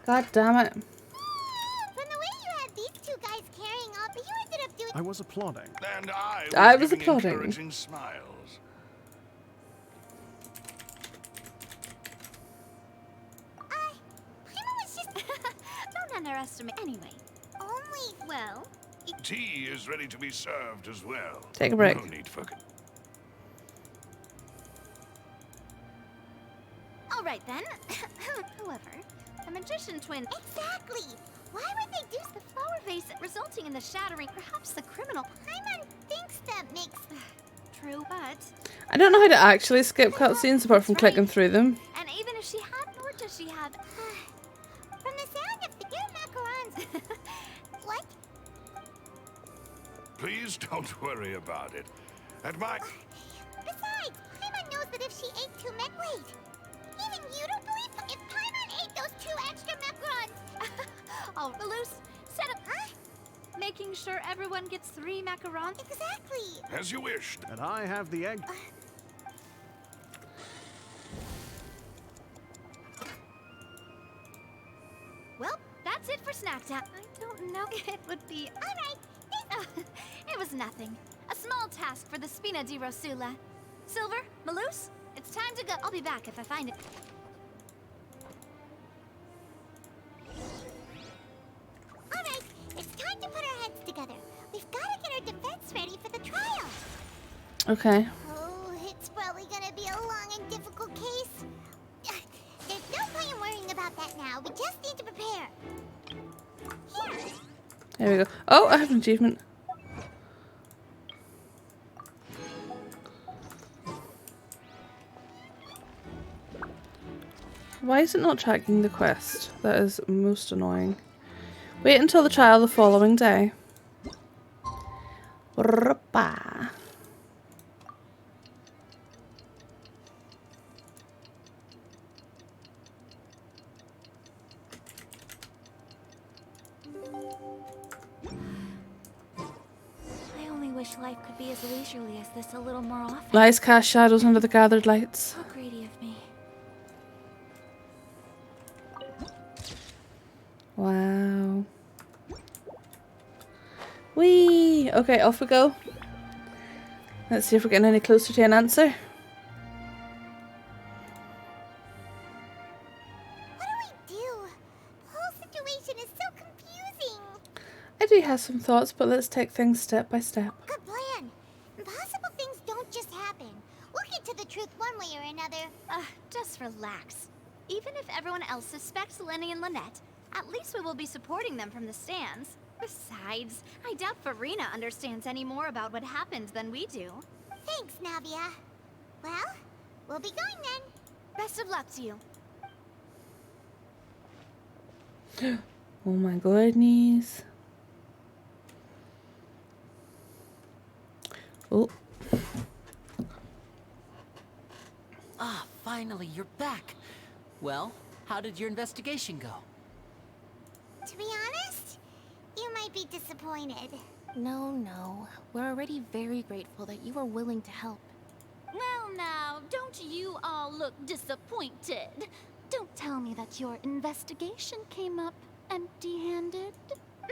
God damn it. From the way you had these two guys carrying up, you ended up doing. I was applauding. And I was giving applauding. encouraging smiles. Paimon was just. Don't underestimate. Anyway. Only. Well. Tea is ready to be served as well. Take a break. No need for. All right then. However, the magician twin. Exactly. Why would they do the flower vase resulting in the shattering? Perhaps the criminal. Paimon thinks that makes. True, but. I don't know how to actually skip cutscenes apart from clicking through them. And even if she had, nor does she have. From the sound of the good macarons. What? Please don't worry about it. At my. Besides, Paimon knows that if she ate two wait. Even you don't believe that if Paimon ate those 2 extra macarons. Oh, Malus, set up. Huh? Making sure everyone gets 3 macarons. Exactly. As you wished. And I have the egg. Well, that's it for snack time. I don't know. It would be. All right. It was nothing. A small task for the Spina di Rosula. Silver, Malus, it's time to go. I'll be back if I find it. All right, it's time to put our heads together. We've got to get our defense ready for the trial. Okay. Oh, it's probably gonna be a long and difficult case. There's no point in worrying about that now. We just need to prepare. Here. There we go. Oh, I have an achievement. Why is it not tracking the quest? That is most annoying. Wait until the trial the following day. Ruppa. I only wish life could be as leisurely as this a little more often. Lies cast shadows under the gathered lights. How greedy of me. Wow. Whee! Okay, off we go. Let's see if we're getting any closer to an answer. What do we do? The whole situation is so confusing. I do have some thoughts, but let's take things step by step. Good plan. Impossible things don't just happen. We'll get to the truth one way or another. Just relax. Even if everyone else suspects Lenny and Lynette, at least we will be supporting them from the stands. Besides, I doubt Farina understands any more about what happened than we do. Thanks, Navia. Well, we'll be going then. Best of luck to you. Oh my goodness. Oh. Ah, finally, you're back. Well, how did your investigation go? To be honest, you might be disappointed. No. We're already very grateful that you were willing to help. Well now, don't you all look disappointed. Don't tell me that your investigation came up empty-handed.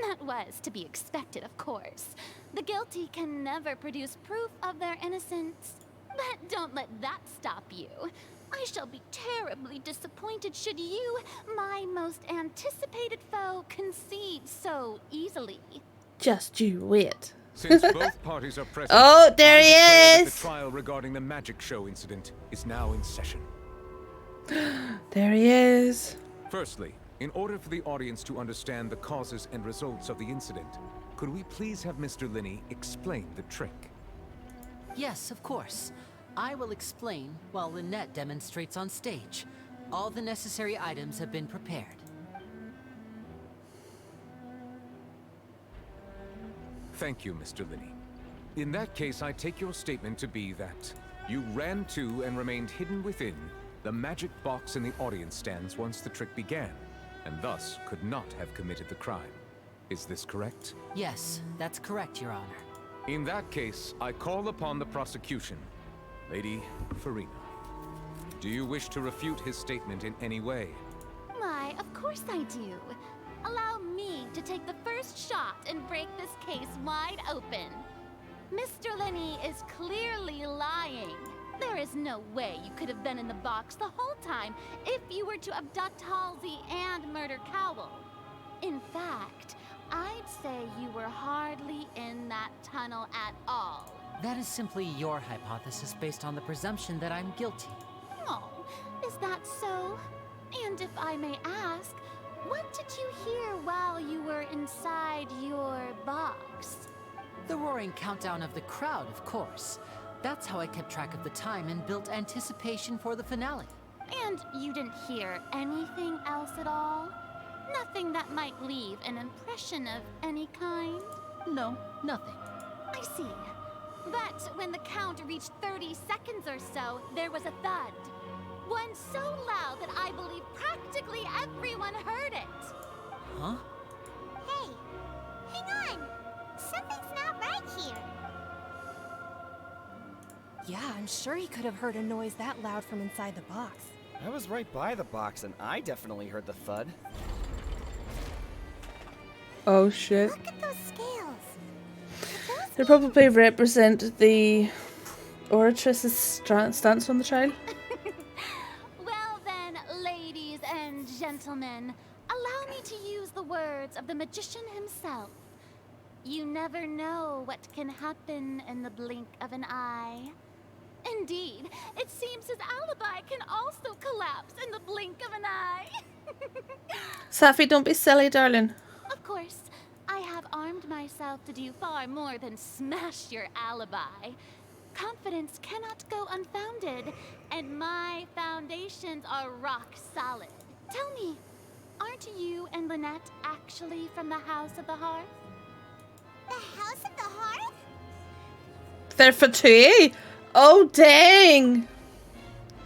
That was to be expected, of course. The guilty can never produce proof of their innocence. But don't let that stop you. I shall be terribly disappointed should you, my most anticipated foe, concede so easily. Just you wait. Since both parties are present, oh, there I he declare that is! the trial regarding the magic show incident is now in session. There he is. Firstly, in order for the audience to understand the causes and results of the incident, could we please have Mr. Linney explain the trick? Yes, of course. I will explain while Lynette demonstrates on stage. All the necessary items have been prepared. Thank you, Mr. Linney. In that case, I take your statement to be that you ran to and remained hidden within the magic box in the audience stands once the trick began, and thus could not have committed the crime. Is this correct? Yes, that's correct, Your Honor. In that case, I call upon the prosecution. Lady Farina, do you wish to refute his statement in any way? Why, of course I do. Allow me to take the first shot and break this case wide open. Mr. Linney is clearly lying. There is no way you could have been in the box the whole time if you were to abduct Halsey and murder Cowell. In fact, I'd say you were hardly in that tunnel at all. That is simply your hypothesis based on the presumption that I'm guilty. Oh, is that so? And if I may ask, what did you hear while you were inside your box? The roaring countdown of the crowd, of course. That's how I kept track of the time and built anticipation for the finale. And you didn't hear anything else at all? Nothing that might leave an impression of any kind? No, nothing. I see. But when the count reached 30 seconds or so, there was a thud. One so loud that I believe practically everyone heard it. Huh? Hey, hang on. Something's not right here. Yeah, I'm sure he could have heard a noise that loud from inside the box. I was right by the box, and I definitely heard the thud. Oh shit. Look at those scales. They probably represent the oratress's stance on the child. Well then, ladies and gentlemen, allow me to use the words of the magician himself. You never know what can happen in the blink of an eye. Indeed, it seems his alibi can also collapse in the blink of an eye. Safi, don't be silly, darling. Of course, I have armed myself to do far more than smash your alibi. Confidence cannot go unfounded, and my foundations are rock solid. Tell me, aren't you and Lynette actually from the House of the Hearth? The House of the Hearth? They're for two? Oh, dang.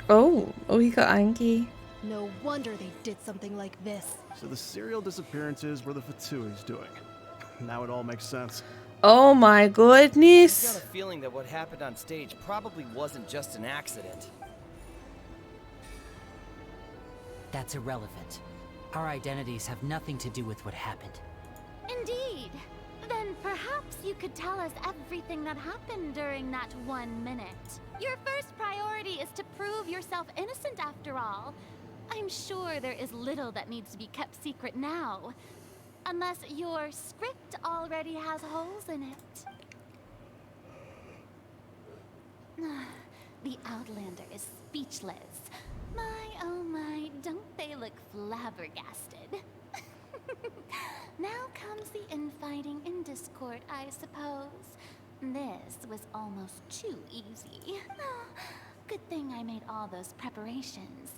Oh, he got angry. No wonder they did something like this. So the serial disappearances were the Fatui's doing. Now it all makes sense. Oh my I've got goodness. a feeling that what happened on stage probably wasn't just an accident. That's irrelevant. Our identities have nothing to do with what happened. Indeed. Then perhaps you could tell us everything that happened during that 1 minute. Your first priority is to prove yourself innocent after all. I'm sure there is little that needs to be kept secret now. Unless your script already has holes in it. The Outlander is speechless. My, oh my, don't they look flabbergasted? Now comes the infighting and discord, I suppose. This was almost too easy. Good thing I made all those preparations.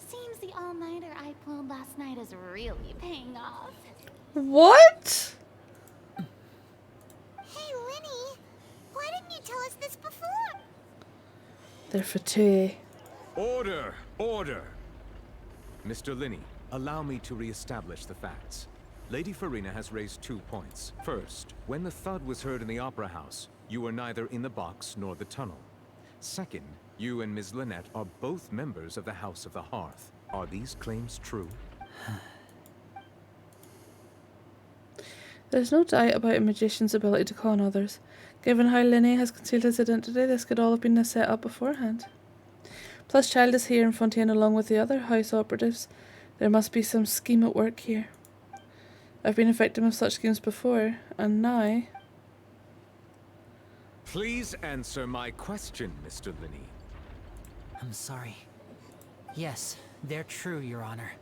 Seems the all-nighter I pulled last night is really paying off. What? Hey, Linny, why didn't you tell us this before? They're for two. Order! Order! Mr. Linney, allow me to re-establish the facts. Lady Farina has raised 2 points. First, when the thud was heard in the Opera House, you were neither in the box nor the tunnel. Second, you and Ms. Lynette are both members of the House of the Hearth. Are these claims true? There's no doubt about a magician's ability to con others. Given how Linney has concealed his identity, this could all have been a set-up beforehand. Plus, Child is here in Fontaine along with the other house operatives. There must be some scheme at work here. I've been a victim of such schemes before, and now... Please answer my question, Mr. Linney. I'm sorry. Yes, they're true, Your Honor.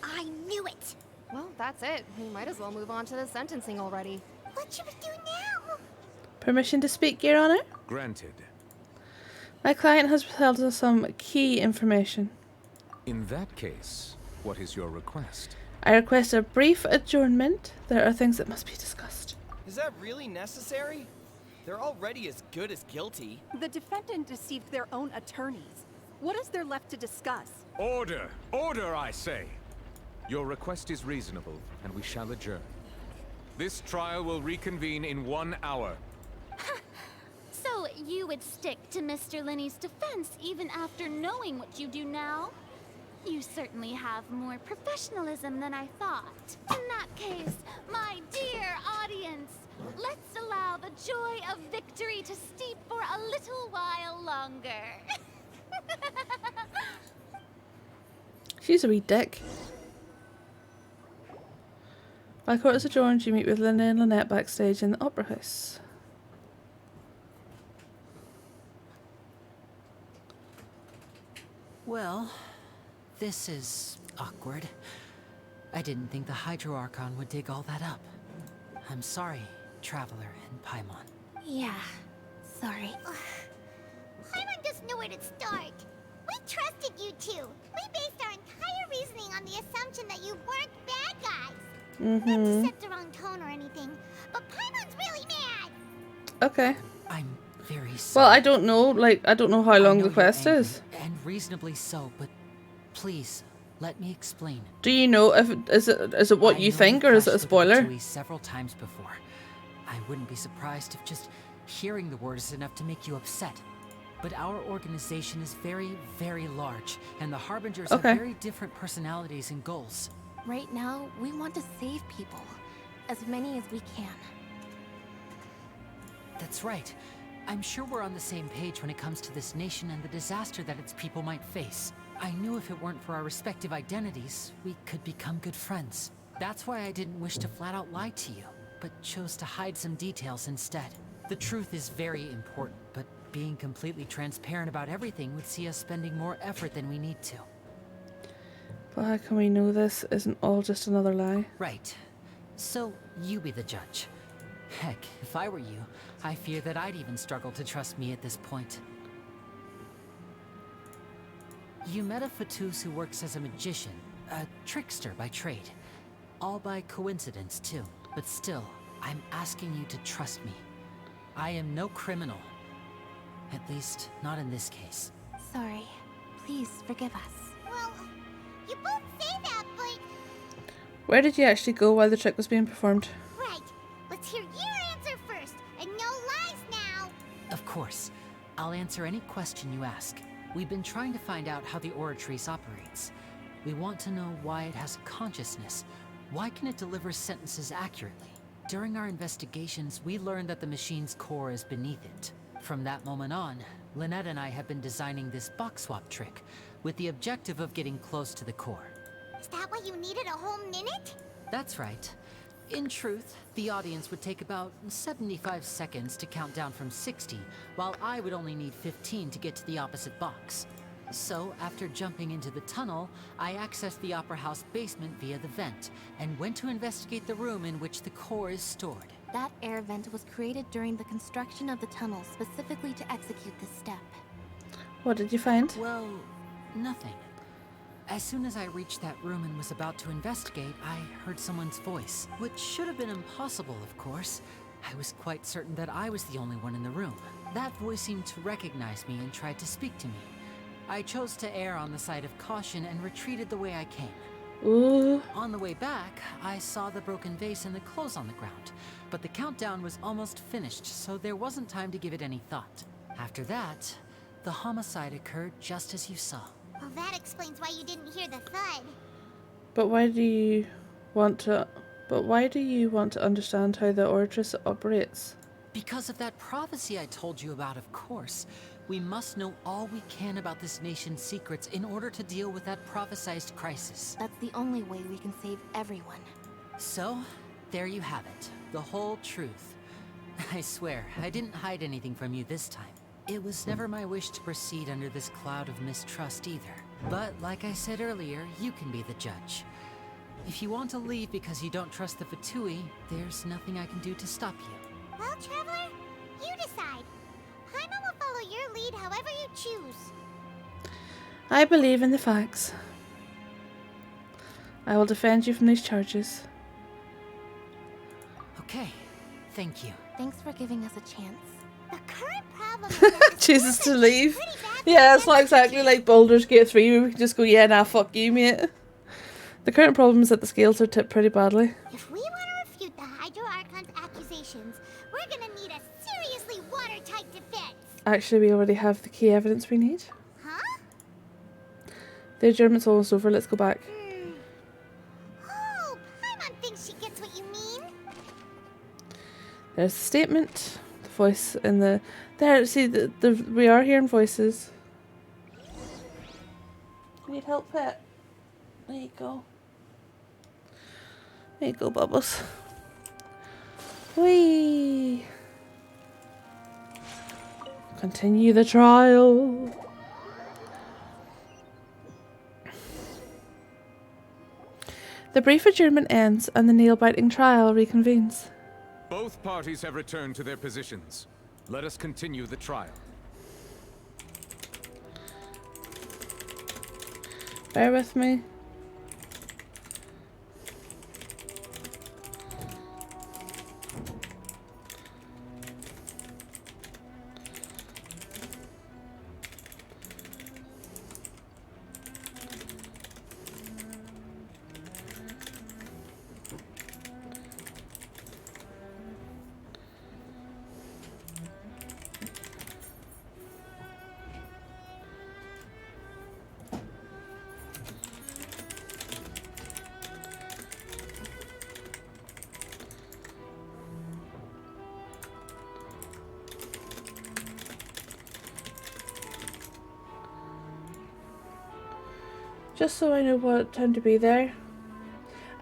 I knew it! Well, that's it. We might as well move on to the sentencing already. What should we do now? Permission to speak, Your Honor? Granted. My client has withheld us some key information. In that case, what is your request? I request a brief adjournment. There are things that must be discussed. Is that really necessary? They're already as good as guilty. The defendant deceived their own attorneys. What is there left to discuss? Order! Order, I say! Your request is reasonable, and we shall adjourn. This trial will reconvene in 1 hour. So you would stick to Mr. Linney's defense even after knowing what you do now? You certainly have more professionalism than I thought. In that case, my dear audience, let's allow the joy of victory to steep for a little while longer. She's a wee dick. While court is adjourned, you meet with Linda and Lynette backstage in the Opera House. Well, this is awkward. I didn't think the Hydro Archon would dig all that up. I'm sorry, Traveler and Paimon. Yeah, sorry. Paimon doesn't know where to start. We trusted you two. We based our entire reasoning on the assumption that you weren't bad guys. Not to set the wrong tone or anything, but Paimon's really mad. Okay. I'm very sorry. Well, I don't know. Like, I don't know how long the quest is. And reasonably so, but please let me explain. Do you know if is it what you think, or is it a spoiler? Several times before. I wouldn't be surprised if just hearing the word is enough to make you upset. But our organization is very, very large, and the Harbingers have very different personalities and goals. Right now, we want to save people. As many as we can. That's right. I'm sure we're on the same page when it comes to this nation and the disaster that its people might face. I knew if it weren't for our respective identities, we could become good friends. That's why I didn't wish to flat out lie to you, but chose to hide some details instead. The truth is very important, but being completely transparent about everything would see us spending more effort than we need to. But how can we know this isn't all just another lie? Right. So, you be the judge. Heck, if I were you, I fear that I'd even struggle to trust me at this point. You met a Fatus who works as a magician, a trickster by trade. All by coincidence, too. But still, I'm asking you to trust me. I am no criminal. At least, not in this case. Sorry. Please forgive us. Well, you both say that, but... Where did you actually go while the trick was being performed? Right. Let's hear your answer first, and no lies now. Of course. I'll answer any question you ask. We've been trying to find out how the Oratrice operates. We want to know why it has a consciousness. Why can it deliver sentences accurately? During our investigations, we learned that the machine's core is beneath it. From that moment on, Lynette and I have been designing this box swap trick, with the objective of getting close to the core. Is that why you needed a whole minute? That's right. In truth, the audience would take about 75 seconds to count down from 60, while I would only need 15 to get to the opposite box. So, after jumping into the tunnel, I accessed the Opera House basement via the vent, and went to investigate the room in which the core is stored. That air vent was created during the construction of the tunnel specifically to execute this step. What did you find? Well, nothing. As soon as I reached that room and was about to investigate, I heard someone's voice, which should have been impossible, of course. I was quite certain that I was the only one in the room. That voice seemed to recognize me and tried to speak to me. I chose to err on the side of caution and retreated the way I came. Ooh. On the way back, I saw the broken vase and the clothes on the ground, but the countdown was almost finished, so there wasn't time to give it any thought. After that, the homicide occurred just as you saw. Well, that explains why you didn't hear the thud. But why do you want to understand how the Oratrice operates? Because of that prophecy I told you about, of course. We must know all we can about this nation's secrets in order to deal with that prophesized crisis. That's the only way we can save everyone. So, there you have it. The whole truth. I swear, I didn't hide anything from you this time. It was never my wish to proceed under this cloud of mistrust either. But, like I said earlier, you can be the judge. If you want to leave because you don't trust the Fatui, there's nothing I can do to stop you. Well, Traveler, you decide. Paimon will follow your lead however you choose. I believe in the facts. I will defend you from these charges. Okay, thank you. Thanks for giving us a chance. The current problem is that Chooses to leave. Yeah, it's not exactly like Baldur's Gate 3 where we can just go, yeah, nah, fuck you, mate. The current problem is that the scales are tipped pretty badly. If we want to refute the Hydro Archon's accusations, we're gonna need a seriously watertight defense. Actually, we already have the key evidence we need. Huh? The adjournment's almost over, let's go back. Oh, Paimon thinks she gets what you mean. There's the statement. The voice in the... There, see, we are hearing voices. Need help, pet? There you go. There you go, Bubbles. Whee! Continue the trial. The brief adjournment ends and the nail-biting trial reconvenes. Both parties have returned to their positions. Let us continue the trial. Bear with me. Just so I know what time to be there.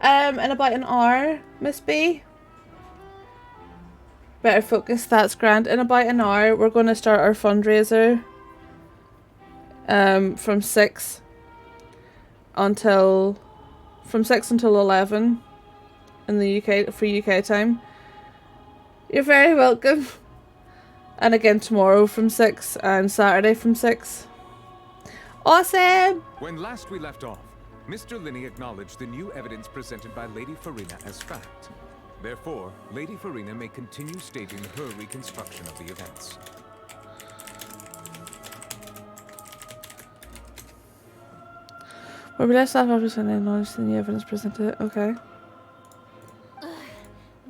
In about an hour, Miss B. Better focus, that's grand. In about an hour, we're going to start our fundraiser. From 6 until 11 in the UK for UK time. You're very welcome. And again tomorrow from 6 and Saturday from 6. Awesome! When last we left off, Mr. Linney acknowledged the new evidence presented by Lady Farina as fact. Therefore, Lady Farina may continue staging her reconstruction of the events. Where we left off after Sunday acknowledged the new evidence presented. Okay.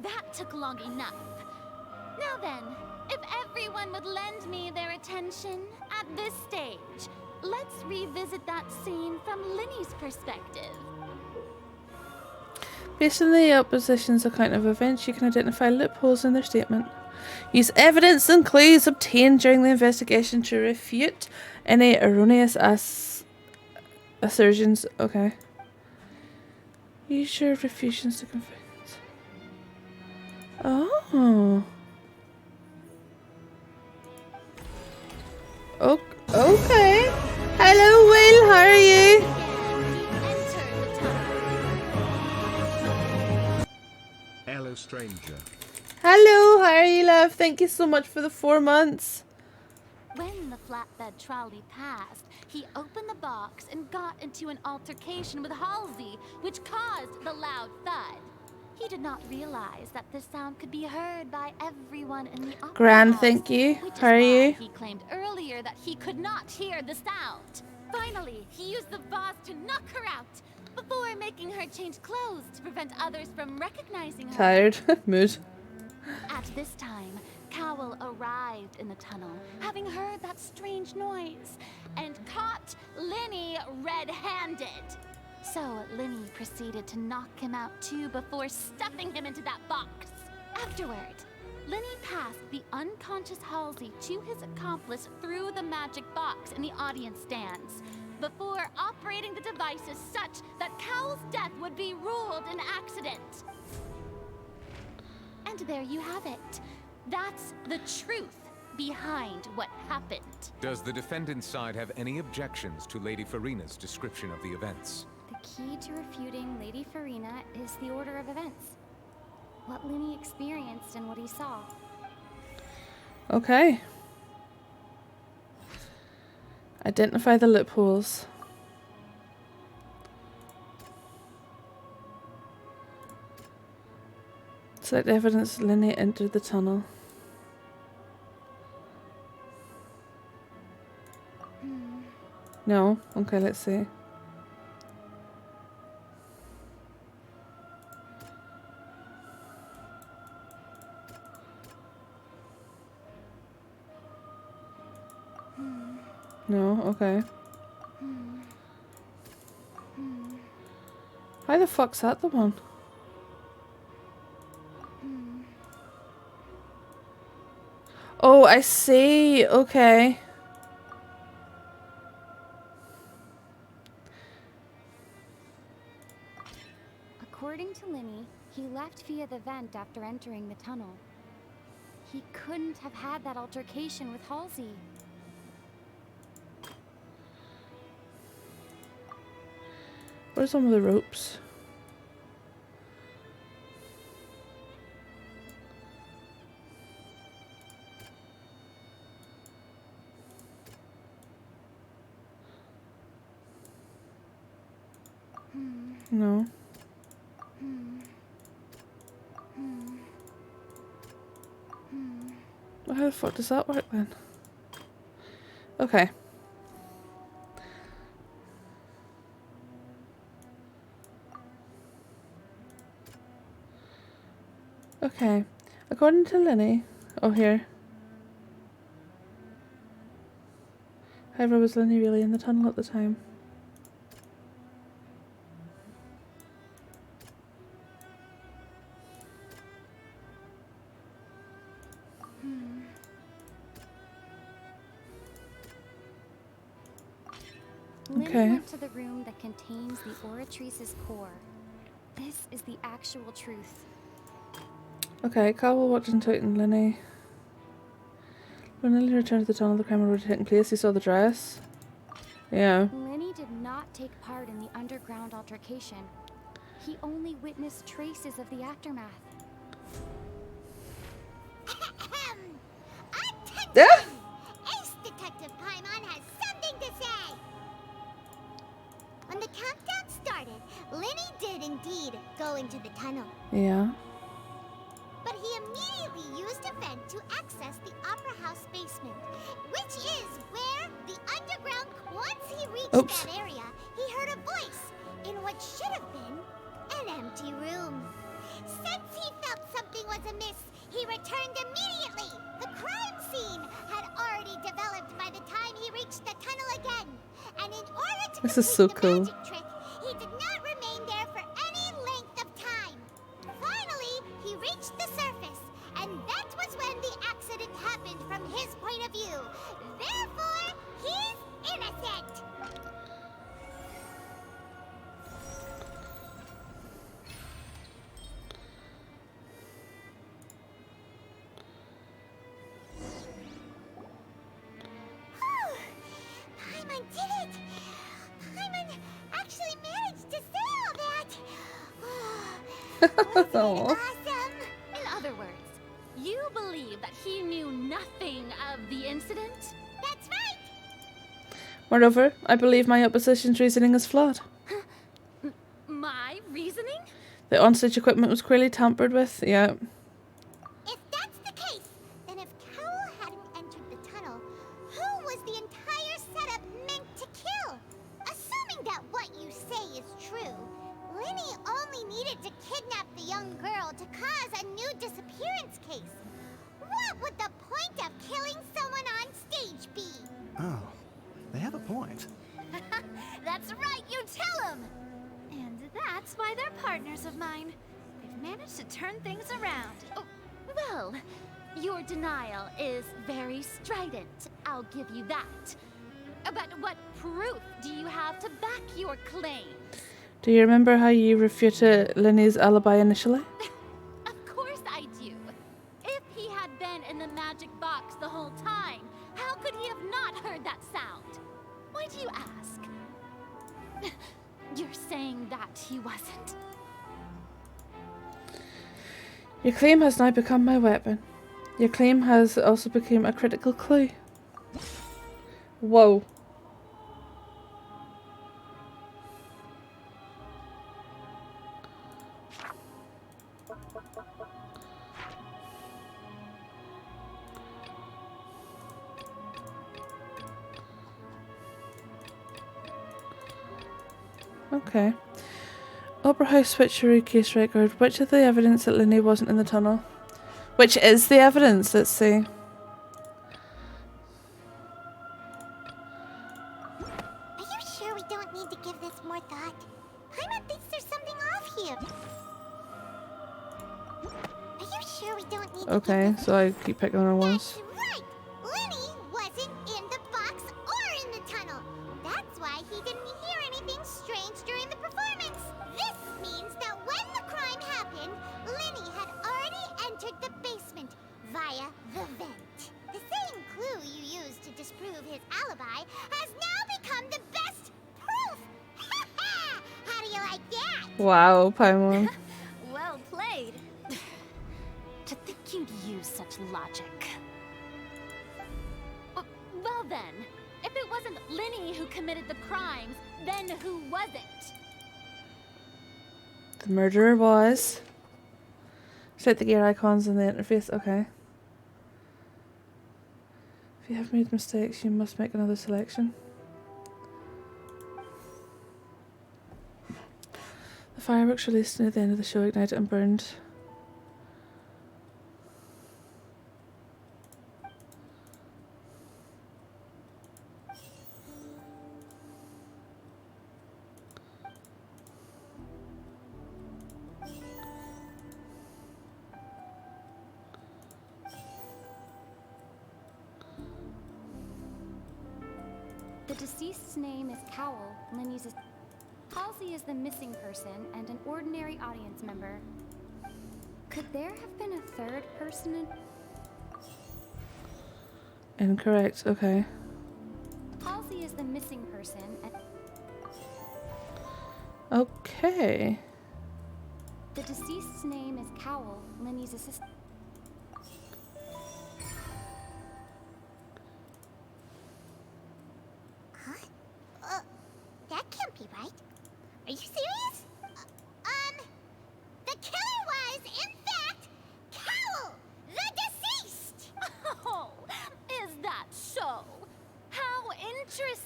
That took long enough. Now then, if everyone would lend me their attention at this stage, let's revisit that scene from Linny's perspective. Based on the opposition's account of events, you can identify loopholes in their statement. Use evidence and clues obtained during the investigation to refute any erroneous assertions. Okay. Use your refusions to convince. Oh. Okay. Hello, Will. How are you? Hello, stranger. Hello. How are you, love? Thank you so much for the 4 months. When the flatbed trolley passed, he opened the box and got into an altercation with Halsey, which caused the loud thud. He did not realize that the sound could be heard by everyone in the opera Grand, house, thank you. which is How are why you? he claimed earlier that he could not hear the sound. Finally, he used the vase to knock her out before making her change clothes to prevent others from recognizing her. Tired. Mood. At this time, Cowell arrived in the tunnel, having heard that strange noise, and caught Linny red-handed. So Linny proceeded to knock him out too before stuffing him into that box. Afterward, Linny passed the unconscious Halsey to his accomplice through the magic box in the audience stands, before operating the devices such that Cowell's death would be ruled an accident. And there you have it. That's the truth behind what happened. Does the defendant's side have any objections to Lady Farina's description of the events? The key to refuting Lady Farina is the order of events. What Linny experienced and what he saw. Okay. Identify the loopholes. Select evidence Linny entered the tunnel. No? Okay, let's see. No? Okay. Why the fuck's that the one? Oh, I see. Okay. According to Linny, he left via the vent after entering the tunnel. He couldn't have had that altercation with Halsey. Where's some of the ropes? No. Well, how the fuck does that work then? Okay. Okay. According to Linny, oh here. However, was Linny really in the tunnel at the time? Linny went to the room that contains the Oratrice's core. This is the actual truth. Okay, Cowell walked into it and Linny. When Linny returned to the tunnel, the crime had already taken place. He saw the dress. Yeah. Linny did not take part in the underground altercation. He only witnessed traces of the aftermath. Attention! Ace Detective Paimon has something to say! When the countdown started, Linny did indeed go into the tunnel. Yeah. to access the Opera House basement, which is where the underground. Once he reached that area, he heard a voice in what should have been an empty room. Since he felt something was amiss, he returned immediately. The crime scene had already developed by the time he reached the tunnel again, and in order to This is so cool. magic trick, he did not remain there for any length of time. Finally, he reached the surface, and that was when the accident happened from his point of view. Therefore, he's innocent. Paimon did it! Paimon actually managed to say all that! Oh. Awesome! In other words, you believe that he knew nothing of the incident? That's right! Moreover, I believe my opposition's reasoning is flawed. My reasoning? The onstage equipment was clearly tampered with. Yeah. If that's the case, then if Cowell hadn't entered the tunnel, who was the entire setup meant to kill? Assuming that what you say is true, Linny only needed to kidnap the young girl to cause a new disappearance case. What would the point of killing someone on stage be? Oh, they have a point. That's right, you tell him! And that's why they're partners of mine. They've managed to turn things around. Oh, well, your denial is very strident. I'll give you that. But what proof do you have to back your claims? Do you remember how you refuted Linny's alibi initially? Of course I do. If he had been in the magic box the whole time, how could he have not heard that sound? Why do you ask? You're saying that he wasn't. Your claim has now become my weapon. Your claim has also become a critical clue. Whoa. Okay. Opera House switcheroo case record. Which of the evidence that Linny wasn't in the tunnel? Which is the evidence? Let's see. Are you sure we don't need to give this more thought? Paimon thinks there's something off here. Are you sure we don't need to Okay, so I keep picking the wrong ones. That's right! Linny wasn't in the box or in the tunnel. That's why he didn't hear anything strange during the performance. This means that when the crime happened, Linny had already entered the basement via the vent. The same clue you used to disprove his alibi has now become the best proof! How do you like that? Wow, Paimon. Well played. To think you'd use such logic. Well then, if it wasn't Linny who committed the crimes, then who was it? The murderer was... Set the gear icons in the interface. Okay. If you have made mistakes, you must make another selection. The fireworks released near the end of the show ignited and burned. The deceased's name is Cowell. Linny's Halsey is the missing person and an ordinary audience member. Could there have been a third person in... Incorrect. Okay. Halsey is the missing person and... Okay. The deceased's name is Cowell, Linny's assistant. That can't be right. Are you serious? The killer was, in fact, Cowell, the deceased!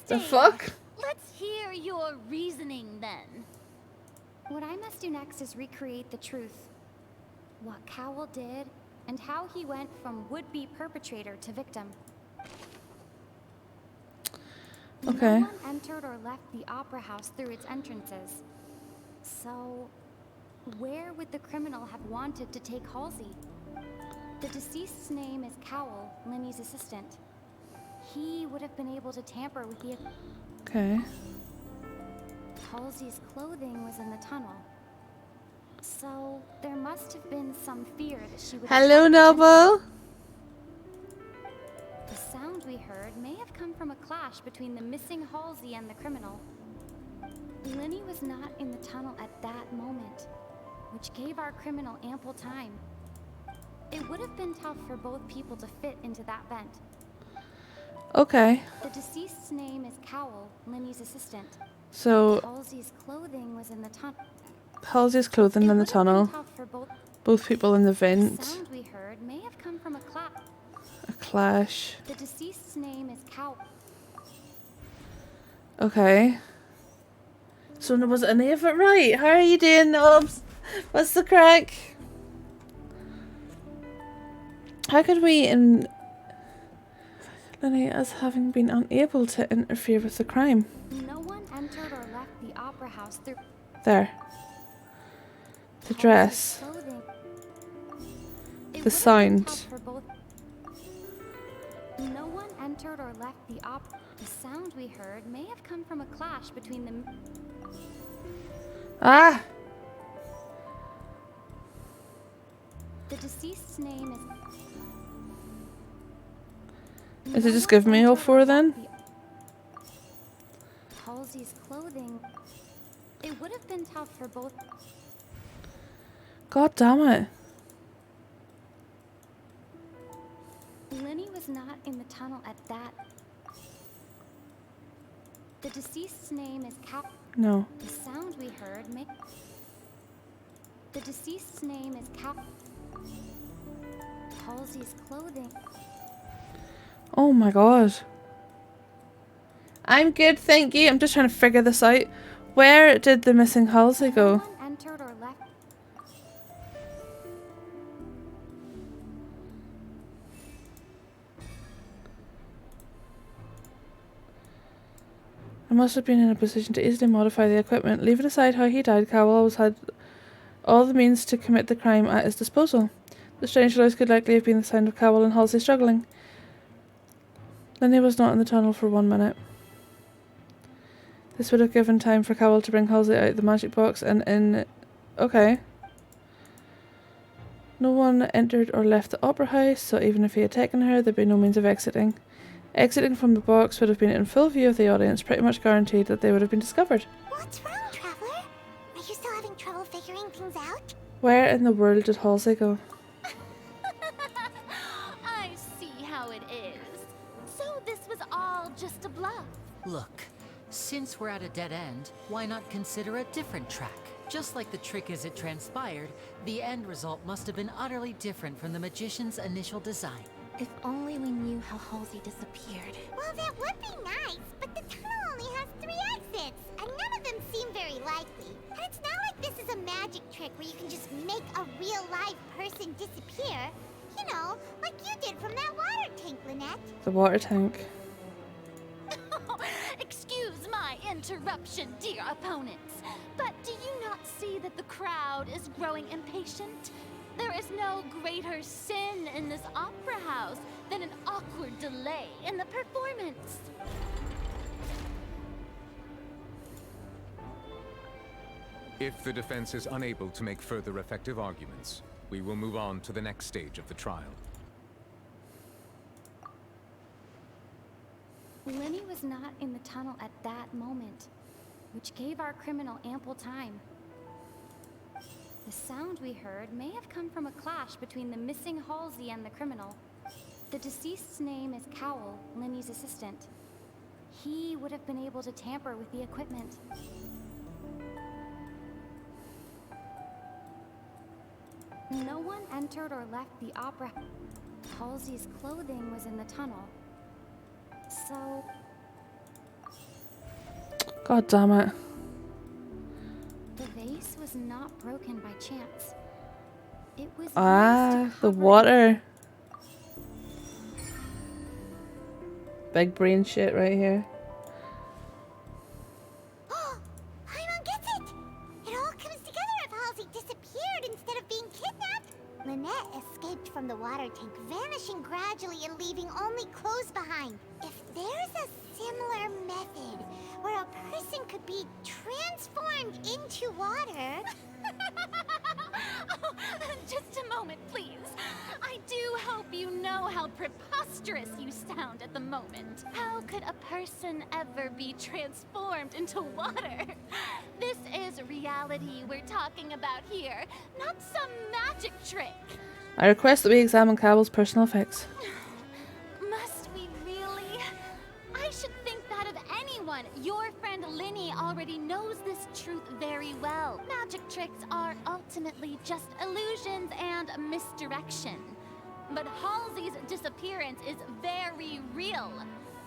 The fuck? Let's hear your reasoning then. What I must do next is recreate the truth. What Cowell did, and how he went from would-be perpetrator to victim. Okay. No one entered or left the Opera House through its entrances. So, where would the criminal have wanted to take Halsey? The deceased's name is Cowell, Lenny's assistant. He would have been able to tamper with the... Okay. Halsey's clothing was in the tunnel. So, there must have been some fear that she would... Hello, Noble. The sound we heard may have come from a clash between the missing Halsey and the criminal. Lenny was not in the tunnel at that moment, which gave our criminal ample time. It would have been tough for both people to fit into that vent. Okay. The deceased's name is Cowell, Lenny's assistant. So Halsey's clothing was in the tunnel. Halsey's clothing in the tunnel. Both people in the The vent. sound we heard may have come from a Clash. The deceased's name is Cowell. Okay. So was any of it right? How are you doing, Nobs? What's the crack? How could we in Lenny as having been unable to interfere with the crime? No one entered or left the Opera House through... There. The dress. clothing. The sound. For both. No one entered or left the opera. The sound we heard may have come from a clash between them. Ah! The deceased's name is... Is it just giving me all four then? Halsey's clothing. It would have been tough for both. God damn it. Lenny was not in the tunnel at that. The deceased's name is Cap. No. The sound we heard may... The deceased's name is Cap. Halsey's clothing. Oh my god. I'm good, thank you. I'm just trying to figure this out. Where did the missing Halsey go? Entered or left. I must have been in a position to easily modify the equipment. Leaving aside how he died, Cowell always had all the means to commit the crime at his disposal. The strange noise could likely have been the sound of Cowell and Halsey struggling. Lenny was not in the tunnel for 1 minute. This would have given time for Cowell to bring Halsey out of the magic box and in... Okay. No one entered or left the opera house, so even if he had taken her, there'd be no means of exiting. Exiting from the box would have been in full view of the audience, pretty much guaranteed that they would have been discovered. What's wrong, Traveler? Are you still having trouble figuring things out? Where in the world did Halsey go? I see how it is. So this was all just a bluff. Look, since we're at a dead end, why not consider a different track? Just like the trick as it transpired, the end result must have been utterly different from the magician's initial design. If only we knew how Halsey disappeared. Well, that would be nice, but the tunnel only has 3 exits, and none of them seem very likely. And it's not like this is a magic trick where you can just make a real live person disappear. You know, like you did from that water tank, Lynette. The water tank. Excuse my interruption, dear opponents, but do you not see that the crowd is growing impatient? There is no greater sin in this opera house than an awkward delay in the performance. If the defense is unable to make further effective arguments, we will move on to the next stage of the trial. Lenny was not in the tunnel at that moment, which gave our criminal ample time. The sound we heard may have come from a clash between the missing Halsey and the criminal. The deceased's name is Cowell, Lenny's assistant. He would have been able to tamper with the equipment. No one entered or left the opera. Halsey's clothing was in the tunnel. So, God damn it. The vase was not broken by chance. It was The water. Big brain shit right here. Paimon gets it! It all comes together if Halsey disappeared instead of being kidnapped. Lynette escaped from the water tank, vanishing gradually and leaving only clothes behind. If there's a similar method where a person could be transformed into water... Oh, just a moment, please. I do hope you know how preposterous you sound at the moment. How could a person ever be transformed into water? This is reality we're talking about here, not some magic trick. I request that we examine Cowell's personal effects. Must we really? I should think that of anyone. Your friend Linny already knows this truth very well. Magic tricks are ultimately just illusions and misdirection. But Halsey's disappearance is very real.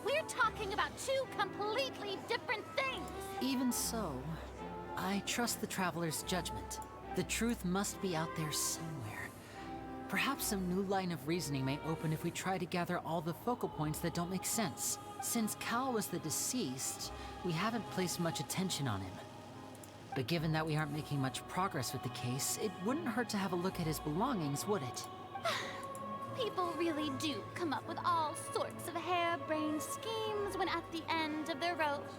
We're talking about two completely different things. Even so, I trust the Traveler's judgment. The truth must be out there somewhere. Perhaps some new line of reasoning may open if we try to gather all the focal points that don't make sense. Since Cal was the deceased, we haven't placed much attention on him. But given that we aren't making much progress with the case, it wouldn't hurt to have a look at his belongings, would it? People really do come up with all sorts of harebrained schemes when at the end of their rope.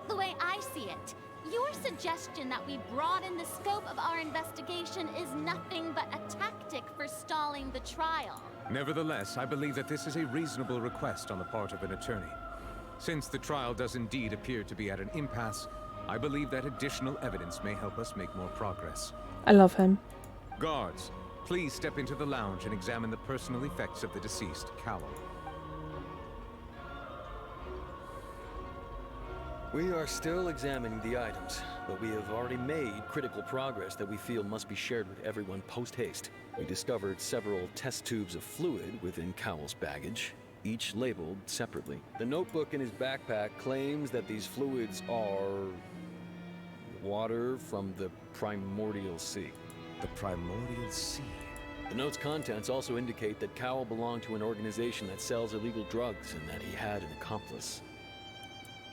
The way I see it, your suggestion that we broaden the scope of our investigation is nothing but a tactic for stalling the trial. Nevertheless, I believe that this is a reasonable request on the part of an attorney. Since the trial does indeed appear to be at an impasse, I believe that additional evidence may help us make more progress. I love him. Guards, please step into the lounge and examine the personal effects of the deceased, Cowell. We are still examining the items, but we have already made critical progress that we feel must be shared with everyone post-haste. We discovered several test tubes of fluid within Cowell's baggage, each labeled separately. The notebook in his backpack claims that these fluids are water from the primordial sea. The primordial sea? The note's contents also indicate that Cowell belonged to an organization that sells illegal drugs and that he had an accomplice.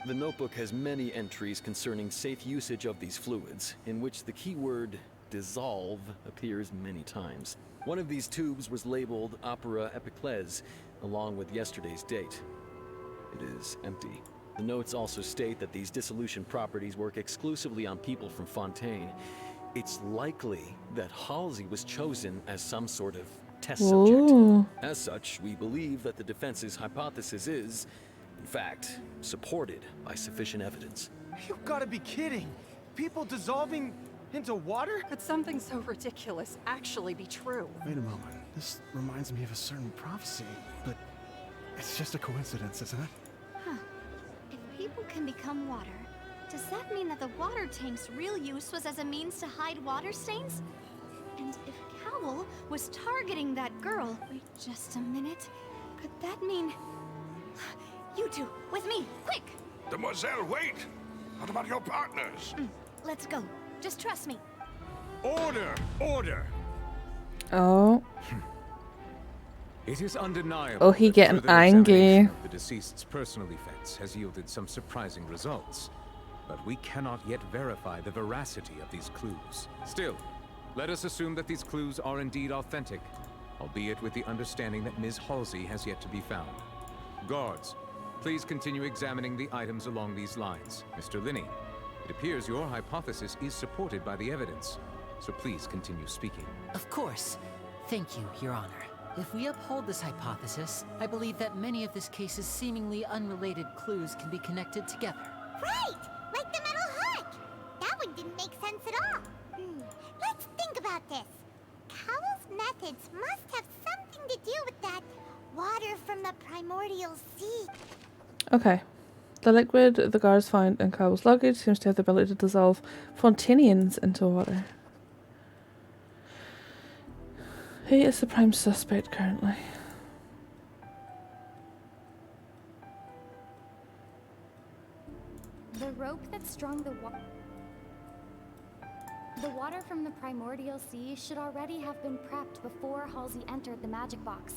The notebook has many entries concerning safe usage of these fluids, in which the keyword dissolve appears many times. One of these tubes was labeled Opera Epiclese, along with yesterday's date. It is empty. The notes also state that these dissolution properties work exclusively on people from Fontaine. It's likely that Halsey was chosen as some sort of test subject. As such, we believe that the defense's hypothesis is, in fact, supported by sufficient evidence. You've got to be kidding! People dissolving into water? Could something so ridiculous actually be true? Wait a moment. This reminds me of a certain prophecy, but it's just a coincidence, isn't it? Huh. If people can become water, does that mean that the water tank's real use was as a means to hide water stains? And if Cowell was targeting that girl... Wait just a minute. Could that mean... You two, with me, quick! Demoiselle, wait! What about your partners? Let's go. Just trust me. Order! Order! Oh. It is undeniable. Oh, he that getting further angry. examination of the deceased's personal effects has yielded some surprising results. But we cannot yet verify the veracity of these clues. Still, let us assume that these clues are indeed authentic, albeit with the understanding that Ms. Halsey has yet to be found. Guards, please continue examining the items along these lines. Mr. Linney, it appears your hypothesis is supported by the evidence, so please continue speaking. Of course. Thank you, Your Honor. If we uphold this hypothesis, I believe that many of this case's seemingly unrelated clues can be connected together. Right! Like the metal hook! That one didn't make sense at all. Let's think about this. Cowell's methods must have something to do with that water from the primordial sea. Okay. The liquid the guards found in Cowell's luggage seems to have the ability to dissolve Fontanians into water. Who is the prime suspect currently? The The rope that strung the water from the primordial sea should already have been prepped before Halsey entered the magic box.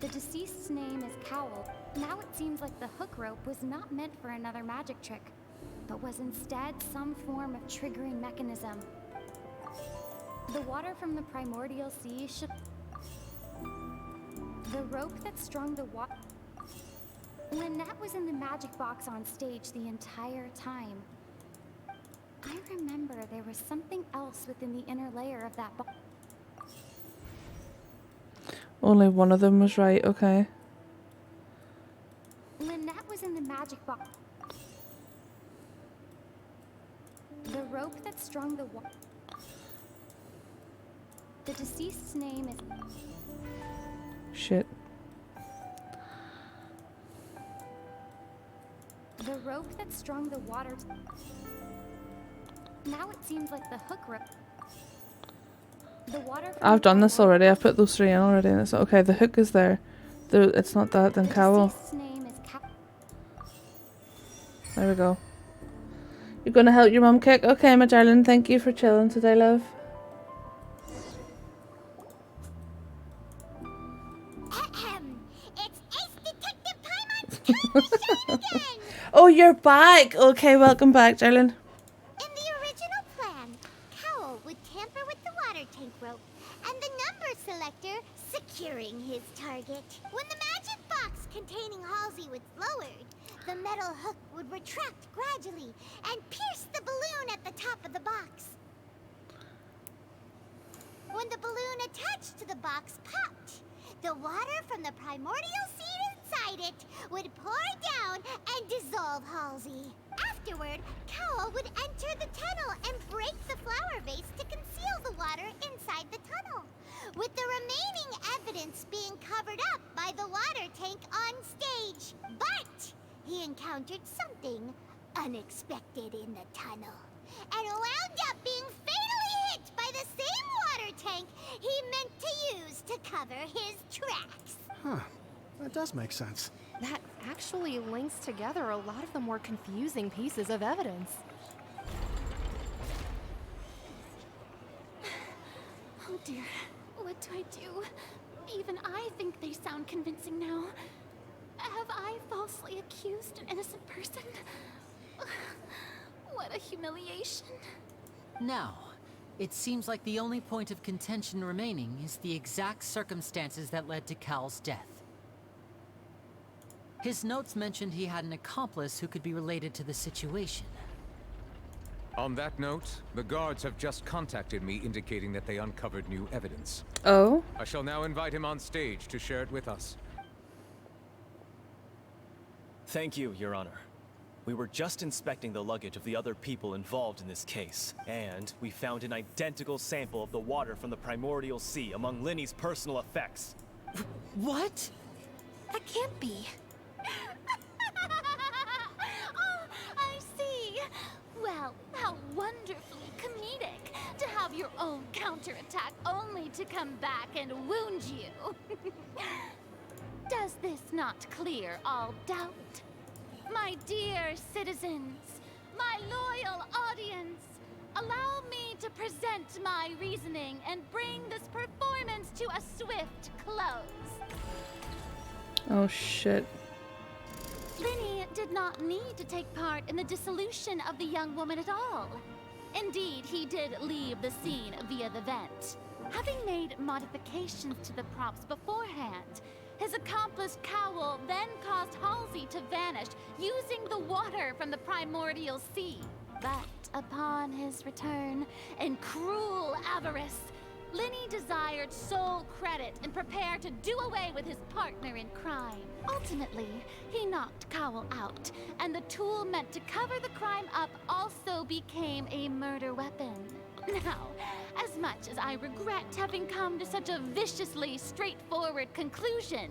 The deceased's name is Cowl. Now it seems like the hook rope was not meant for another magic trick, but was instead some form of triggering mechanism. The water from the primordial sea should... The rope that strung the water... Lynette was in the magic box on stage the entire time. I remember there was something else within the inner layer of that box. Only one of them was right, okay. Lynette was in the magic box. The rope that strung the water... The deceased's name is... Shit. The rope that strung the water... Now it seems like the hook rope... The water... I've done this already. I've put those three in already. And it's okay. The hook is there. It's not that. Then Cowl. There we go. You're gonna help your mum kick? Okay, my darling. Thank you for chilling today, love. Oh, you're back. Okay, welcome back, darling. In the original plan, Cowl would tamper with the water tank rope and the number selector securing his target. When the magic box containing Halsey was lowered, the metal hook would retract gradually and pierce the balloon at the top of the box. When the balloon attached to the box popped, the water from the primordial seed inside it would pour down and dissolve Halsey. Afterward, Cowl would enter the tunnel and break the flower vase to conceal the water inside the tunnel, with the remaining evidence being covered up by the water tank on stage. But he encountered something unexpected in the tunnel, and wound up being fatally hit by the same water tank he meant to use to cover his tracks. Huh. That does make sense. That actually links together a lot of the more confusing pieces of evidence. Oh dear, what do I do? Even I think they sound convincing now. Have I falsely accused an innocent person? What a humiliation. Now, it seems like the only point of contention remaining is the exact circumstances that led to Cowl's death. His notes mentioned he had an accomplice who could be related to the situation. On that note, the guards have just contacted me indicating that they uncovered new evidence. Oh? I shall now invite him on stage to share it with us. Thank you, Your Honor. We were just inspecting the luggage of the other people involved in this case, and we found an identical sample of the water from the primordial sea among Linny's personal effects. What? That can't be. Oh, I see. Well, how wonderfully comedic to have your own counterattack only to come back and wound you. Does this not clear all doubt? My dear citizens, my loyal audience, allow me to present my reasoning and bring this performance to a swift close. Oh shit. Linny did not need to take part in the dissolution of the young woman at all. Indeed, he did leave the scene via the vent. Having made modifications to the props beforehand, his accomplice Cowl then caused Halsey to vanish using the water from the primordial sea. But upon his return, in cruel avarice, Linny desired sole credit and prepared to do away with his partner in crime. Ultimately, he knocked Cowl out, and the tool meant to cover the crime up also became a murder weapon. Now, as much as I regret having come to such a viciously straightforward conclusion,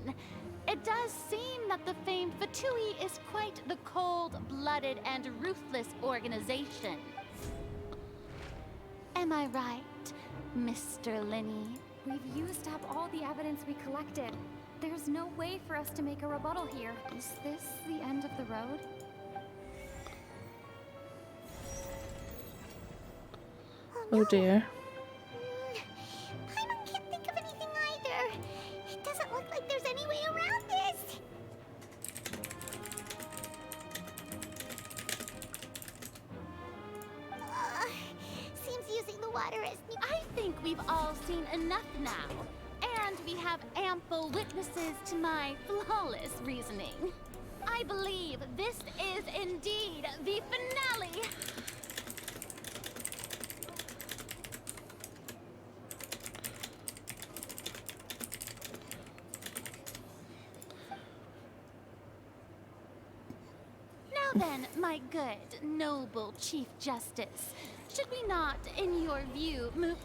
it does seem that the famed Fatui is quite the cold-blooded and ruthless organization. Am I right, Mr. Linny? We've used up all the evidence we collected. There's no way for us to make a rebuttal here. Is this the end of the road? Oh dear. Paimon can't think of anything either. It doesn't look like there's any way around this. Seems using the water as... I think we've all seen enough now. And we have ample witnesses to my flawless reasoning. I believe this is indeed the finale. Now then, my good, noble Chief Justice, should we not, in your view, move...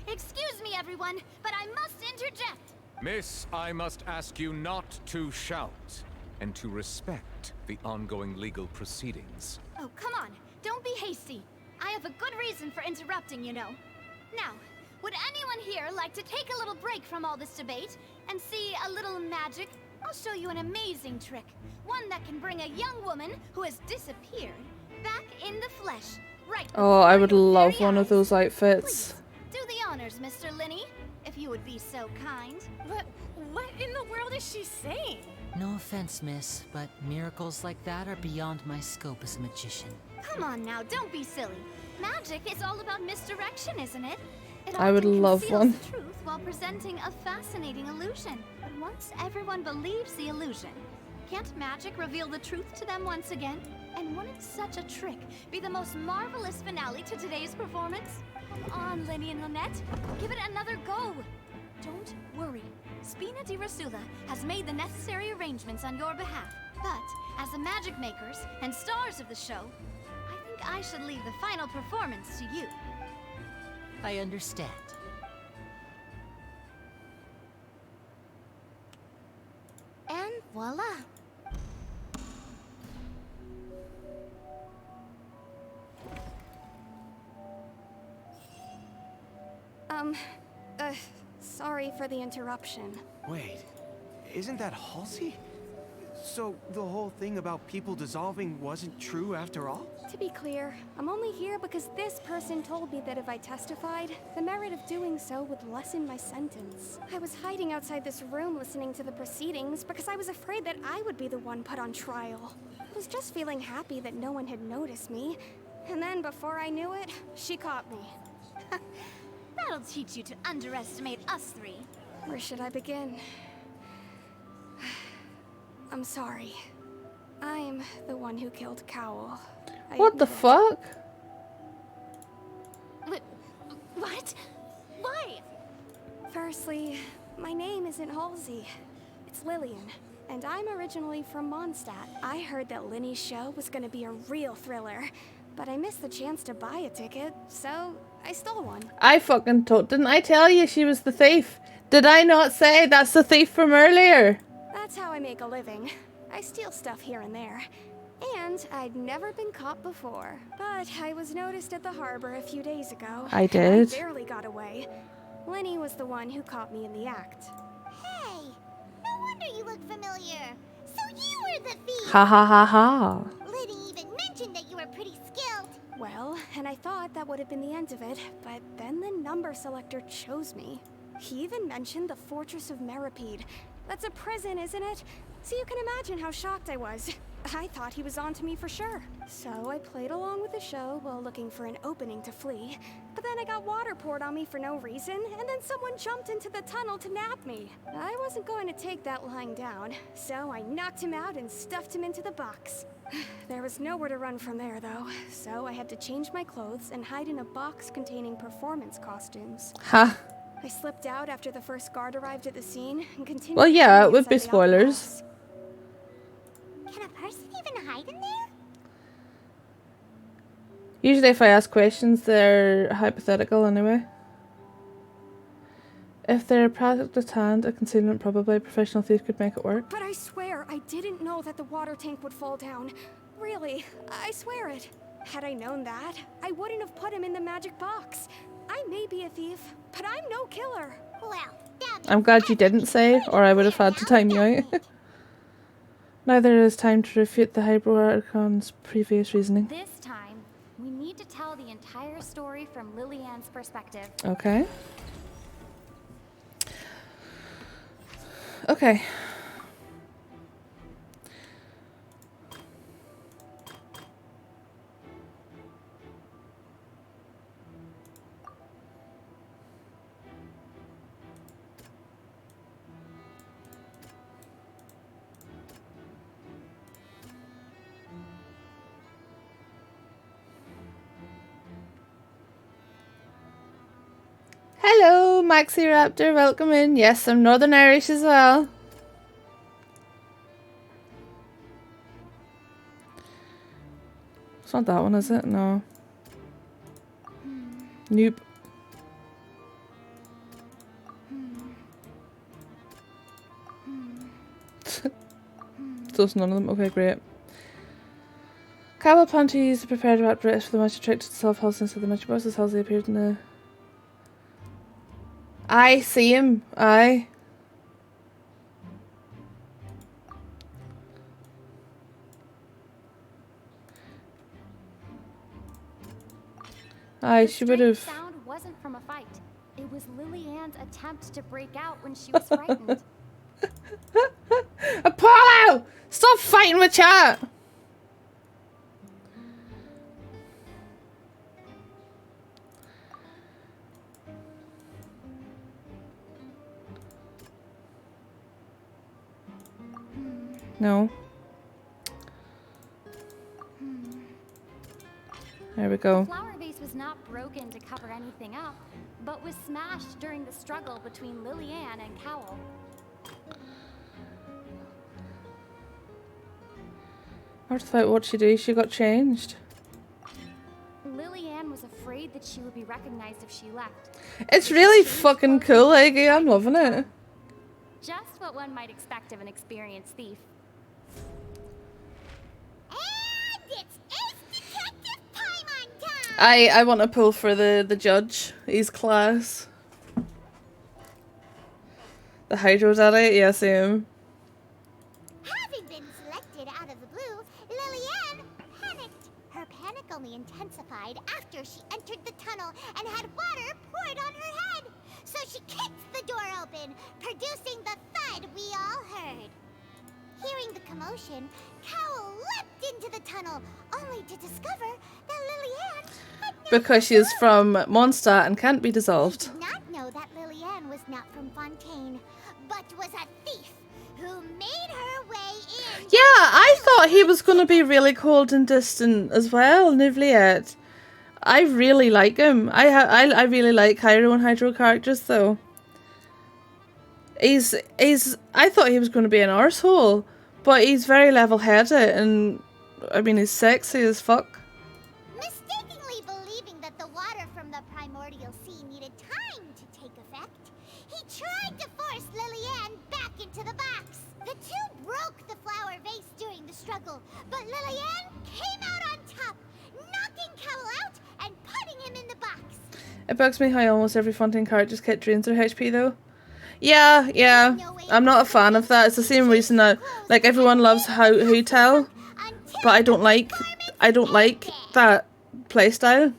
Excuse me, everyone, but I must interject. Miss, I must ask you not to shout, and to respect the ongoing legal proceedings. Oh, come on. Don't be hasty. I have a good reason for interrupting, you know. Now, would anyone here like to take a little break from all this debate and see a little magic? I'll show you an amazing trick. One that can bring a young woman who has disappeared back in the flesh. Right. Oh, I would love one of those outfits. Do the honors, Mr. Linney, if you would be so kind. What in the world is she saying? No offense, miss, but miracles like that are beyond my scope as a magician. Come on now, don't be silly. Magic is all about misdirection, isn't it? I would love one. The truth while presenting a fascinating illusion. But once everyone believes the illusion, can't magic reveal the truth to them once again? And wouldn't such a trick be the most marvelous finale to today's performance? Come on, Linny and Lynette. Give it another go. Don't worry. Spina di Rosula has made the necessary arrangements on your behalf. But, as the magic makers and stars of the show, I think I should leave the final performance to you. I understand. And voila. Sorry for the interruption. Wait, isn't that Halsey? So the whole thing about people dissolving wasn't true after all? To be clear, I'm only here because this person told me that if I testified, the merit of doing so would lessen my sentence. I was hiding outside this room listening to the proceedings because I was afraid that I would be the one put on trial. I was just feeling happy that no one had noticed me. And then before I knew it, she caught me. That'll teach you to underestimate us three. Where should I begin? I'm sorry. I'm the one who killed Cowl. What the fuck? What? Why? Firstly, my name isn't Halsey. It's Lillian, and I'm originally from Mondstadt. I heard that Linny's show was gonna be a real thriller, but I missed the chance to buy a ticket, so I stole one. I fucking told. Didn't I tell you she was the thief? Did I not say that's the thief from earlier? That's how I make a living. I steal stuff here and there. And I'd never been caught before. But I was noticed at the harbor a few days ago. I did. I barely got away. Linny was the one who caught me in the act. Hey, no wonder you look familiar. So you were the thief. Ha ha ha ha. Liddy even mentioned that you were pretty skilled. Well, and I thought that would have been the end of it, but then the number selector chose me. He even mentioned the Fortress of Meripede. That's a prison, isn't it? So you can imagine how shocked I was. I thought he was on to me for sure. So I played along with the show while looking for an opening to flee. But then I got water poured on me for no reason, and then someone jumped into the tunnel to nab me. I wasn't going to take that lying down, so I knocked him out and stuffed him into the box. There was nowhere to run from there, though, so I had to change my clothes and hide in a box containing performance costumes. Ha. I slipped out after the first guard arrived at the scene and continued. Well, yeah, it would be spoilers. Can a person even hide in there? Usually if I ask questions, they're hypothetical anyway. If they're a product at hand, a concealment probably a professional thief could make it work. But I swear, I didn't know that the water tank would fall down. Really, I swear it. Had I known that, I wouldn't have put him in the magic box. I may be a thief, but I'm no killer. Well, I'm glad you didn't say, or I would have had to time you out. Now there is time to refute the Hybro Archon's previous reasoning. This time, we need to tell the entire entire story from Lillian's perspective. Okay. Okay. Hello, Maxi Raptor, welcome in. Yes, I'm Northern Irish as well. It's not that one, is it? No. Nope. So it's none of them. Okay, great. Cowbell panties prepared about British for the magic trick to dissolve Halsey instead of the magic box as Halsey appeared in the... I see him. Aye. Aye, she would have... sound wasn't from a fight. It was Lillian's attempt to break out when she was frightened. Apollo! Stop fighting with chat! No. There we go. The flower vase was not broken to cover anything up, but was smashed during the struggle between Lillian and Cowell. I just thought, what'd she do? She got changed. Lillian was afraid that she would be recognized if she left. It's really fucking cool, Iggy. I'm loving it. Just what one might expect of an experienced thief. I want to pull for the judge. He's class. The Hydro Daddy? Yeah, same. Having been selected out of the blue, Lillian panicked. Her panic only intensified after she entered the tunnel and had water poured on her head. So she kicked the door open, producing the thud we all heard. Hearing the commotion, Cowell leapt into the tunnel, only to discover that Lillian had Because she is from Mondstadt and can't be dissolved. did not know that Lillian was not from Fontaine, but was a thief who made her way in. Yeah, I thought he was going to be really cold and distant as well, Nivliet. I really like him. I really like Hydro and Hydro characters though. I thought he was going to be an arsehole, but he's very level-headed and, I mean, he's sexy as fuck. Mistakenly believing that the water from the primordial sea needed time to take effect, he tried to force Lillian back into the box. The two broke the flower vase during the struggle, but Lillian came out on top, knocking Cowell out and putting him in the box. It bugs me how almost every Fontaine character's kit drains their HP though. Yeah. I'm not a fan of that. It's the same reason that like everyone loves Who Tell, but I don't like that playstyle.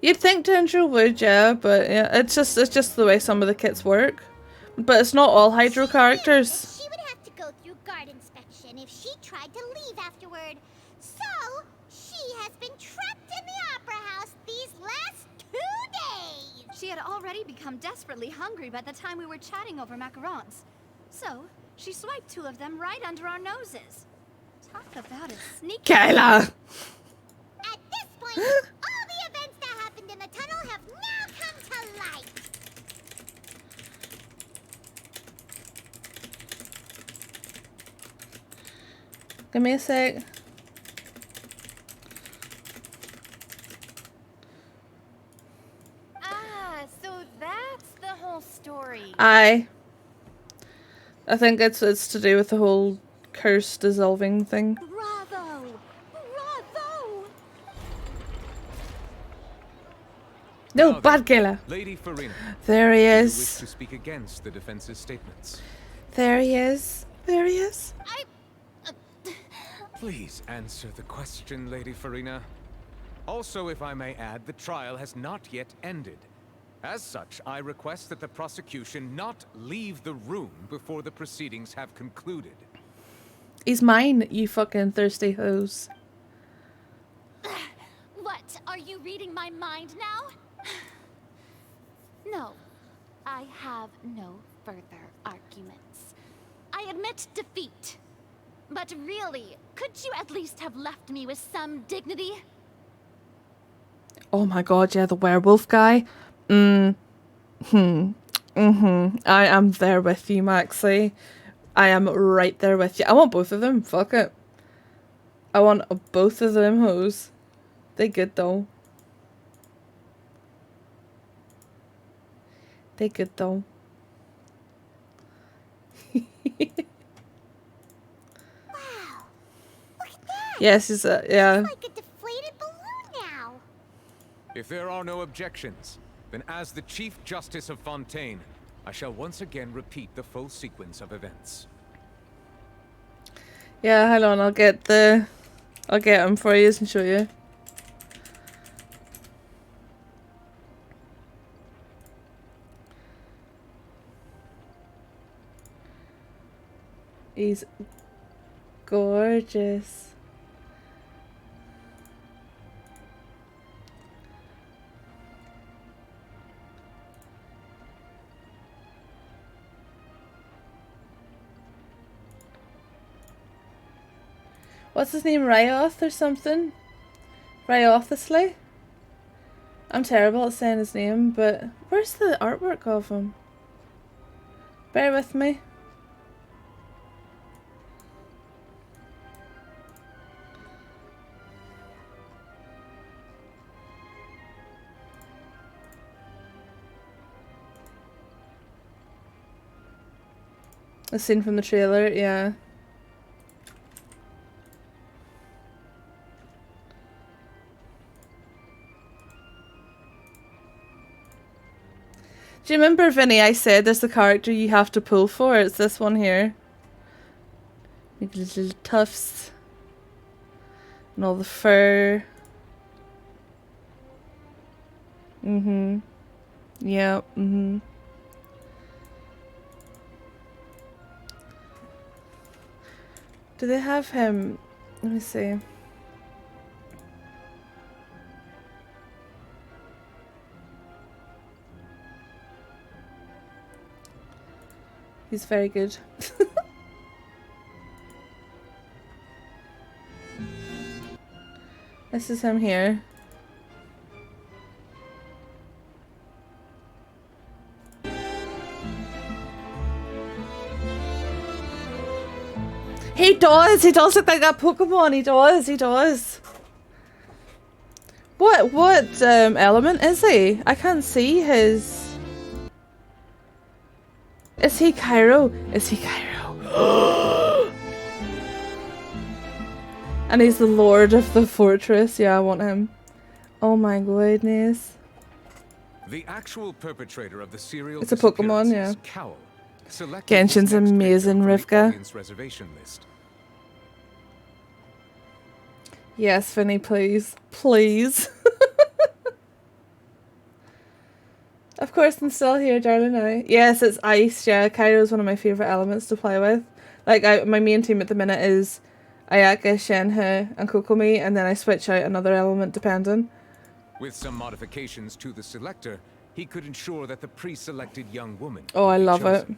You'd think Dendro would, yeah, but yeah, it's just the way some of the kits work. But it's not all Hydro characters. She would have to go through guard inspection if she tried to leave afterward. So, she has been trapped in the Opera House these last 2 days. She had already become desperately hungry by the time we were chatting over macarons. So, she swiped 2 of them right under our noses. Talk about a sneaky... Kayla! At this point, all the events that happened in the tunnel have now come to light. Give me a sec. Ah, so that's the whole story. I think it's to do with the whole curse dissolving thing. Bravo! Bravo! No, Now bad then, killer. Lady Farina. There he do you is. wish to speak against the defense's statements? There he is. There he is. Please answer the question, Lady Farina. Also, if I may add, the trial has not yet ended. As such, I request that the prosecution not leave the room before the proceedings have concluded. He's mine, you fucking thirsty hose. What? Are you reading my mind now? No. I have no further arguments. I admit defeat. But really, could you at least have left me with some dignity? Oh my god, yeah, the werewolf guy. I am there with you, Maxie. I am right there with you. I want both of them. Fuck it. I want both of them hoes. They good though. They good though. Yes, he's a, yeah. Like a deflated balloon now. If there are no objections, then as the Chief Justice of Fontaine, I shall once again repeat the full sequence of events. Yeah, hold on, I'll get him for you and show you. He's gorgeous. What's his name? Ryoth or something? Ryothlessly? I'm terrible at saying his name, but where's the artwork of him? Bear with me. A scene from the trailer, yeah. Do you remember, Vinny, I said there's the character you have to pull for? It's this one here. Like little tufts. And all the fur. Yeah, Do they have him? Let me see. He's very good. This is him here. He does look like that Pokemon, he does. What element is he? I can't see his... Is he Cairo? Is he Cairo? And he's the lord of the fortress. Yeah, I want him. Oh my goodness. The actual perpetrator of the serial It's a Pokemon, yeah. disappearances, Cowl, selected Genshin's his next amazing, victim from the Rivka. audience reservation list. Yes, Finny, please. Please. Of course, I'm still here, darling. Now. Yes, it's ice. Yeah, Cairo's one of my favourite elements to play with. Like, my main team at the minute is Ayaka, Shenhe, and Kokomi, and then I switch out another element depending. With some modifications to the selector, he could ensure that the pre-selected young woman Oh, I would be love it. chosen.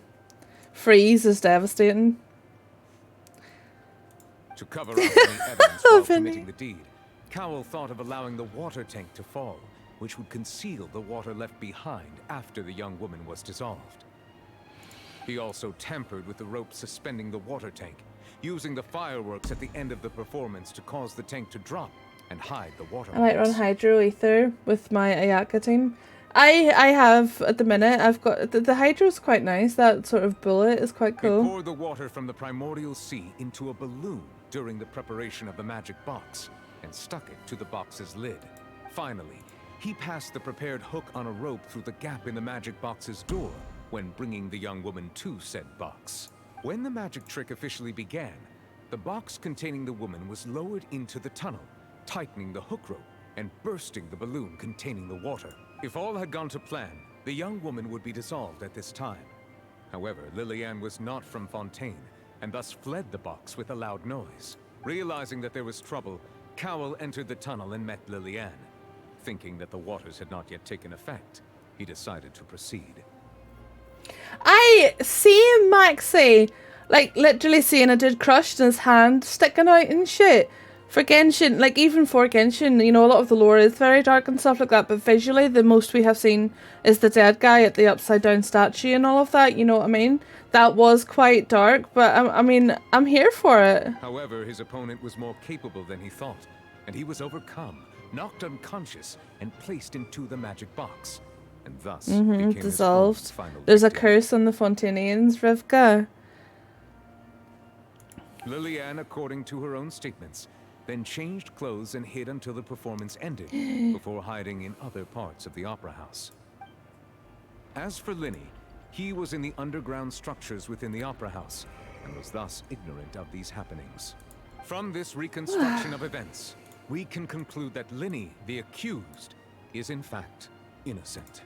Freeze is devastating. To cover up any evidence while committing the deed, Cowell thought of allowing the water tank to fall, which would conceal the water left behind after the young woman was dissolved. He also tampered with the rope suspending the water tank, using the fireworks at the end of the performance to cause the tank to drop and hide the water. I might run Hydro Ether with my Ayaka team. I have, at the minute, I've got... The Hydro's quite nice. That sort of bullet is quite He cool. poured the water from the primordial sea into a balloon during the preparation of the magic box, and stuck it to the box's lid. Finally, He passed the prepared hook on a rope through the gap in the magic box's door when bringing the young woman to said box. When the magic trick officially began, the box containing the woman was lowered into the tunnel, tightening the hook rope and bursting the balloon containing the water. If all had gone to plan, the young woman would be dissolved at this time. However, Lillian was not from Fontaine, and thus fled the box with a loud noise. Realizing that there was trouble, Cowell entered the tunnel and met Lillian. Thinking that the waters had not yet taken effect, he decided to proceed. I see Maxie, like literally seeing a dude crushed and his hand sticking out and shit. For Genshin, like even for Genshin, you know, a lot of the lore is very dark and stuff like that, but visually the most we have seen is the dead guy at the upside down statue and all of that, you know what I mean? That was quite dark, but I mean, I'm here for it. However, his opponent was more capable than he thought, and he was overcome, knocked unconscious, and placed into the magic box, and thus became dissolved. his final There's a victim. curse on the Fontainians, Rivka. Lillian, according to her own statements, then changed clothes and hid until the performance ended, before hiding in other parts of the opera house. As for Linny, he was in the underground structures within the opera house, and was thus ignorant of these happenings. From this reconstruction of events, we can conclude that Linny, the accused, is in fact innocent.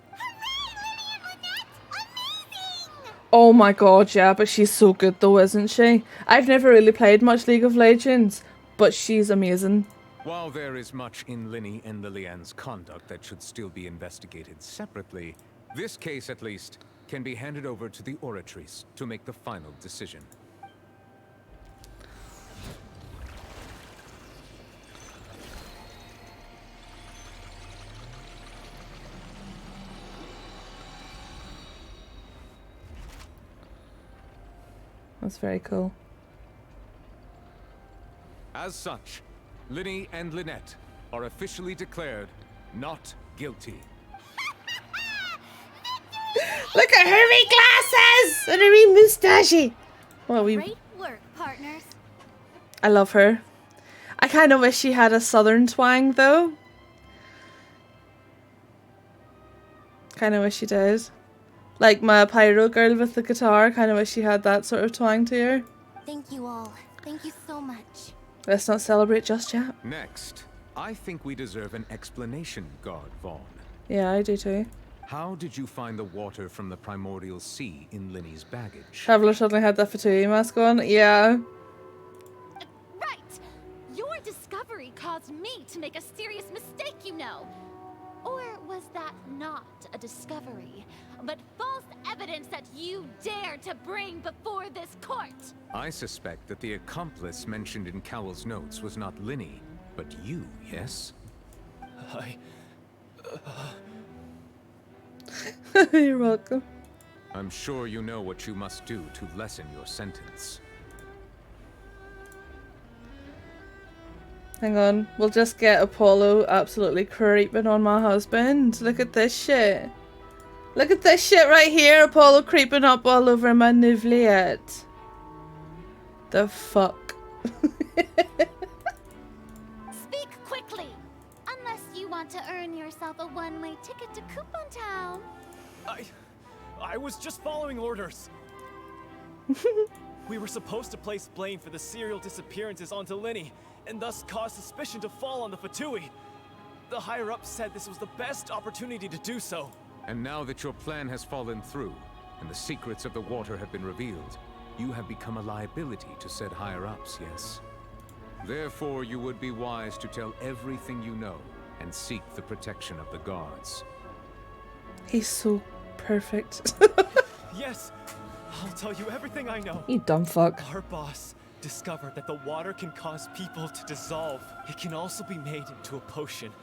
Oh my god, yeah, but she's so good though, isn't she? I've never really played much League of Legends, but she's amazing. While there is much in Linny and Lillian's conduct that should still be investigated separately, this case at least can be handed over to the Oratrice to make the final decision. That's very cool. As such, Linny and Lynette are officially declared not guilty. Look at her wee glasses and her wee moustache. Well, Great work, partners. I love her. I kind of wish she had a southern twang though. Kind of wish she did. Like my pyro girl with the guitar, kind of wish she had that sort of twang to her. Thank you all. Thank you so much. Let's not celebrate just yet. Next, I think we deserve an explanation, Guard Vaughn. Yeah, I do too. How did you find the water from the primordial sea in Linny's baggage? Traveler suddenly had that Fatui mask on. Yeah. Right! Your discovery caused me to make a serious mistake, you know. Or was that not a discovery, but false evidence that you dare to bring before this court? I suspect that the accomplice mentioned in Cowell's notes was not Linny, but you, yes? You're welcome. I'm sure you know what you must do to lessen your sentence. Hang on, we'll just get Apollo absolutely creeping on my husband. Look at this shit. Look at this shit right here, Apollo creeping up all over my nouvelette. The fuck? Speak quickly, unless you want to earn yourself a one-way ticket to Coupon Town. I was just following orders. We were supposed to place blame for the serial disappearances onto Linny, and thus cause suspicion to fall on the Fatui. The higher-ups said this was the best opportunity to do so. And now that your plan has fallen through, and the secrets of the water have been revealed, you have become a liability to said higher-ups, yes? Therefore, you would be wise to tell everything you know, and seek the protection of the guards. He's so perfect. Yes, I'll tell you everything I know. You dumb fuck. Our boss discovered that the water can cause people to dissolve. It can also be made into a potion,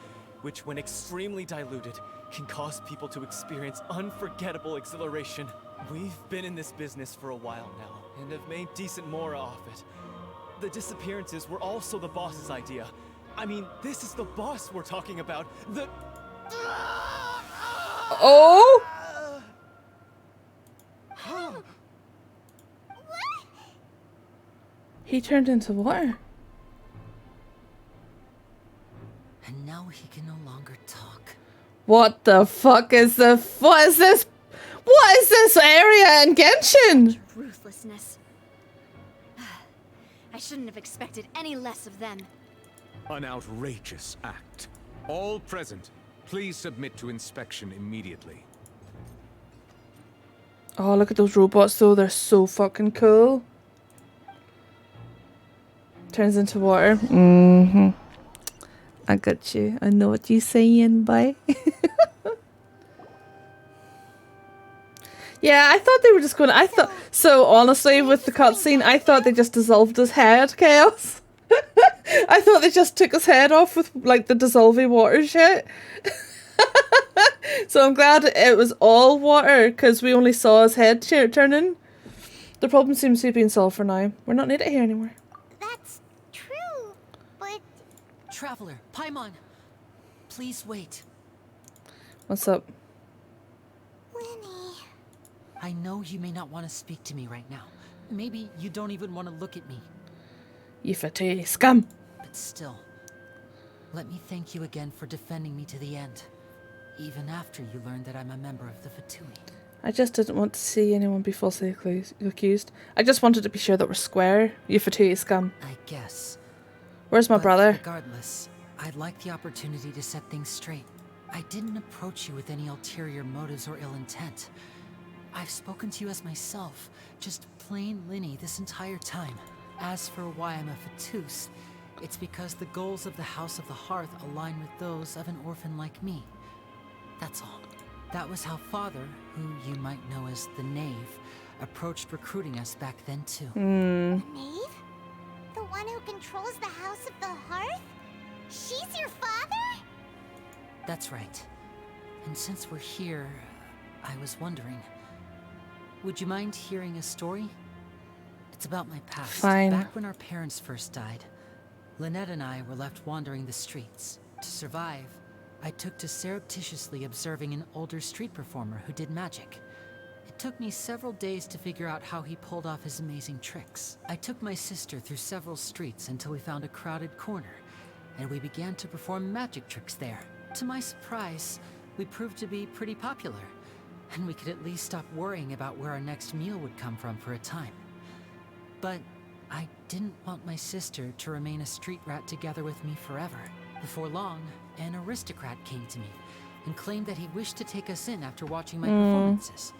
which when extremely diluted, can cause people to experience unforgettable exhilaration. We've been in this business for a while now, and have made decent mora off it. The disappearances were also the boss's idea. I mean, this is the boss we're talking about. The... Oh! He turned into water. And now he can no longer talk. What the fuck is what is this? What is this area in Genshin? Ruthlessness. I shouldn't have expected any less of them. An outrageous act. All present, please submit to inspection immediately. Oh, look at those robots though. They're so fucking cool. Turns into water. Mm-hmm. I got you. I know what you're saying, boy. Yeah, I thought they were just going to... So, honestly, with the cutscene, I thought they just dissolved his head, Chaos. I thought they just took his head off with, like, the dissolving water shit. So I'm glad it was all water, because we only saw his head turning. The problem seems to be being solved for now. We're not needed here anymore. That's true, but... Traveler, Paimon, please wait. What's up? I know you may not want to speak to me right now. Maybe you don't even want to look at me. You fatty scum. But still, let me thank you again for defending me to the end. Even after you learned that I'm a member of the Fatui. I just didn't want to see anyone be falsely accused. I just wanted to be sure that we're square. You fatty scum. I guess. Where's my brother? Regardless, I'd like the opportunity to set things straight. I didn't approach you with any ulterior motives or ill intent. I've spoken to you as myself, just plain Linny this entire time. As for why I'm a Fatus, it's because the goals of the House of the Hearth align with those of an orphan like me. That's all. That was how Father, who you might know as the Knave, approached recruiting us back then too. The Knave? The one who controls the House of the Hearth? She's your father? That's right. And since we're here, I was wondering, would you mind hearing a story? It's about my past. Fine. Back when our parents first died, Lynette and I were left wandering the streets. To survive, I took to surreptitiously observing an older street performer who did magic. It took me several days to figure out how he pulled off his amazing tricks. I took my sister through several streets until we found a crowded corner, and we began to perform magic tricks there. To my surprise, we proved to be pretty popular, and we could at least stop worrying about where our next meal would come from for a time. But I didn't want my sister to remain a street rat together with me forever. Before long, an aristocrat came to me and claimed that he wished to take us in after watching my performances.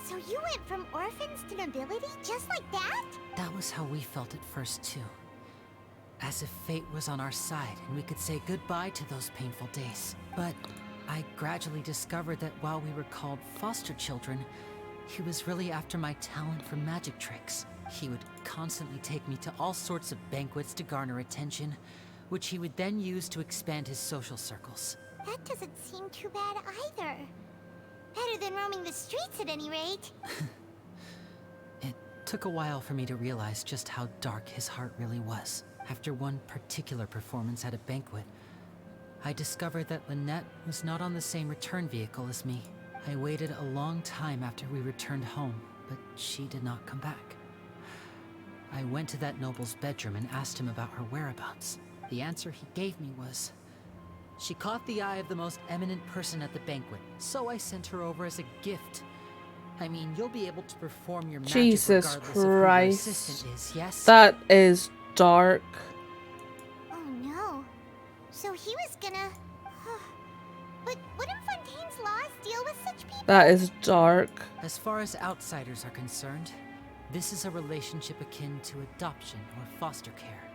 So you went from orphans to nobility just like that? That was how we felt at first too. As if fate was on our side and we could say goodbye to those painful days. But I gradually discovered that while we were called foster children, he was really after my talent for magic tricks. He would constantly take me to all sorts of banquets to garner attention, which he would then use to expand his social circles. That doesn't seem too bad either. Better than roaming the streets at any rate. It took a while for me to realize just how dark his heart really was. After one particular performance at a banquet, I discovered that Lynette was not on the same return vehicle as me. I waited a long time after we returned home, but she did not come back. I went to that noble's bedroom and asked him about her whereabouts. The answer he gave me was, she caught the eye of the most eminent person at the banquet, so I sent her over as a gift. I mean, you'll be able to perform your magic Jesus regardless of who your Christ. assistant is, yes? That is dark. Oh no. So he was gonna... But wouldn't Fontaine's laws deal with such people? That is dark. As far as outsiders are concerned, this is a relationship akin to adoption or foster care,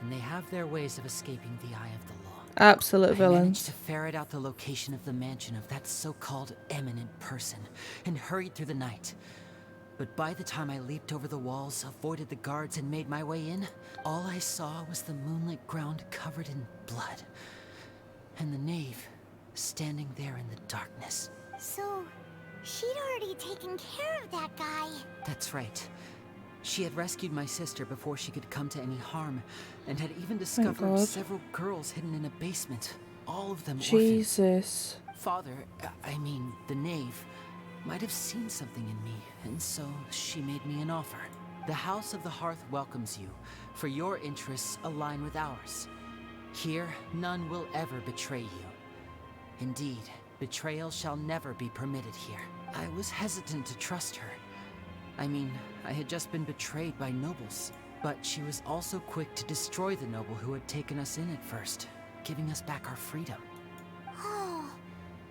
and they have their ways of escaping the eye of the law. Absolute I managed villains. to ferret out the location of the mansion of that so-called eminent person and hurried through the night. But by the time I leaped over the walls, avoided the guards, and made my way in, all I saw was the moonlit ground covered in blood, and the knave standing there in the darkness. So, she'd already taken care of that guy. That's right. She had rescued my sister before she could come to any harm, and had even discovered God. several girls hidden in a basement, all of them Jesus. orphaned. Father, I mean, the knave, might have seen something in me, and so she made me an offer. The House of the Hearth welcomes you, for your interests align with ours. Here, none will ever betray you. Indeed, betrayal shall never be permitted here. I was hesitant to trust her. I mean, I had just been betrayed by nobles. But she was also quick to destroy the noble who had taken us in at first, giving us back our freedom. Oh,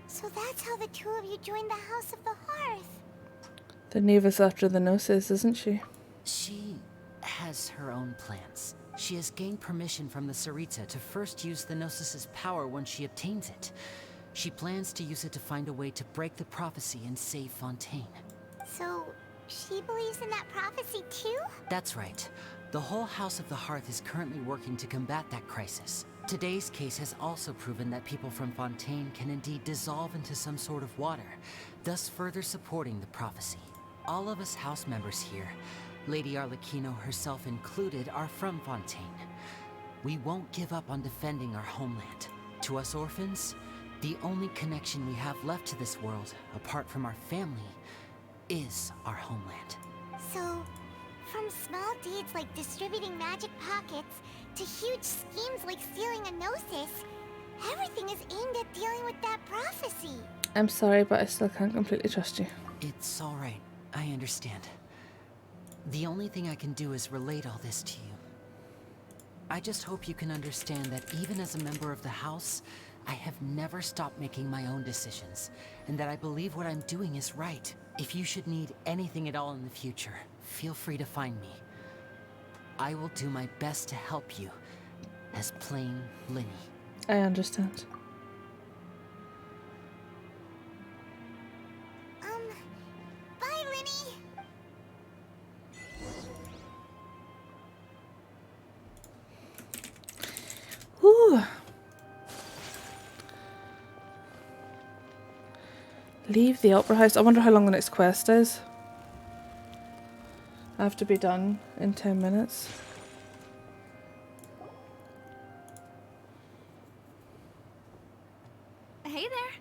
so that's how the two of you joined the House of the Hearth. The Neva's after the Gnosis, isn't she? She has her own plans. She has gained permission from the Tsaritsa to first use the Gnosis's power when she obtains it. She plans to use it to find a way to break the prophecy and save Fontaine. So, she believes in that prophecy too? That's right. The whole House of the Hearth is currently working to combat that crisis. Today's case has also proven that people from Fontaine can indeed dissolve into some sort of water, thus further supporting the prophecy. All of us house members here, Lady Arlecchino herself included, are from Fontaine. We won't give up on defending our homeland. To us orphans, the only connection we have left to this world, apart from our family, is our homeland. So, from small deeds like distributing magic pockets to huge schemes like stealing a Gnosis, everything is aimed at dealing with that prophecy. I'm sorry, but I still can't completely trust you. It's all right. I understand. The only thing I can do is relate all this to you. I just hope you can understand that even as a member of the House, I have never stopped making my own decisions, and that I believe what I'm doing is right. If you should need anything at all in the future, feel free to find me. I will do my best to help you, as plain Linny. I understand. Bye, Linny! Whew. Leave the Opera House. I wonder how long the next quest is. I have to be done in 10 minutes. Hey there.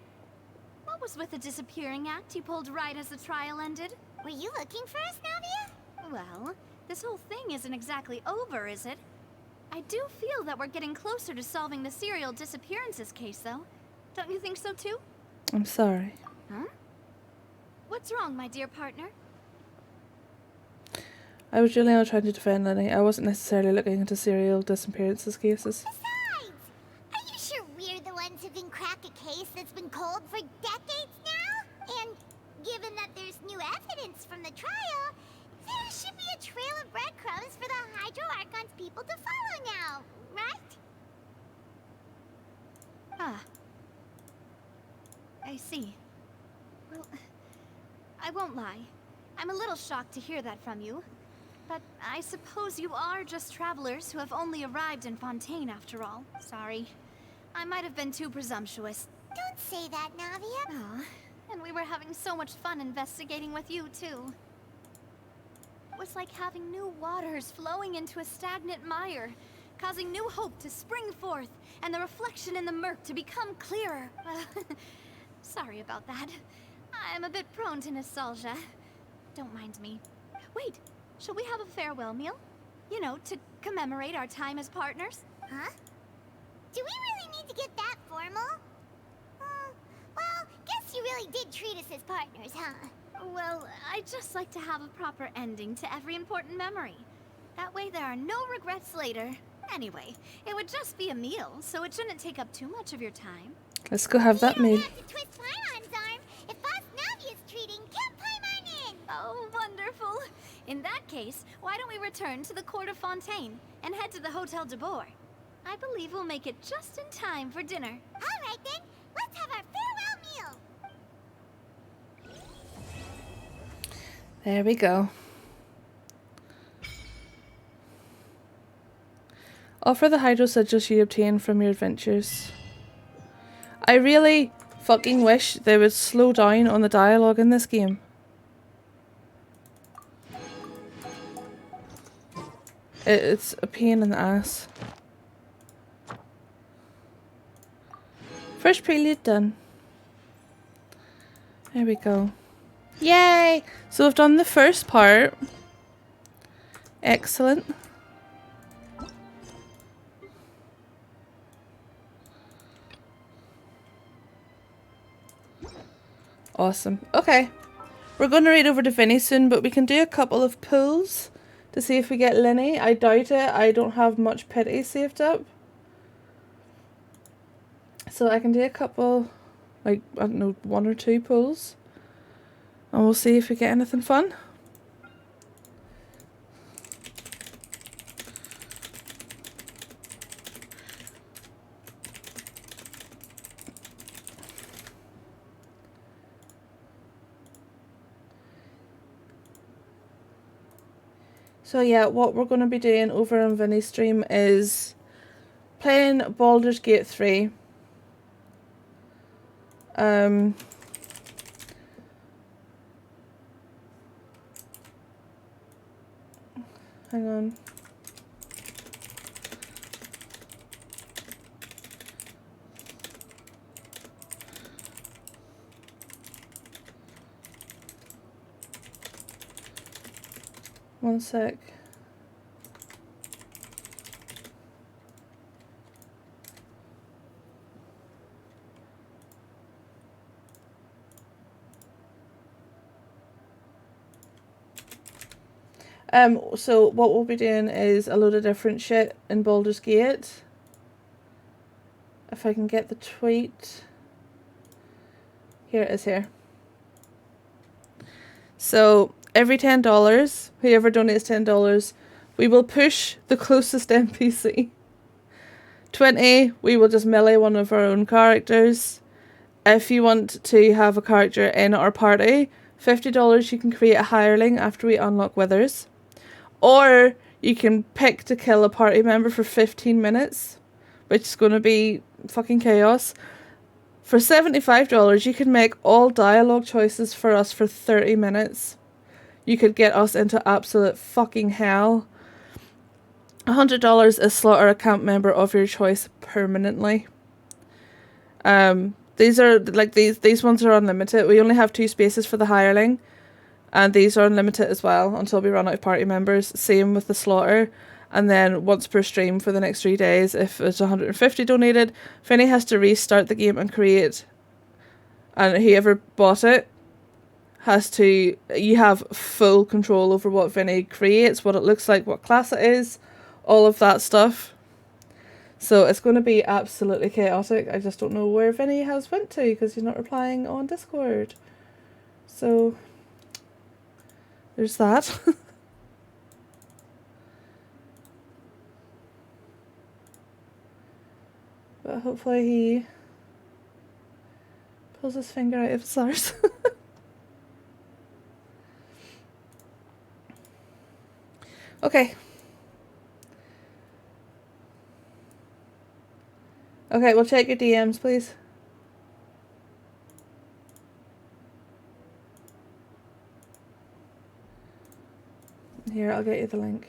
What was with the disappearing act you pulled right as the trial ended? Were you looking for us, Navia? Well, this whole thing isn't exactly over, is it? I do feel that we're getting closer to solving the serial disappearances case, though. Don't you think so, too? I'm sorry. Huh? What's wrong, my dear partner? I was really only trying to defend Lenny. I wasn't necessarily looking into serial disappearances cases. Besides, are you sure we're the ones who can crack a case that's been cold for decades now? And given that there's new evidence from the trial, there should be a trail of breadcrumbs for the Hydro Archon's people to follow now, right? Ah. I see. Well, I won't lie. I'm a little shocked to hear that from you. But I suppose you are just travelers who have only arrived in Fontaine after all. Sorry. I might have been too presumptuous. Don't say that, Navia. Aw, and we were having so much fun investigating with you, too. It was like having new waters flowing into a stagnant mire, causing new hope to spring forth, and the reflection in the murk to become clearer. Sorry about that. I'm a bit prone to nostalgia. Don't mind me. Wait, shall we have a farewell meal? You know, to commemorate our time as partners? Huh? Do we really need to get that formal? Well, guess you really did treat us as partners, huh? Well, I'd just like to have a proper ending to every important memory. That way there are no regrets later. Anyway, it would just be a meal, so it shouldn't take up too much of your time. Let's go have that meal. You don't have to twist Paimon's arm. If Boss Navia's treating, count Paimon in! Oh, wonderful. In that case, why don't we return to the court of Fontaine and head to the Hotel de Boer? I believe we'll make it just in time for dinner. All right, then. Let's have our farewell meal. There we go. Offer the hydro sigils you obtain from your adventures. I really fucking wish they would slow down on the dialogue in this game. It's a pain in the ass. First prelude done. There we go. Yay! So we've done the first part. Excellent. Awesome. Okay. We're going to raid over to Vinny soon, but we can do a couple of pulls to see if we get Linny. I doubt it. I don't have much pity saved up. So I can do a couple, like, I don't know, 1 or 2 pulls. And we'll see if we get anything fun. So yeah, what we're going to be doing over on Vinny's stream is playing Baldur's Gate 3. Hang on. One sec. So what we'll be doing is a load of different shit in Baldur's Gate. If I can get the tweet. Here it is here. So every $10, whoever donates $10, we will push the closest NPC. 20, we will just melee one of our own characters. If you want to have a character in our party, $50 you can create a hireling after we unlock withers. Or you can pick to kill a party member for 15 minutes, which is going to be fucking chaos. For $75, you can make all dialogue choices for us for 30 minutes. You could get us into absolute fucking hell. $100 is slaughter a camp member of your choice permanently. These are like these ones are unlimited. We only have 2 spaces for the hireling. And these are unlimited as well until we run out of party members. Same with the slaughter. And then once per stream for the next 3 days, if it's 150 donated, Finny has to restart the game and create. And whoever bought it has to... You have full control over what Vinny creates, what it looks like, what class it is, all of that stuff. So it's going to be absolutely chaotic. I just don't know where Vinny has went to because he's not replying on Discord. So... there's that. But hopefully he pulls his finger out of his arse. Okay. Okay, we'll check your DMs, please. Here, I'll get you the link.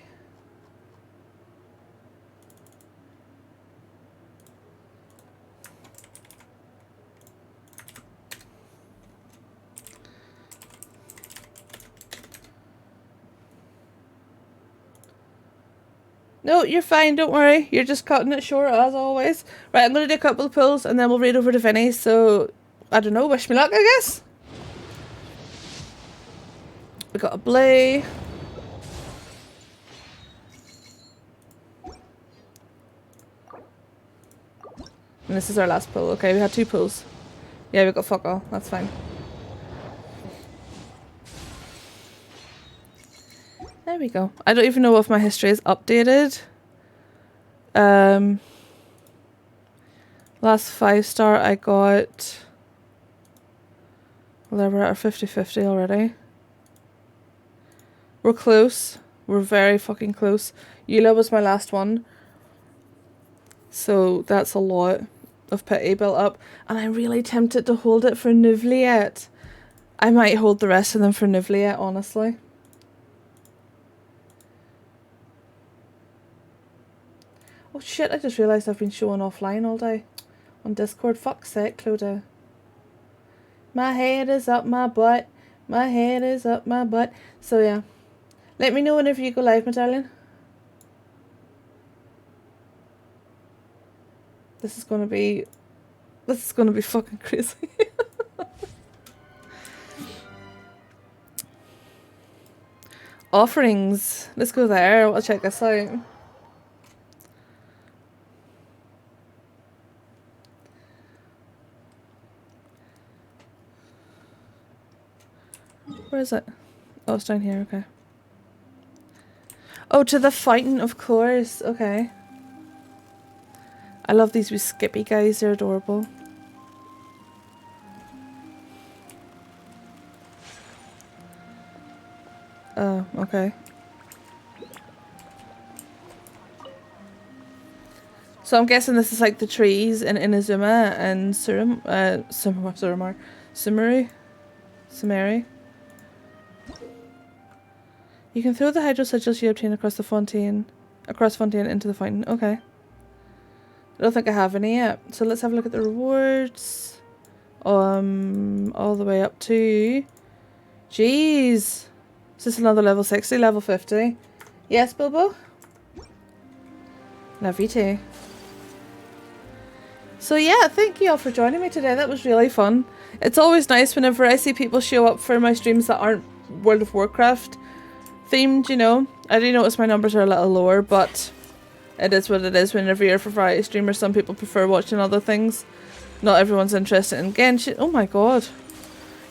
No, you're fine, don't worry. You're just cutting it short as always. Right, I'm going to do a couple of pulls and then we'll raid over to Vinny. So, I don't know, wish me luck, I guess. We got a blue. And this is our last pull. Okay, we had 2 pulls. Yeah, we got fuck all. That's fine. There we go. I don't even know if my history is updated. Last 5-star I got... Well, we're at our 50-50 already. We're close. We're very fucking close. Eula was my last one. So that's a lot of pity built up. And I'm really tempted to hold it for Nuvliet. I might hold the rest of them for Nuvliet, honestly. Oh shit, I just realised I've been showing offline all day. On Discord. Fuck's sake, Clodagh. My head is up my butt. My head is up my butt. So yeah. Let me know whenever you go live, my darling. This is gonna be fucking crazy. Offerings. Let's go there. I'll check this out. Where is it? Oh, it's down here. Okay. Oh, to the fountain, of course. Okay. I love these wee skippy guys. They're adorable. Oh, okay. So I'm guessing this is like the trees in Inazuma and Sumeri. You can throw the hydro sigils you obtain across Fontaine into the fountain. Okay. I don't think I have any yet. So let's have a look at the rewards. All the way up to... Jeez. Is this another level 60? Level 50? Yes, Bilbo? Love you too. So yeah, thank you all for joining me today. That was really fun. It's always nice whenever I see people show up for my streams that aren't World of Warcraft themed, you know. I do notice my numbers are a little lower, but it is what it is whenever you're for variety streamers. Some people prefer watching other things. Not everyone's interested in Genshin. Oh my god.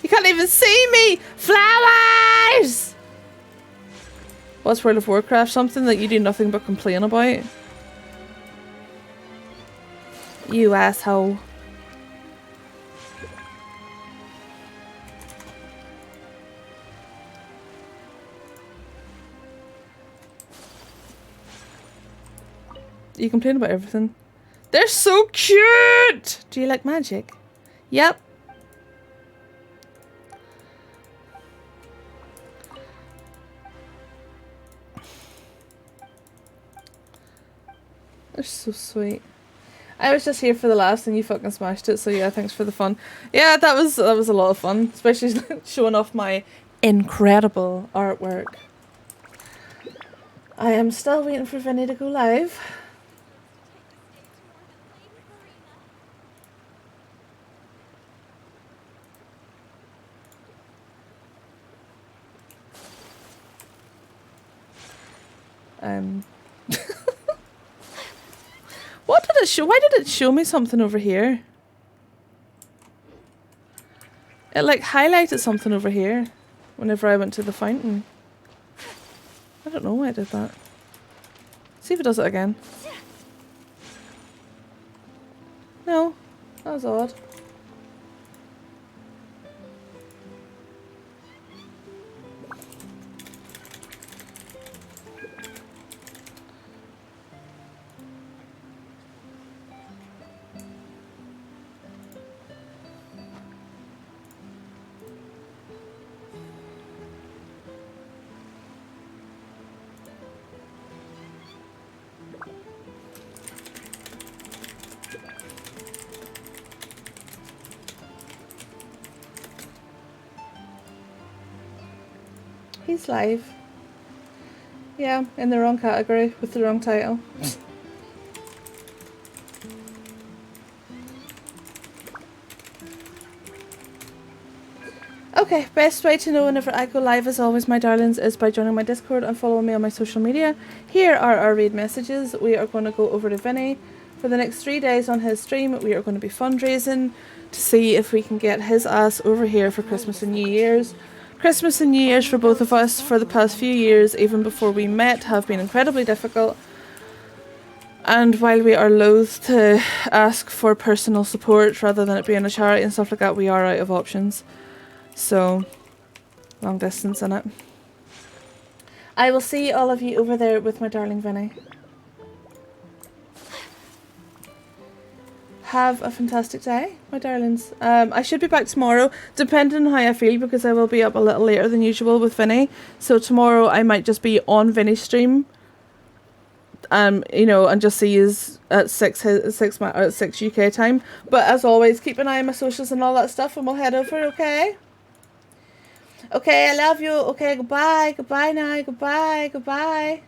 You can't even see me! Flowers! What's World of Warcraft? Something that you do nothing but complain about? You asshole. You complain about everything. They're so cute! Do you like magic? Yep. They're so sweet. I was just here for the laughs and you fucking smashed it, so yeah, thanks for the fun. Yeah, that was a lot of fun, especially showing off my incredible artwork. I am still waiting for Vinny to go live. What did it show? Why did it show me something over here? It like highlighted something over here whenever I went to the fountain. I don't know why it did that. See if it does it again. No, that was odd. He's live. Yeah, in the wrong category with the wrong title. Okay, best way to know whenever I go live as always, my darlings, is by joining my Discord and following me on my social media. Here are our raid messages. We are going to go over to Vinny. For the next 3 days on his stream, we are going to be fundraising to see if we can get his ass over here for Christmas and New Year's. Christmas and New Year's for both of us for the past few years, even before we met, have been incredibly difficult. And while we are loath to ask for personal support rather than it being a charity and stuff like that, we are out of options. So, long distance in it. I will see all of you over there with my darling Vinny. Have a fantastic day, my darlings. I should be back tomorrow, depending on how I feel, because I will be up a little later than usual with Vinny. So tomorrow I might just be on Vinny's stream. You know, and just see you at 6 UK time. But as always, keep an eye on my socials and all that stuff, and we'll head over, okay? Okay, I love you. Okay, goodbye. Goodbye now. Goodbye. Goodbye.